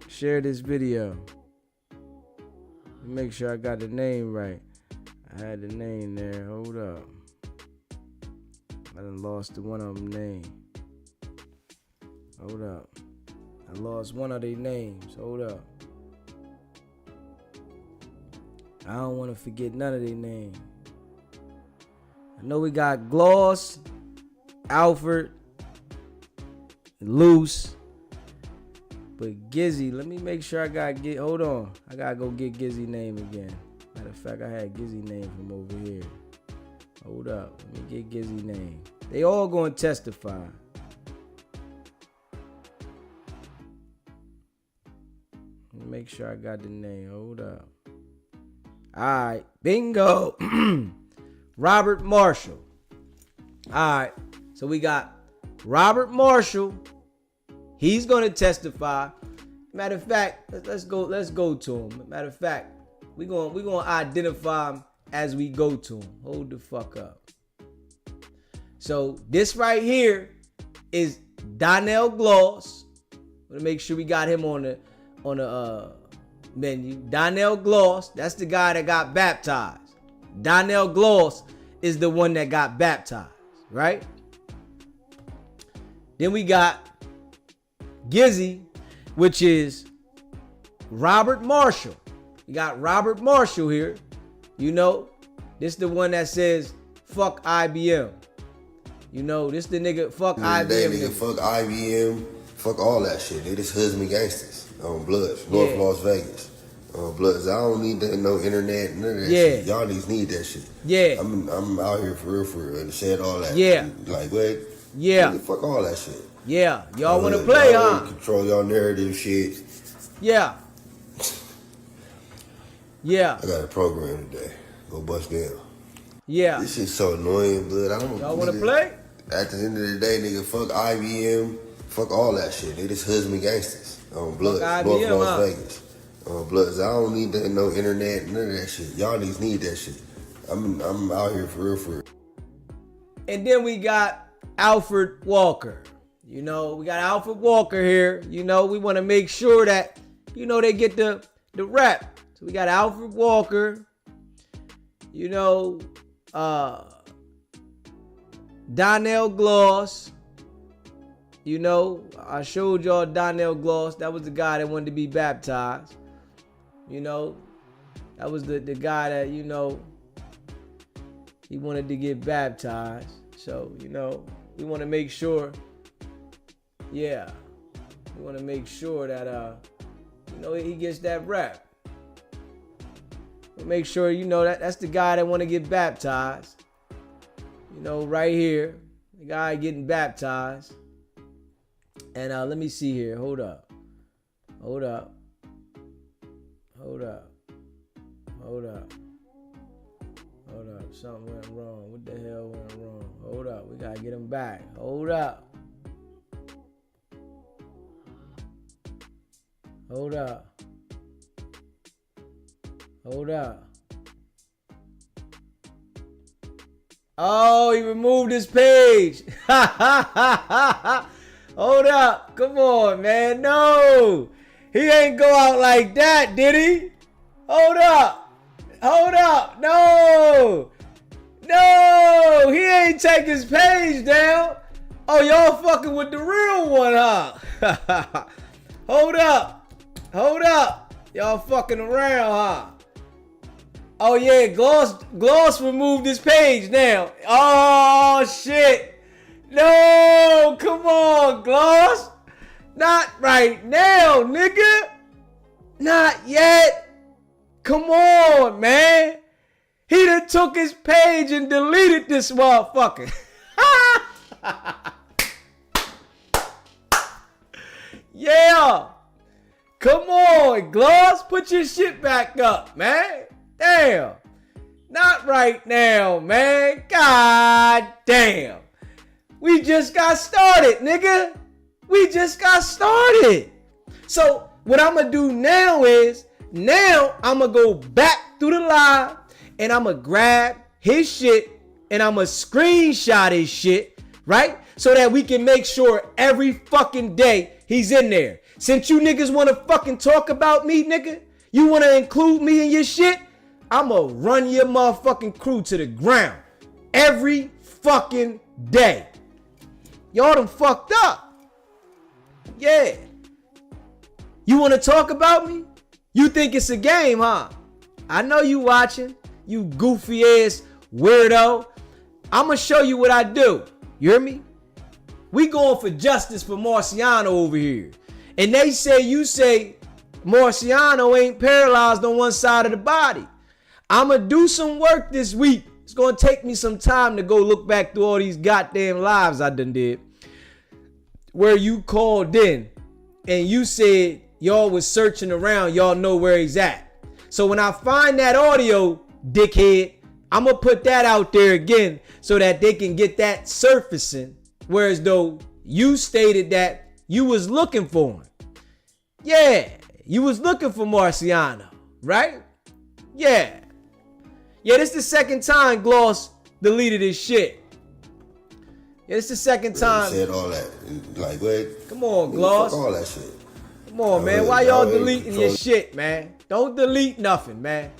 Share this video. Make sure I got the name right. I had the name there. Hold up. I done lost the one of them name. Hold up. I lost one of their names. Hold up. I don't want to forget none of their names. I know we got Gloss, Alfred, Loose, but Gizzy, let me make sure I got get. Hold on, I gotta go get Gizzy name again. Matter of fact, I had Gizzy name from over here. Hold up, let me get Gizzy name. They all gonna testify. Let me make sure I got the name. Hold up. All right, bingo. Robert Marshall. All right, so we got Robert Marshall. He's gonna testify. Matter of fact, let's go to him. Matter of fact, we're gonna identify him as we go to him. Hold the fuck up. So this right here is Donnell Gloss. Wanna make sure we got him on the menu. Donnell Gloss, that's the guy that got baptized. Donnell Gloss is the one that got baptized, right? Then we got Gizzy, which is Robert Marshall. You got Robert Marshall here. You know, this the one that says, fuck IBM. You know, this the nigga, fuck IBM. Nigga, fuck IBM, fuck all that shit. They just husband gangsters on Bloods, North Las Vegas. Bloods. I don't need that, no internet, none of that shit. Y'all niggas need that shit. Yeah. I'm out here for real, and said all that. Yeah. Like, what? Yeah. Nigga, fuck all that shit. Yeah. Y'all want to play, y'all huh? Control y'all narrative shit. Yeah. Yeah. I got a program today. Go bust down. Yeah. This shit's so annoying, blood. I don't. Y'all want to play? At the end of the day, nigga, fuck IBM, fuck all that shit. They just husband gangsters on Bloods, North Las Vegas. Bloods. I don't need that, no internet, none of that shit. Y'all niggas need that shit. I'm out here for real. And then we got Alfred Walker. You know, we got Alfred Walker here. You know, we want to make sure that, you know, they get the rep. So we got Alfred Walker. You know, Donnell Gloss. You know, I showed y'all Donnell Gloss. That was the guy that wanted to be baptized. You know, that was the guy that, you know, he wanted to get baptized. So, you know, we want to make sure, we want to make sure that, you know, he gets that rep. We'll make sure, you know, that's the guy that want to get baptized. You know, right here, the guy getting baptized. And let me see here. Hold up. Something went wrong. What the hell went wrong? Hold up. We gotta get him back. Hold up. Oh, he removed his page. Hold up. Come on, man. No. He ain't go out like that, did he? Hold up. No, he ain't take his page down. Oh, y'all fucking with the real one, huh? Hold up. Y'all fucking around, huh? Oh yeah, Gloss removed his page now. Oh shit. No, come on, Gloss. Not right now, nigga. Not yet. Come on, man. He done took his page and deleted this motherfucker. Yeah. Come on, Gloss. Put your shit back up, man. Damn. Not right now, man. God damn. We just got started, nigga. We just got started. So what I'm gonna do now is, I'm gonna go back through the live and I'm gonna grab his shit and I'm gonna screenshot his shit, right? So that we can make sure every fucking day he's in there. Since you niggas wanna fucking talk about me, nigga, you wanna include me in your shit, I'ma run your motherfucking crew to the ground every fucking day. Y'all done fucked up. Yeah. You wanna talk about me? You think it's a game, huh? I know you watching, you goofy ass weirdo. I'ma show you what I do. You hear me? We going for justice for Marciano over here. And they say, you say Marciano ain't paralyzed on one side of the body. I'ma do some work this week. It's gonna take me some time to go look back through all these goddamn lives I done did. Where you called in and you said y'all was searching around, y'all know where he's at. So when I find that audio, dickhead, I'm gonna put that out there again so that they can get that surfacing. Whereas though you stated that you was looking for him. Yeah, you was looking for Marciano, right? Yeah. Yeah, this is the second time Gloss deleted his shit. Yeah, this is the second time. Said all that. Like, what? Come on, Gloss. Fuck all that shit. Come on, man. Why y'all deleting your shit, man? Don't delete nothing, man.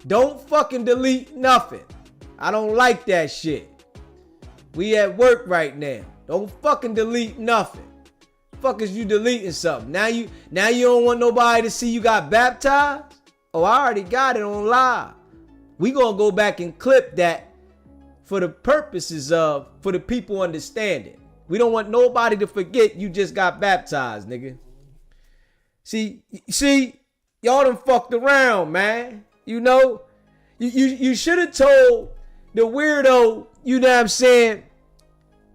Don't fucking delete nothing. I don't like that shit. We at work right now. Don't fucking delete nothing. Fuck is you deleting something? Now you don't want nobody to see you got baptized? Oh, I already got it on live. We gonna go back and clip that for the purposes of, for the people understanding. We don't want nobody to forget you just got baptized, nigga. See, y'all done fucked around, man. You know, you should have told the weirdo, you know what I'm saying,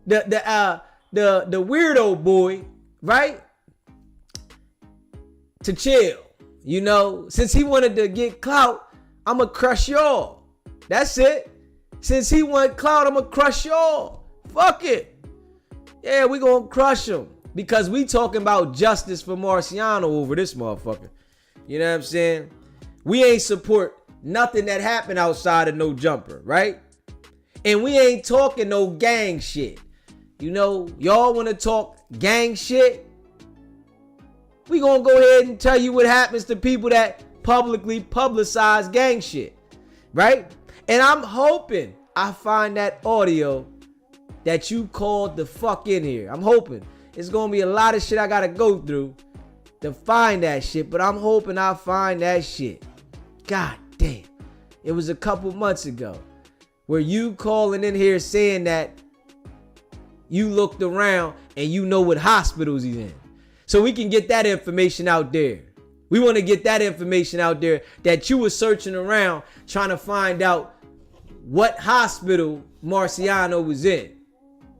the weirdo boy, right, to chill. You know, since he wanted to get clout, I'ma crush y'all. That's it. Since he want clout, I'ma crush y'all. Fuck it. Yeah, we gonna crush him because we talking about justice for Marciano over this motherfucker. You know what I'm saying? We ain't support nothing that happened outside of No Jumper, right? And we ain't talking no gang shit. You know, y'all want to talk gang shit? We gonna go ahead and tell you what happens to people that publicly publicize gang shit, right? And I'm hoping I find that audio that you called the fuck in here. I'm hoping. It's gonna be a lot of shit I gotta go through to find that shit, but I'm hoping I find that shit. God damn. It was a couple months ago where you calling in here saying that you looked around and you know what hospitals he's in. So we can get that information out there. We want to get that information out there that you were searching around trying to find out what hospital Marciano was in.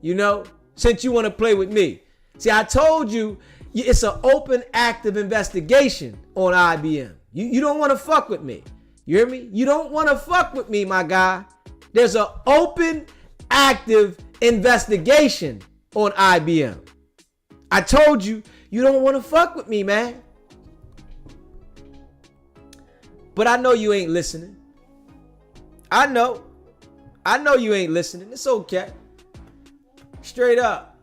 You know, since you want to play with me. See, I told you it's an open active investigation on IBM. You don't want to fuck with me. You hear me? You don't want to fuck with me, my guy. There's an open active investigation on IBM. I told you, you don't want to fuck with me, man. But I know you ain't listening. I know you ain't listening. It's okay. Straight up.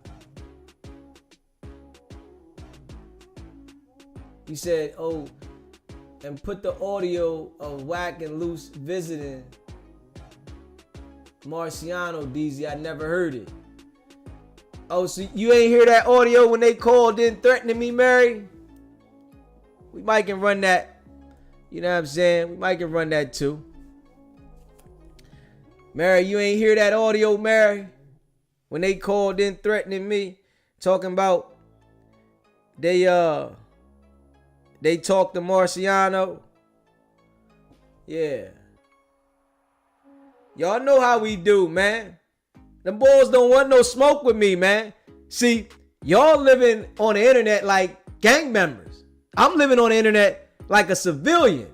You said, oh, and put the audio of Wack and Loose visiting Marciano, DZ. I never heard it. Oh, so you ain't hear that audio when they called in threatening me, Mary? We might can run that. You know what I'm saying? We might can run that too. Mary, you ain't hear that audio, Mary? When they called in threatening me, talking about they talked to Marciano. Yeah. Y'all know how we do, man. Them boys don't want no smoke with me, man. See, y'all living on the internet like gang members. I'm living on the internet like a civilian.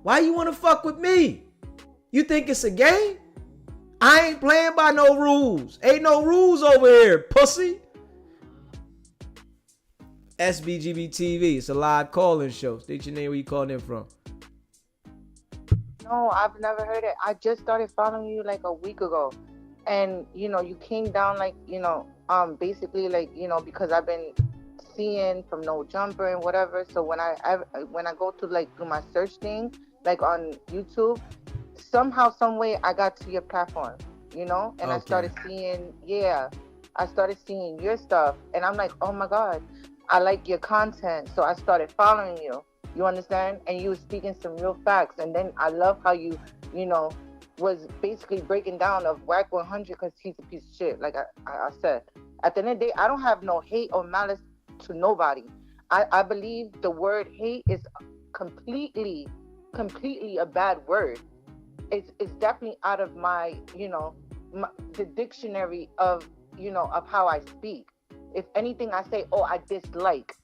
Why you want to fuck with me? You think it's a game? I ain't playing by no rules. Ain't no rules over here, pussy. SBGB TV. It's a live call-in show. State your name, where you calling in from. No, I've never heard it. I just started following you like a week ago. And, you came down like, basically like, because I've been seeing from No Jumper and whatever. So when I go to like do my search thing, like on YouTube, somehow, some way I got to your platform, and okay. I started seeing your stuff, and I'm like, oh my God, I like your content. So I started following you. You understand? And you were speaking some real facts. And then I love how you, was basically breaking down of Wack 100 because he's a piece of shit. Like I said, at the end of the day, I don't have no hate or malice to nobody. I believe the word hate is completely a bad word. It's definitely out of my, the dictionary of, of how I speak. If anything, I say, oh, I dislike,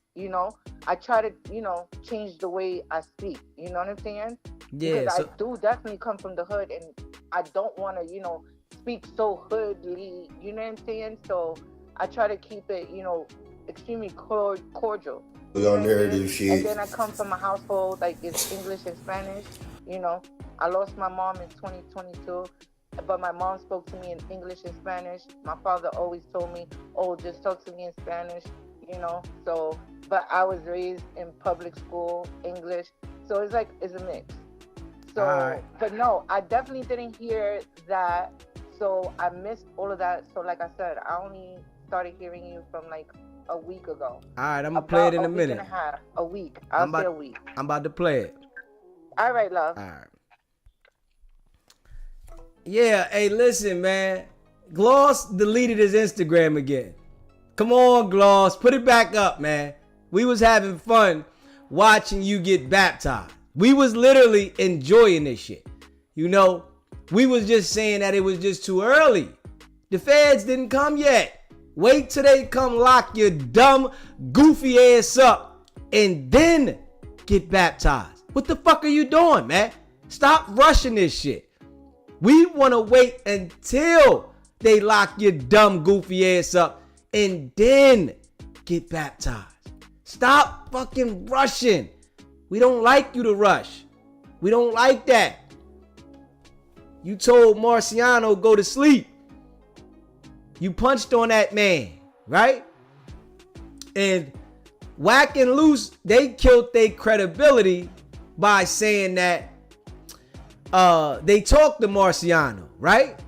I try to, change the way I speak. You know what I'm saying? Yeah. Because I do definitely come from the hood, and I don't want to, speak so hoodly. You know what I'm saying? So I try to keep it, extremely cordial. Your narrative shit. And then I come from a household like it's English and Spanish. I lost my mom in 2022, but my mom spoke to me in English and Spanish. My father always told me, oh, just talk to me in Spanish, So, but I was raised in public school, English. So it's like, it's a mix. So, right. But no, I definitely didn't hear that. So I missed all of that. So like I said, I only started hearing you from like a week ago. All right, I'm going to play it in a minute. A week. I'll say a week. I'm about to play it. All right, love. All right. Yeah, hey, listen, man. Gloss deleted his Instagram again. Come on, Gloss. Put it back up, man. We was having fun watching you get baptized. We was literally enjoying this shit. We was just saying that it was just too early. The feds didn't come yet. Wait till they come lock your dumb, goofy ass up and then get baptized. What the fuck are you doing, man? Stop rushing this shit. We want to wait until they lock your dumb, goofy ass up and then get baptized. Stop fucking rushing. We don't like you to rush. We don't like that. You told Marciano go to sleep. You punched on that man, right? And Wack and Loose, they killed their credibility by saying that they talked to Marciano, right?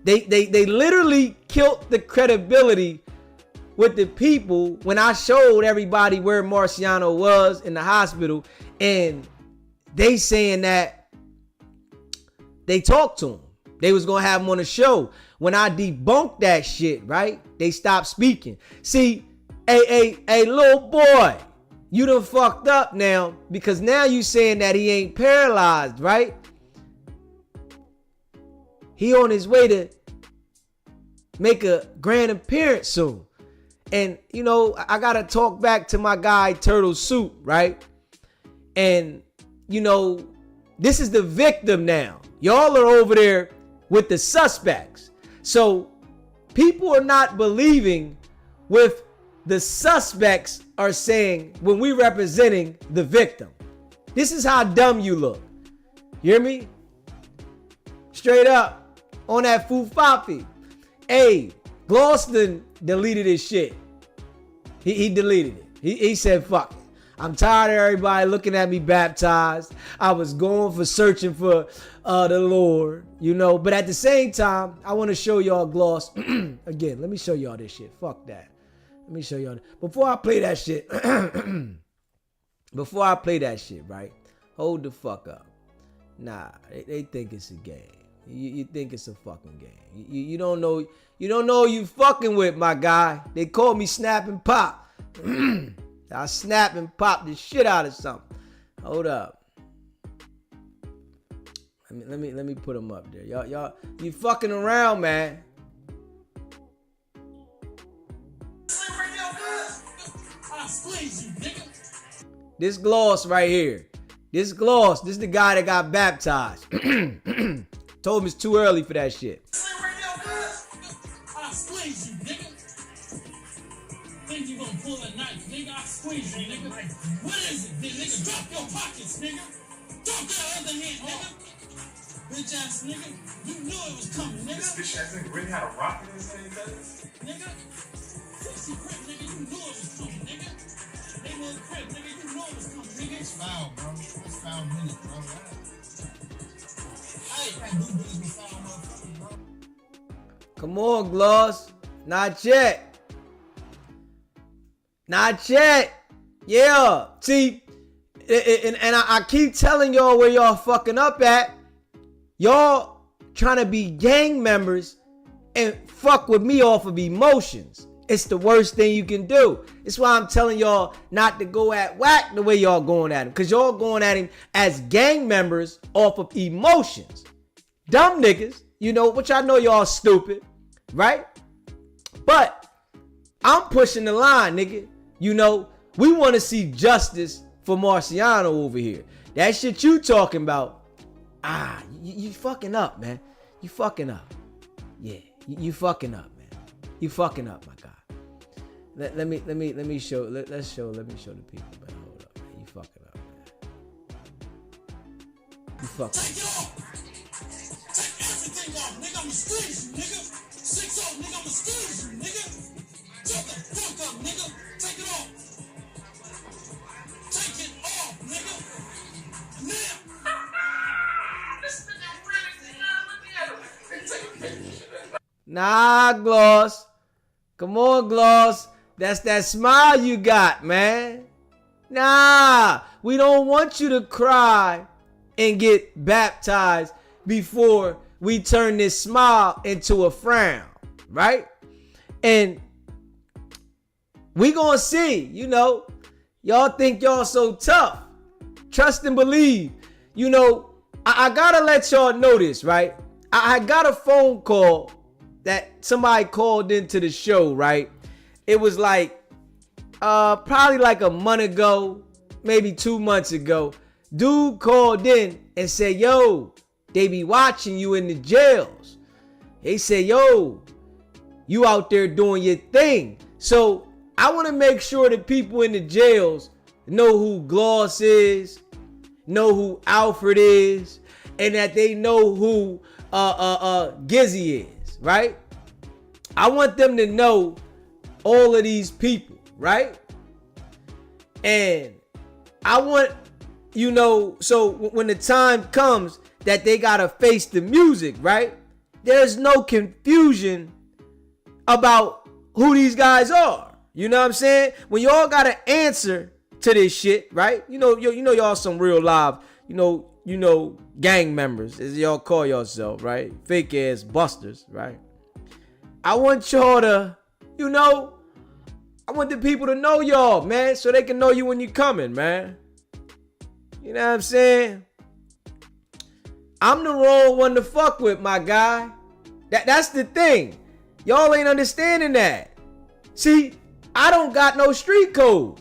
They literally killed the credibility with the people when I showed everybody where Marciano was in the hospital, and they saying that they talked to him. They was gonna have him on the show. When I debunked that shit, right? They stopped speaking. See, hey, little boy, you done fucked up now, because now you saying that he ain't paralyzed, right? He on his way to make a grand appearance soon. And, I got to talk back to my guy, Turtle Soup, right? And, this is the victim now. Y'all are over there with the suspects. So people are not believing with the suspects are saying when we representing the victim. This is how dumb you look. You hear me? Straight up on that fufafi. Hey, Gloston deleted his shit. He deleted it. He said, fuck it. I'm tired of everybody looking at me baptized. I was going for searching for the Lord, But at the same time, I want to show y'all Gloss. Again, let me show y'all this shit. Fuck that. Let me show y'all. Before I play that shit, right? Hold the fuck up. Nah, they think it's a game. You think it's a fucking game. You don't know. You don't know who you fucking with, my guy. They call me Snap and Pop. I snap and pop the shit out of something. Hold up. Let me put them up there. Y'all, you fucking around, man. This Gloss right here. This is the guy that got baptized. Told him it's too early for that shit. Think you gonna pull a knife, nigga? nigga, I squeeze you, nigga. What is it, nigga? Drop your pockets, nigga. Drop that other hand, nigga. Bitch ass nigga. You knew it was coming, nigga. This bitch ass nigga really had a rocket in his hand, nigga. 60 grip, nigga. You knew it was coming, nigga. Neighborhood crib, nigga. You knew it was coming, nigga. It's foul, bro. It's foul minute, bro. I ain't got do business with foul motherfuckers, bro. Come on, Gloss. Not yet. Not yet. Yeah. See, and I keep telling y'all where y'all fucking up at. Y'all trying to be gang members and fuck with me off of emotions. It's the worst thing you can do. It's why I'm telling y'all not to go at Wack the way y'all going at him. Because y'all going at him as gang members off of emotions. Dumb niggas, you know, which I know y'all stupid, right? But I'm pushing the line, nigga. You know, we want to see justice for Marciano over here. That shit you talking about, you fucking up, man. You fucking up. Yeah, you fucking up, man. You fucking up, my guy. Let me show. Let me show the people, man. Hold up, man. You fucking up, man. You fucking up. Take everything off, nigga. I'ma squeeze you, nigga. 6-0, nigga. I'ma squeeze you, nigga. Shut the fuck up, nigga. Take it off. Take it off, nigga. Now. This nigga really, look at him. Nah, Gloss. Come on, Gloss. That's that smile you got, man. Nah, we don't want you to cry and get baptized before we turn this smile into a frown, right? And we gonna see, you know, y'all think y'all so tough. Trust and believe. You know, I gotta let y'all know this, right? I got a phone call that somebody called into the show, right? It was like, probably like a month ago, maybe 2 months ago. Dude called in and said, yo, they be watching you in the jails. They say, yo, you out there doing your thing. So I want to make sure that people in the jails know who Gloss is, know who Alfred is, and that they know who Gizzy is, right? I want them to know all of these people, right? And I want, you know, so when the time comes that they gotta face the music, right? There's no confusion about who these guys are. You know what I'm saying? When y'all gotta answer to this shit, right? You know y'all some real live, you know, gang members, as y'all call yourself, right? Fake ass busters, right? I want y'all to, you know, I want the people to know y'all, man, so they can know you when you coming, man. You know what I'm saying? I'm the wrong one to fuck with, my guy. That's the thing. Y'all ain't understanding that. See, I don't got no street code.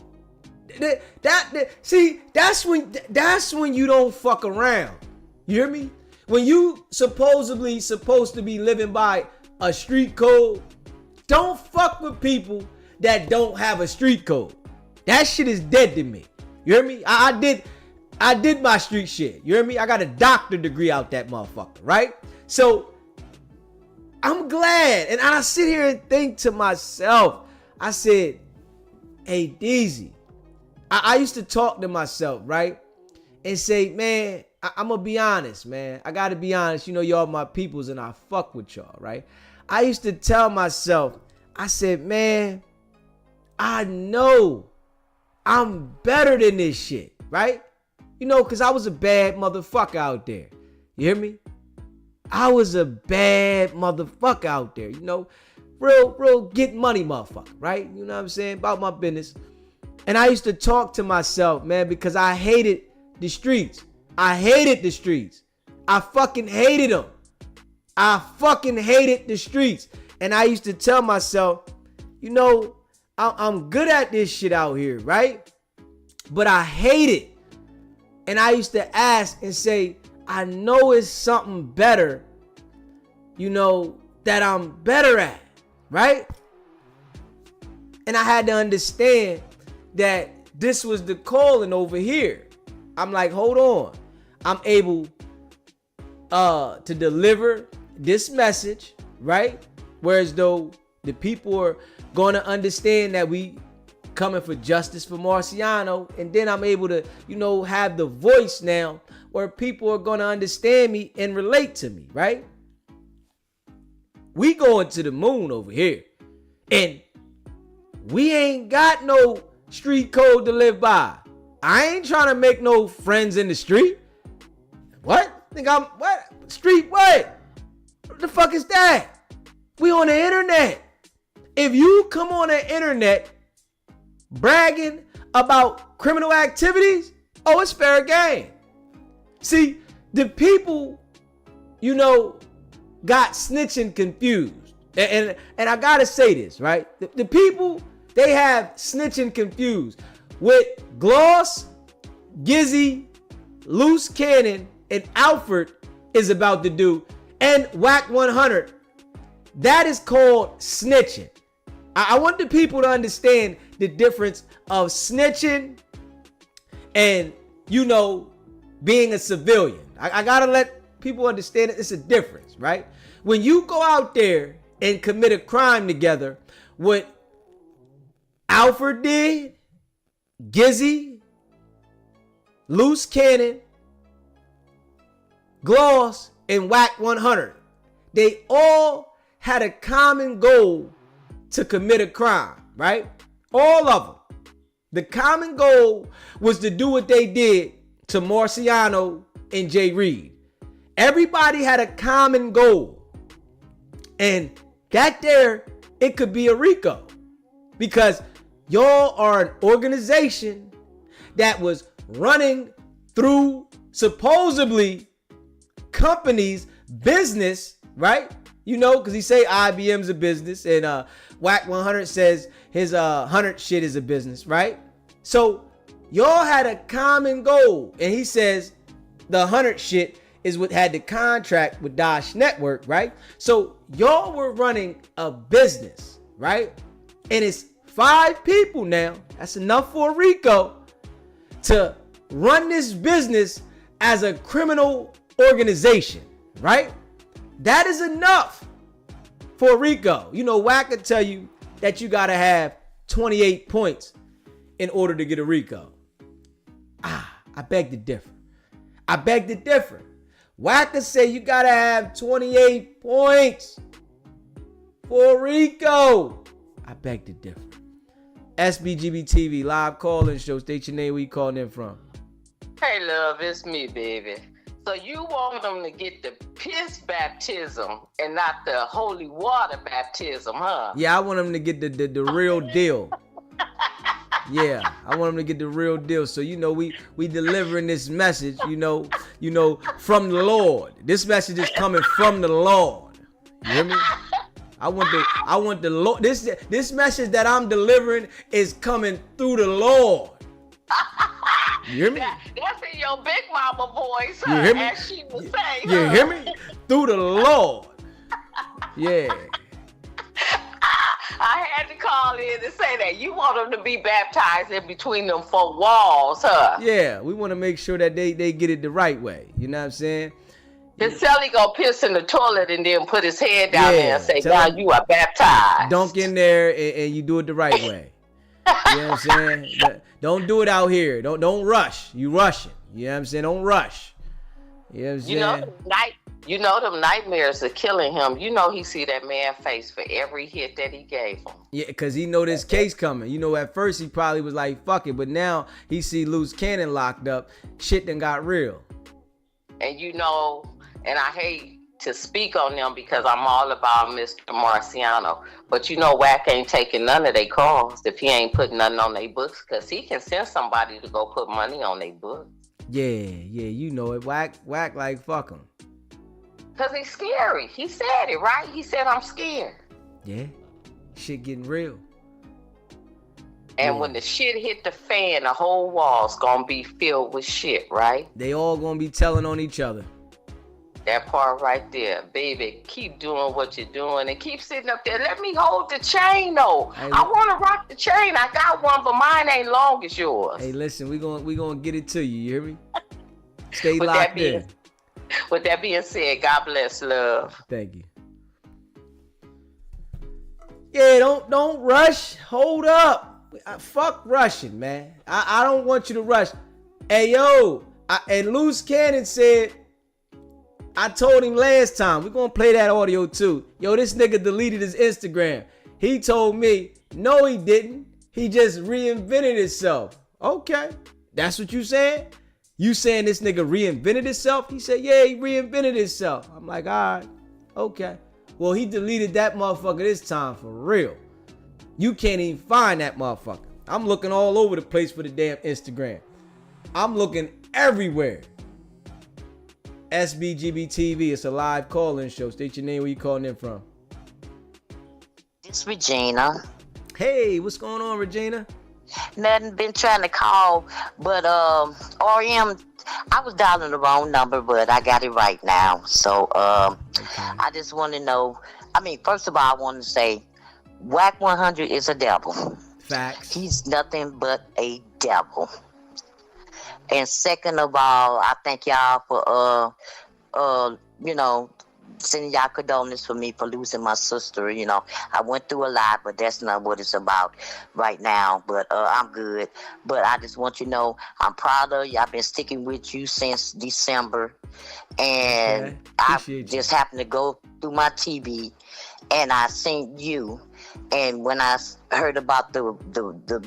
See, that's when you don't fuck around. You hear me? When you supposed to be living by a street code, don't fuck with people that don't have a street code. That shit is dead to me. You hear me? I did my street shit. You hear me? I got a doctorate degree out that motherfucker, right? So I'm glad. And I sit here and think to myself, I said, hey, DZ, I used to talk to myself, right? And say, man, I'm going to be honest, man. I got to be honest. You know, y'all my peoples and I fuck with y'all, right? I used to tell myself, I said, man, I know I'm better than this shit, right? You know, because I was a bad motherfucker out there. You hear me? I was a bad motherfucker out there, you know? Real get money motherfucker, right? You know what I'm saying? About my business. And I used to talk to myself, man, because I hated the streets. I hated the streets. I fucking hated them. I fucking hated the streets. And I used to tell myself, you know, I'm good at this shit out here, right? But I hate it. And I used to ask and say, I know it's something better, you know, that I'm better at, right? And I had to understand that this was the calling over here. I'm like, hold on. I'm able to deliver this message, right? Whereas though the people are going to understand that we coming for justice for Marciano, and then I'm able to, have the voice now where people are going to understand me and relate to me, right? We going to the moon over here, and we ain't got no street code to live by. I ain't trying to make no friends in the street. What? Think I'm what? Street what? What the fuck is that? We on the internet. If you come on the internet bragging about criminal activities, oh, it's fair game. See, the people, got snitching confused. And I gotta say this, right? The people, they have snitching confused with Gloss, Gizzy, Loose Cannon, and Alfred is about to do, and Wack 100. That is called snitching. I want the people to understand the difference of snitching and, being a civilian. I gotta let people understand it. It's a difference, right? When you go out there and commit a crime together, what Alfred did, Gizzy, Loose Cannon, Gloss, and Wack 100, they all had a common goal to commit a crime, right? All of them. The common goal was to do what they did to Marciano and Jay Reed. Everybody had a common goal. And that there, it could be a RICO. Because y'all are an organization that was running through supposedly companies' business, right? Because he say IBM's a business, and Wack 100 says his 100 shit is a business, right? So y'all had a common goal, and he says the 100 shit is what had the contract with Dash Network, right? So y'all were running a business, right? And it's 5 people now. That's enough for a RICO to run this business as a criminal organization, right? That is enough for RICO. Wack could tell you that you got to have 28 points in order to get a RICO. I beg to differ. Wack could say you got to have 28 points for RICO. I beg to differ. SBGB TV live call-in show. State your name, where you calling in from. Hey, love, it's me, baby. So you want them to get the piss baptism and not the holy water baptism, huh? Yeah, I want them to get the real deal. Yeah, I want them to get the real deal. So we delivering this message, from the Lord. This message is coming from the Lord. You hear me? I want the Lord. This message that I'm delivering is coming through the Lord. You hear me? That's in your big mama voice, huh? You hear me? As she would say. You hear me? Through the Lord. Yeah. I had to call in to say that. You want them to be baptized in between them 4 walls, huh? Yeah, we want to make sure that they get it the right way. You know what I'm saying? His celly go piss in the toilet and then put his head down there and say, now you are baptized. Dunk in there and you do it the right way. You know what I'm saying? Don't do it out here. Don't rush. You rushing. You know what I'm saying? Don't rush. You know what I'm saying? You know them nightmares are killing him. He see that man face for every hit that he gave him. Yeah, because he know this case coming. At first he probably was like, fuck it. But now he see Loose Cannon locked up. Shit done got real. And and I hate to speak on them because I'm all about Mr. Marciano. But Wack ain't taking none of their calls if he ain't putting nothing on their books, because he can send somebody to go put money on their books. Yeah, it. Wack like fuck him. Because he's scary. He said it, right? He said, I'm scared. Yeah, shit getting real. And when the shit hit the fan, the whole wall's gonna be filled with shit, right? They all gonna be telling on each other. That part right there, baby. Keep doing what you're doing and keep sitting up there. Let me hold the chain though. I want to rock the chain. I got one, but mine ain't long as yours. Hey, listen, we gonna get it to you. You hear me? Stay locked in. With that being said, God bless, love. Thank you. Yeah, don't rush. Hold up. Fuck rushing, man. I don't want you to rush. Hey, yo. And Loose Cannon said, I told him last time. We're going to play that audio too. Yo, this nigga deleted his Instagram. He told me, no, he didn't. He just reinvented himself. Okay. That's what you saying? You saying this nigga reinvented himself? He said, yeah, he reinvented himself. I'm like, all right. Okay. Well, he deleted that motherfucker this time for real. You can't even find that motherfucker. I'm looking all over the place for the damn Instagram. I'm looking everywhere. SBGB-TV, it's a live call-in show. State your name, where you calling in from. It's Regina. Hey, what's going on, Regina? Nothing, been trying to call, but RM, I was dialing the wrong number, but I got it right now. So I just want to know, first of all, I want to say, Wack 100 is a devil. Facts. He's nothing but a devil. And second of all, I thank y'all for sending y'all condolences for me for losing my sister. I went through a lot, but that's not what it's about right now. But I'm good. But I just want you to know I'm proud of you. I've been sticking with you since December, and I just happened to go through my TV, and I seen you. And when I heard about the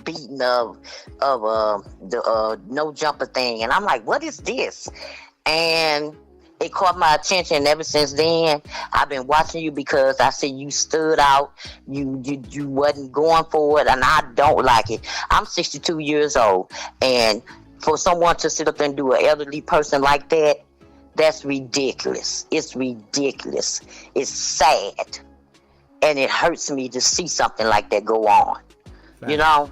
beating of the no jumper thing, and I'm like, what is this? And it caught my attention. And ever since then, I've been watching you because I see you stood out. You wasn't going for it, and I don't like it. I'm 62 years old, and for someone to sit up and do an elderly person like that, that's ridiculous. It's ridiculous. It's sad. And it hurts me to see something like that go on. Right.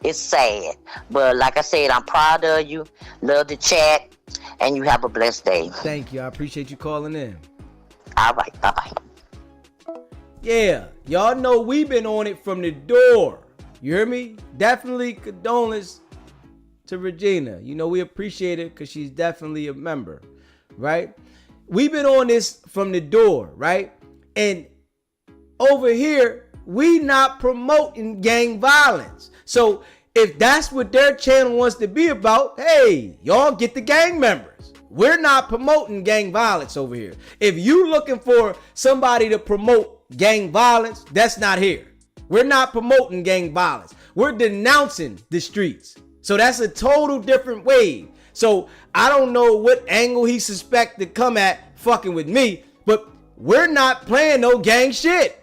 It's sad. But like I said, I'm proud of you. Love the chat. And you have a blessed day. Thank you. I appreciate you calling in. All right. Bye-bye. Yeah. Y'all know we've been on it from the door. You hear me? Definitely condolence to Regina. We appreciate it because she's definitely a member. Right? We've been on this from the door. Right? And over here, we not promoting gang violence. So if that's what their channel wants to be about, hey, y'all get the gang members. We're not promoting gang violence over here. If you looking for somebody to promote gang violence, that's not here. We're not promoting gang violence. We're denouncing the streets. So that's a total different wave. So I don't know what angle he suspect to come at fucking with me, but we're not playing no gang shit.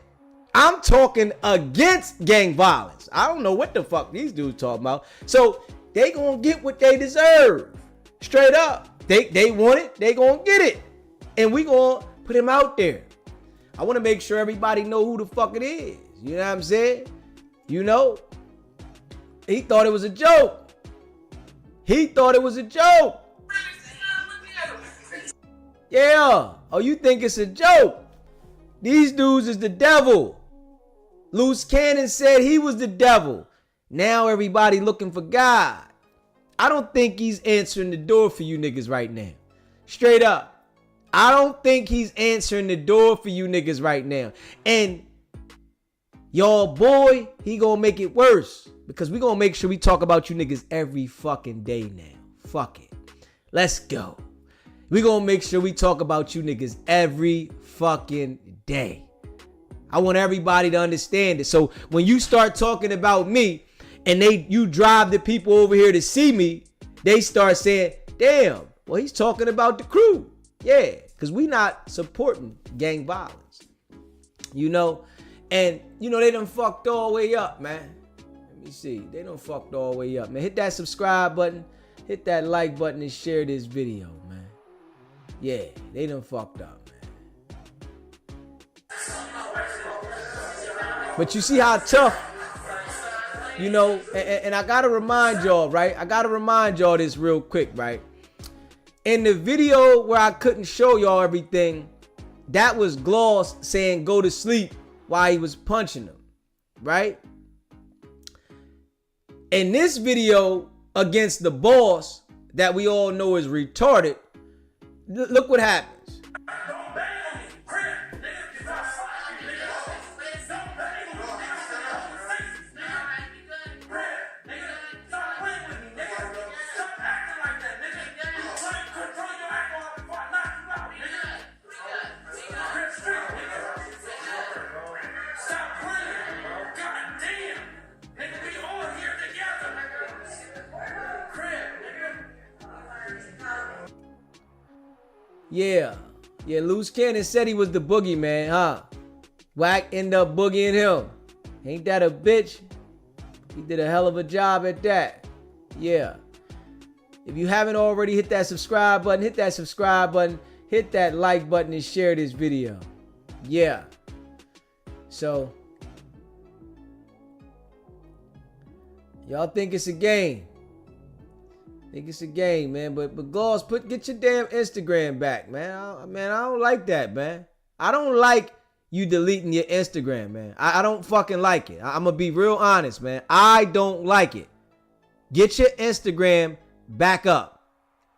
I'm talking against gang violence. I don't know what the fuck these dudes talking about. So they gonna get what they deserve. Straight up. They want it, they gonna get it. And we gonna put him out there. I wanna make sure everybody know who the fuck it is. You know what I'm saying? He thought it was a joke. Yeah. Oh, you think it's a joke? These dudes is the devil. Loose Cannon said he was the devil. Now everybody looking for God. I don't think he's answering the door for you niggas right now. Straight up. I don't think he's answering the door for you niggas right now. And y'all boy, he gonna make it worse. Because we gonna make sure we talk about you niggas every fucking day now. Fuck it. Let's go. We gonna make sure we talk about you niggas every fucking day. I want everybody to understand it. So when you start talking about me and you drive the people over here to see me, they start saying, damn, well, he's talking about the crew. Yeah, because we not supporting gang violence. And they done fucked all the way up, man. Let me see. They done fucked all the way up, man. Hit that subscribe button, hit that like button, and share this video, man. Yeah, they done fucked up. But you see how tough, and I gotta remind y'all, right? I gotta remind y'all this real quick, right? In the video where I couldn't show y'all everything, that was Gloss saying go to sleep while he was punching him, right? In this video against the boss that we all know is retarded, look what happens. Yeah, Loose Cannon said he was the boogeyman, huh? Wack ended up boogieing him. Ain't that a bitch? He did a hell of a job at that. Yeah. If you haven't already, hit that subscribe button, hit that like button, and share this video. Yeah. So, y'all think it's a game. Think it's a game, man. But Gloss, get your damn Instagram back, man. I don't like that, man. I don't like you deleting your Instagram, man. I don't fucking like it. I'm gonna be real honest, man. I don't like it. Get your Instagram back up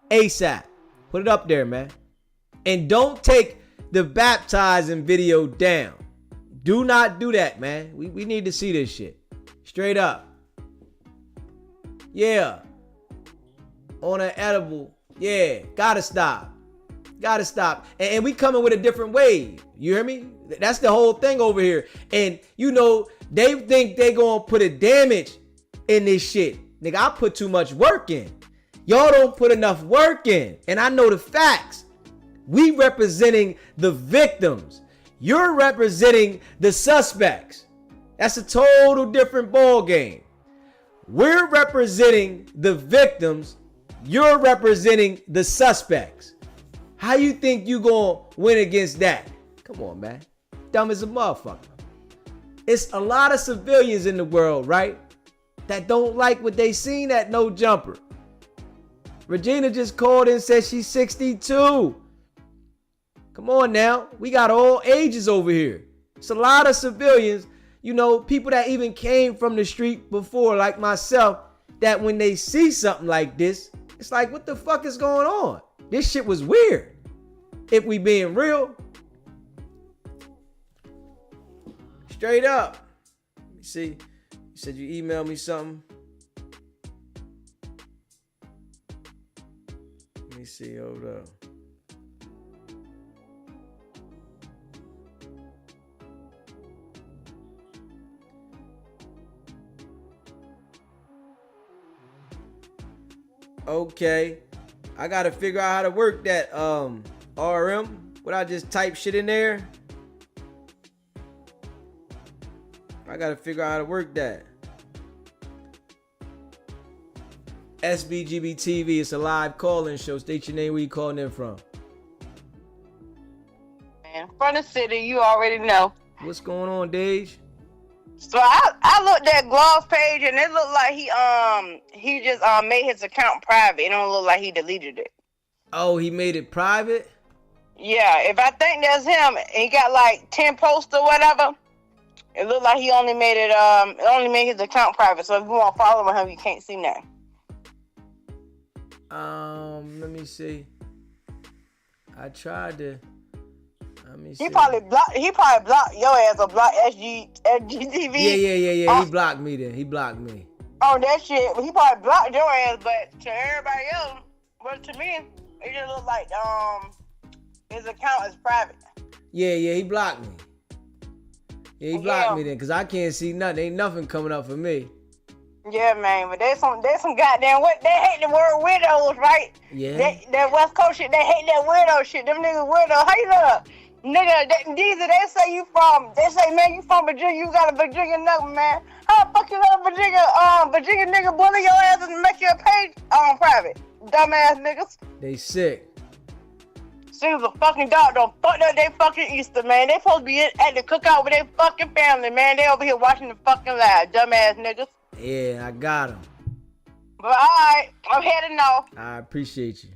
ASAP. Put it up there, man. And don't take the baptizing video down. Do not do that, man. We need to see this shit. Straight up. Yeah. On an edible. Yeah. Gotta stop. And we coming with a different wave. You hear me? That's the whole thing over here. And you know, they think they gonna put a damage in this shit. Nigga, I put too much work in. Y'all don't put enough work in. And I know the facts. We representing the victims. You're representing the suspects. That's a total different ball game. We're representing the victims. You're representing the suspects. How you think you gonna win against that? Come on, man. Dumb as a motherfucker. It's a lot of civilians in the world, right? That don't like what they seen at No Jumper. Regina just called and said she's 62. Come on now. We got all ages over here. It's a lot of civilians, you know, people that even came from the street before, like myself, that when they see something like this, it's like, what the fuck is going on? This shit was weird. If we being real. Straight up. Let me see. You said you emailed me something. Let me see. Hold up. Okay, I gotta figure out how to work that RM. Would I just type shit in there? I gotta figure out how to work that. SBGB TV, it's a live call-in show. State your name, where you calling in from. Man, from the city, you already know. What's going on, Dage? So I looked at Gloss page and it looked like he just made his account private. It don't look like he deleted it. Oh, he made it private? Yeah, if I think that's him, he got like 10 posts or whatever. It looked like he only made his account private. So if you want to follow him, you can't see that. Let me see. I tried to. Let me see. He probably blocked your ass or blocked SGTV. Yeah. He blocked me then. He blocked me. Oh, that shit. He probably blocked your ass, but to everybody else, but to me, it just looked like his account is private. Yeah, he blocked me. Yeah, he blocked me then, cause I can't see nothing. Ain't nothing coming up for me. Yeah, man, but there's some goddamn they hate the word weirdos, right? Yeah. That West Coast shit, they hate that weirdo shit. Them niggas weirdo. How you know? Nigga, they say, man, you from Virginia, you got a Virginia number, man. How the fuck you let a Virginia nigga bully your ass and make your page private? Dumbass niggas. They sick. Seems a fucking dog don't fuck up they fucking Easter, man. They supposed to be at the cookout with their fucking family, man. They over here watching the fucking live, dumbass niggas. Yeah, I got him. But alright, I'm heading off. I appreciate you.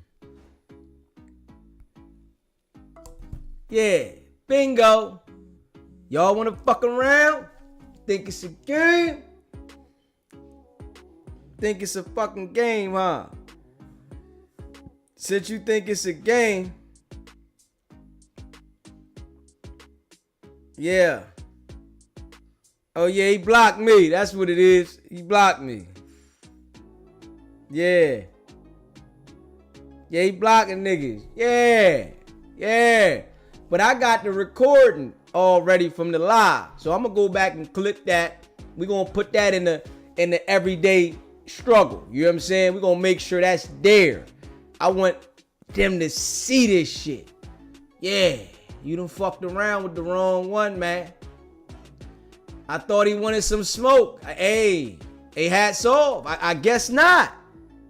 Yeah, bingo. Y'all wanna fuck around? Think it's a game? Think it's a fucking game, huh? Since you think it's a game, yeah. Oh yeah, he blocked me. That's what it is. He blocked me. Yeah. Yeah, he blocking niggas. Yeah. But I got the recording already from the live. So I'm gonna go back and clip that. We're gonna put that in the everyday struggle. You know what I'm saying? We're gonna make sure that's there. I want them to see this shit. Yeah. You done fucked around with the wrong one, man. I thought he wanted some smoke. Hey, hats off. I guess not.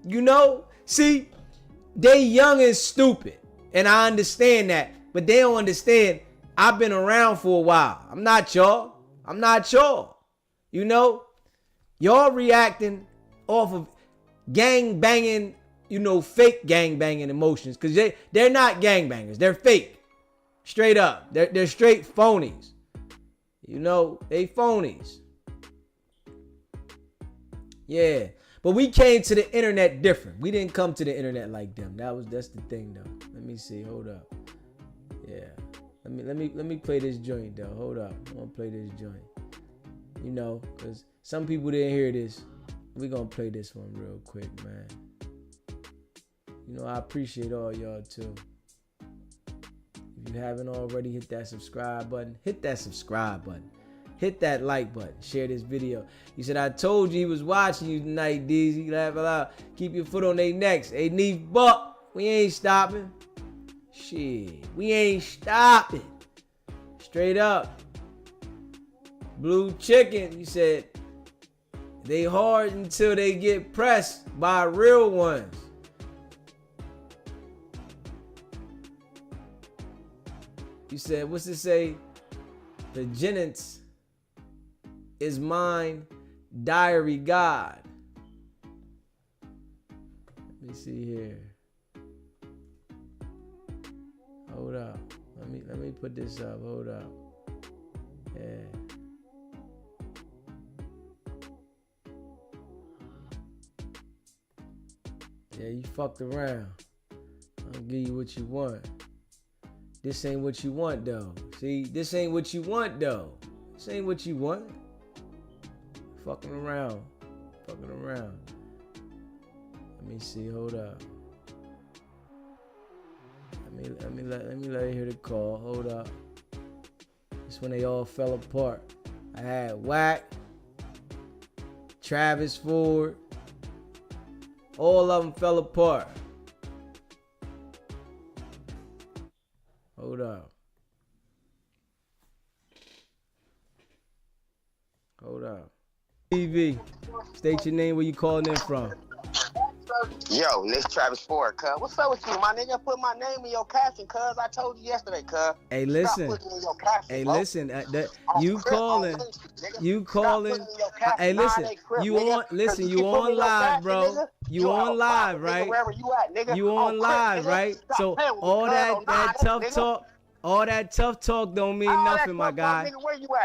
You know? See, they young and stupid. And I understand that. But they don't understand I've been around for a while. I'm not y'all. You know? Y'all reacting off of gang banging, fake gang banging emotions. Because they're not gang bangers. They're fake. Straight up. They're straight phonies. They phonies. Yeah. But we came to the internet different. We didn't come to the internet like them. That's the thing though. Let me see. Hold up. Yeah. Let me play this joint though. Hold up. I'm gonna play this joint. Cause some people didn't hear this. We gonna play this one real quick, man. I appreciate all y'all too. If you haven't already, hit that subscribe button. Hit Hit that like button. Share this video. He said, I told you he was watching you tonight, DZ. Laugh aloud. Keep your foot on their necks. Hey, Neef Buck, we ain't stopping. Shit, we ain't stopping. Straight up. Blue Chicken, he said, they hard until they get pressed by real ones. You said, what's it say? The Jennings is mine, diary God. Let me see here. Hold up. Let me put this up. Hold up. Yeah. Yeah, you fucked around. I'll give you what you want. This ain't what you want though. See, this ain't what you want though. This ain't what you want. Fucking around. Let me see. Hold up. Let me let you hear the call. Hold up. This when they all fell apart. I had Wack, Travis Ford. All of them fell apart. Hold up. TV. State your name, where you calling in from. Yo, this Travis Ford, cuz. What's up with you, my nigga? Put my name in your caption, cuz. I told you yesterday, cuz. Hey, listen. You calling. Hey, listen. You on live, bro. You on live, right? You on live, right? So all that tough talk don't mean nothing, my guy.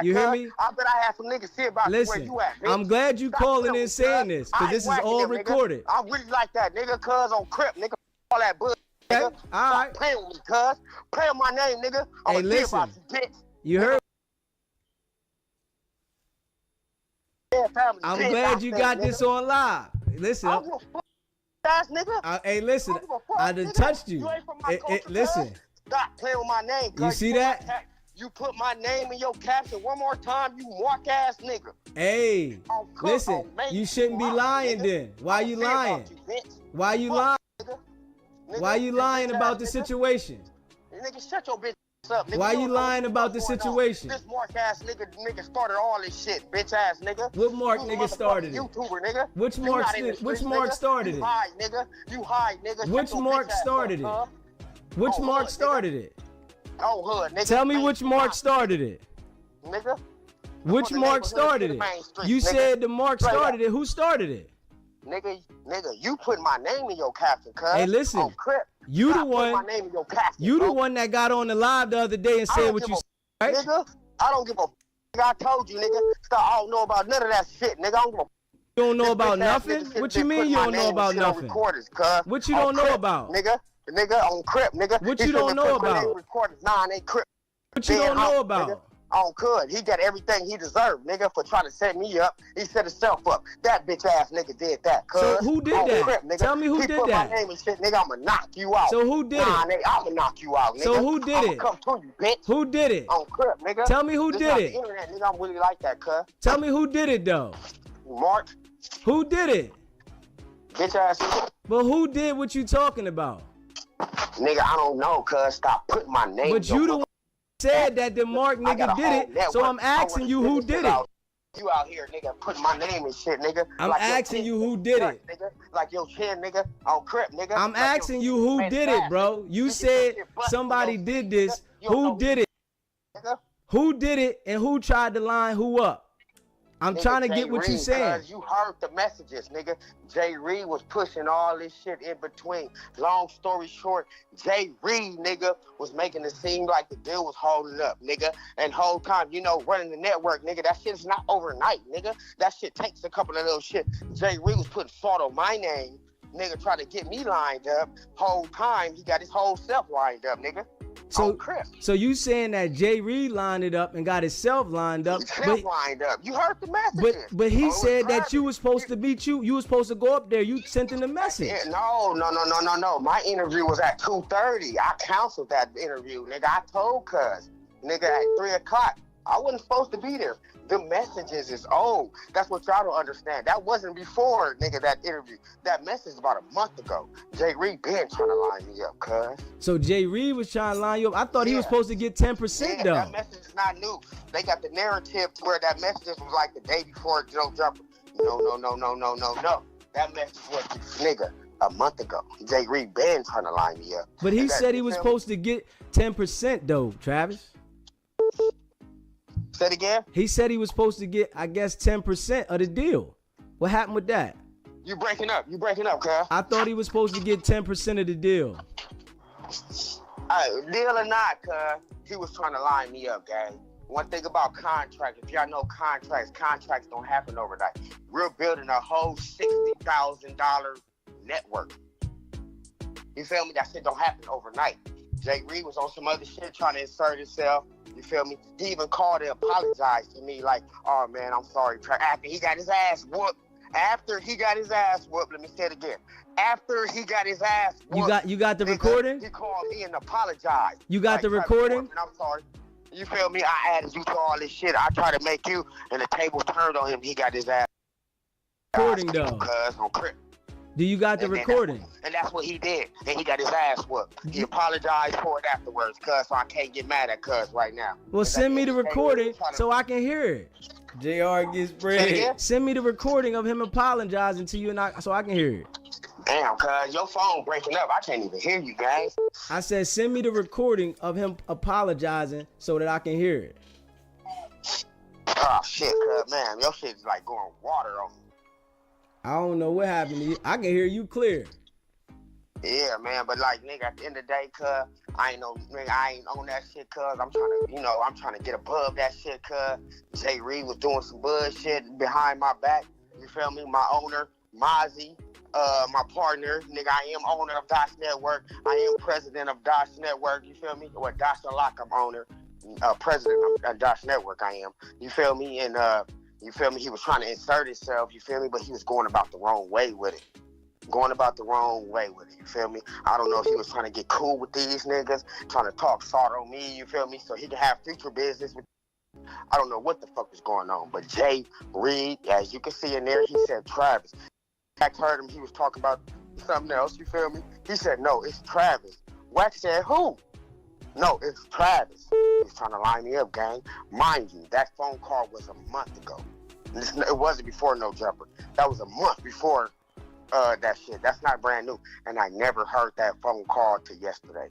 You hear me? I bet I have some niggas here about listen, where you at, bitch. I'm glad you calling and saying this, because this is all recorded. I really like that, nigga, cuz on Crip, nigga. All that bullshit, nigga. Okay. All right. Stop playing with me, cuz. Play on my name, nigga. Hey, listen. About you, bitch. You heard? I'm glad you got this on live. Listen. Hey, listen. I done touched you. Listen. Stop playing with my name, cuz. You see that? You put my name in your caption one more time, you mark ass nigga. Hey, listen, you shouldn't be lying then. Why you lying? Why you lying? Why you lying about the situation? Nigga, shut your bitch up, nigga. Why you lying about the situation? This Mark ass nigga started all this shit, bitch ass nigga. What Mark nigga started it? YouTuber, nigga. Which Mark started it? You hide, nigga. You hide, nigga. Which Mark started it? Which Mark started it? Oh, hood, nigga. Tell me which Mark started it. Nigga. Which Mark started it? You said the Mark started it. Who started it? Nigga, you put my name in your caption, cuz. Hey, listen. You the Put one. my name in your casket, You bro. the one that got on the live the other day and I said don't what give you a said, right? Nigga, I don't give a nigga. I told you, nigga. Stop. I don't know about none of that shit, nigga. I don't give a You don't know This about bitch ass nothing? nigga should What have you been mean putting you my don't know name and about shit on nothing? recorders, cuz. What you On don't know Crip, about? Nigga, on Crip, nigga. What He you should have don't been know putting my name about? on recorders. Nah, they Crip. What you don't know about? On Cud. He got everything he deserved, nigga, for trying to set me up. He set himself up. That bitch ass nigga did that, cuz. So who did on that? Crip, nigga. Tell me who he did put that. my name and shit, nigga. I'ma knock you out. So who did nah, it? Nigga, I'ma knock you out, nigga. So who did I'ma it? come to you, bitch. Who did it? On Crip, nigga. Tell me who This did not it. The internet, nigga. I'm really like that, cuz. Tell me who did it though. Mark. Who did it? Bitch ass nigga. But who did what you talking about? Nigga, I don't know, cuz. Stop putting my name. But you the one said that the Mark nigga did it, so I'm asking you who did it. You out here, nigga, putting my name and shit, nigga. I'm like asking you who did it. Nigga. Like your chin, nigga, on Crip, nigga. I'm like asking you who did it, bro. You said somebody did this. Who did it? Who did it and who tried to line who up? I'm trying to get what you saying. You heard the messages, nigga. Jay Reed was pushing all this shit in between. Long story short, Jay Reed, nigga, was making it seem like the deal was holding up, nigga. And whole time, you know, running the network, nigga, that shit is not overnight, nigga. That shit takes a couple of little shit. Jay Reed was putting fault on my name, nigga, trying to get me lined up. Whole time, he got his whole self lined up, nigga. So you saying that Jay Reed lined it up and got himself lined up? Lined up. You heard the messages. But he said that you was supposed to meet you. You was supposed to go up there. You sent him the message. No. My interview was at 2:30. I canceled that interview, nigga. I told cuz, nigga, at 3:00. I wasn't supposed to be there. The messages is old. That's what y'all don't understand. That wasn't before, nigga, that interview. That message is about a month ago. Jay Reed been trying to line me up, cuz. So Jay Reed was trying to line you up. I thought he was supposed to get 10% though. That message is not new. They got the narrative to where that message was like the day before Joe Jumper. No. That message was, nigga, a month ago. Jay Reed been trying to line me up. But he said he was supposed to get 10% though, Travis. Say it again? He said he was supposed to get, I guess, 10% of the deal. What happened with that? You breaking up, cuz. I thought he was supposed to get 10% of the deal. Deal or not, cuz, he was trying to line me up, gang. One thing about contracts, if y'all know contracts don't happen overnight. We're building a whole $60,000 network. You feel me? That shit don't happen overnight. Jay Reed was on some other shit trying to insert himself. You feel me? He even called and apologized to me like, oh man, I'm sorry. After he got his ass whooped. Let me say it again. After he got his ass whooped. You got the recording? He called me and apologized. You got the recording? And I'm sorry. You feel me? I added you to all this shit. I tried to make you, and the tables turned on him. He got his ass. Recording though. Cuz on Crip. Do you got the recording? And that's what he did. And he got his ass whooped. He apologized for it afterwards, cuz, so I can't get mad at cuz right now. Well, send me the recording so I can hear it. JR gets bread. Send me the recording of him apologizing to you so I can hear it. Damn, cuz, your phone breaking up. I can't even hear you, guys. I said send me the recording of him apologizing so that I can hear it. Oh, shit, cuz, man. Your shit is like going water on me. I don't know what happened to you. I can hear you clear. Yeah, man, but like, nigga, at the end of the day, cuz, I ain't on that shit, cuz. I'm trying to get above that shit, cuz. Jay Reed was doing some bullshit behind my back. You feel me? My owner, Mozzie, my partner, nigga, I am owner of Dash Network. I am president of Dash Network, you feel me? Well, Dash Unlock, I'm owner. President of Dash Network, I am. You feel me? And, you feel me? He was trying to insert himself, you feel me? But he was going about the wrong way with it. You feel me? I don't know if he was trying to get cool with these niggas, trying to talk salt on me, you feel me? So he could have future business with. I don't know what the fuck was going on. But Jay Reed, as you can see in there, he said Travis. Wack heard him, he was talking about something else, you feel me? He said, no, it's Travis. Wack said, who? No, it's Travis. He was trying to line me up, gang. Mind you, that phone call was a month ago. It wasn't before No Jumper. That was a month before that shit. That's not brand new. And I never heard that phone call till yesterday.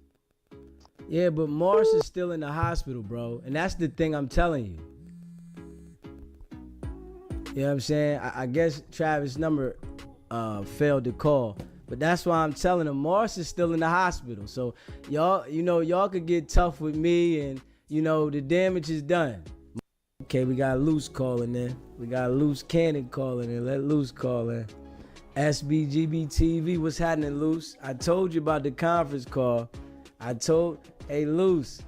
Yeah, but Morris is still in the hospital, bro. And that's the thing I'm telling you. You know what I'm saying? I guess Travis' number failed to call. But that's why I'm telling him Morris is still in the hospital. So y'all could get tough with me, and the damage is done. Okay, we got Loose calling in. We got Loose Cannon calling in. Let Loose call in. SBGB TV, what's happening, Loose? I told you about the conference call. Hey, Loose,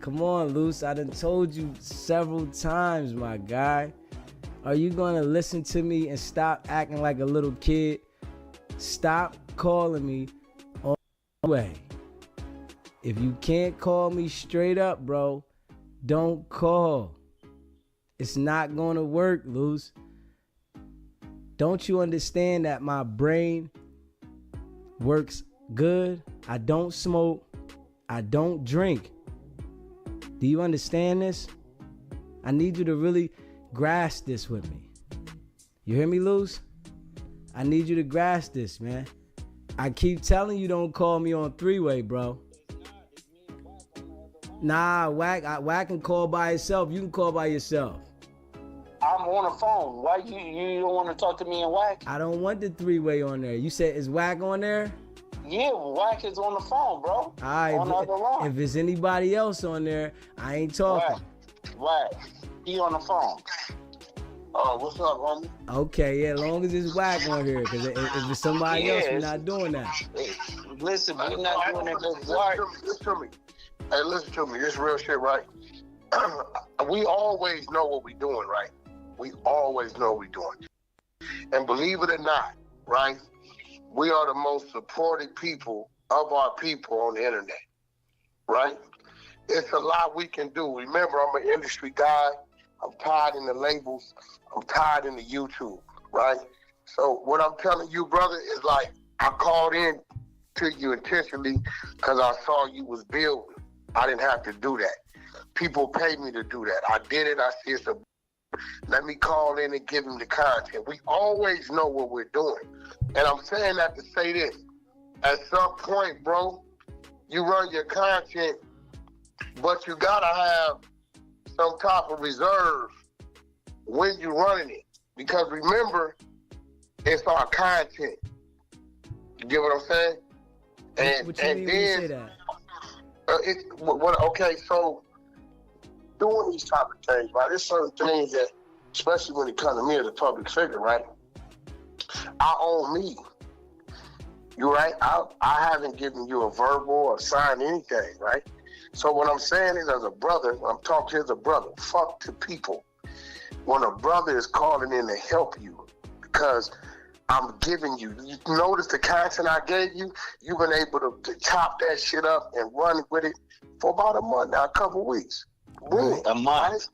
come on, Loose. I done told you several times, my guy. Are you gonna listen to me and stop acting like a little kid? Stop calling me on the way. If you can't call me straight up, bro, don't call. It's not gonna work, Luz. Don't you understand that my brain works good? I don't smoke. I don't drink. Do you understand this? I need you to really grasp this with me. You hear me, Luz? I need you to grasp this, man. I keep telling you don't call me on three-way, bro. Nah, Wack can call by himself. You can call by yourself. I'm on the phone. Why you don't want to talk to me and Wack? I don't want the three-way on there. You said, is Wack on there? Yeah, Wack is on the phone, bro. All right, on the other line. If it's anybody else on there, I ain't talking. Wack. He on the phone. Oh, what's up, homie? Okay, yeah, as long as it's Wack on here, because if it's somebody else, we're not doing that. Listen, we're not doing that. Listen to me. Hey, listen to me. This real shit, right? We always know what we're doing, right? We always know what we're doing. And believe it or not, right? We are the most supported people of our people on the internet, right? It's a lot we can do. Remember, I'm an industry guy. I'm tired in the labels. I'm tired in the YouTube, right? So what I'm telling you, brother, is like, I called in to you intentionally because I saw you was building. I didn't have to do that. People paid me to do that. I did it. I see it's a... Let me call in and give them the content. We always know what we're doing. And I'm saying that to say this. At some point, bro, you run your content, but you gotta have some type of reserve when you're running it. Because remember, it's our content. You get what I'm saying? And, what you mean when you say that? Okay, so doing these type of things, right? There's certain things that, especially when it comes to me as a public figure, right? I own me. You right? I haven't given you a verbal or signed anything, right? So what I'm saying is, as a brother, I'm talking as a brother, fuck to people. When a brother is calling in to help you, because I'm giving you notice the content I gave you, you've been able to chop that shit up and run with it for about a month now, a couple weeks. Really? A month.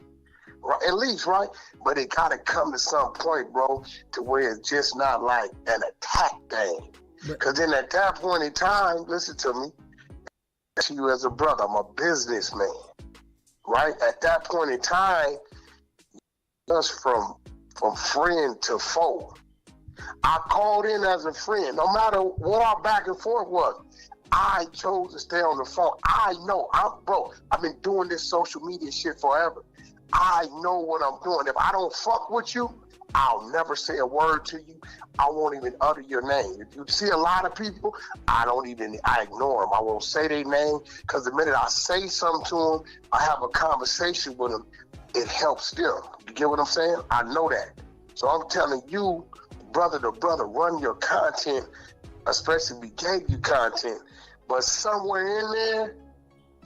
Right? At least, right? But it gotta come to some point, bro, to where it's just not like an attack thing. Because then at that point in time, listen to me, to you as a brother, I'm a businessman, right? At that point in time, just from friend to foe. I called in as a friend. No matter what our back and forth was, I chose to stay on the phone. I know, I've been doing this social media shit forever. I know what I'm doing. If I don't fuck with you, I'll never say a word to you. I won't even utter your name. If you see a lot of people, I ignore them. I won't say their name, because the minute I say something to them, I have a conversation with them, it helps them. You get what I'm saying? I know that. So I'm telling you, brother to brother, run your content, especially if we gave you content. But somewhere in there,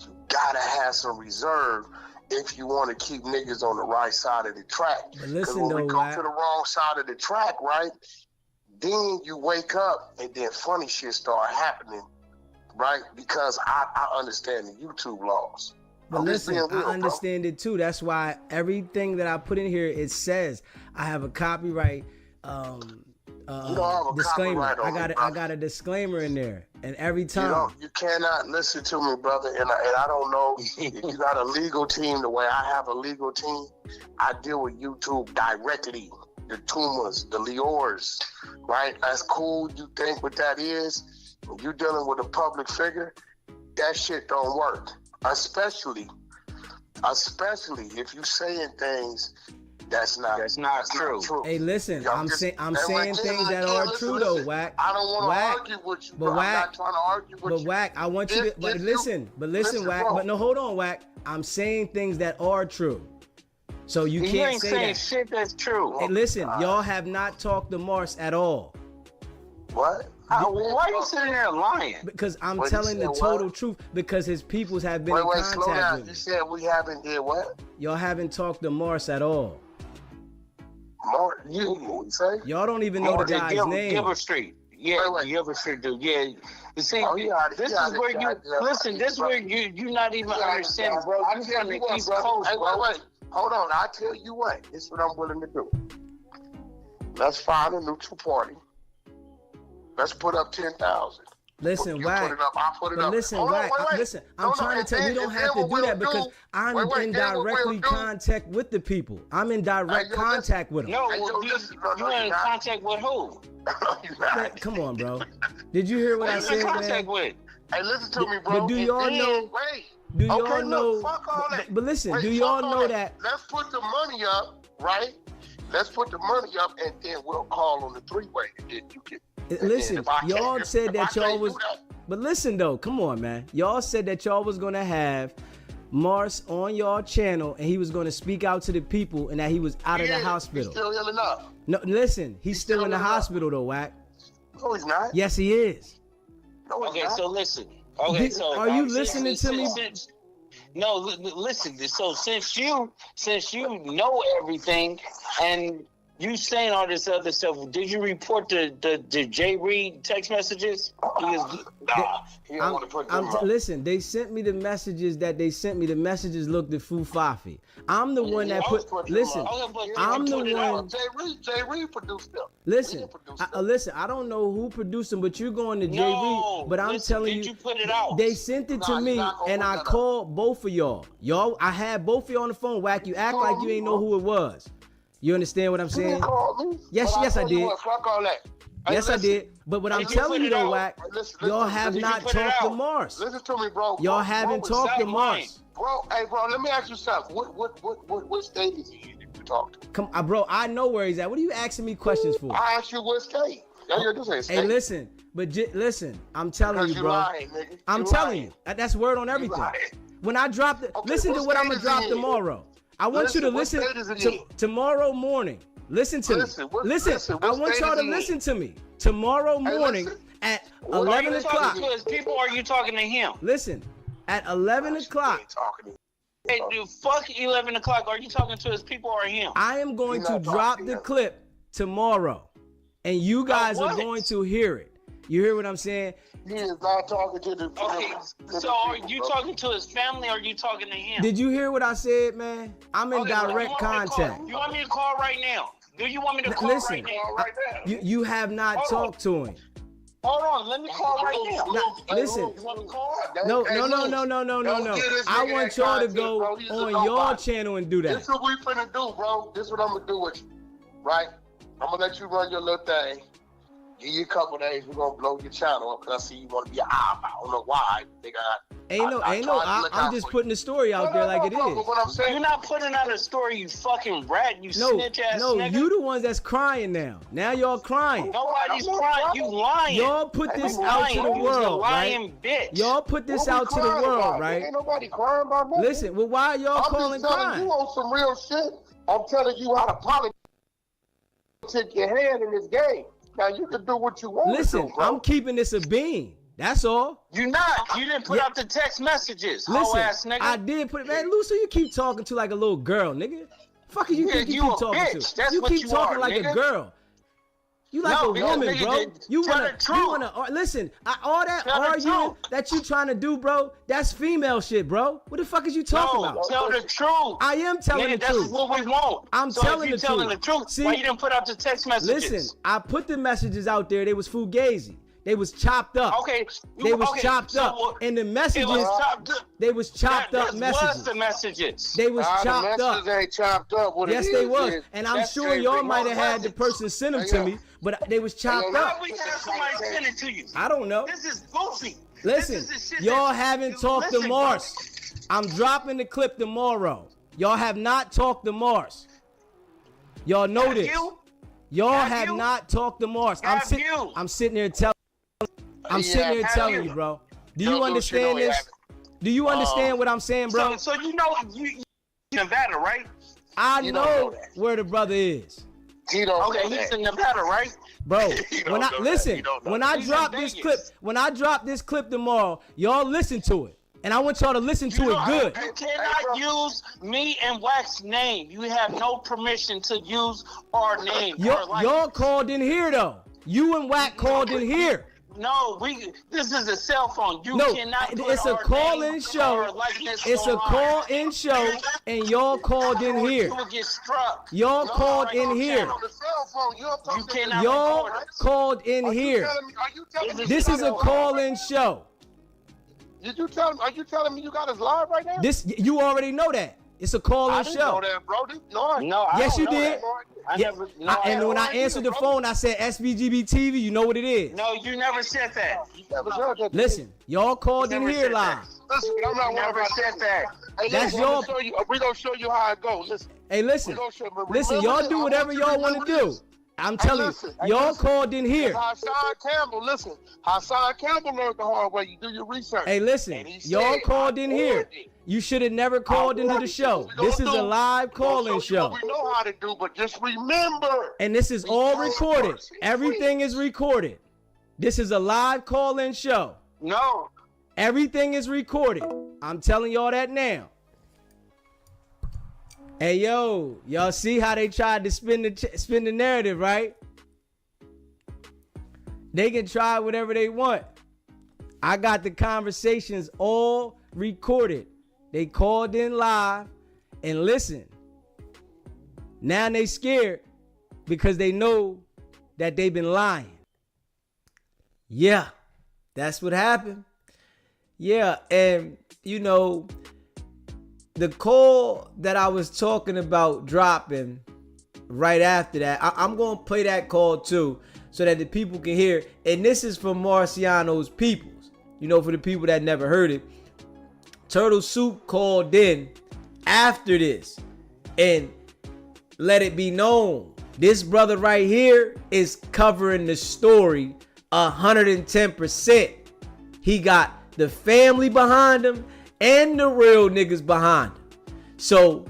you gotta have some reserve if you want to keep niggas on the right side of the track. Because when we go to the wrong side of the track, right, then you wake up and then funny shit start happening, right? Because I understand the YouTube laws. But listen, I understand it too. That's why everything that I put in here, it says I have a copyright disclaimer. I got a disclaimer in there, and every time you cannot listen to me, brother. And I don't know if you got a legal team the way I have a legal team. I deal with YouTube directly. The Tumas, the Leors, right? That's cool. You think what that is? When you're dealing with a public figure, that shit don't work. Especially if you saying things That's not true. Hey, listen, I'm saying things that are true listen. though, Wack. I don't want Wack, to argue with you, but bro. Wack, I'm not trying to argue with you. But Wack, I want you to. But listen, Wack. bro. But no, hold on, Wack. I'm saying things that are true. So you can't ain't say saying that. shit that's true. Hey, listen, y'all have not talked to Mars at all. What? Why are you sitting there lying? Because I'm What, telling you the said total what? truth. Because his peoples have been in Wait, slow contact down. with You me. said we haven't did what? Y'all haven't talked to Mars at all. More, you say? Y'all don't even know the guy's name. Gilbert Street. Yeah, Gilbert Street, dude. Yeah. You see, this is where you listen. This is where you not even understanding, bro. I You tell from the you what, East bro. Coast, Hey, bro. wait. Hold on. I tell you what. This is what I'm willing to do. Let's find a neutral party. Let's put up 10,000. Listen, You Wack. put it up. I put it But up. listen, Hold on, Wack. wait. Listen, No, I'm trying and to tell you, we then- don't and have then to what do that we'll because do- I'm wait, in then what we'll directly do- contact with the people. I'm in direct Hey, yo, contact with them. No, Hey, yo, listen, bro, you in contact with who? Man, come on, bro. Did you hear what I Who you said, in contact man? with? Hey, listen to me, bro. But do And y'all then- know? Wait. Do y'all Okay, know? look, fuck all that. But listen, Wait, do fuck y'all all know that? Let's put the money up, right? Let's put the money up, and then we'll call on the three-way. And then you can. Listen, if I can't- y'all said if that I y'all can't was. do that- But listen though, come on, man. Y'all said that y'all was gonna have Mars on y'all channel, and he was gonna speak out to the people, and that he was out of the He's hospital. still healing up. No, listen, he's still in the healing up. hospital though, Wack. No, he's not. Yes, he is. No, he's Okay, not. so listen. Okay, so Are you listening to me? No, listen. So since you know everything and you saying all this other stuff, did you report the Jay Reed text messages? He don't want to put them up. Listen, they sent me the messages that they sent me. The messages looked at Fufafi. I'm the one that put. Listen, I'm the one. Jay Reed produced them. Listen, listen. I don't know who produced them, but you're going to Jay Reed. But I'm telling you, put it out? they sent it to me, and I called both of y'all. I had both of y'all on the phone. Wack, you act like you ain't know who it was. You understand what I'm You saying? didn't call me. Yes, But yes, I tell you did. what, fuck all that. Hey, Yes, I listen. did. But what I'm Did you telling put you it though, out? Wack, Listen, y'all have Did you not put it talked to out? Mars. Listen to me, bro. Y'all Bro, haven't bro, talked to stop lying. Mars. Bro, hey, bro, let me ask you something. What state is he in if you talk to? Come, bro, I know where he's at. What are you asking me questions for? I asked you what state. You just say state. Hey, listen, but listen, I'm telling Because you, bro. lying, nigga. I'm You telling lying. you. That's word on everything. lying. When I drop it, Okay, listen to what what I'm state gonna is drop he in? tomorrow. I want you to Listen, what listen state is it to tomorrow morning. Listen to Listen, me. what- Listen, listen, I what want state y'all is to he in? listen to me. Tomorrow morning listen. at What are 11 you o'clock. Talking to his people, or are you talking to him? Listen, at 11 o'clock, Talking to Hey, dude, fuck 11 o'clock. Are you talking to his people or him? I am going You're to not drop talking the to him. clip tomorrow, and you guys are what? going to hear it. You hear what I'm saying? He is not talking to the Okay, so are you talking to his family or are you talking to him? Did you hear what I said, man? I'm in Okay, well, direct you want me to call- contact. You want me to call right now? Do you want me to call Listen, right now? right now. You have not Hold talked to him. Hold on, let me call right now. Now, listen. You want to call? No. Hey, I Don't give this want nigga y'all to that go content, bro. He's a on your nobody. channel and do This that. what we finna do, bro. This what I'm gonna do with you, right? I'm gonna let you run your little thing. Give you a couple days. We're gonna blow your channel up because I see you want to be an I don't know why. Nigga, I'm just putting the story out there like it But is. what I'm saying, You're not putting out a story, you fucking rat, you snitch ass nigga. You the ones that's crying now. Now y'all crying. Nobody's crying, you lying. Y'all put this You out to the lying. You's a world, lying right? bitch. Y'all put this what we out to the crying world, about? right? Ain't nobody crying about nothing. Listen, well, why are y'all I'm calling just telling crying? you on some real shit. I'm telling you how to politic your hand in this game. Now you can do what you want Listen, to do, bro. I'm keeping this a bean. That's all. You not. You didn't put out the text messages. Hoe Listen, ass nigga. I did put it. Man, Lucy, you keep talking to like a little girl, nigga. Fuck you Yeah, think you you keep a talking bitch. to? That's You what keep you talking are, like nigga. a girl. You like No, a because woman, nigga bro. did- You tell wanna, the truth. you wanna. Listen, all that Tell the arguing truth. that you trying to do, bro. That's female shit, bro. What the fuck is you talking No, about? tell the truth. I am telling Nigga, the that's truth. what we want. I'm so telling if you the telling truth. the truth, See? why you didn't put out the text messages? Listen, I put the messages out there. They was fugazi. They was chopped up. Okay. They was chopped up. And the messages, they was chopped up Was messages. the messages. They was the chopped up. messages ain't chopped up. What Yes, it they is was. is- And I'm that's sure Jay y'all Reed. might have had What the was person send them Hey, to yo. me, but they was chopped How up. we have somebody send it to you? I don't know. This is goofy. Listen, This is the shit y'all that- haven't talked to Listen, bro. Mars. I'm dropping the clip tomorrow. Y'all have not talked to Mars. Y'all know this. Y'all have not talked to Mars. I'm sitting here telling you, bro. Do you understand this? Do you understand what I'm saying, bro? So you know you Nevada, right? I know where the brother is. He don't he's in Nevada, right? Bro, when I drop this clip tomorrow, y'all listen to it. And I want y'all to listen to it good. You cannot use me and Wack's name. You have no permission to use our name. Y'all called in here though. You and Wack called in here. No, this is a cell phone. You cannot put it's a call-in show. It's a call-in show, and y'all called in here. You will get struck. Y'all called in here. You cannot. Y'all called in here. This is a call-in show. Did you tell him? Are you telling me you got us live right now? You already know that. It's a call-in show. I didn't know that, bro. No, yes, you did. And when I answered the phone, I said SBGB TV. You know what it is. No, you never said that. Listen, y'all called in here live. Listen, I'm not never said that. Hey, that's we're gonna show you how it goes. Listen. Hey, listen. Y'all do whatever y'all want to do. I'm telling you, y'all called in here. Hassan Campbell learned the hard way. You do your research. Hey, listen, y'all called in here. You should have never called into the show. This is a live call-in show. We know how to do, but just remember. And this is all recorded. Everything is recorded. This is a live call-in show. No. Everything is recorded. I'm telling y'all that now. Hey, yo, y'all see how they tried to spin the narrative, right? They can try whatever they want. I got the conversations all recorded. They called in live and listen. Now they scared because they know that they've been lying. Yeah, that's what happened. Yeah, and you know, the call that I was talking about dropping right after that, I'm going to play that call too so that the people can hear. And this is from Marciano's Peoples. You know, for the people that never heard it, Turtle Soup called in after this and let it be known. This brother right here is covering the story 110%. He got the family behind him and the real niggas behind him. So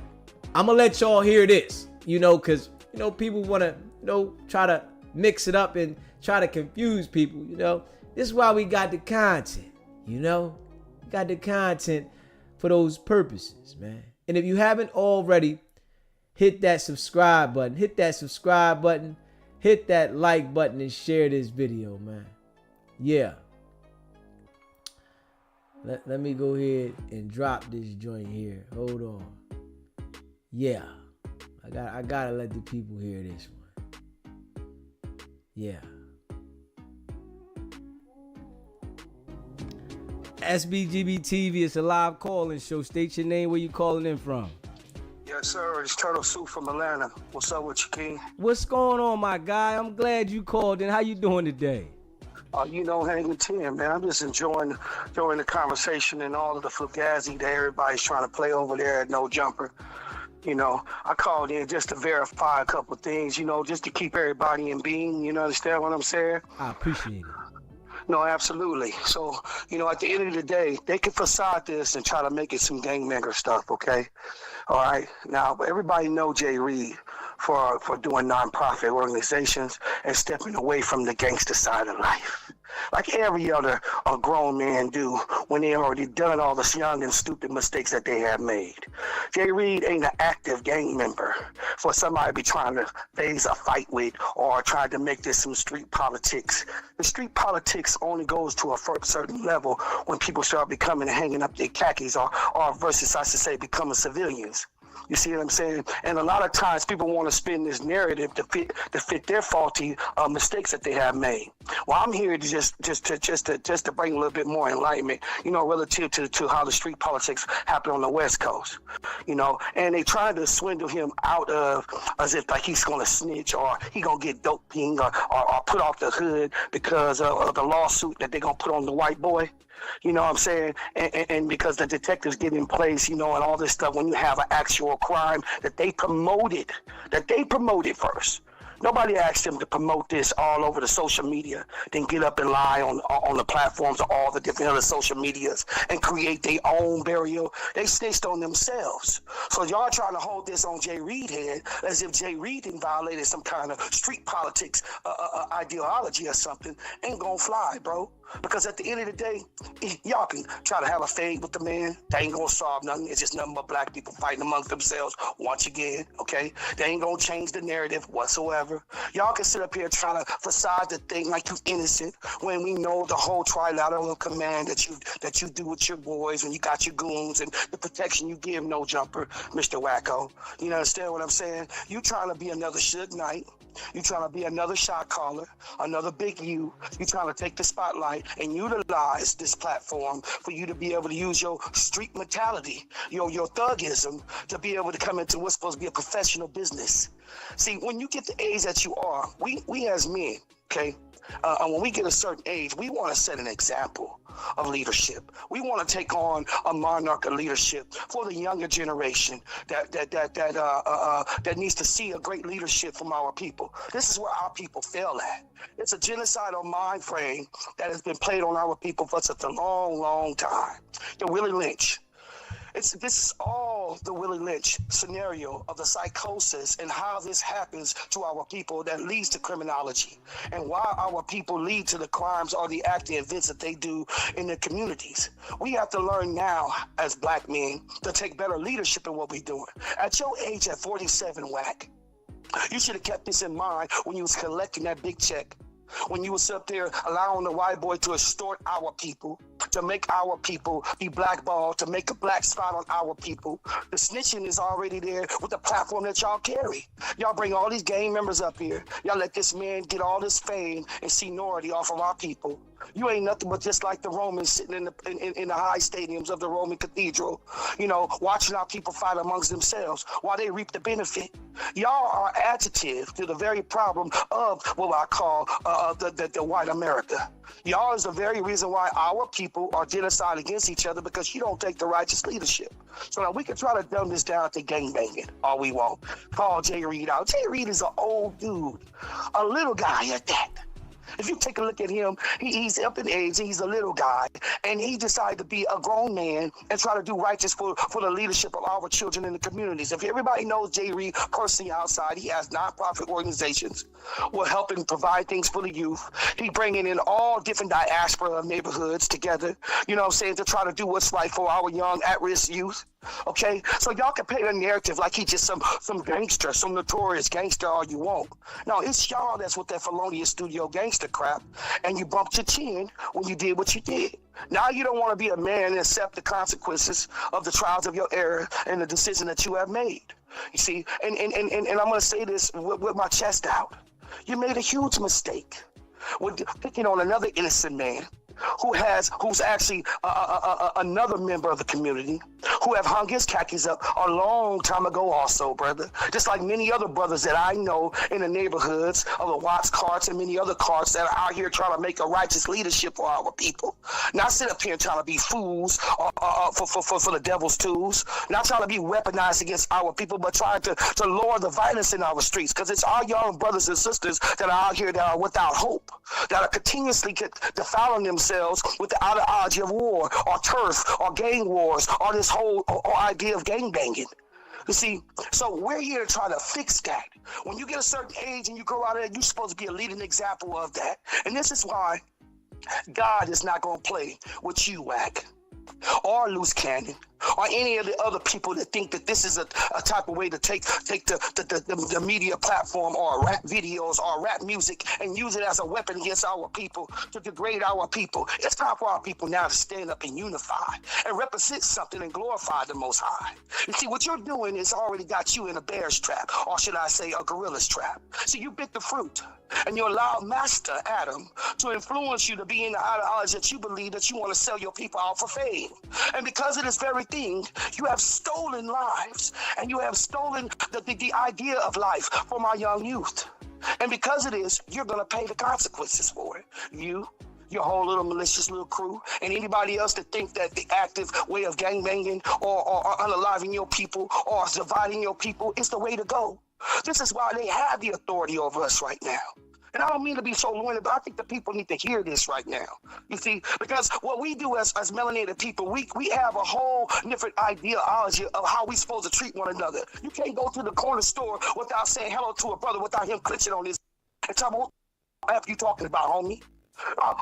I'm gonna let y'all hear this, you know, because, you know, people want to, you know, try to mix it up and try to confuse people, you know. This is why we got the content, you know. We got the content for those purposes, man. And if you haven't already, hit that subscribe button. Hit that subscribe button. Hit that like button and share this video, man. Yeah. Let me go ahead and drop this joint here. Hold on. Yeah. I gotta let the people hear this one. Yeah. SBGB TV, it's a live call-in show. State your name, where you calling in from. Yes, sir. It's Turtle Soup from Atlanta. What's up with you, King? What's going on, my guy? I'm glad you called in. How you doing today? You know, hanging 10, man. I'm just enjoying the conversation and all of the fugazi that everybody's trying to play over there at No Jumper. You know, I called in just to verify a couple things, you know, just to keep everybody in being. You know, understand what I'm saying? I appreciate it. No, absolutely. So, you know, at the end of the day, they can facade this and try to make it some gangbanger stuff, okay? All right. Now, everybody know Jay Reed for doing nonprofit organizations and stepping away from the gangster side of life. Like every other grown man do when they already done all the young and stupid mistakes that they have made. Jay Reed ain't an active gang member for somebody to be trying to phase a fight with or trying to make this some street politics. The street politics only goes to a certain level when people start becoming hanging up their khakis or versus, I should say, becoming civilians. You see what I'm saying? And a lot of times people want to spin this narrative to fit their faulty mistakes that they have made. Well, I'm here to just to bring a little bit more enlightenment, you know, relative to how the street politics happen on the West Coast, you know. And they trying to swindle him out of as if like he's gonna snitch or he gonna get doping or put off the hood because of the lawsuit that they're gonna put on the white boy. You know what I'm saying? And because the detectives get in place, you know, and all this stuff, when you have an actual crime that they promoted first. Nobody asked them to promote this all over the social media, then get up and lie on the platforms of all the different other social medias and create their own burial. They snitched on themselves. So y'all trying to hold this on Jay Reed head as if Jay Reed didn't violated some kind of street politics ideology or something. Ain't gonna fly, bro. Because at the end of the day, y'all can try to have a fade with the man. They ain't gonna solve nothing. It's just nothing but black people fighting amongst themselves once again, okay? They ain't gonna change the narrative whatsoever. Y'all can sit up here trying to facade the thing like you innocent when we know the whole trilateral command that you do with your boys when you got your goons and the protection you give no jumper, Mr. Wacko. You understand what I'm saying? You trying to be another Suge Knight. You trying to be another shot caller, another big you. You trying to take the spotlight and utilize this platform for you to be able to use your street mentality, your thugism, to be able to come into what's supposed to be a professional business. See, when you get the age that you are, we as men, okay, and when we get a certain age, we want to set an example of leadership. We want to take on a monarch of leadership for the younger generation that needs to see a great leadership from our people. This is where our people fail at. It's a genocidal mind frame that has been played on our people for such a long, long time. The Willie Lynch. This is all the Willie Lynch scenario of the psychosis and how this happens to our people that leads to criminology and why our people lead to the crimes or the active events that they do in their communities. We have to learn now as black men to take better leadership in what we're doing. At your age, at 47, Wack, you should have kept this in mind when you was collecting that big check. When you was up there allowing the white boy to extort our people, to make our people be blackballed, to make a black spot on our people. The snitching is already there with the platform that y'all carry. Y'all bring all these gang members up here. Y'all let this man get all this fame and seniority off of our people. You ain't nothing but just like the Romans sitting in the high stadiums of the Roman cathedral, you know, watching our people fight amongst themselves while they reap the benefit. Y'all are adjective to the very problem of what I call the white America. Y'all is the very reason why our people are genocide against each other, because you don't take the righteous leadership. So now we can try to dumb this down to gangbanging all we want. Call Jay Reed out. Jay Reed is an old dude, a little guy at that. If you take a look at him, he's up in age, he's a little guy, and he decided to be a grown man and try to do righteous for the leadership of our children in the communities. If everybody knows Jay Reed personally outside, he has nonprofit organizations will helping provide things for the youth. He bringing in all different diaspora of neighborhoods together, you know what I'm saying, to try to do what's right for our young at-risk youth. Okay, so y'all can paint a narrative like he just some gangster, some notorious gangster all you want. No, it's y'all that's with that felonious studio gangster crap, and you bumped your chin when you did what you did. Now you don't want to be a man and accept the consequences of the trials of your error and the decision that you have made. You see, and I'm going to say this with my chest out. You made a huge mistake with picking on another innocent man who's actually another member of the community, who have hung his khakis up a long time ago also, brother. Just like many other brothers that I know in the neighborhoods of the Watts carts and many other carts that are out here trying to make a righteous leadership for our people. Not sit up here and trying to be fools for the devil's tools. Not trying to be weaponized against our people, but trying to lower the violence in our streets. Because it's our young brothers and sisters that are out here that are without hope, that are continuously defiling themselves with the ideology of war or turf or gang wars or this whole idea of gang banging. You see, so we're here to try to fix that. When you get a certain age and you go out there, you're supposed to be a leading example of that. And this is why God is not going to play with you, Wack, or Loose Cannon, or any of the other people that think that this is a type of way to take the media platform or rap videos or rap music and use it as a weapon against our people to degrade our people. It's time for our people now to stand up and unify and represent something and glorify the Most High. You see, what you're doing is already got you in a bear's trap, or should I say a gorilla's trap. So you bit the fruit, and you allowed Master Adam to influence you to be in the ideology that you believe that you want to sell your people out for fame. And because of this very thing, you have stolen lives, and you have stolen the idea of life from our young youth. And because of this, you're going to pay the consequences for it. You, your whole little malicious little crew, and anybody else that think that the active way of gangbanging or unaliving your people or dividing your people is the way to go. This is why they have the authority over us right now. And I don't mean to be so loyal, but I think the people need to hear this right now. You see, because what we do as melanated people, we have a whole different ideology of how we're supposed to treat one another. You can't go to the corner store without saying hello to a brother without him clenching on his and tell me what the F you talking about, homie?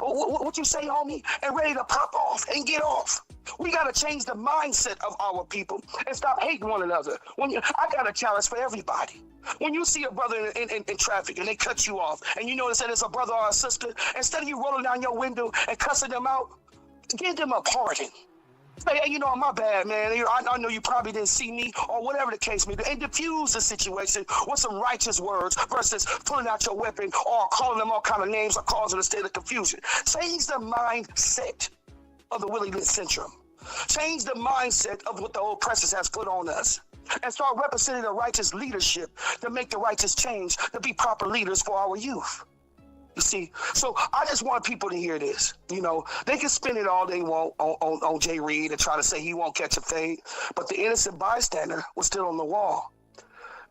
What you say, homie? And ready to pop off and get off. We got to change the mindset of our people and stop hating one another. I got a challenge for everybody. When you see a brother in traffic and they cut you off and you notice that it's a brother or a sister, instead of you rolling down your window and cussing them out, give them a pardon. Say, hey, my bad, man. I know you probably didn't see me or whatever the case may be. And diffuse the situation with some righteous words versus pulling out your weapon or calling them all kind of names or causing a state of confusion. Change the mindset of the Willie Lynch syndrome. Change the mindset of what the oppressors has put on us. And start representing the righteous leadership to make the righteous change, to be proper leaders for our youth. You see, so I just want people to hear this. They can spin it all they want on Jay Reed and try to say he won't catch a fade, but the innocent bystander was still on the wall.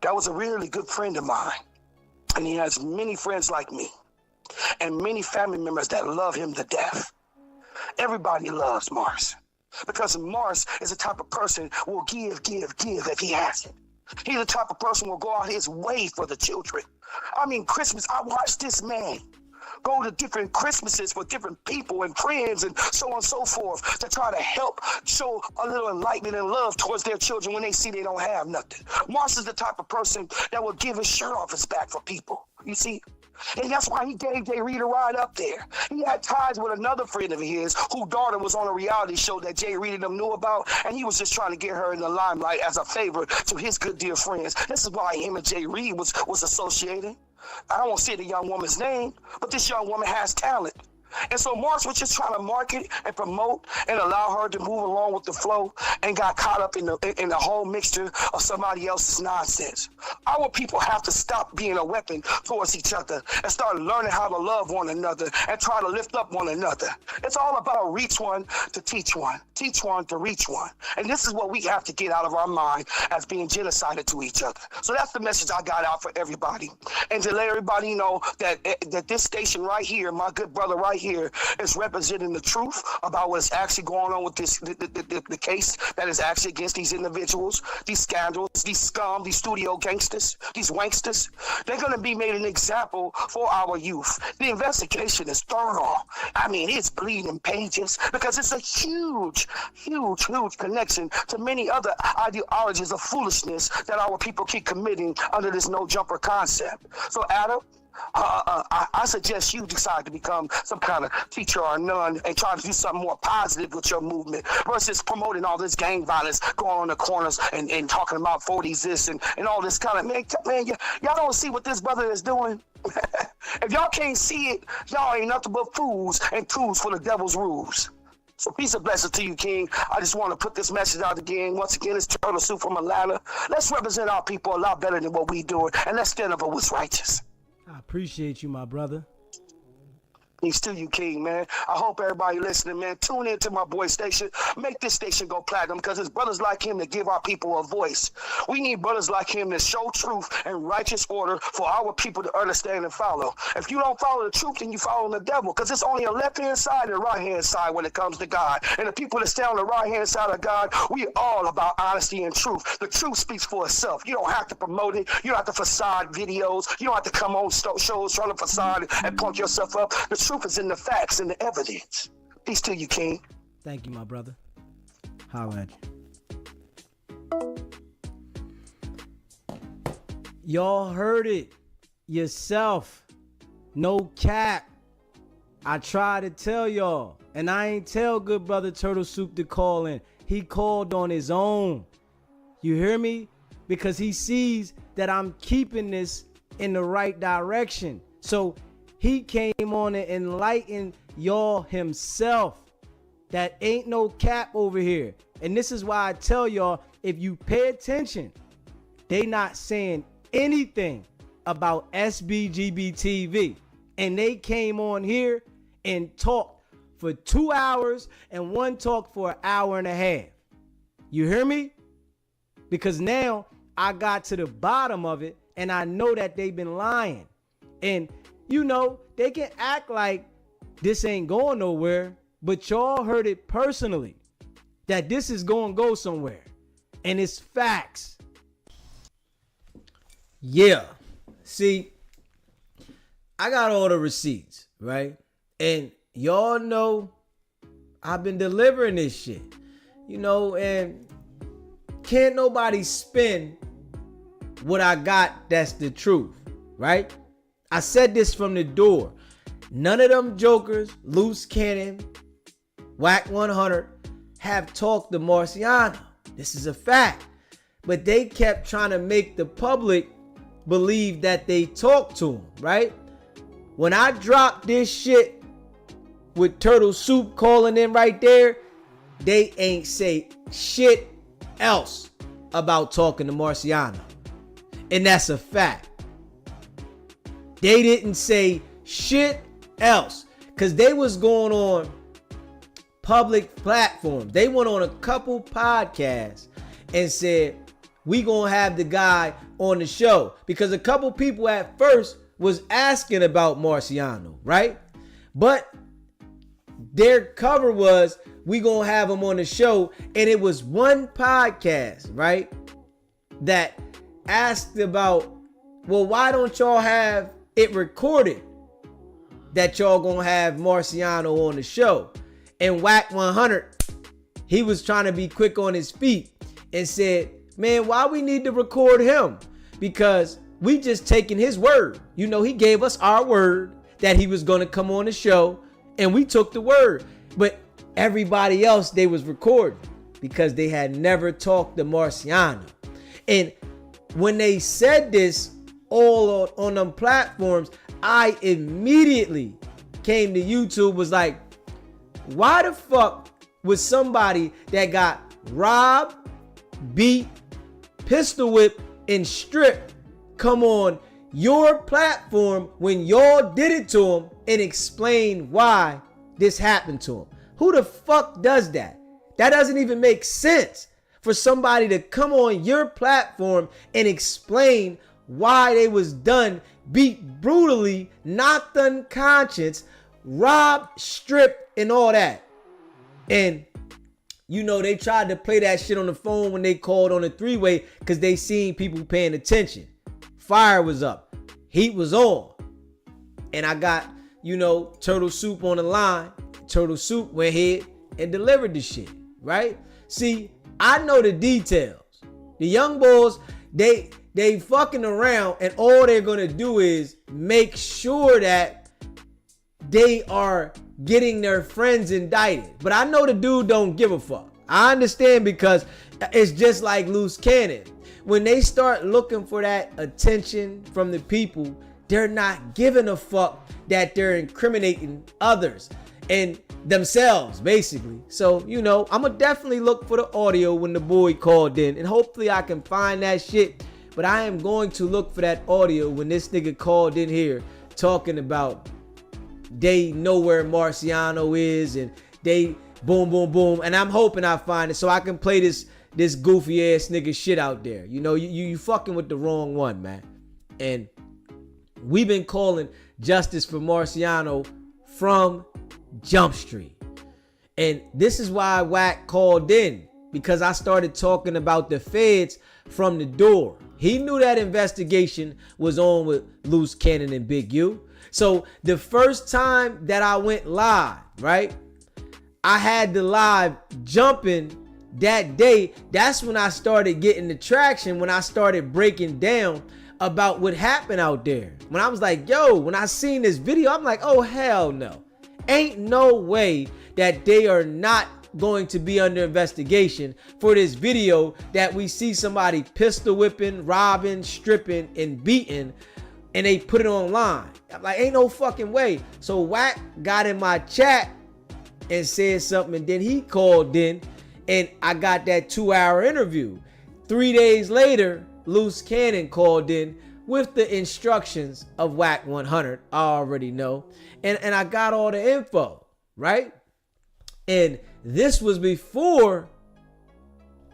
That was a really good friend of mine, and he has many friends like me and many family members that love him to death. Everybody loves Mars because Mars is the type of person who will give if he has it. He's the type of person who will go out his way for the children. I mean, Christmas, I watched this man go to different Christmases for different people and friends and so on and so forth to try to help show a little enlightenment and love towards their children when they see they don't have nothing. Mars is the type of person that will give his shirt off his back for people, you see? And that's why he gave Jay Reed a ride up there. He had ties with another friend of his whose daughter was on a reality show that Jay Reed and them knew about, and he was just trying to get her in the limelight as a favor to his good dear friends. This is why him and Jay Reed was associated. I don't want to say the young woman's name, but this young woman has talent. And so Marsh was just trying to market and promote and allow her to move along with the flow and got caught up in the whole mixture of somebody else's nonsense. Our people have to stop being a weapon towards each other and start learning how to love one another and try to lift up one another. It's all about reach one to teach one to reach one. And this is what we have to get out of our mind as being genocided to each other. So that's the message I got out for everybody. And to let everybody know that this station right here, my good brother right here, is representing the truth about what is actually going on with the case that is actually against these individuals, these scoundrels, these scum, these studio gangsters, these wanksters. They're going to be made an example for our youth. The investigation is thorough. I mean, it's bleeding pages because it's a huge connection to many other ideologies of foolishness that our people keep committing under this no jumper concept. So Adam, I suggest you decide to become some kind of teacher or nun and try to do something more positive with your movement versus promoting all this gang violence, going on the corners and talking about 40s this and all this kind of, man, y'all don't see what this brother is doing? If y'all can't see it, y'all ain't nothing but fools and tools for the devil's rules. So peace and blessings to you, King. I just want to put this message out again. Once again, it's Turtle Soup from Atlanta. Let's represent our people a lot better than what we do, and let's stand up for what's righteous. I appreciate you, my brother. Peace to you, King, man. I hope everybody listening, man, tune in to my boy station. Make this station go platinum because it's brothers like him that give our people a voice. We need brothers like him that show truth and righteous order for our people to understand and follow. If you don't follow the truth, then you follow the devil because it's only a left-hand side and a right-hand side when it comes to God. And the people that stay on the right-hand side of God, we all about honesty and truth. The truth speaks for itself. You don't have to promote it. You don't have to facade videos. You don't have to come on shows trying to facade and punk yourself up. The truth is in the facts and the evidence. Peace to you, King. Thank you, my brother. Holla at you. Y'all heard it yourself. No cap. I tried to tell y'all, and I ain't tell good brother Turtle Soup to call in. He called on his own. You hear me? Because he sees that I'm keeping this in the right direction. So he came on to enlighten y'all himself. That ain't no cap over here. And this is why I tell y'all, if you pay attention, they not saying anything about SBGB TV. And they came on here and talked for 2 hours and one talked for an hour and a half. You hear me? Because now I got to the bottom of it and I know that they've been lying. And, you know, they can act like this ain't going nowhere, but y'all heard it personally that this is going to go somewhere. And it's facts. Yeah. See, I got all the receipts, right? And y'all know I've been delivering this shit, you know, and can't nobody spin what I got that's the truth, right? I said this from the door. None of them jokers, Loose Cannon, Wack 100, have talked to Marciano. This is a fact. But they kept trying to make the public believe that they talked to him, right? When I dropped this shit with Turtle Soup calling in right there, they ain't say shit else about talking to Marciano. And that's a fact. They didn't say shit else because they was going on public platforms. They went on a couple podcasts and said, we gonna have the guy on the show, because a couple people at first was asking about Marciano, right? But their cover was, we gonna have him on the show, and it was one podcast, right, that asked about, well, why don't y'all have it recorded that y'all gonna have Marciano on the show? And Wack 100, he was trying to be quick on his feet and said, man, why we need to record him? Because we just taking his word. You know, he gave us our word that he was going to come on the show, and we took the word. But everybody else, they was recording because they had never talked to Marciano. And when they said this all on them platforms, I immediately came to YouTube, was like, why the fuck was somebody that got robbed, beat, pistol whipped, and stripped come on your platform when y'all did it to him and explain why this happened to him? Who the fuck does that? That doesn't even make sense for somebody to come on your platform and explain why they was done, beat brutally, knocked unconscious, robbed, stripped, and all that. And you know, they tried to play that shit on the phone when they called on the three-way because they seen people paying attention. Fire was up. Heat was on. And I got, you know, Turtle Soup on the line. Turtle Soup went ahead and delivered the shit, right? See, I know the details. The young boys, they fucking around, and all they're going to do is make sure that they are getting their friends indicted. But I know the dude don't give a fuck. I understand, because it's just like Loose Cannon. When they start looking for that attention from the people, they're not giving a fuck that they're incriminating others and themselves, basically. So, you know, I'm gonna definitely look for the audio when the boy called in, and hopefully I can find that shit. But I am going to look for that audio when this nigga called in here talking about they know where Marciano is and they boom, boom, boom. And I'm hoping I find it so I can play this goofy ass nigga shit out there. You know, you fucking with the wrong one, man. And we've been calling justice for Marciano from Jump Street. And this is why Wack called in, because I started talking about the feds from the door. He knew that investigation was on with Loose Cannon and Big U. So the first time that I went live, right, I had the live jumping that day. That's when I started getting the traction, when I started breaking down about what happened out there. When I was like, yo, when I seen this video, I'm like, oh, hell no. Ain't no way that they are not going to be under investigation for this video that we see somebody pistol whipping, robbing, stripping, and beating, and they put it online. I'm like, ain't no fucking way. So Wack got in my chat and said something, and then he called in, and I got that 2-hour interview. 3 days later, Loose Cannon called in with the instructions of Wack 100. I already know. And I got all the info, right? And this was before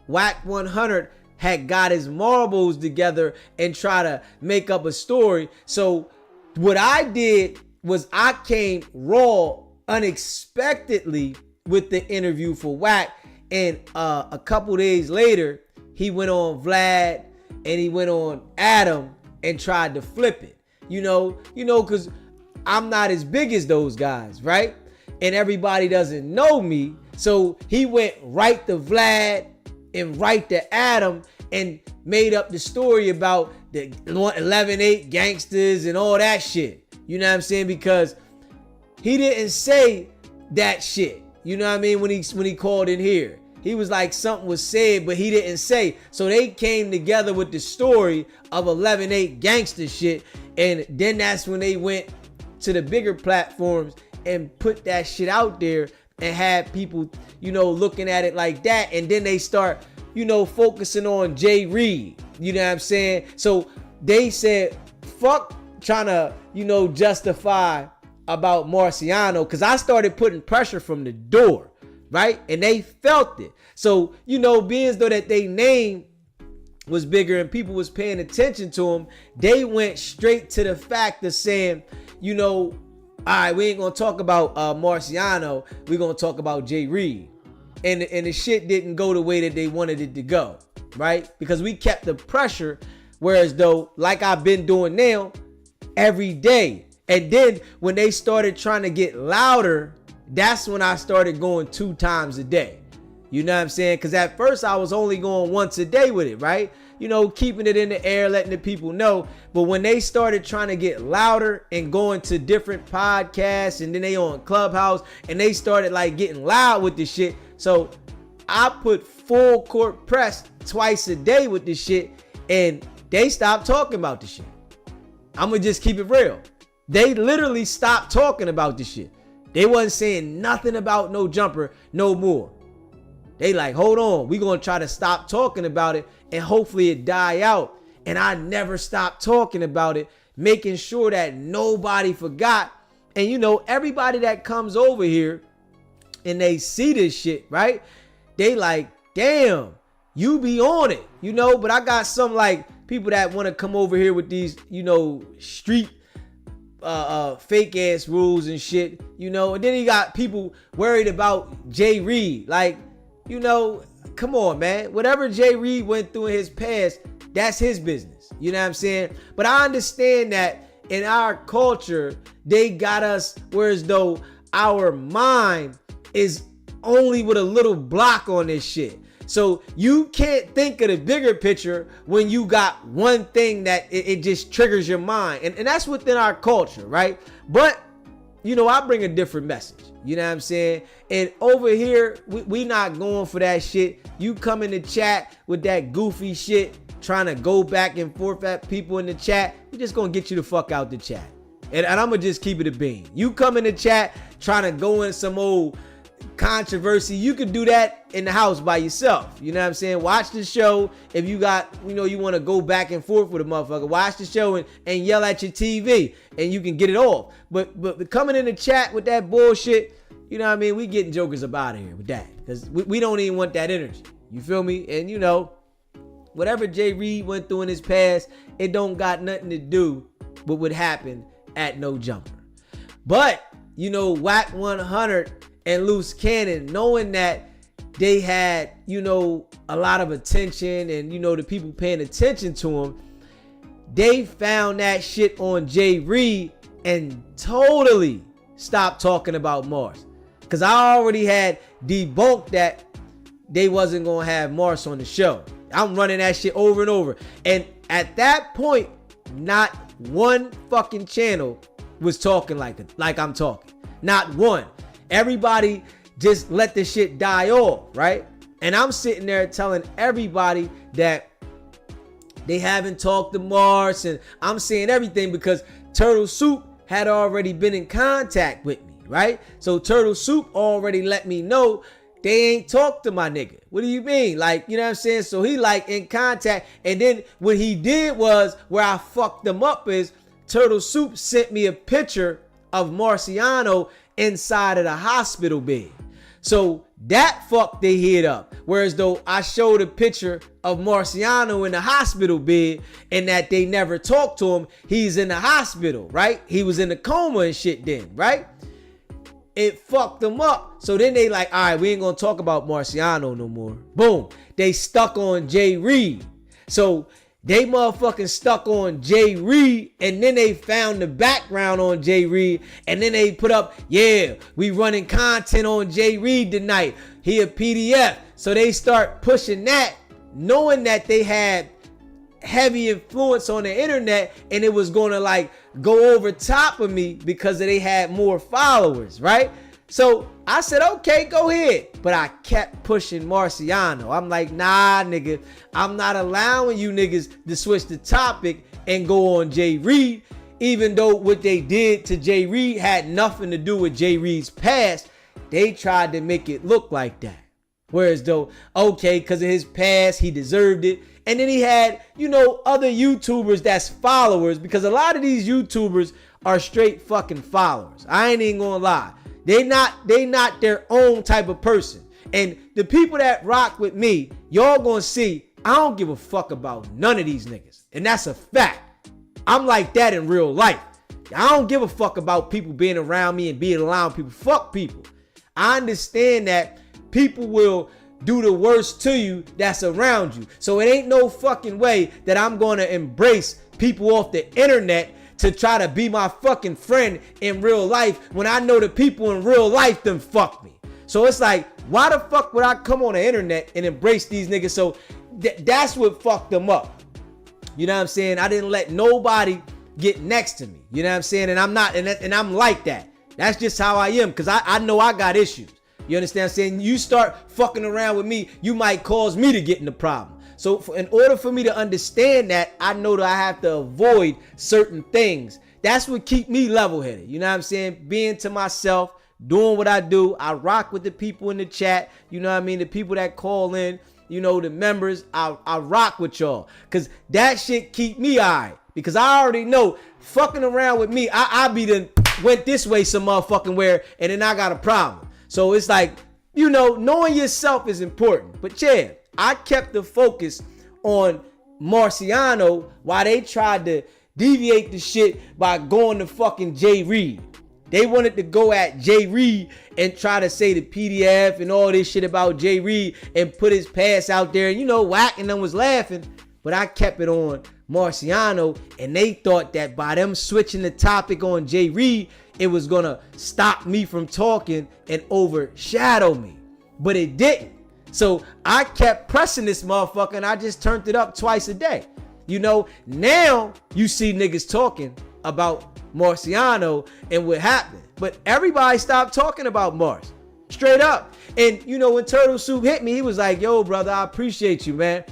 Wack 100 had got his marbles together and try to make up a story. So what I did was I came raw unexpectedly with the interview for Wack. And a couple days later, he went on Vlad and he went on Adam and tried to flip it. You know, because I'm not as big as those guys, right? And everybody doesn't know me. So he went right to Vlad and right to Adam and made up the story about the 11-8 gangsters and all that shit. You know what I'm saying? Because he didn't say that shit. You know what I mean? When he called in here, he was like something was said, but he didn't say. So they came together with the story of 11-8 gangster shit. And then that's when they went to the bigger platforms and put that shit out there and had people, looking at it like that. And then they start, focusing on Jay Reed. You know what I'm saying? So they said, fuck trying to, justify about Marciano, because I started putting pressure from the door, right? And they felt it. So, being as though that they name was bigger and people was paying attention to them, they went straight to the fact of saying, all right, we ain't gonna talk about Marciano, we're gonna talk about Jay Reed. And the shit didn't go the way that they wanted it to go, right? Because we kept the pressure, whereas though, like I've been doing now, every day. And then when they started trying to get louder, that's when I started going 2 times a day. You know what I'm saying? Because at first I was only going once a day with it, right? Keeping it in the air, letting the people know. But when they started trying to get louder and going to different podcasts, and then they on Clubhouse, and they started like getting loud with this shit. So I put full court press twice a day with this shit, and they stopped talking about this shit. I'm gonna just keep it real. They literally stopped talking about this shit. They wasn't saying nothing about no jumper no more. They like, hold on, we gonna try to stop talking about it and hopefully it die out. And I never stopped talking about it, making sure that nobody forgot. And everybody that comes over here and they see this shit, right? They like, damn, you be on it, but I got some like people that want to come over here with these, street fake ass rules and shit, and then you got people worried about Jay Reed. Like, come on, man. Whatever Jay Reed went through in his past, that's his business. You know what I'm saying? But I understand that in our culture, they got us whereas though our mind is only with a little block on this shit. So you can't think of the bigger picture when you got one thing that it just triggers your mind. And that's within our culture, right? But, I bring a different message. You know what I'm saying? And over here, we not going for that shit. You come in the chat with that goofy shit, trying to go back and forth at people in the chat, we just gonna get you the fuck out the chat. And I'm gonna just keep it a bean. You come in the chat trying to go in some old controversy, you could do that in the house by yourself. You know what I'm saying? Watch the show. If you got, you want to go back and forth with a motherfucker, watch the show and yell at your TV and you can get it off. But coming in the chat with that bullshit, you know what I mean? We getting jokers up out of here with that because we don't even want that energy. You feel me? And whatever Jay Reed went through in his past, it don't got nothing to do with what happened at No Jumper. But, Wack 100 and Loose Cannon, knowing that they had, a lot of attention and, the people paying attention to them, they found that shit on Jay Reed and totally stopped talking about Mars. Because I already had debunked that they wasn't going to have Mars on the show. I'm running that shit over and over. And at that point, not one fucking channel was talking like I'm talking. Not one. Everybody just let the shit die off, right? And I'm sitting there telling everybody that they haven't talked to Mars, and I'm saying everything because Turtle Soup had already been in contact with me, right? So Turtle Soup already let me know they ain't talk to my nigga. What do you mean? Like, you know what I'm saying? So he like in contact. And then what he did was, where I fucked them up is, Turtle Soup sent me a picture of Marciano inside of the hospital bed. So that fucked their head up. Whereas though I showed a picture of Marciano in the hospital bed and that they never talked to him. He's in the hospital, right? He was in a coma and shit then, right? It fucked them up. So then they like, all right, we ain't gonna talk about Marciano no more. Boom. They stuck on Jay Reed. So they motherfucking stuck on Jay Reed, and then they found the background on Jay Reed, and then they put up, yeah, we running content on Jay Reed tonight. He a PDF. So they start pushing that, knowing that they had heavy influence on the internet, and it was gonna like go over top of me because they had more followers, right? So I said, okay, go ahead. But I kept pushing Marciano. I'm like, nah, nigga, I'm not allowing you niggas to switch the topic and go on Jay Reed, even though what they did to Jay Reed had nothing to do with Jay Reed's past. They tried to make it look like that. Whereas though, okay, because of his past, he deserved it. And then he had, you know, other YouTubers that's followers, because a lot of these YouTubers are straight fucking followers. I ain't even gonna lie. They not their own type of person. And the people that rock with me, y'all gonna see, I don't give a fuck about none of these niggas. And that's a fact. I'm like that in real life. I don't give a fuck about people being around me and being around people. Fuck people. I understand that people will do the worst to you that's around you. So it ain't no fucking way that I'm gonna embrace people off the internet to try to be my fucking friend in real life when I know the people in real life them fuck me. So it's like, why the fuck would I come on the internet and embrace these niggas? So that's what fucked them up. You know what I'm saying? I didn't let nobody get next to me. You know what I'm saying? And I'm not, and I'm like that. That's just how I am, because I know I got issues. You understand what I'm saying? You start fucking around with me, you might cause me to get in the problem. So in order for me to understand that, I know that I have to avoid certain things. That's what keep me level-headed. You know what I'm saying? Being to myself, doing what I do. I rock with the people in the chat. You know what I mean? The people that call in, you know, the members. I rock with y'all. Because that shit keep me all right. Because I already know fucking around with me, I be done went this way some motherfucking where, and then I got a problem. So it's like, you know, knowing yourself is important. But yeah, I kept the focus on Marciano while they tried to deviate the shit by going to fucking Jay Reed. They wanted to go at Jay Reed and try to say the PDF and all this shit about Jay Reed and put his past out there. And you know, Wack and them was laughing. But I kept it on Marciano, and they thought that by them switching the topic on Jay Reed, it was gonna stop me from talking and overshadow me. But it didn't. So I kept pressing this motherfucker, and I just turned it up twice a day. You know, now you see niggas talking about Marciano and what happened. But everybody stopped talking about Mars. Straight up. And, you know, when Turtle Soup hit me, he was like, yo, brother, I appreciate you, man.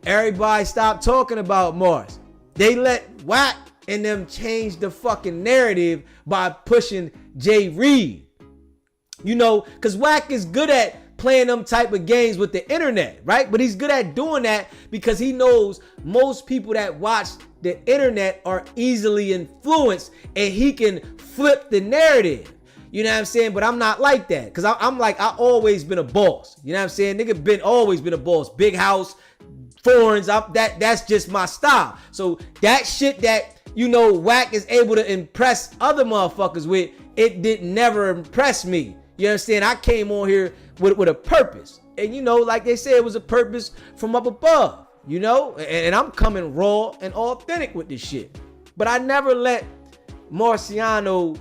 Everybody stopped talking about Mars. They let Wack and them change the fucking narrative by pushing Jay Reed. You know, because Wack is good at playing them type of games with the internet, right? But he's good at doing that because he knows most people that watch the internet are easily influenced, and he can flip the narrative. You know what I'm saying? But I'm not like that, because I'm like, I always been a boss. You know what I'm saying? Nigga always been a boss. Big house, foreigns, that's just my style. So that shit that, you know, Wack is able to impress other motherfuckers with, it did never impress me. You understand? I came on here with a purpose. And, you know, like they said, it was a purpose from up above, you know? And I'm coming raw and authentic with this shit. But I never let Marciano,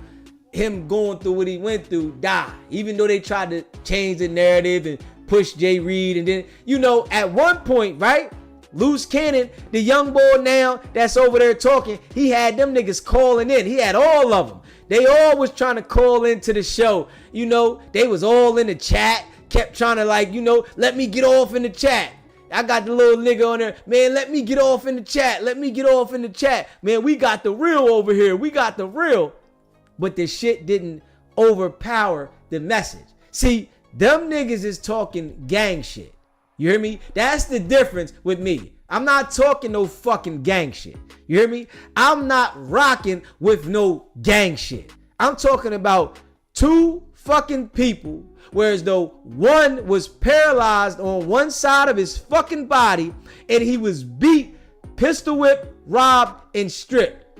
him going through what he went through, die. Even though they tried to change the narrative and push Jay Reed. And then, you know, at one point, right? Loose Cannon, the young boy now that's over there talking, he had them niggas calling in. He had all of them. They all was trying to call into the show. You know, they was all in the chat, kept trying to, like, you know, let me get off in the chat. I got the little nigga on there, man, let me get off in the chat. Let me get off in the chat. Man, we got the real over here. We got the real. But the shit didn't overpower the message. See, Them niggas is talking gang shit. You hear me? That's the difference with me. I'm not talking no fucking gang shit. You hear me? I'm not rocking with no gang shit. I'm talking about two fucking people, whereas though one was paralyzed on one side of his fucking body and he was beat, pistol whipped, robbed, and stripped.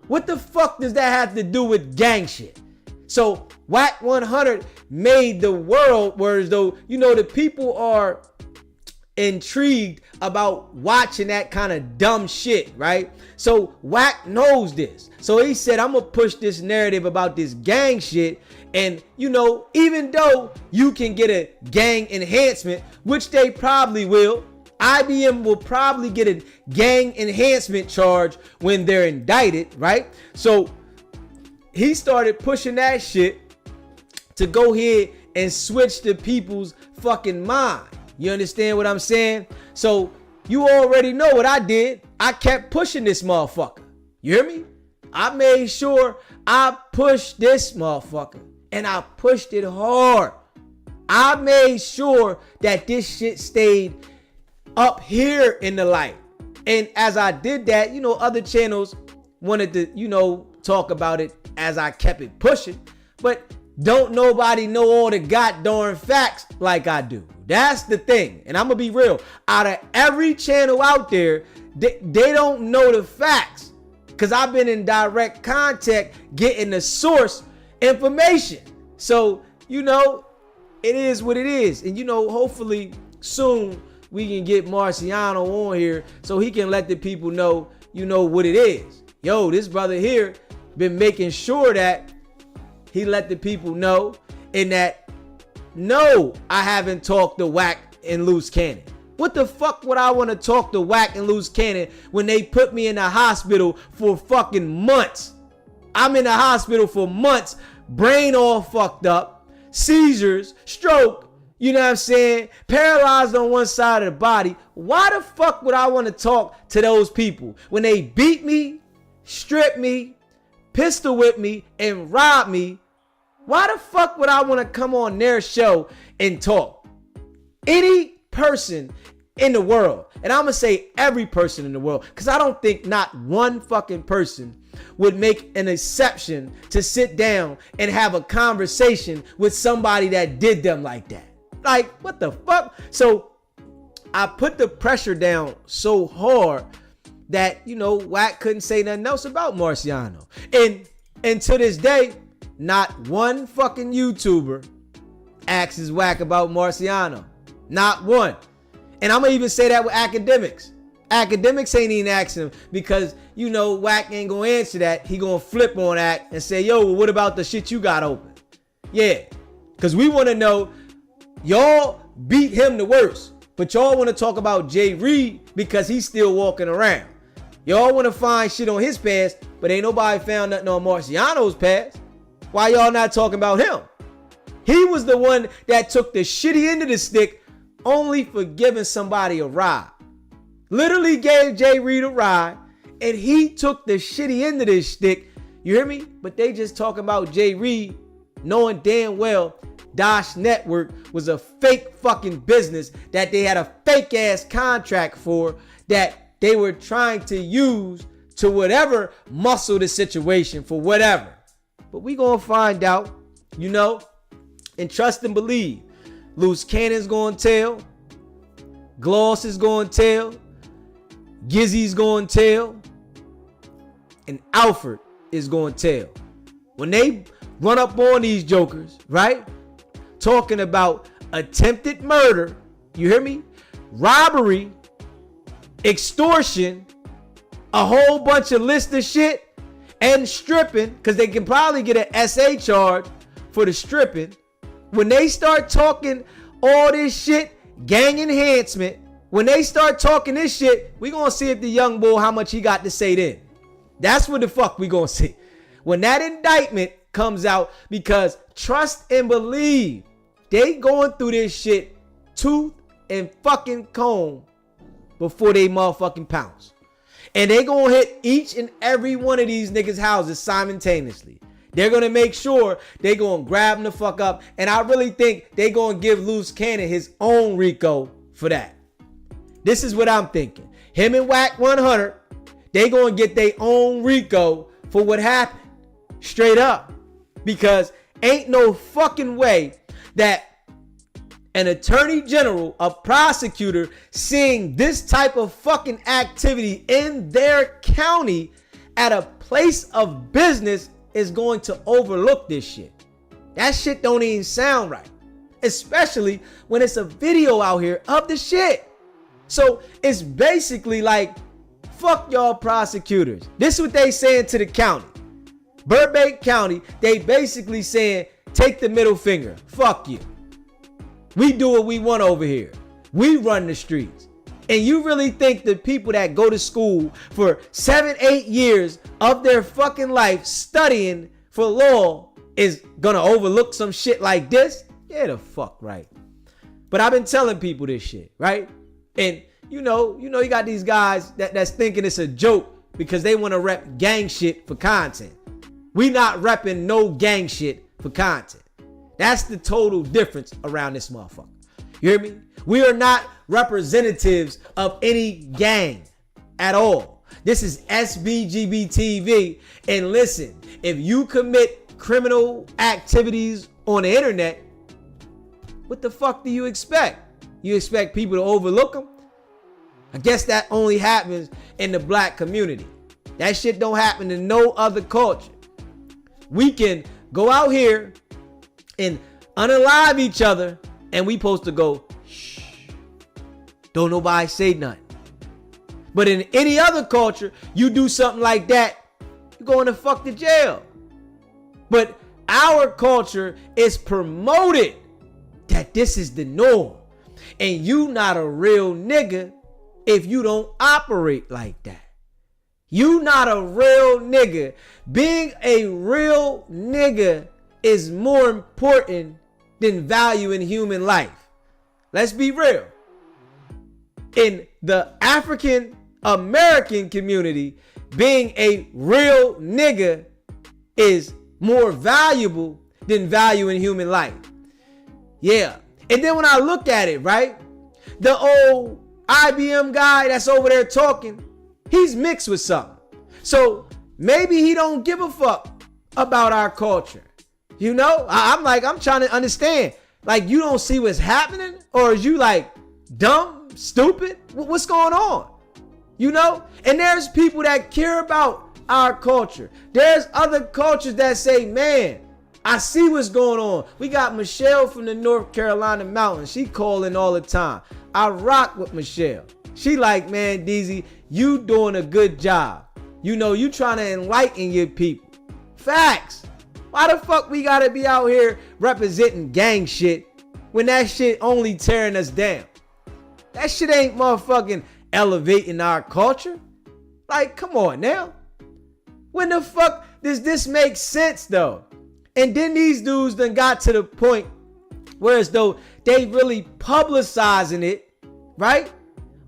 What the fuck does that have to do with gang shit? So Wack 100 made the world, whereas though, you know, the people are intrigued about watching that kind of dumb shit, right? So Wack knows this. So he said, I'm gonna push this narrative about this gang shit. And, you know, even though you can get a gang enhancement, which they probably will, IBM will probably get a gang enhancement charge when they're indicted, right? So he started pushing that shit to go ahead and switch the people's fucking mind. You understand what I'm saying? So you already know what I did. I kept pushing this motherfucker. You hear me? I made sure I pushed this motherfucker. And I pushed it hard. I made sure that this shit stayed up here in the light. And as I did that, you know, other channels wanted to, you know, talk about it as I kept it pushing. But don't nobody know all the goddamn facts like I do. That's the thing. And I'm going to be real. Out of every channel out there, they don't know the facts. Because I've been in direct contact getting the source information. So, you know, it is what it is. And, you know, hopefully soon we can get Marciano on here so he can let the people know, you know, what it is. Yo, this brother here been making sure that he let the people know, and that, no, I haven't talked to Wack and Loose Cannon. What the fuck would I want to talk to Wack and Loose Cannon when they put me in the hospital for fucking months? I'm in the hospital for months, brain all fucked up, seizures, stroke, you know what I'm saying? Paralyzed on one side of the body. Why the fuck would I want to talk to those people when they beat me, strip me, pistol whip me, and rob me? Why the fuck would I want to come on their show and talk? Any person in the world, and I'm gonna say every person in the world, because I don't think not one fucking person would make an exception to sit down and have a conversation with somebody that did them like that. Like, what the fuck? So I put the pressure down so hard that, you know, Wack couldn't say nothing else about Marciano. And to this day, not one fucking YouTuber asks Wack about Marciano. Not one. And I'm gonna even say that with Akademiks. Akademiks ain't even asking him because, you know, Wack ain't gonna answer that. He gonna flip on Ak and say, yo, well, what about the shit you got open? Yeah, because we want to know, y'all beat him the worst, but y'all want to talk about Jay Reed because he's still walking around. Y'all want to find shit on his past, but ain't nobody found nothing on Marciano's past. Why y'all not talking about him? He was the one that took the shitty end of the stick only for giving somebody a ride. Literally gave Jay Reed a ride, and he took the shitty end of this stick. You hear me? But they just talking about Jay Reed, knowing damn well Dosh Network was a fake fucking business that they had a fake ass contract for, that they were trying to use to whatever muscle the situation for whatever. But we gonna find out, you know, and trust and believe. Loose Cannon's gonna tell, Gloss is gonna tell, Gizzy's gonna tell, and Alfred is gonna tell. When they run up on these jokers, right? Talking about attempted murder, you hear me? Robbery, extortion, a whole bunch of list of shit, and stripping, because they can probably get an SA charge for the stripping. When they start talking all this shit, gang enhancement, when they start talking this shit, we gonna see if the young bull, how much he got to say then. That's what the fuck we gonna see. When that indictment comes out, because trust and believe, they going through this shit tooth and fucking comb before they motherfucking pounce. And they gonna hit each and every one of these niggas' houses simultaneously. They're going to make sure they're going to grab him the fuck up. And I really think they're going to give Loose Cannon his own RICO for that. This is what I'm thinking. Him and Wack 100, they going to get their own RICO for what happened. Straight up. Because ain't no fucking way that an attorney general, a prosecutor, seeing this type of fucking activity in their county at a place of business is going to overlook this shit. That shit don't even sound right. Especially when it's a video out here of the shit. So it's basically like, fuck y'all prosecutors. This is what they saying to the county. Burbank County, they basically saying, take the middle finger. Fuck you. We do what we want over here. We run the streets. And you really think the people that go to school for 7-8 years of their fucking life studying for law is gonna overlook some shit like this? Yeah, the fuck right. But I've been telling people this shit, right? And you know, you got these guys that's thinking it's a joke because they want to rep gang shit for content. We not repping no gang shit for content. That's the total difference around this motherfucker. You hear me? We are not representatives of any gang at all. This is SBGB TV. And listen, if you commit criminal activities on the internet, what the fuck do you expect? You expect people to overlook them? I guess that only happens in the black community. That shit don't happen in no other culture. We can go out here and unalive each other and we supposed to go, shh, don't nobody say nothing. But in any other culture, you do something like that, you're going to fuck to jail. But our culture is promoted that this is the norm. And you not a real nigga if you don't operate like that. You not a real nigga. Being a real nigga is more important than valuing human life. Let's be real. In the African American community, being a real nigga is more valuable than valuing human life. Yeah. And then when I look at it, right, the old IBM guy that's over there talking, he's mixed with something. So maybe he don't give a fuck about our culture. You know, I'm trying to understand. Like, you don't see what's happening? Or is you like dumb, stupid? What's going on? You know? And there's people that care about our culture. There's other cultures that say, man, I see what's going on. We got Michelle from the North Carolina mountains. She calling all the time. I rock with Michelle. She like, man, DZ, you doing a good job. You know, you trying to enlighten your people. Facts. Why the fuck we gotta be out here representing gang shit when that shit only tearing us down? That shit ain't motherfucking elevating our culture. Like, come on now. When the fuck does this make sense though? And then these dudes done got to the point where as though they really publicizing it, right?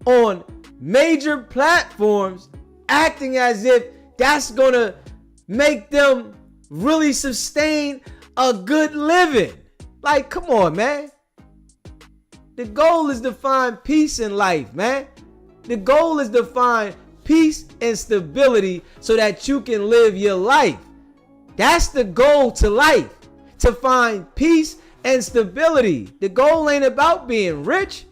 On major platforms, acting as if that's gonna make them really sustain a good living. Like, come on, man. The goal is to find peace in life, man. The goal is to find peace and stability so that you can live your life. That's the goal to life, to find peace and stability. The goal ain't about being rich.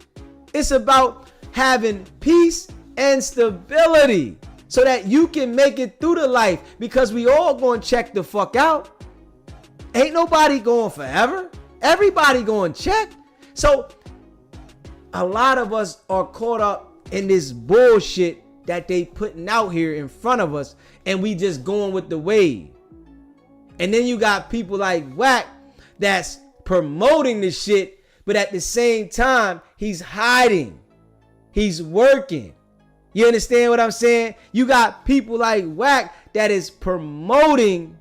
It's about having peace and stability so that you can make it through the life, because we all going to check the fuck out. Ain't nobody going forever. Everybody going to check. So a lot of us are caught up in this bullshit that they putting out here in front of us, and we just going with the wave. And then you got people like Wack that's promoting this shit, but at the same time, he's hiding. He's working. You understand what I'm saying? You got people like Wack that is promoting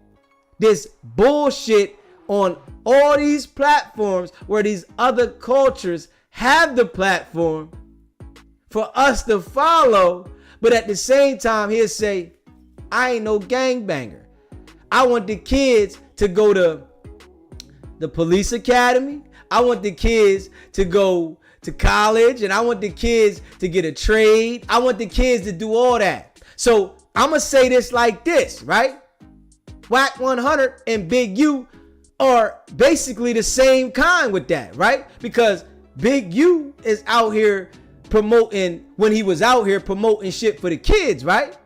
this bullshit on all these platforms where these other cultures have the platform for us to follow, but at the same time, he'll say, I ain't no gangbanger. I want the kids to go to the police academy. I want the kids to go to college, and I want the kids to get a trade. I want the kids to do all that. So I'm going to say this like this, right? Wack 100 and Big U are basically the same kind with that, right? Because Big U is out here promoting, when he was out here promoting shit for the kids, right?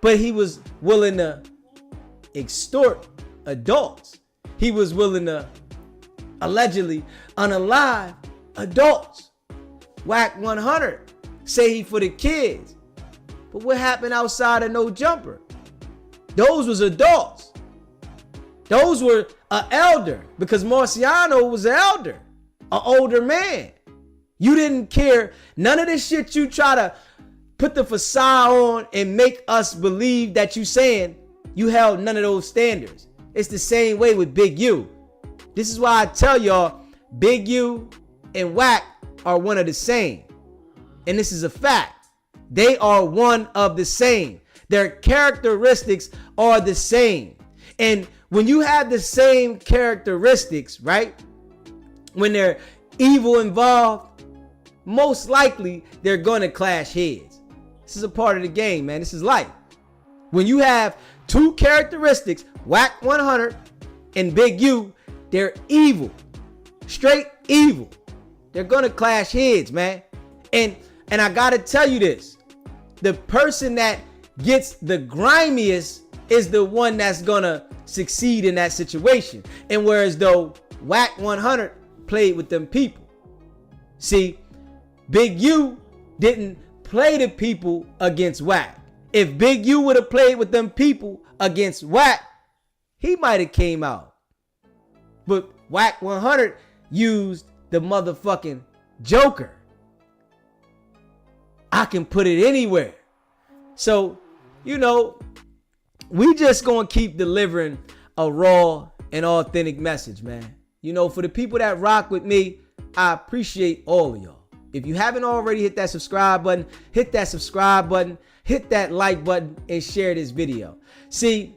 But he was willing to extort adults. He was willing to allegedly unalive adults. Wack 100 say he for the kids. But what happened outside of No Jumper? Those was adults. Those were an elder, because Marciano was an elder, an older man. You didn't care. None of this shit you try to put the facade on and make us believe that you saying you held none of those standards. It's the same way with Big U. This is why I tell y'all, Big U and Wack are one of the same. And this is a fact. They are one of the same. Their characteristics are the same. And when you have the same characteristics, right? When they're evil involved, most likely they're going to clash heads. This is a part of the game, man. This is life. When you have two characteristics, Wack 100 and Big U, they're evil. Straight evil. They're going to clash heads, man. And I got to tell you this. The person that gets the grimiest is the one that's going to succeed in that situation. And whereas though Wack 100 played with them people. See, Big U didn't play the people against Wack. If Big U would have played with them people against Wack, he might have came out. But Wack 100 used the motherfucking Joker. I can put it anywhere. So, you know, we just gonna keep delivering a raw and authentic message, man. You know, for the people that rock with me, I appreciate all of y'all. If you haven't already hit that subscribe button, hit that subscribe button, hit that like button, and share this video. See,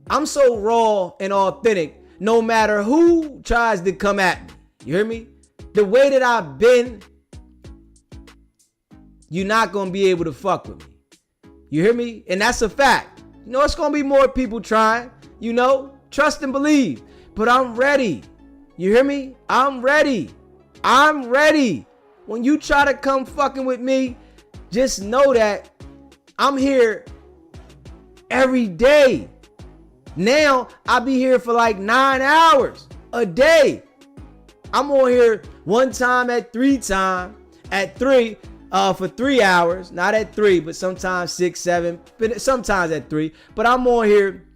I'm so raw and authentic, no matter who tries to come at me. You hear me? The way that I've been, you're not going to be able to fuck with me. You hear me? And that's a fact. You know, it's going to be more people trying, you know, trust and believe. But I'm ready. You hear me? I'm ready. I'm ready. When you try to come fucking with me, just know that I'm here every day. Now, I'll be here for like 9 hours a day. I'm on here one time at 3 for 3 hours. Not at 3, but sometimes 6, 7, but sometimes at 3. But I'm on here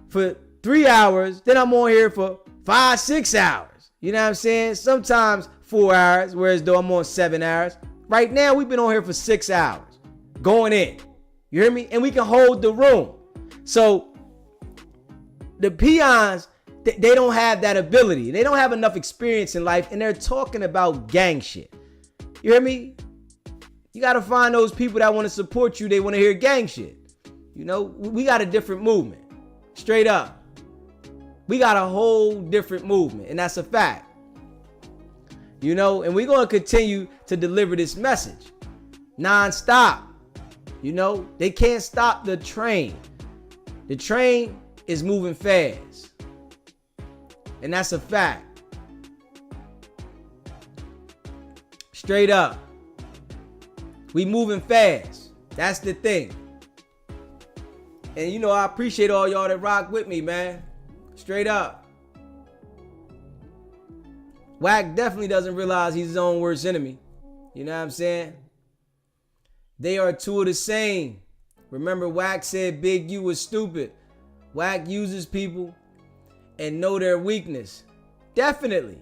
for 3 hours. Then I'm on here for 5, 6 hours. You know what I'm saying? Sometimes 4 hours, whereas though I'm on 7 hours. Right now, we've been on here for 6 hours. Going in. You hear me? And we can hold the room. So, the peons, they don't have that ability. They don't have enough experience in life, and they're talking about gang shit. You hear me? You got to find those people that want to support you. They want to hear gang shit. You know, we got a different movement. Straight up. We got a whole different movement, and that's a fact. You know, and we're going to continue to deliver this message non-stop. You know, they can't stop the train. The train is moving fast. And that's a fact. Straight up. We moving fast. That's the thing. And you know, I appreciate all y'all that rock with me, man. Straight up. Wack definitely doesn't realize he's his own worst enemy. You know what I'm saying? They are two of the same. Remember, Wack said Big U was stupid. Wack uses people and know their weakness. Definitely.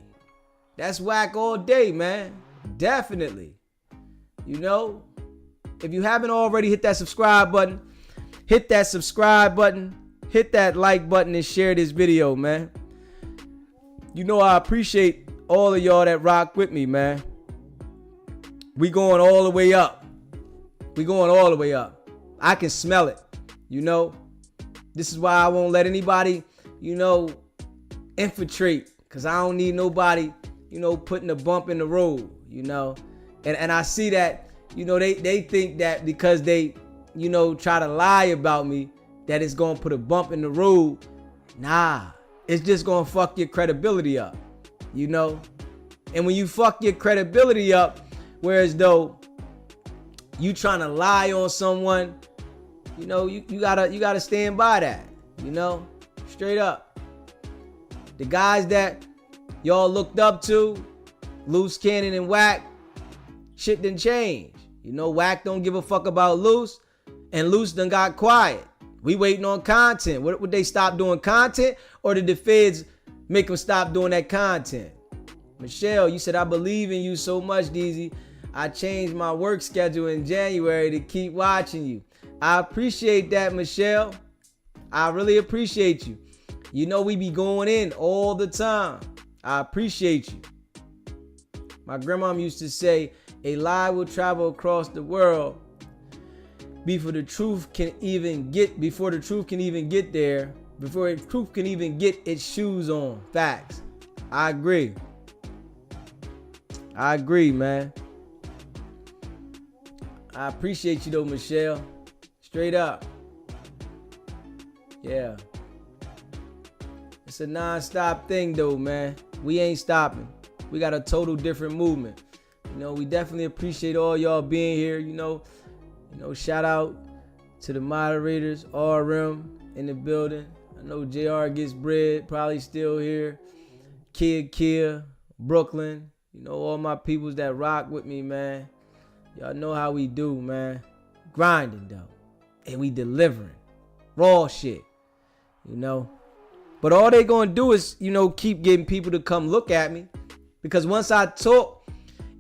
That's Wack all day, man. Definitely. You know, if you haven't already hit that subscribe button, hit that subscribe button, hit that like button, and share this video, man. You know, I appreciate all of y'all that rock with me, man. We going all the way up. We going all the way up. I can smell it. You know, this is why I won't let anybody, infiltrate, because I don't need nobody, putting a bump in the road, And I see that, they think that because they, try to lie about me, that it's going to put a bump in the road. Nah, it's just going to fuck your credibility up, And when you fuck your credibility up, whereas though you trying to lie on someone, you gotta stand by that, straight up. The guys that y'all looked up to, Loose Cannon and Wack, shit done changed. Wack don't give a fuck about Loose, and Loose done got quiet. We waiting on content. Would they stop doing content, or did the feds make them stop doing that content? Michelle, you said, I believe in you so much, DZ. I changed my work schedule in January to keep watching you. I appreciate that, Michelle. I really appreciate you. We be going in all the time. I appreciate you. My grandma used to say, a lie will travel across the world before the truth can even get there, before the truth can even get its shoes on. Facts. I agree, man. I appreciate you though, Michelle. Straight up. Yeah. It's a non-stop thing though, man. We ain't stopping. We got a total different movement. We definitely appreciate all y'all being here. Shout out to the moderators, RM in the building. I know JR Gets Bread, probably still here. Kid Kia, Brooklyn. All my peoples that rock with me, man. Y'all know how we do, man. Grinding though. And we delivering. Raw shit. But all they gonna do is, keep getting people to come look at me. Because once I talk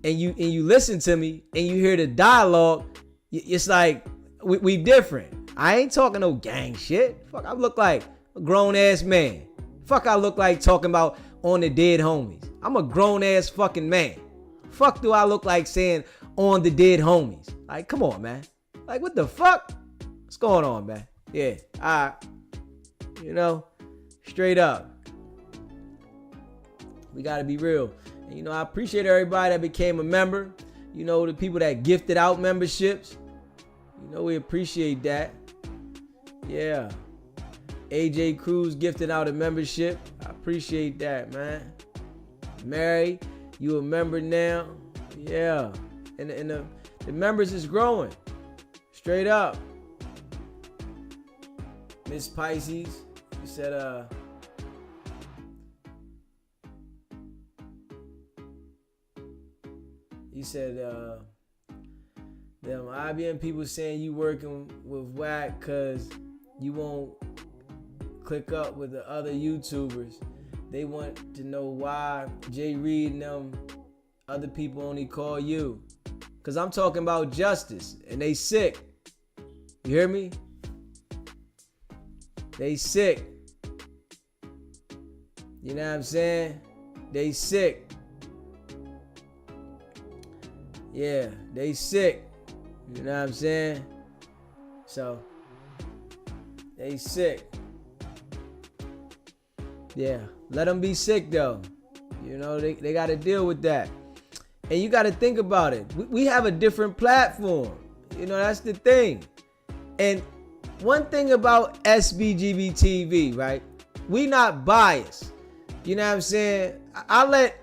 and you listen to me and you hear the dialogue, it's like we different. I ain't talking no gang shit. Fuck, I look like a grown ass man. Fuck, I look like talking about on the dead homies. I'm a grown ass fucking man. Fuck do I look like saying on the dead homies? Like, come on, man. Like, what the fuck? What's going on, man? Yeah, alright. Straight up. We gotta be real. And, I appreciate everybody that became a member. The people that gifted out memberships. We appreciate that. Yeah. AJ Cruz gifted out a membership. I appreciate that, man. Mary, you a member now. Yeah. And the members is growing. Straight up. Miss Pisces, you said, them IBM people saying you working with Wack cause you won't click up with the other YouTubers. They want to know why Jay Reed and them other people only call you. Cause I'm talking about justice and they sick. You hear me? They sick. You know what I'm saying? They sick. Yeah, they sick. You know what I'm saying? So, they sick. Yeah, let them be sick though. They got to deal with that. And you got to think about it. We have a different platform. That's the thing. And one thing about SBGB TV, right? We not biased. You know what I'm saying? I let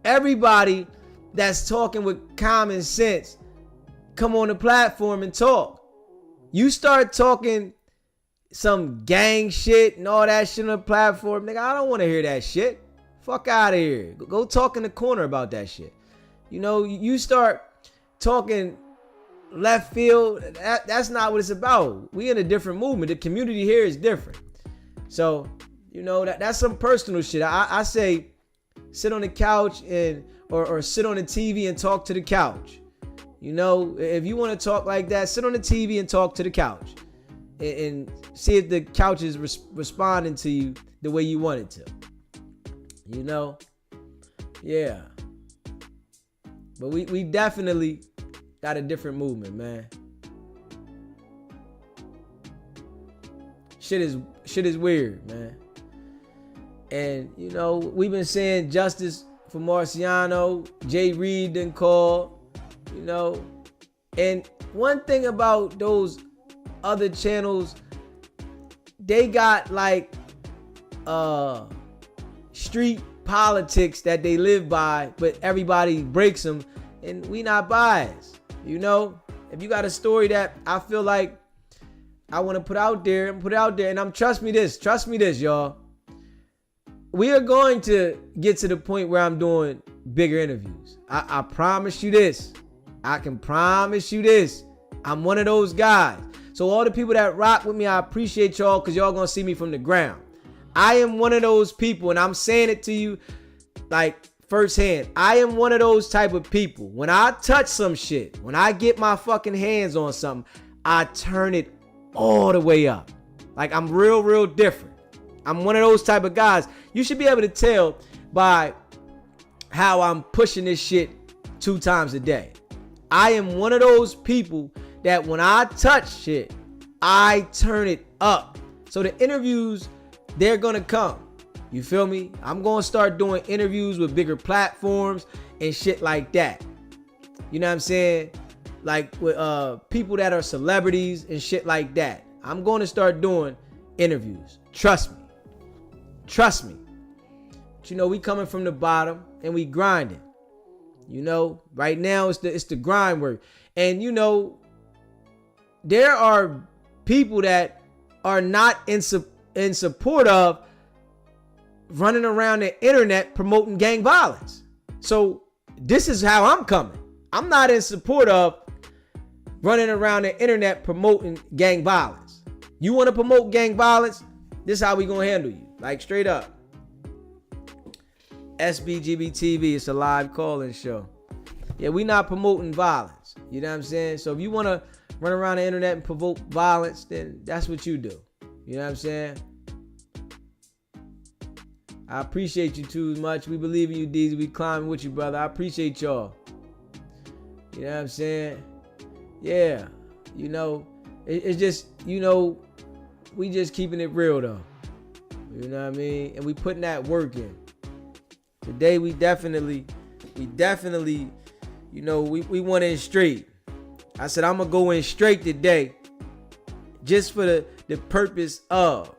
everybody that's talking with common sense come on the platform and talk. You start talking some gang shit and all that shit on the platform, nigga, I don't want to hear that shit. Fuck out of here. Go talk in the corner about that shit. You start talking left field, that's not what it's about. We in a different movement. The community here is different. So, that's some personal shit. I say sit on the couch and or sit on the TV and talk to the couch. If you want to talk like that, sit on the TV and talk to the couch. And see if the couch is responding to you the way you want it to. Yeah. But we definitely got a different movement, man. Shit Shit is weird, man. And you know, we've been saying justice for Marciano. Jay Reed done called, you know. And one thing about those other channels, they got like street politics that they live by, but everybody breaks them, and we not biased. You know, if you got a story that I feel like I want to put out there, and put it out there, and trust me this, y'all. We are going to get to the point where I'm doing bigger interviews. I promise you this. I can promise you this. I'm one of those guys. So all the people that rock with me, I appreciate y'all, because y'all gonna see me from the ground. I am one of those people, and I'm saying it to you like firsthand. I am one of those type of people. When I touch some shit, when I get my fucking hands on something, I turn it all the way up. Like, I'm real different. I'm one of those type of guys. You should be able to tell by how I'm pushing this shit 2 times a day. I am one of those people that when I touch shit, I turn it up. So the interviews, they're gonna come. You feel me? I'm gonna start doing interviews with bigger platforms and shit like that. You know what I'm saying? Like with people that are celebrities and shit like that. I'm gonna start doing interviews. Trust me. But you know, we coming from the bottom and we grinding. You know, right now it's the grind work. And you know, there are people that are not in support of running around the internet promoting gang violence. So this is how I'm coming. I'm not in support of running around the internet promoting gang violence. You want to promote gang violence? This is how we gonna handle you. Like, straight up. SBGB TV, it's a live call-in show. Yeah, we not promoting violence. You know what I'm saying? So if you want to run around the internet and provoke violence, then that's what you do. You know what I'm saying? I appreciate you too much. We believe in you, Deezy. We climbing with you, brother. I appreciate y'all. You know what I'm saying? Yeah. You know, it's just, you know, we just keeping it real though. You know what I mean? And we putting that work in. Today we definitely, you know, we went in straight. I said, I'm going to go in straight today just for the purpose of.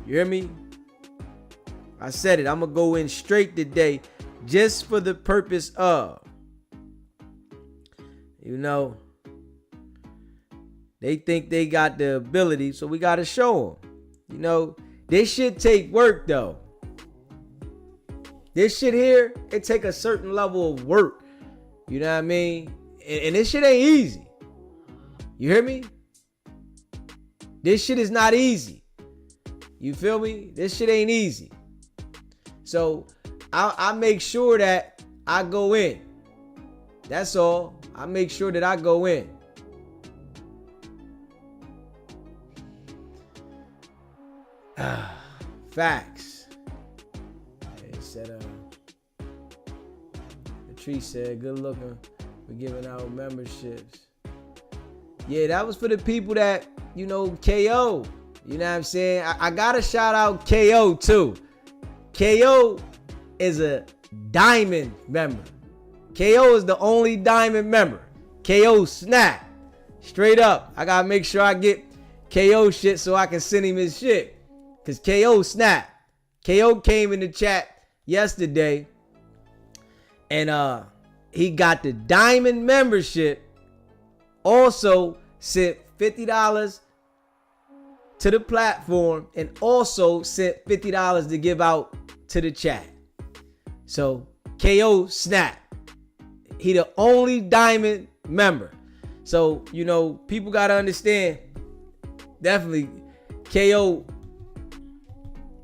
You hear me? I said it. I'm going to go in straight today just for the purpose of. You know, they think they got the ability, so we got to show them. You know, this shit take work though. This shit here, it take a certain level of work. You know what I mean? And this shit ain't easy. You hear me? This shit is not easy. You feel me? This shit ain't easy. So I make sure that I go in. That's all. I make sure that I go in. Facts. They said, Patrice said, good looking. We're giving out memberships. Yeah, that was for the people that, you know, KO. You know what I'm saying? I gotta shout out KO too. KO is a diamond member. KO is the only diamond member. KO snap. Straight up. I gotta make sure I get KO shit so I can send him his shit. Cause KO snap. KO came in the chat yesterday and he got the diamond membership. Also sent $50 to the platform and also sent $50 to give out to the chat. So KO snap. He the only diamond member. So, you know, people gotta understand, definitely KO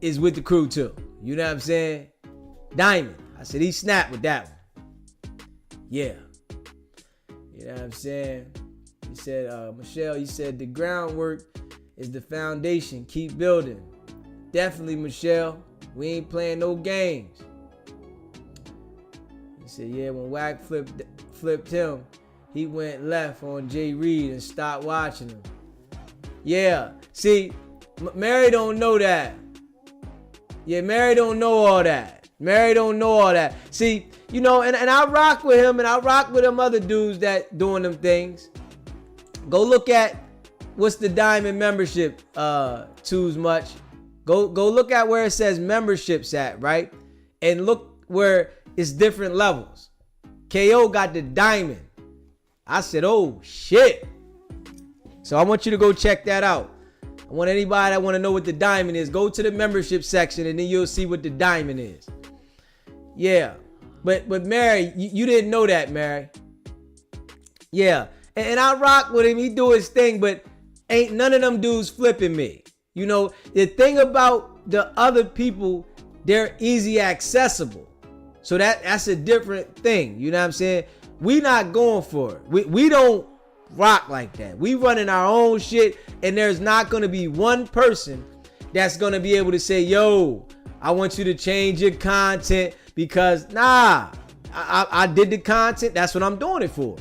is with the crew too. You know what I'm saying? Diamond. I said he snapped with that one. Yeah. You know what I'm saying? He said, Michelle, you said the groundwork is the foundation. Keep building. Definitely, Michelle. We ain't playing no games. He said, yeah, when Wack flipped him, he went left on Jay Reed and stopped watching him. Yeah. See, Mary don't know that. Yeah, Mary don't know all that. Mary don't know all that. See, you know, and I rock with him, and I rock with them other dudes that doing them things. Go look at what's the diamond membership too much. Go look at where it says memberships at, right? And look where it's different levels. KO got the diamond. I said, oh shit. So I want you to go check that out. I want anybody that want to know what the diamond is, go to the membership section and then you'll see what the diamond is. Yeah. But Mary, you didn't know that, Mary. Yeah. And I rock with him. He do his thing, but ain't none of them dudes flipping me. You know, the thing about the other people, they're easy accessible. So that's a different thing. You know what I'm saying? We not going for it. We don't rock like that. We running our own shit, and there's not going to be one person that's going to be able to say, yo, I want you to change your content because, nah, I did the content. That's what I'm doing it for.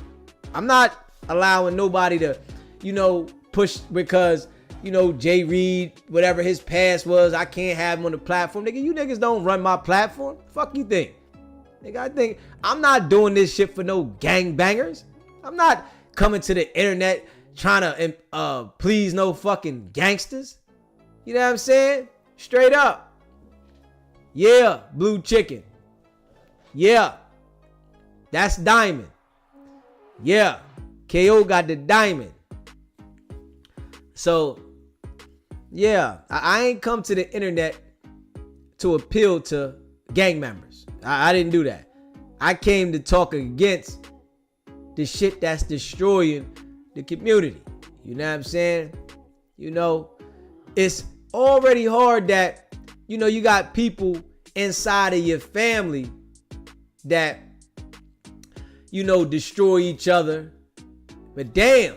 I'm not allowing nobody to, you know, push because, you know, Jay Reed, whatever his past was, I can't have him on the platform. Nigga, you niggas don't run my platform. Fuck you think? Nigga, I think I'm not doing this shit for no gangbangers. I'm not coming to the internet trying to please no fucking gangsters. You know what I'm saying? Straight up. Yeah, blue chicken. Yeah. That's diamond. Yeah. KO got the diamond. So, yeah, I ain't come to the internet to appeal to gang members. I didn't do that. I came to talk against the shit that's destroying the community. You know what I'm saying? You know, it's already hard that, you know, you got people inside of your family that, you know, destroy each other. But damn,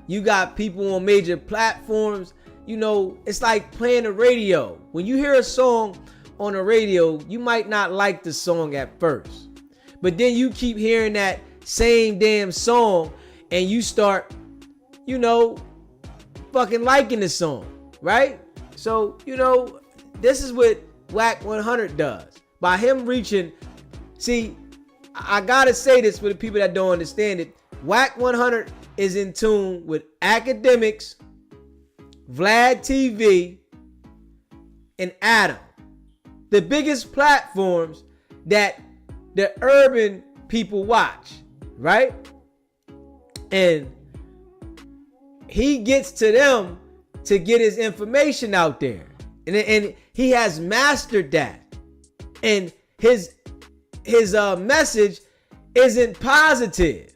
you got people on major platforms. You know, it's like playing the radio. When you hear a song on the radio, you might not like the song at first. But then you keep hearing that same damn song and you start, you know, fucking liking the song, right? So, you know, this is what Wack 100 does. By him reaching, see, I gotta say this for the people that don't understand it. Wack 100 is in tune with Akademiks, Vlad TV, and Adam. The biggest platforms that the urban people watch, right? And he gets to them to get his information out there. And he has mastered that. And his message isn't positive.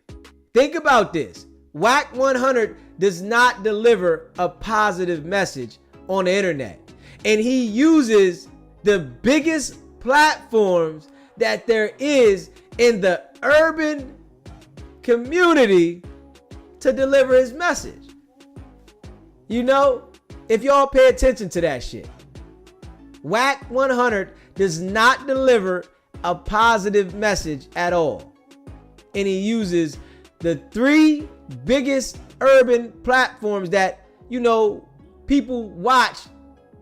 Think about this. Wack 100 does not deliver a positive message on the internet. And he uses the biggest platforms that there is in the urban community to deliver his message. You know, if y'all pay attention to that shit, Wack 100 does not deliver a positive message at all. And he uses the three biggest urban platforms that, you know, people watch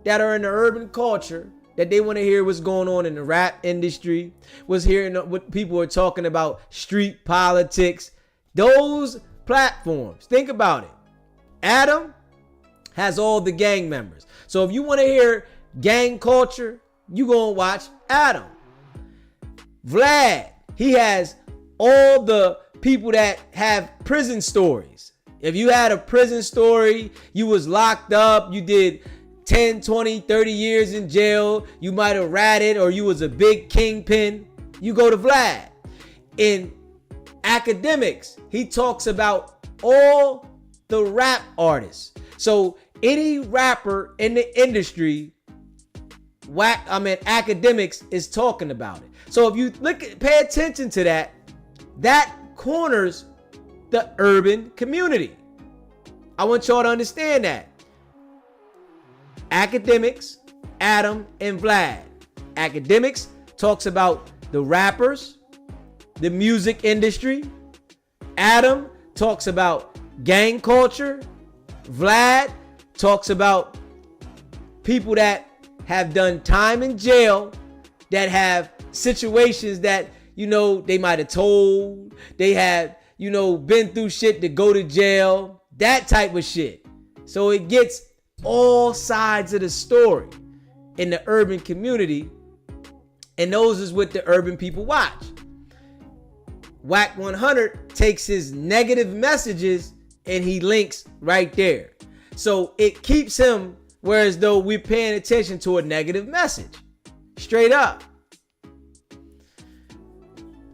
that are in the urban culture, that they want to hear what's going on in the rap industry, was hearing what people are talking about, street politics, those platforms. Think about it. Adam has all the gang members. So if you want to hear gang culture, you gonna watch Adam. Vlad, he has all the people that have prison stories. If you had a prison story, you was locked up, you did 10, 20, 30 years in jail, you might have ratted, or you was a big kingpin, you go to Vlad. In Akademiks, he talks about all the rap artists. So any rapper in the industry, Akademiks is talking about it. So if you pay attention to that, that corners the urban community. I want y'all to understand that. Akademiks, Adam, and Vlad. Akademiks talks about the rappers, the music industry. Adam talks about gang culture. Vlad talks about people that have done time in jail, that have situations that, you know, they might have told, they have, you know, been through shit to go to jail, that type of shit. So it gets all sides of the story in the urban community, and those is what the urban people watch. Wack 100 takes his negative messages and he links right there. So it keeps him whereas though we're paying attention to a negative message. Straight up.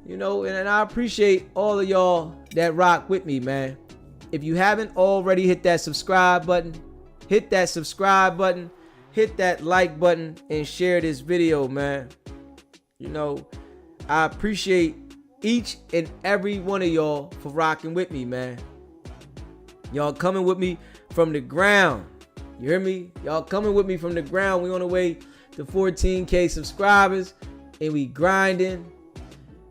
You know, and I appreciate all of y'all that rock with me, man. If you haven't already hit that subscribe button, hit that subscribe button, hit that like button, and share this video, man. You know, I appreciate each and every one of y'all for rocking with me, man. Y'all coming with me from the ground. You hear me? Y'all coming with me from the ground. We on the way to 14K subscribers, and we grinding.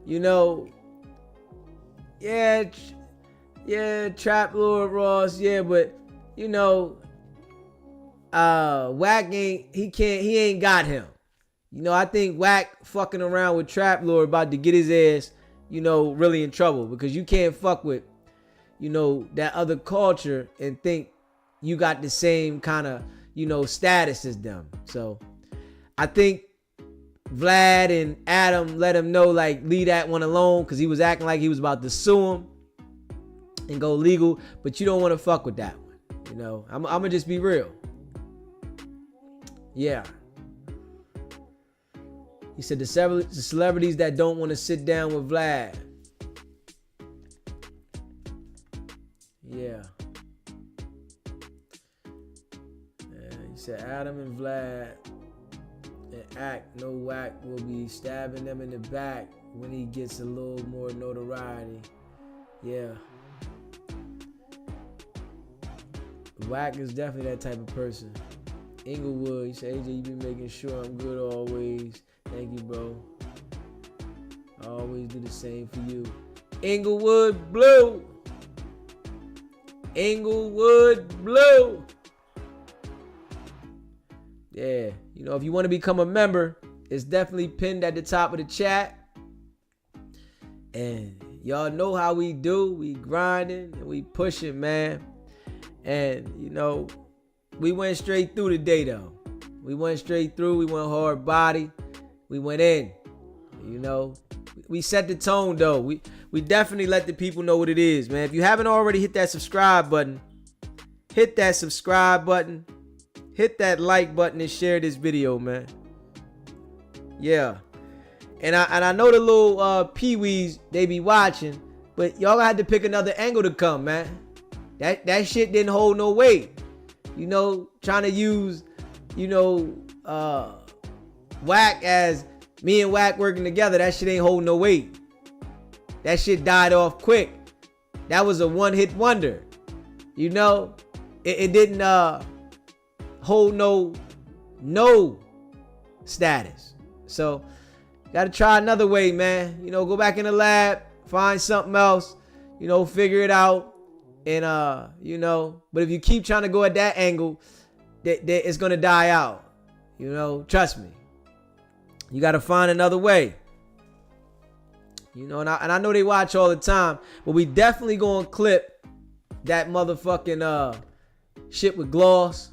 You know, yeah, Trap Lord Ross, yeah, but you know, Wack he ain't got him. You know, I think Wack fucking around with Trap Lord about to get his ass, you know, really in trouble, because you can't fuck with, you know, that other culture and think you got the same kind of, you know, status as them. So I think Vlad and Adam let him know, like, leave that one alone, because he was acting like he was about to sue him and go legal, but you don't want to fuck with that one. You know, I'm gonna just be real. Yeah. He said the celebrities that don't want to sit down with Vlad. Yeah. He said Adam and Vlad and Act No Wack will be stabbing them in the back when he gets a little more notoriety. Yeah. Wack is definitely that type of person. Inglewood, he said, AJ, you been making sure I'm good always. Thank you, bro. I always do the same for you. Inglewood Blue. Inglewood Blue. Yeah, you know, if you want to become a member, it's definitely pinned at the top of the chat. And y'all know how we do. We grinding and we pushing, man. And, you know, we went straight through today, though. We went straight through. We went hard body. We went in. You know, we set the tone, though. We definitely let the people know what it is, man. If you haven't already hit that subscribe button, hit that subscribe button. Hit that like button and share this video, man. Yeah. And I know the little peewees, they be watching, but y'all had to pick another angle to come, man. That shit didn't hold no weight. You know, trying to use, you know, Wack as me and Wack working together, that shit ain't holding no weight. That shit died off quick. That was a one-hit wonder. You know, it didn't hold no status. So, gotta try another way, man. You know, go back in the lab, find something else, you know, figure it out. And, you know, but if you keep trying to go at that angle, it's going to die out. You know, trust me. You got to find another way. You know, and I know they watch all the time, but we definitely going to clip that motherfucking shit with Gloss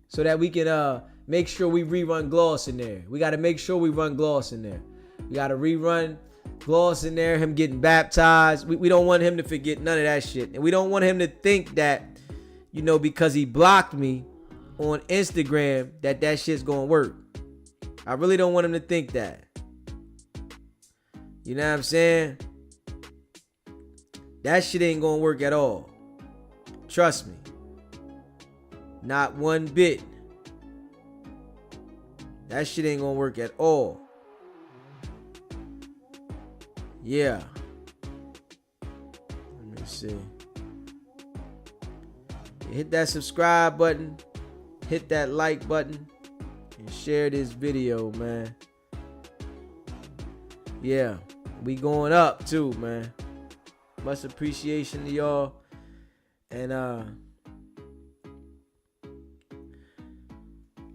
so that we can make sure we rerun Gloss in there. We got to make sure we run Gloss in there. We got to rerun Gloss in there, him getting baptized. We don't want him to forget none of that shit. And we don't want him to think that, you know, because he blocked me on Instagram, that shit's gonna work. I really don't want him to think that. You know what I'm saying? That shit ain't gonna work at all. Trust me. Not one bit. That shit ain't gonna work at all. Yeah. Let me see. Hit that subscribe button. Hit that like button. And share this video, man. Yeah. We going up too, man. Much appreciation to y'all. And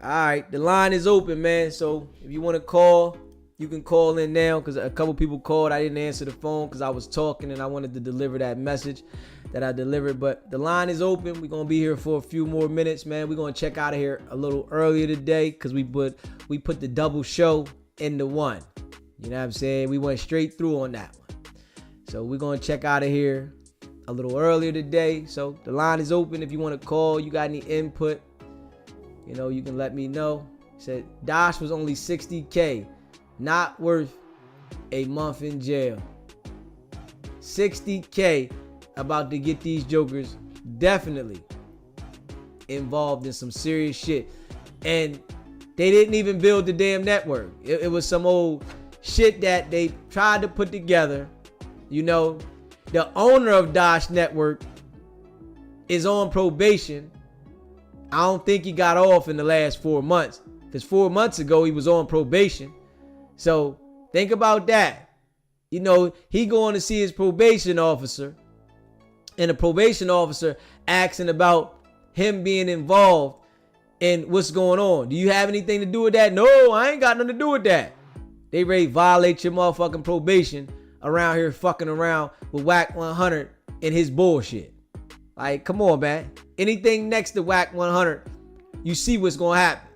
All right, the line is open, man. So if you want to call, you can call in now, because a couple people called. I didn't answer the phone because I was talking and I wanted to deliver that message that I delivered. But the line is open. We're going to be here for a few more minutes, man. We're going to check out of here a little earlier today because we put the double show into one. You know what I'm saying? We went straight through on that one. So we're going to check out of here a little earlier today. So the line is open. If you want to call, you got any input, you know, you can let me know. Said Dosh was only $60K. Not worth a month in jail. $60K about to get these jokers definitely involved in some serious shit. And they didn't even build the damn network. It was some old shit that they tried to put together. You know, the owner of Dosh Network is on probation. I don't think he got off in the last 4 months, because 4 months ago he was on probation. So think about that. You know, he going to see his probation officer, and the probation officer asking about him being involved in what's going on. Do you have anything to do with that? No, I ain't got nothing to do with that. They ready to violate your motherfucking probation around here fucking around with Wack 100 and his bullshit. Like, come on, man. Anything next to Wack 100, you see what's going to happen.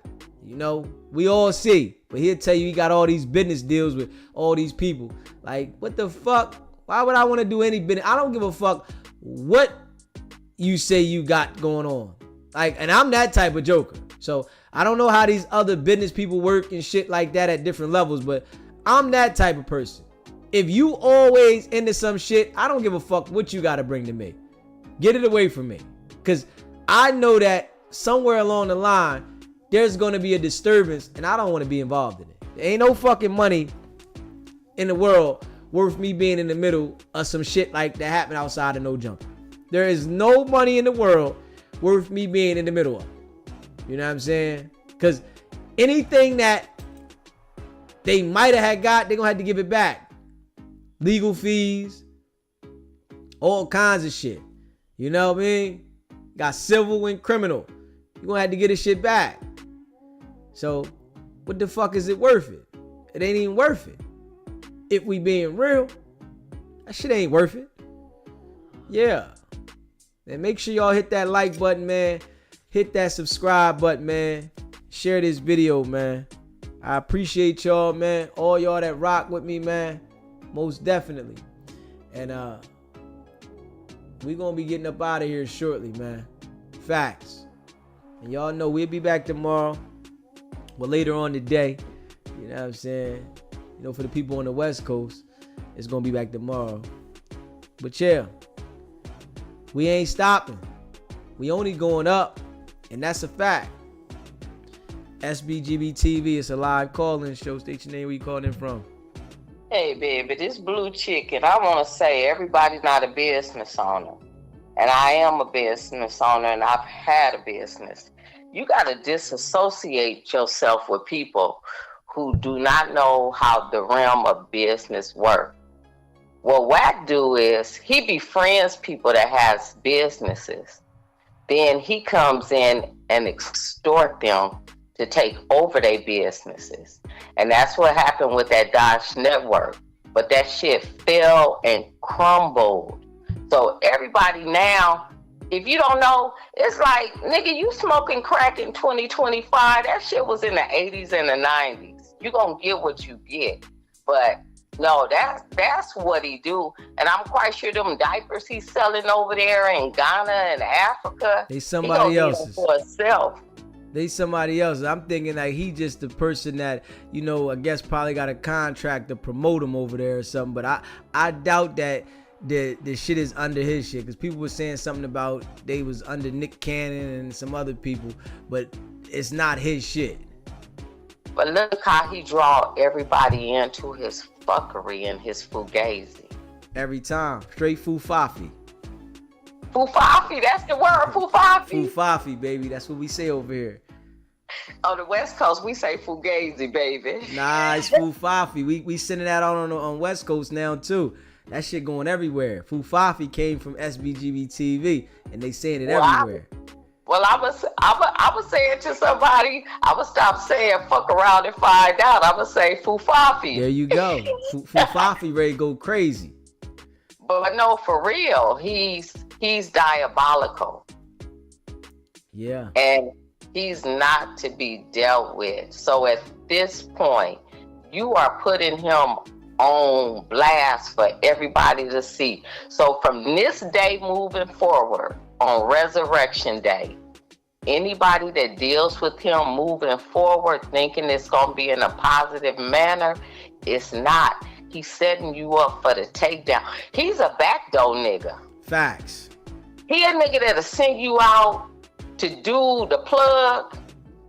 You know, we all see. But he'll tell you he got all these business deals with all these people. Like, what the fuck? Why would I want to do any business? I don't give a fuck what you say you got going on. Like, and I'm that type of joker. So I don't know how these other business people work and shit like that at different levels, but I'm that type of person. If you always into some shit, I don't give a fuck what you got to bring to me. Get it away from me. Because I know that somewhere along the line, there's going to be a disturbance, and I don't want to be involved in it. There ain't no fucking money in the world worth me being in the middle of some shit like that happened outside of No Jumper. There is no money in the world worth me being in the middle of. You know what I'm saying? Because anything that they might have had got, they're going to have to give it back. Legal fees, all kinds of shit. You know what I mean? Got civil and criminal. You're going to have to get this shit back. So, what the fuck is it worth it? It ain't even worth it. If we being real, that shit ain't worth it. Yeah. And make sure y'all hit that like button, man. Hit that subscribe button, man. Share this video, man. I appreciate y'all, man. All y'all that rock with me, man. Most definitely. And we gonna be getting up out of here shortly, man. Facts. And y'all know we'll be back tomorrow. Well, later on today. You know what I'm saying? You know, for the people on the West Coast, it's gonna be back tomorrow. But yeah, we ain't stopping. We only going up, and that's a fact. SBGB TV, it's a live call-in show. State your name, where you calling in from. Hey, baby, this blue chicken, I want to say everybody's not a business owner. And I am a business owner, and I've had a business. You got to disassociate yourself with people who do not know how the realm of business works. What Wack do is he befriends people that has businesses. Then he comes in and extort them to take over their businesses. And that's what happened with that Dosh Network. But that shit fell and crumbled. So everybody now, if you don't know, it's like, nigga, you smoking crack in 2025. That shit was in the 80s and the 90s. You gonna get what you get. But no, that's what he do. And I'm quite sure them diapers he's selling over there in Ghana and Africa, They somebody else's. for himself. They somebody else. I'm thinking that he just the person that, you know, I guess probably got a contract to promote him over there or something. But I doubt that the shit is under his shit, because people were saying something about they was under Nick Cannon and some other people, but it's not his shit. But look how he draw everybody into his fuckery and his fugazi. Every time. Straight fufafi. Fufafi, that's the word, fufafi. Fufafi, baby. That's what we say over here. On the West Coast, we say fugazi, baby. Nah, it's fufafi. We sending that out on West Coast now, too. That shit going everywhere. Fufafi came from SBGB TV, and they saying it everywhere. Well, I was saying to somebody, I would stop saying fuck around and find out. I would say fufafi. There you go. Fufafi ready to go crazy. But no, for real, he's diabolical. Yeah. And he's not to be dealt with. So at this point, you are putting him on blast for everybody to see. So from this day moving forward, on Resurrection Day, anybody that deals with him moving forward thinking it's going to be in a positive manner, it's not. He's setting you up for the takedown. He's a backdoor nigga. Facts. He a nigga that'll send you out to do the plug,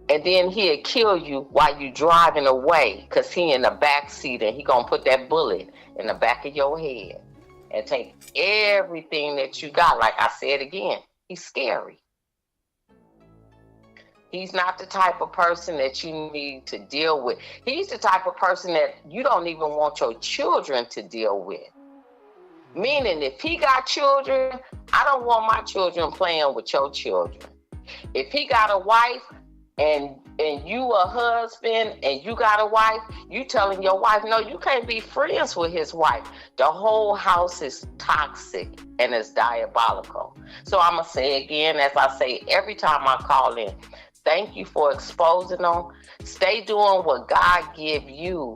and then he'll kill you while you driving away, because he in the back seat and he gonna put that bullet in the back of your head and take everything that you got. Like I said again, he's scary. He's not the type of person that you need to deal with. He's the type of person that you don't even want your children to deal with. Meaning, if he got children, I don't want my children playing with your children. If he got a wife and you a husband and you got a wife, you telling your wife, no, you can't be friends with his wife. The whole house is toxic and it's diabolical. So I'm going to say again, as I say every time I call in, thank you for exposing them. Stay doing what God give you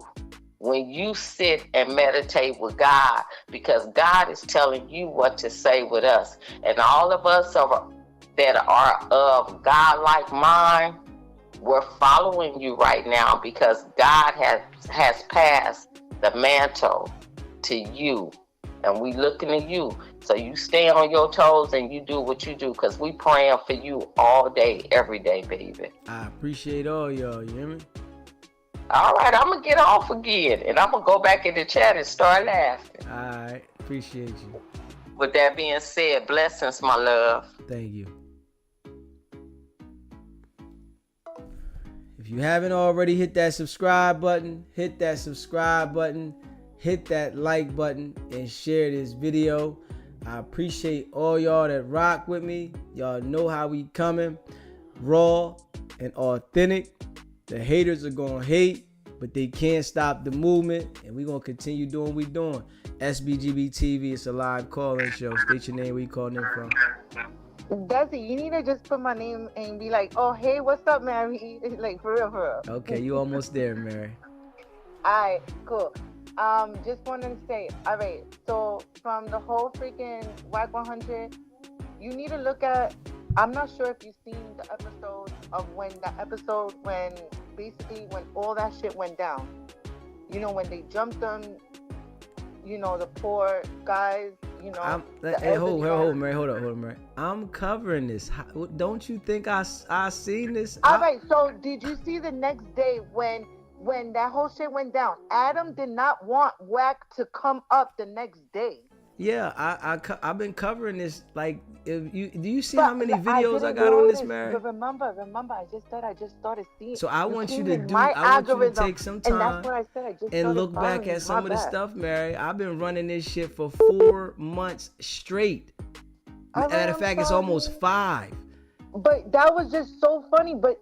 when you sit and meditate with God, because God is telling you what to say with us. And all of us that are of God-like mind, we're following you right now because God has passed the mantle to you. And we looking at you. So you stay on your toes and you do what you do, because we praying for you all day, every day, baby. I appreciate all y'all, you hear me? All right, I'm going to get off again. And I'm going to go back in the chat and start laughing. All right, appreciate you. With that being said, blessings, my love. Thank you. If you haven't already, hit that subscribe button, hit that like button, and share this video. I appreciate all y'all that rock with me. Y'all know how we coming, raw and authentic. The haters are gonna hate, but they can't stop the movement, and we gonna continue doing what we doing. SBGB TV, it's a live call-in show. State your name, where you calling in from. Desi, you need to just put my name and be like, oh, hey, what's up, Mary? Like, for real. Okay, you almost there, Mary. All right, cool. Just wanted to say, all right, so from the whole freaking Wack 100, you need to look at, I'm not sure if you've seen the episode when all that shit went down. You know, when they jumped them, you know, the poor guys, you know. Hold, Mary, hold up, Mary. I'm covering this. Don't you think I seen this? All right, so did you see the next day when that whole shit went down? Adam did not want Wack to come up the next day. Yeah, I've been covering this. Like, do you see how many videos I got on this, Mary? But remember, I just started seeing. So I want you to take some time, and that's what I said. And look back at some of the stuff, Mary. I've been running this shit for 4 months straight. Matter of fact, it's almost 5. But that was just so funny. But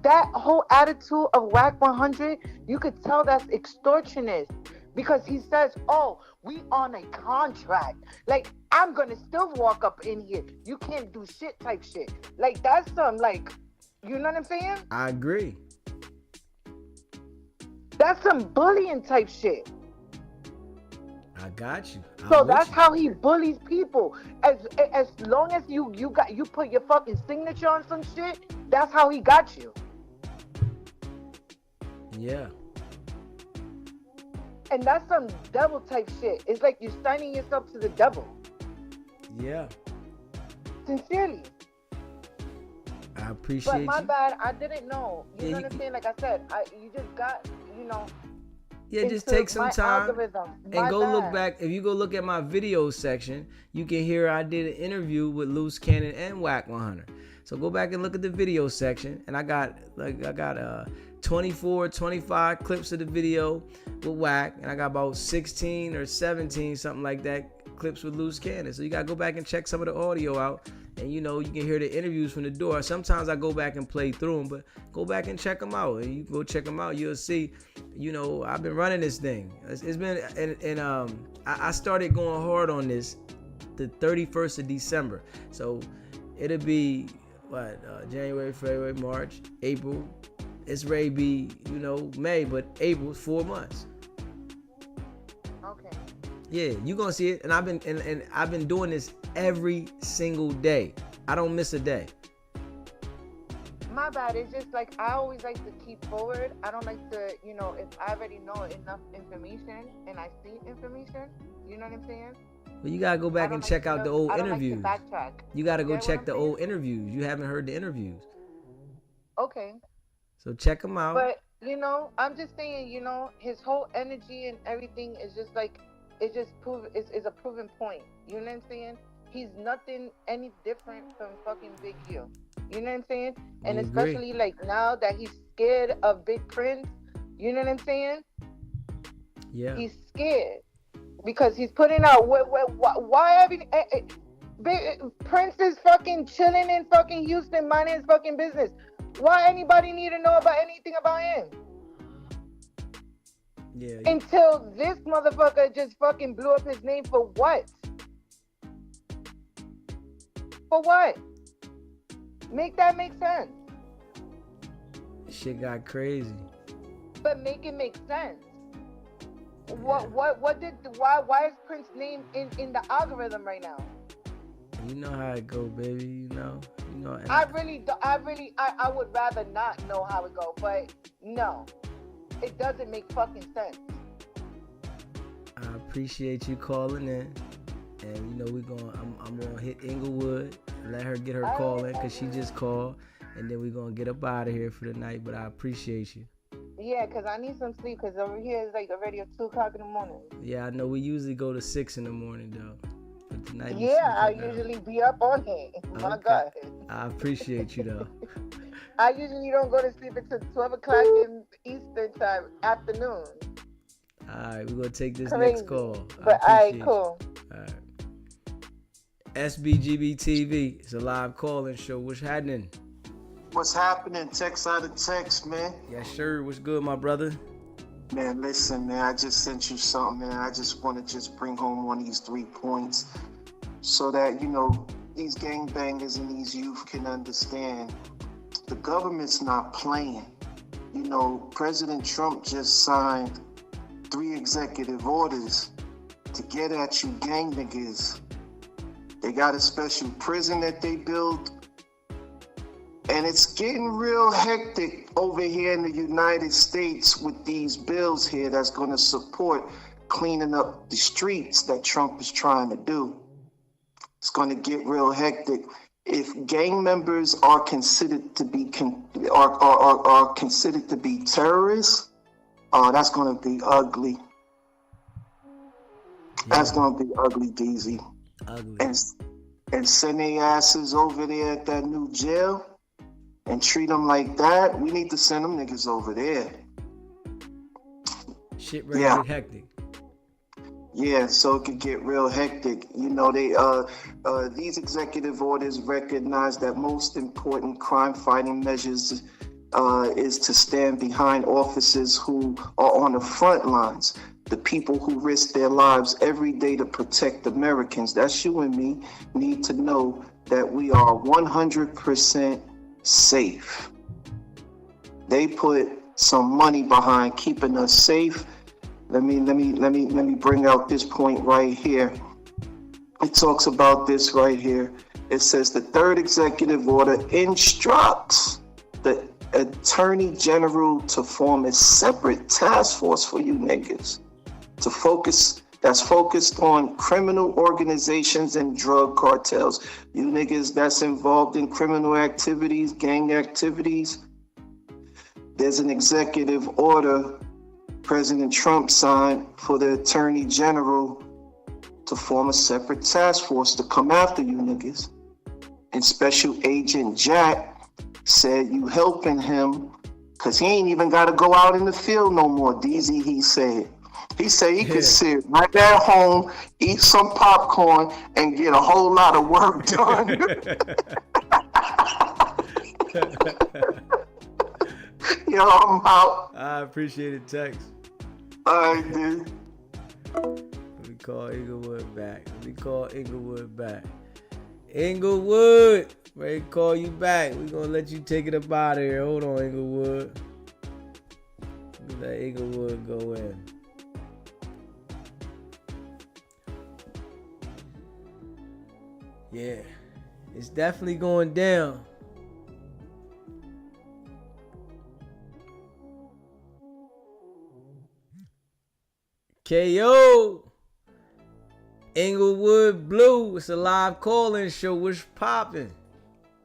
that whole attitude of Wack 100, you could tell that's extortionist. Because he says, oh, we on a contract. Like, I'm going to still walk up in here. You can't do shit type shit. Like, that's some, like, you know what I'm saying? I agree. That's some bullying type shit. I got you. So that's how he bullies people. As long as you put your fucking signature on some shit, that's how he got you. Yeah. And that's some devil type shit. It's like you're signing yourself to the devil. Yeah. Sincerely. I appreciate you. But my bad, I didn't know. You know what I'm saying? Like I said, you just got, you know. Yeah, just take some time and go look back. If you go look at my video section, you can hear I did an interview with Loose Cannon and Wack 100. So go back and look at the video section, and I got 24, 25 clips of the video with Wack, and I got about 16 or 17, something like that, clips with loose cannon. So you gotta go back and check some of the audio out, and you can hear the interviews from the door. Sometimes I go back and play through them, but go back and check them out. And you go check them out, you'll see. I've been running this thing. It's been, and I started going hard on this the 31st of December. So it'll be January, February, March, April. It's ready to be, May, but April's 4 months. Okay. Yeah, you gonna see it, and I've been doing this every single day. I don't miss a day. My bad. It's just like I always like to keep forward. I don't like to, if I already know enough information and I see information, you know what I'm saying? Well, you gotta go back and check out the old interviews. Like to backtrack. You gotta go check the old interviews. You haven't heard the interviews. Okay. So check them out. But I'm just saying, his whole energy and everything is just like it's a proven point. You know what I'm saying? He's nothing any different from fucking Big U. You know what I'm saying? And especially like now that he's scared of Big Prince, you know what I'm saying? Yeah. He's scared because he's putting out why Big Prince is fucking chilling in fucking Houston, minding his fucking business. Why anybody need to know about anything about him? Yeah. Until this motherfucker just fucking blew up his name for what? For what? Make that make sense. Shit got crazy. But make it make sense. Yeah. Why is Prince's name in the algorithm right now? You know how it go, baby. I would rather not know how it go, but no, it doesn't make fucking sense. I appreciate you calling in, and I'm gonna hit Inglewood, let her get her call in because she just called, and then we're gonna get up out of here for the night. But I appreciate you. Yeah, because I need some sleep because over here it's like already 2 o'clock in the morning. Yeah, I know we usually go to 6 in the morning though. But tonight I usually be up on it. My God. I appreciate you though. I usually don't go to sleep until 12 o'clock in Eastern time, afternoon. Alright, we're gonna take this next call. But alright, cool. Alright. SBGB TV. It's a live call-in show. What's happening? What's happening? Text out of text, man. Yeah, sure. What's good, my brother? Man, listen, man. I just sent you something, man. I just want to bring home one of these 3 points so that, these gangbangers and these youth can understand the government's not playing. President Trump just signed 3 executive orders to get at you gang niggas. They got a special prison that they built. And it's getting real hectic over here in the United States with these bills here that's going to support cleaning up the streets that Trump is trying to do. It's going to get real hectic. If gang members are considered to be are considered to be terrorists, that's going to be ugly. That's going to be ugly, DZ. Ugly. And send their asses over there at that new jail and treat them like that. We need to send them niggas over there. Shit ready to get hectic. Yeah, so it could get real hectic. These executive orders recognize that most important crime-fighting measures is to stand behind officers who are on the front lines, the people who risk their lives every day to protect Americans. That's you and me need to know that we are 100% safe. They put some money behind keeping us safe. Let me bring out this point right here. It talks about this right here. It says the 3rd executive order instructs the Attorney General to form a separate task force for you niggas that's focused on criminal organizations and drug cartels. You niggas that's involved in criminal activities, gang activities. There's an executive order President Trump signed for the Attorney General to form a separate task force to come after you niggas. And Special Agent Jack said you helping him because he ain't even got to go out in the field no more, DZ, he said. He said he could sit right at home, eat some popcorn, and get a whole lot of work done. Yo, I'm out. I appreciate it, Tex. All right, dude. Let me call Inglewood back. Inglewood, ready to call you back. We're going to let you take it up out of here. Hold on, Inglewood. Let Inglewood go in. Yeah, it's definitely going down. KO. Inglewood Blue. It's a live call-in show. What's popping?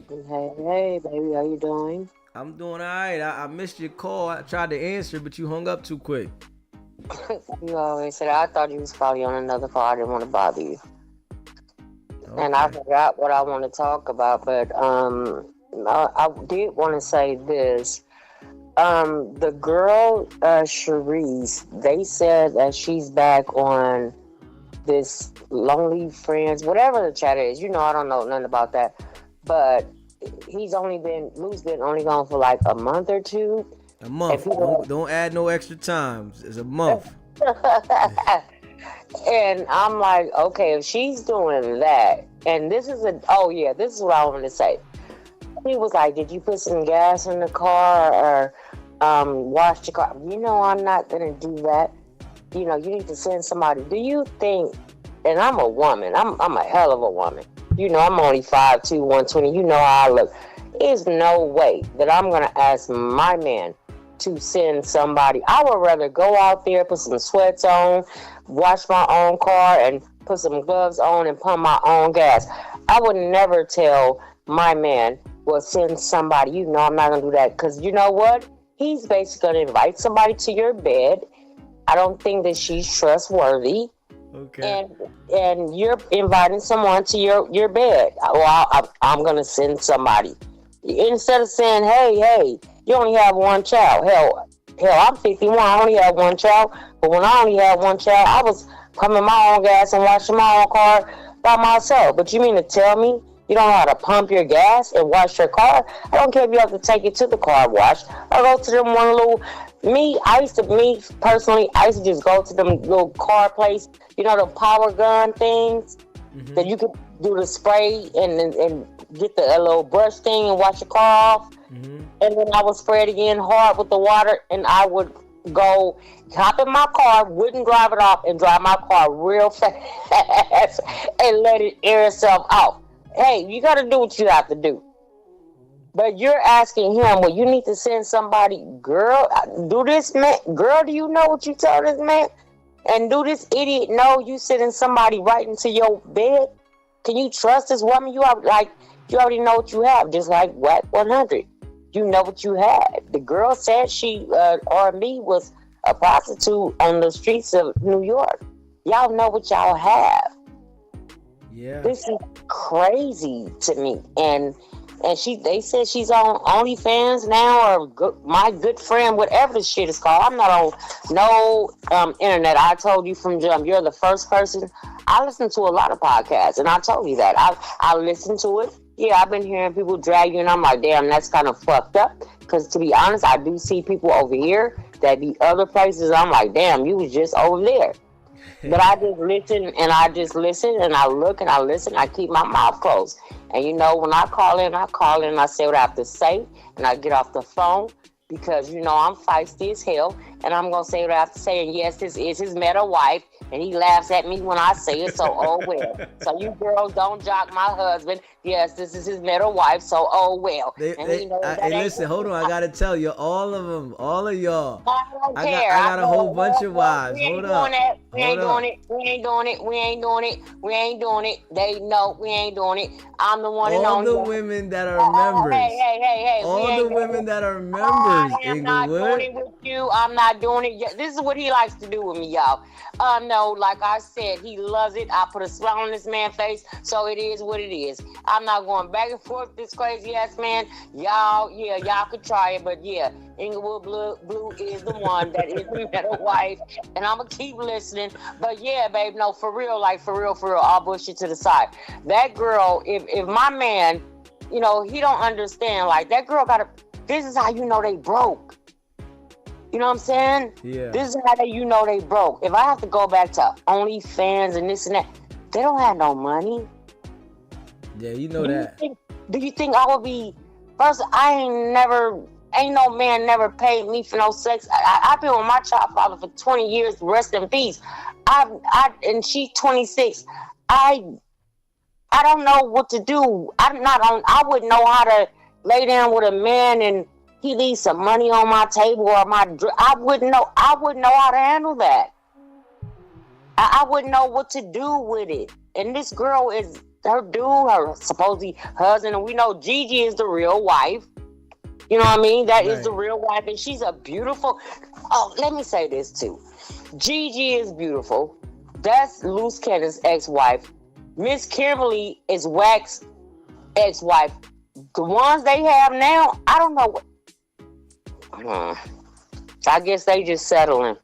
Hey, baby, how you doing? I'm doing all right. I missed your call. I tried to answer, but you hung up too quick. You always said I thought you was probably on another call. I didn't want to bother you. Okay. And I forgot what I want to talk about, but I did want to say this. The girl, Cherise, they said that she's back on this Lonely Friends, whatever the chat is. You know, I don't know nothing about that. But Lou's been only gone for like a month or two. A month. Don't add no extra times. It's a month. And I'm like, okay, if she's doing that, and this is what I wanted to say. He was like, did you put some gas in the car or wash the car? You know, I'm not going to do that. You know, you need to send somebody. Do you think, and I'm a woman, I'm a hell of a woman. You know, I'm only 5'2", 120. You know how I look. There's no way that I'm going to ask my man to send somebody. I would rather go out there, put some sweats on, wash my own car, and put some gloves on and pump my own gas. I would never tell my man, well, send somebody. You know I'm not going to do that. Because you know what? He's basically going to invite somebody to your bed. I don't think that she's trustworthy. Okay. And you're inviting someone to your bed. Well, I'm going to send somebody. Instead of saying, hey, you only have one child. Hell, I'm 51. I only have one child. But when I only had one child, I was pumping my own gas and washing my own car by myself. But you mean to tell me you don't know how to pump your gas and wash your car? I don't care if you have to take it to the car wash or go to them one little... Me personally, I used to just go to them little car place, you know, the power gun things that you could do the spray and get the little brush thing and wash your car off. And then I would spray it again hard with the water, and I would go hop in my car, wouldn't drive it off, and drive my car real fast and let it air itself out. Hey, you got to do what you have to do. But you're asking him, well, you need to send somebody. Girl, do this, man. Girl, do you know what you tell this man? And do this idiot know you sending somebody right into your bed? Can you trust this woman? You already know what you have, just like Wack 100. You know what you had. The girl said she, R&B, was a prostitute on the streets of New York. Y'all know what y'all have. Yeah. This is crazy to me. And they said she's on OnlyFans now, or My Good Friend, whatever the shit is called. I'm not on no internet. I told you from jump, you're the first person. I listen to a lot of podcasts, and I told you that. I listen to it. Yeah, I've been hearing people drag you, and I'm like, damn, that's kind of fucked up. Because to be honest, I do see people over here that be other places. I'm like, damn, you was just over there. But I just listen, and I look, and I listen. I keep my mouth closed. And you know, when I call in, I say what I have to say, and I get off the phone because, you know, I'm feisty as hell, and I'm going to say what I have to say. And yes, this is his meta wife, and he laughs at me when I say it, so oh well. So you girls don't jock my husband. Yes, this is his meta wife, so oh well. Hey, listen, hold on. I got to tell you, all of them, all of y'all. I don't care. I got a whole bunch of wives. Hold up. We ain't doing it. They know we ain't doing it. I'm the one and only. All the women that are members. Hey. All the women that are members, I am not doing it with you. I'm not not doing it yet. This is what he likes to do with me, y'all. No, like I said, he loves it. I put a smile on this man's face, so it is what it is. I'm not going back and forth with this crazy ass man. Y'all could try it, but yeah, Inglewood Blue is the one that is the better wife, and I'm gonna keep listening. But yeah, babe, no, for real, all bullshit to the side. That girl, if my man, you know, he don't understand, like that girl this is how you know they broke. You know what I'm saying? Yeah. This is how you know they broke. If I have to go back to OnlyFans and this and that, they don't have no money. Yeah, you know that. Do you think I would be... First, ain't no man never paid me for no sex. I've been with my child father for 20 years, rest in peace. And she's 26. I don't know what to do. I wouldn't know how to lay down with a man and he leaves some money on my table or I wouldn't know how to handle that. I wouldn't know what to do with it. And this girl is her dude, her supposedly husband, and we know Gigi is the real wife. You know what I mean? That is the real wife, and she's a beautiful... Oh, let me say this too. Gigi is beautiful. That's Loose Cannon's ex-wife. Miss Kimberly is Wack's ex-wife. The ones they have now, I don't know what... I guess they just settling.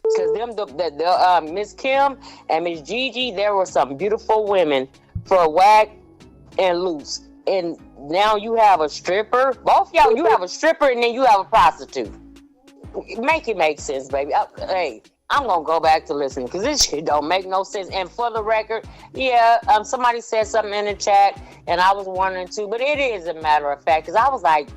Because the Miss Kim and Miss Gigi, there were some beautiful women for Wack and Loose. And now you have a stripper. Both y'all, you have a stripper and then you have a prostitute. Make it make sense, baby. Hey, I'm going to go back to listening because this shit don't make no sense. And for the record, somebody said something in the chat and I was wondering too, but it is a matter of fact because I was like,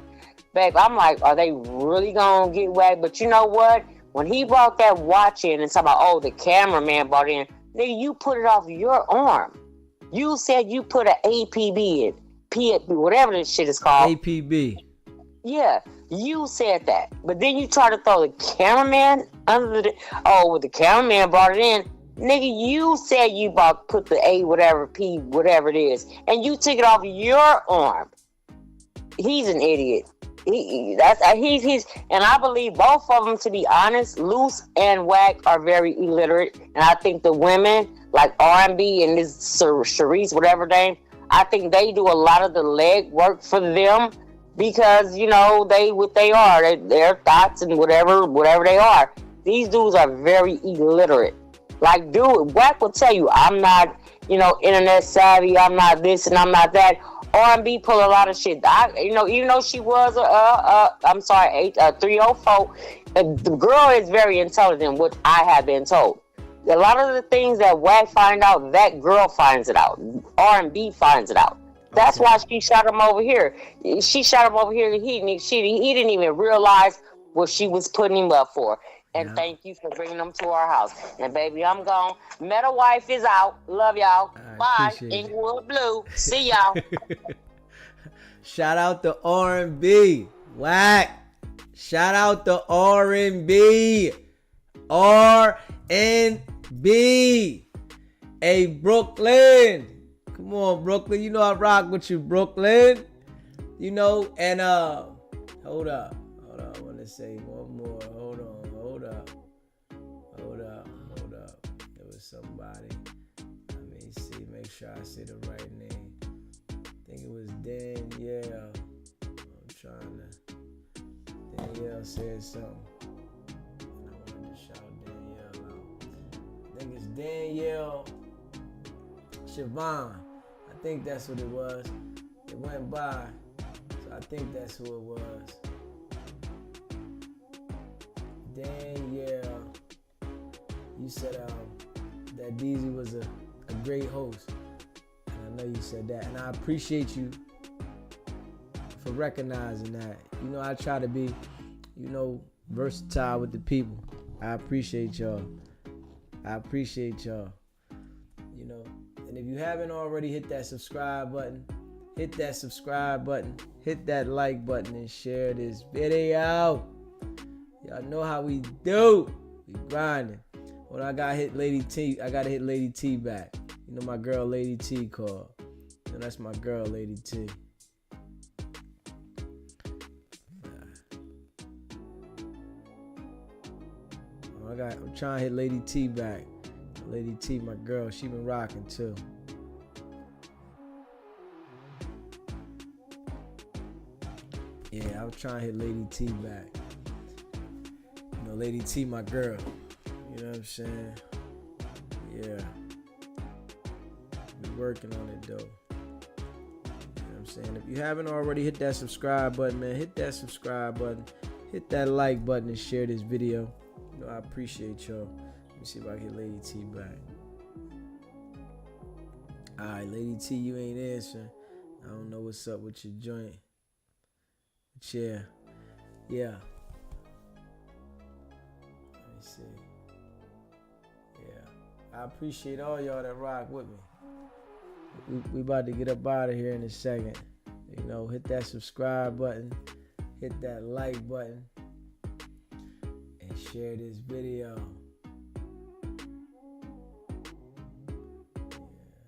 babe, I'm like, are they really going to get Wack? But you know what? When he brought that watch in and talking about, the cameraman brought in, nigga, you put it off your arm. You said you put an APB in. Whatever this shit is called. APB. Yeah, you said that. But then you try to throw the cameraman under the cameraman brought it in. Nigga, you said you put the A, whatever, P, whatever it is. And you took it off your arm. He's an idiot. He's and I believe both of them, to be honest, Loose and Wack are very illiterate. And I think the women, like R&B and this Charisse, whatever name, I think they do a lot of the leg work for them because, you know, they are. Their thoughts and whatever they are. These dudes are very illiterate. Like, dude, Wack will tell you, I'm not, internet savvy, I'm not this and I'm not that. R&B pull a lot of shit. Even though she was a 304, the girl is very intelligent, which I have been told. A lot of the things that Wack find out, that girl finds it out. R&B finds it out. That's why she shot him over here. She shot him over here. He didn't even realize what she was putting him up for. And thank you for bringing them to our house. And baby, I'm gone. Meta wife is out. Love y'all. Bye. Inglewood Blue. See y'all. Shout out to R&B. Wack. Shout out to R&B. R&B. Hey, Brooklyn. Come on, Brooklyn. You know I rock with you, Brooklyn. And hold up. I want to say one more. Hold up. There was somebody. Let me see. Make sure I say the right name. I think it was Danielle. Danielle said something. And I wanted to shout Danielle out. I think it's Danielle Siobhan. I think that's what it was. It went by. So I think that's who it was. Danielle, you said that Deezy was a great host. And I know you said that. And I appreciate you for recognizing that. I try to be, versatile with the people. I appreciate y'all. And if you haven't already, hit that subscribe button. Hit that like button and share this video. Y'all know how we do. We grinding. When I gotta hit Lady T, I gotta hit Lady T back. My girl Lady T called. That's my girl Lady T. I'm trying to hit Lady T back. Lady T, my girl, she been rocking too. Yeah, I was trying to hit Lady T back. You know, Lady T, my girl. You know what I'm saying? Yeah. Be working on it though. You know what I'm saying? If you haven't already, hit that subscribe button, man. Hit that subscribe button. Hit that like button and share this video. You know, I appreciate y'all. Let me see if I can get Lady T back. Alright, Lady T, you ain't answering. I don't know what's up with your joint. But yeah. Let me see. Yeah. I appreciate all y'all that rock with me. We about to get up out of here in a second. You know, hit that subscribe button. Hit that like button. And share this video.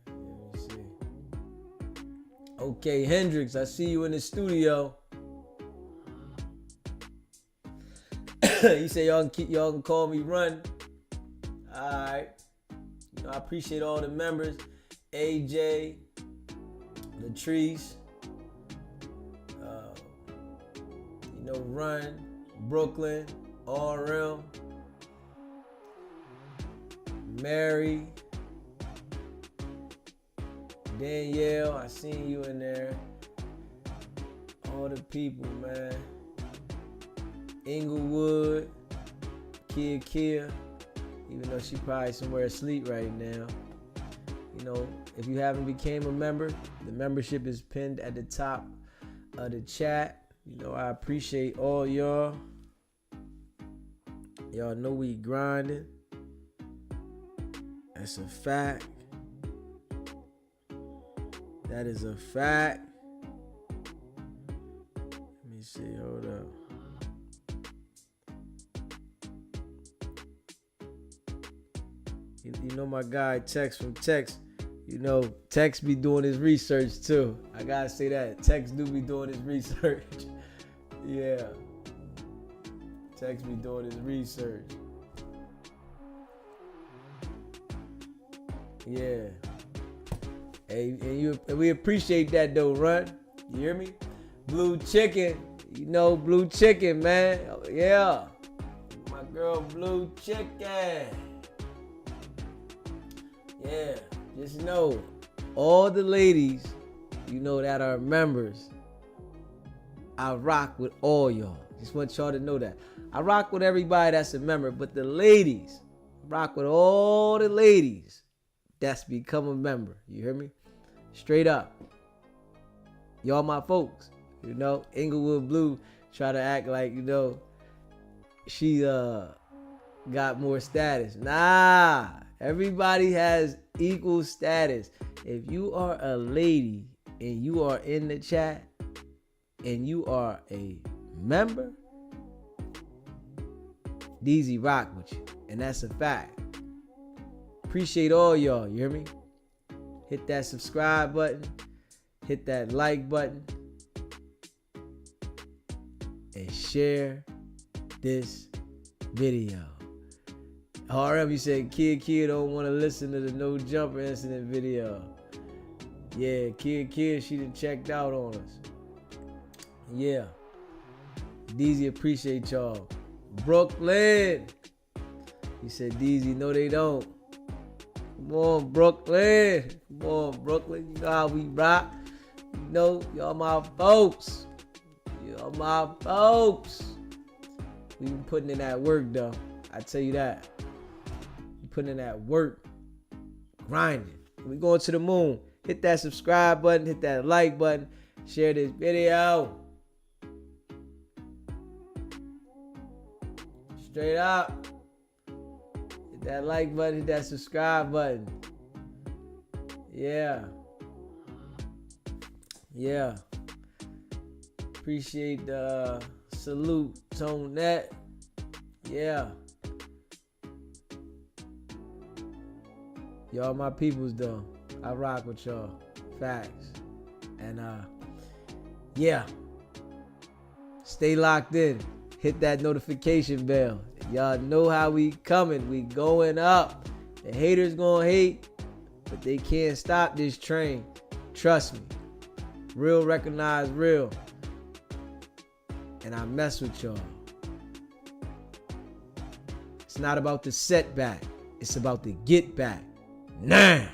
Let me see. Okay, Hendrix, I see you in the studio. You say y'all can call me Run. Alright. You know, I appreciate all the members. AJ, Latrice, you know, Run, Brooklyn, RM, Mary, Danielle, I seen you in there. All the people, man. Inglewood, Kia, even though she probably somewhere asleep right now. You know, if you haven't became a member, the membership is pinned at the top of the chat. You know, I appreciate all y'all. Y'all know we grinding. That's a fact. That is a fact. Let me see, hold up. You know my guy Tex from Tex. You know, Tex be doing his research too. I gotta say that. Tex do be doing his research. Yeah. Tex be doing his research. Yeah. Hey, and we appreciate that though, Run. You hear me? Blue Chicken. You know, Blue Chicken, man. Yeah. My girl Blue Chicken. Yeah, just know, all the ladies, you know, that are members, I rock with all y'all. Just want y'all to know that. I rock with everybody that's a member, but the ladies, I rock with all the ladies that's become a member. You hear me? Straight up. Y'all my folks. You know, Inglewood Blue try to act like, you know, she got more status. Nah. Everybody has equal status. If you are a lady and you are in the chat and you are a member, DZ rock with you. And that's a fact. Appreciate all y'all. You hear me? Hit that subscribe button. Hit that like button. And share this video. RM, you said Kid don't want to listen to the No Jumper incident video. Yeah, Kid, she done checked out on us. Yeah. DZ appreciate y'all. Brooklyn. He said, DZ, no they don't. Come on, Brooklyn. Come on, Brooklyn. You know how we rock. You know, y'all my folks. Y'all my folks. We been putting in that work, though. I tell you that. Putting in that work, grinding. We going to the moon. Hit that subscribe button, hit that like button, share this video. Straight up. Hit that like button, hit that subscribe button. Yeah. Yeah. Appreciate the salute, Tone Net. Yeah. Y'all my peoples though. I rock with y'all. Facts. And yeah. Stay locked in. Hit that notification bell. Y'all know how we coming. We going up. The haters gonna hate, but they can't stop this train. Trust me. Real recognize real. And I mess with y'all. It's not about the setback. It's about the get back. Nah.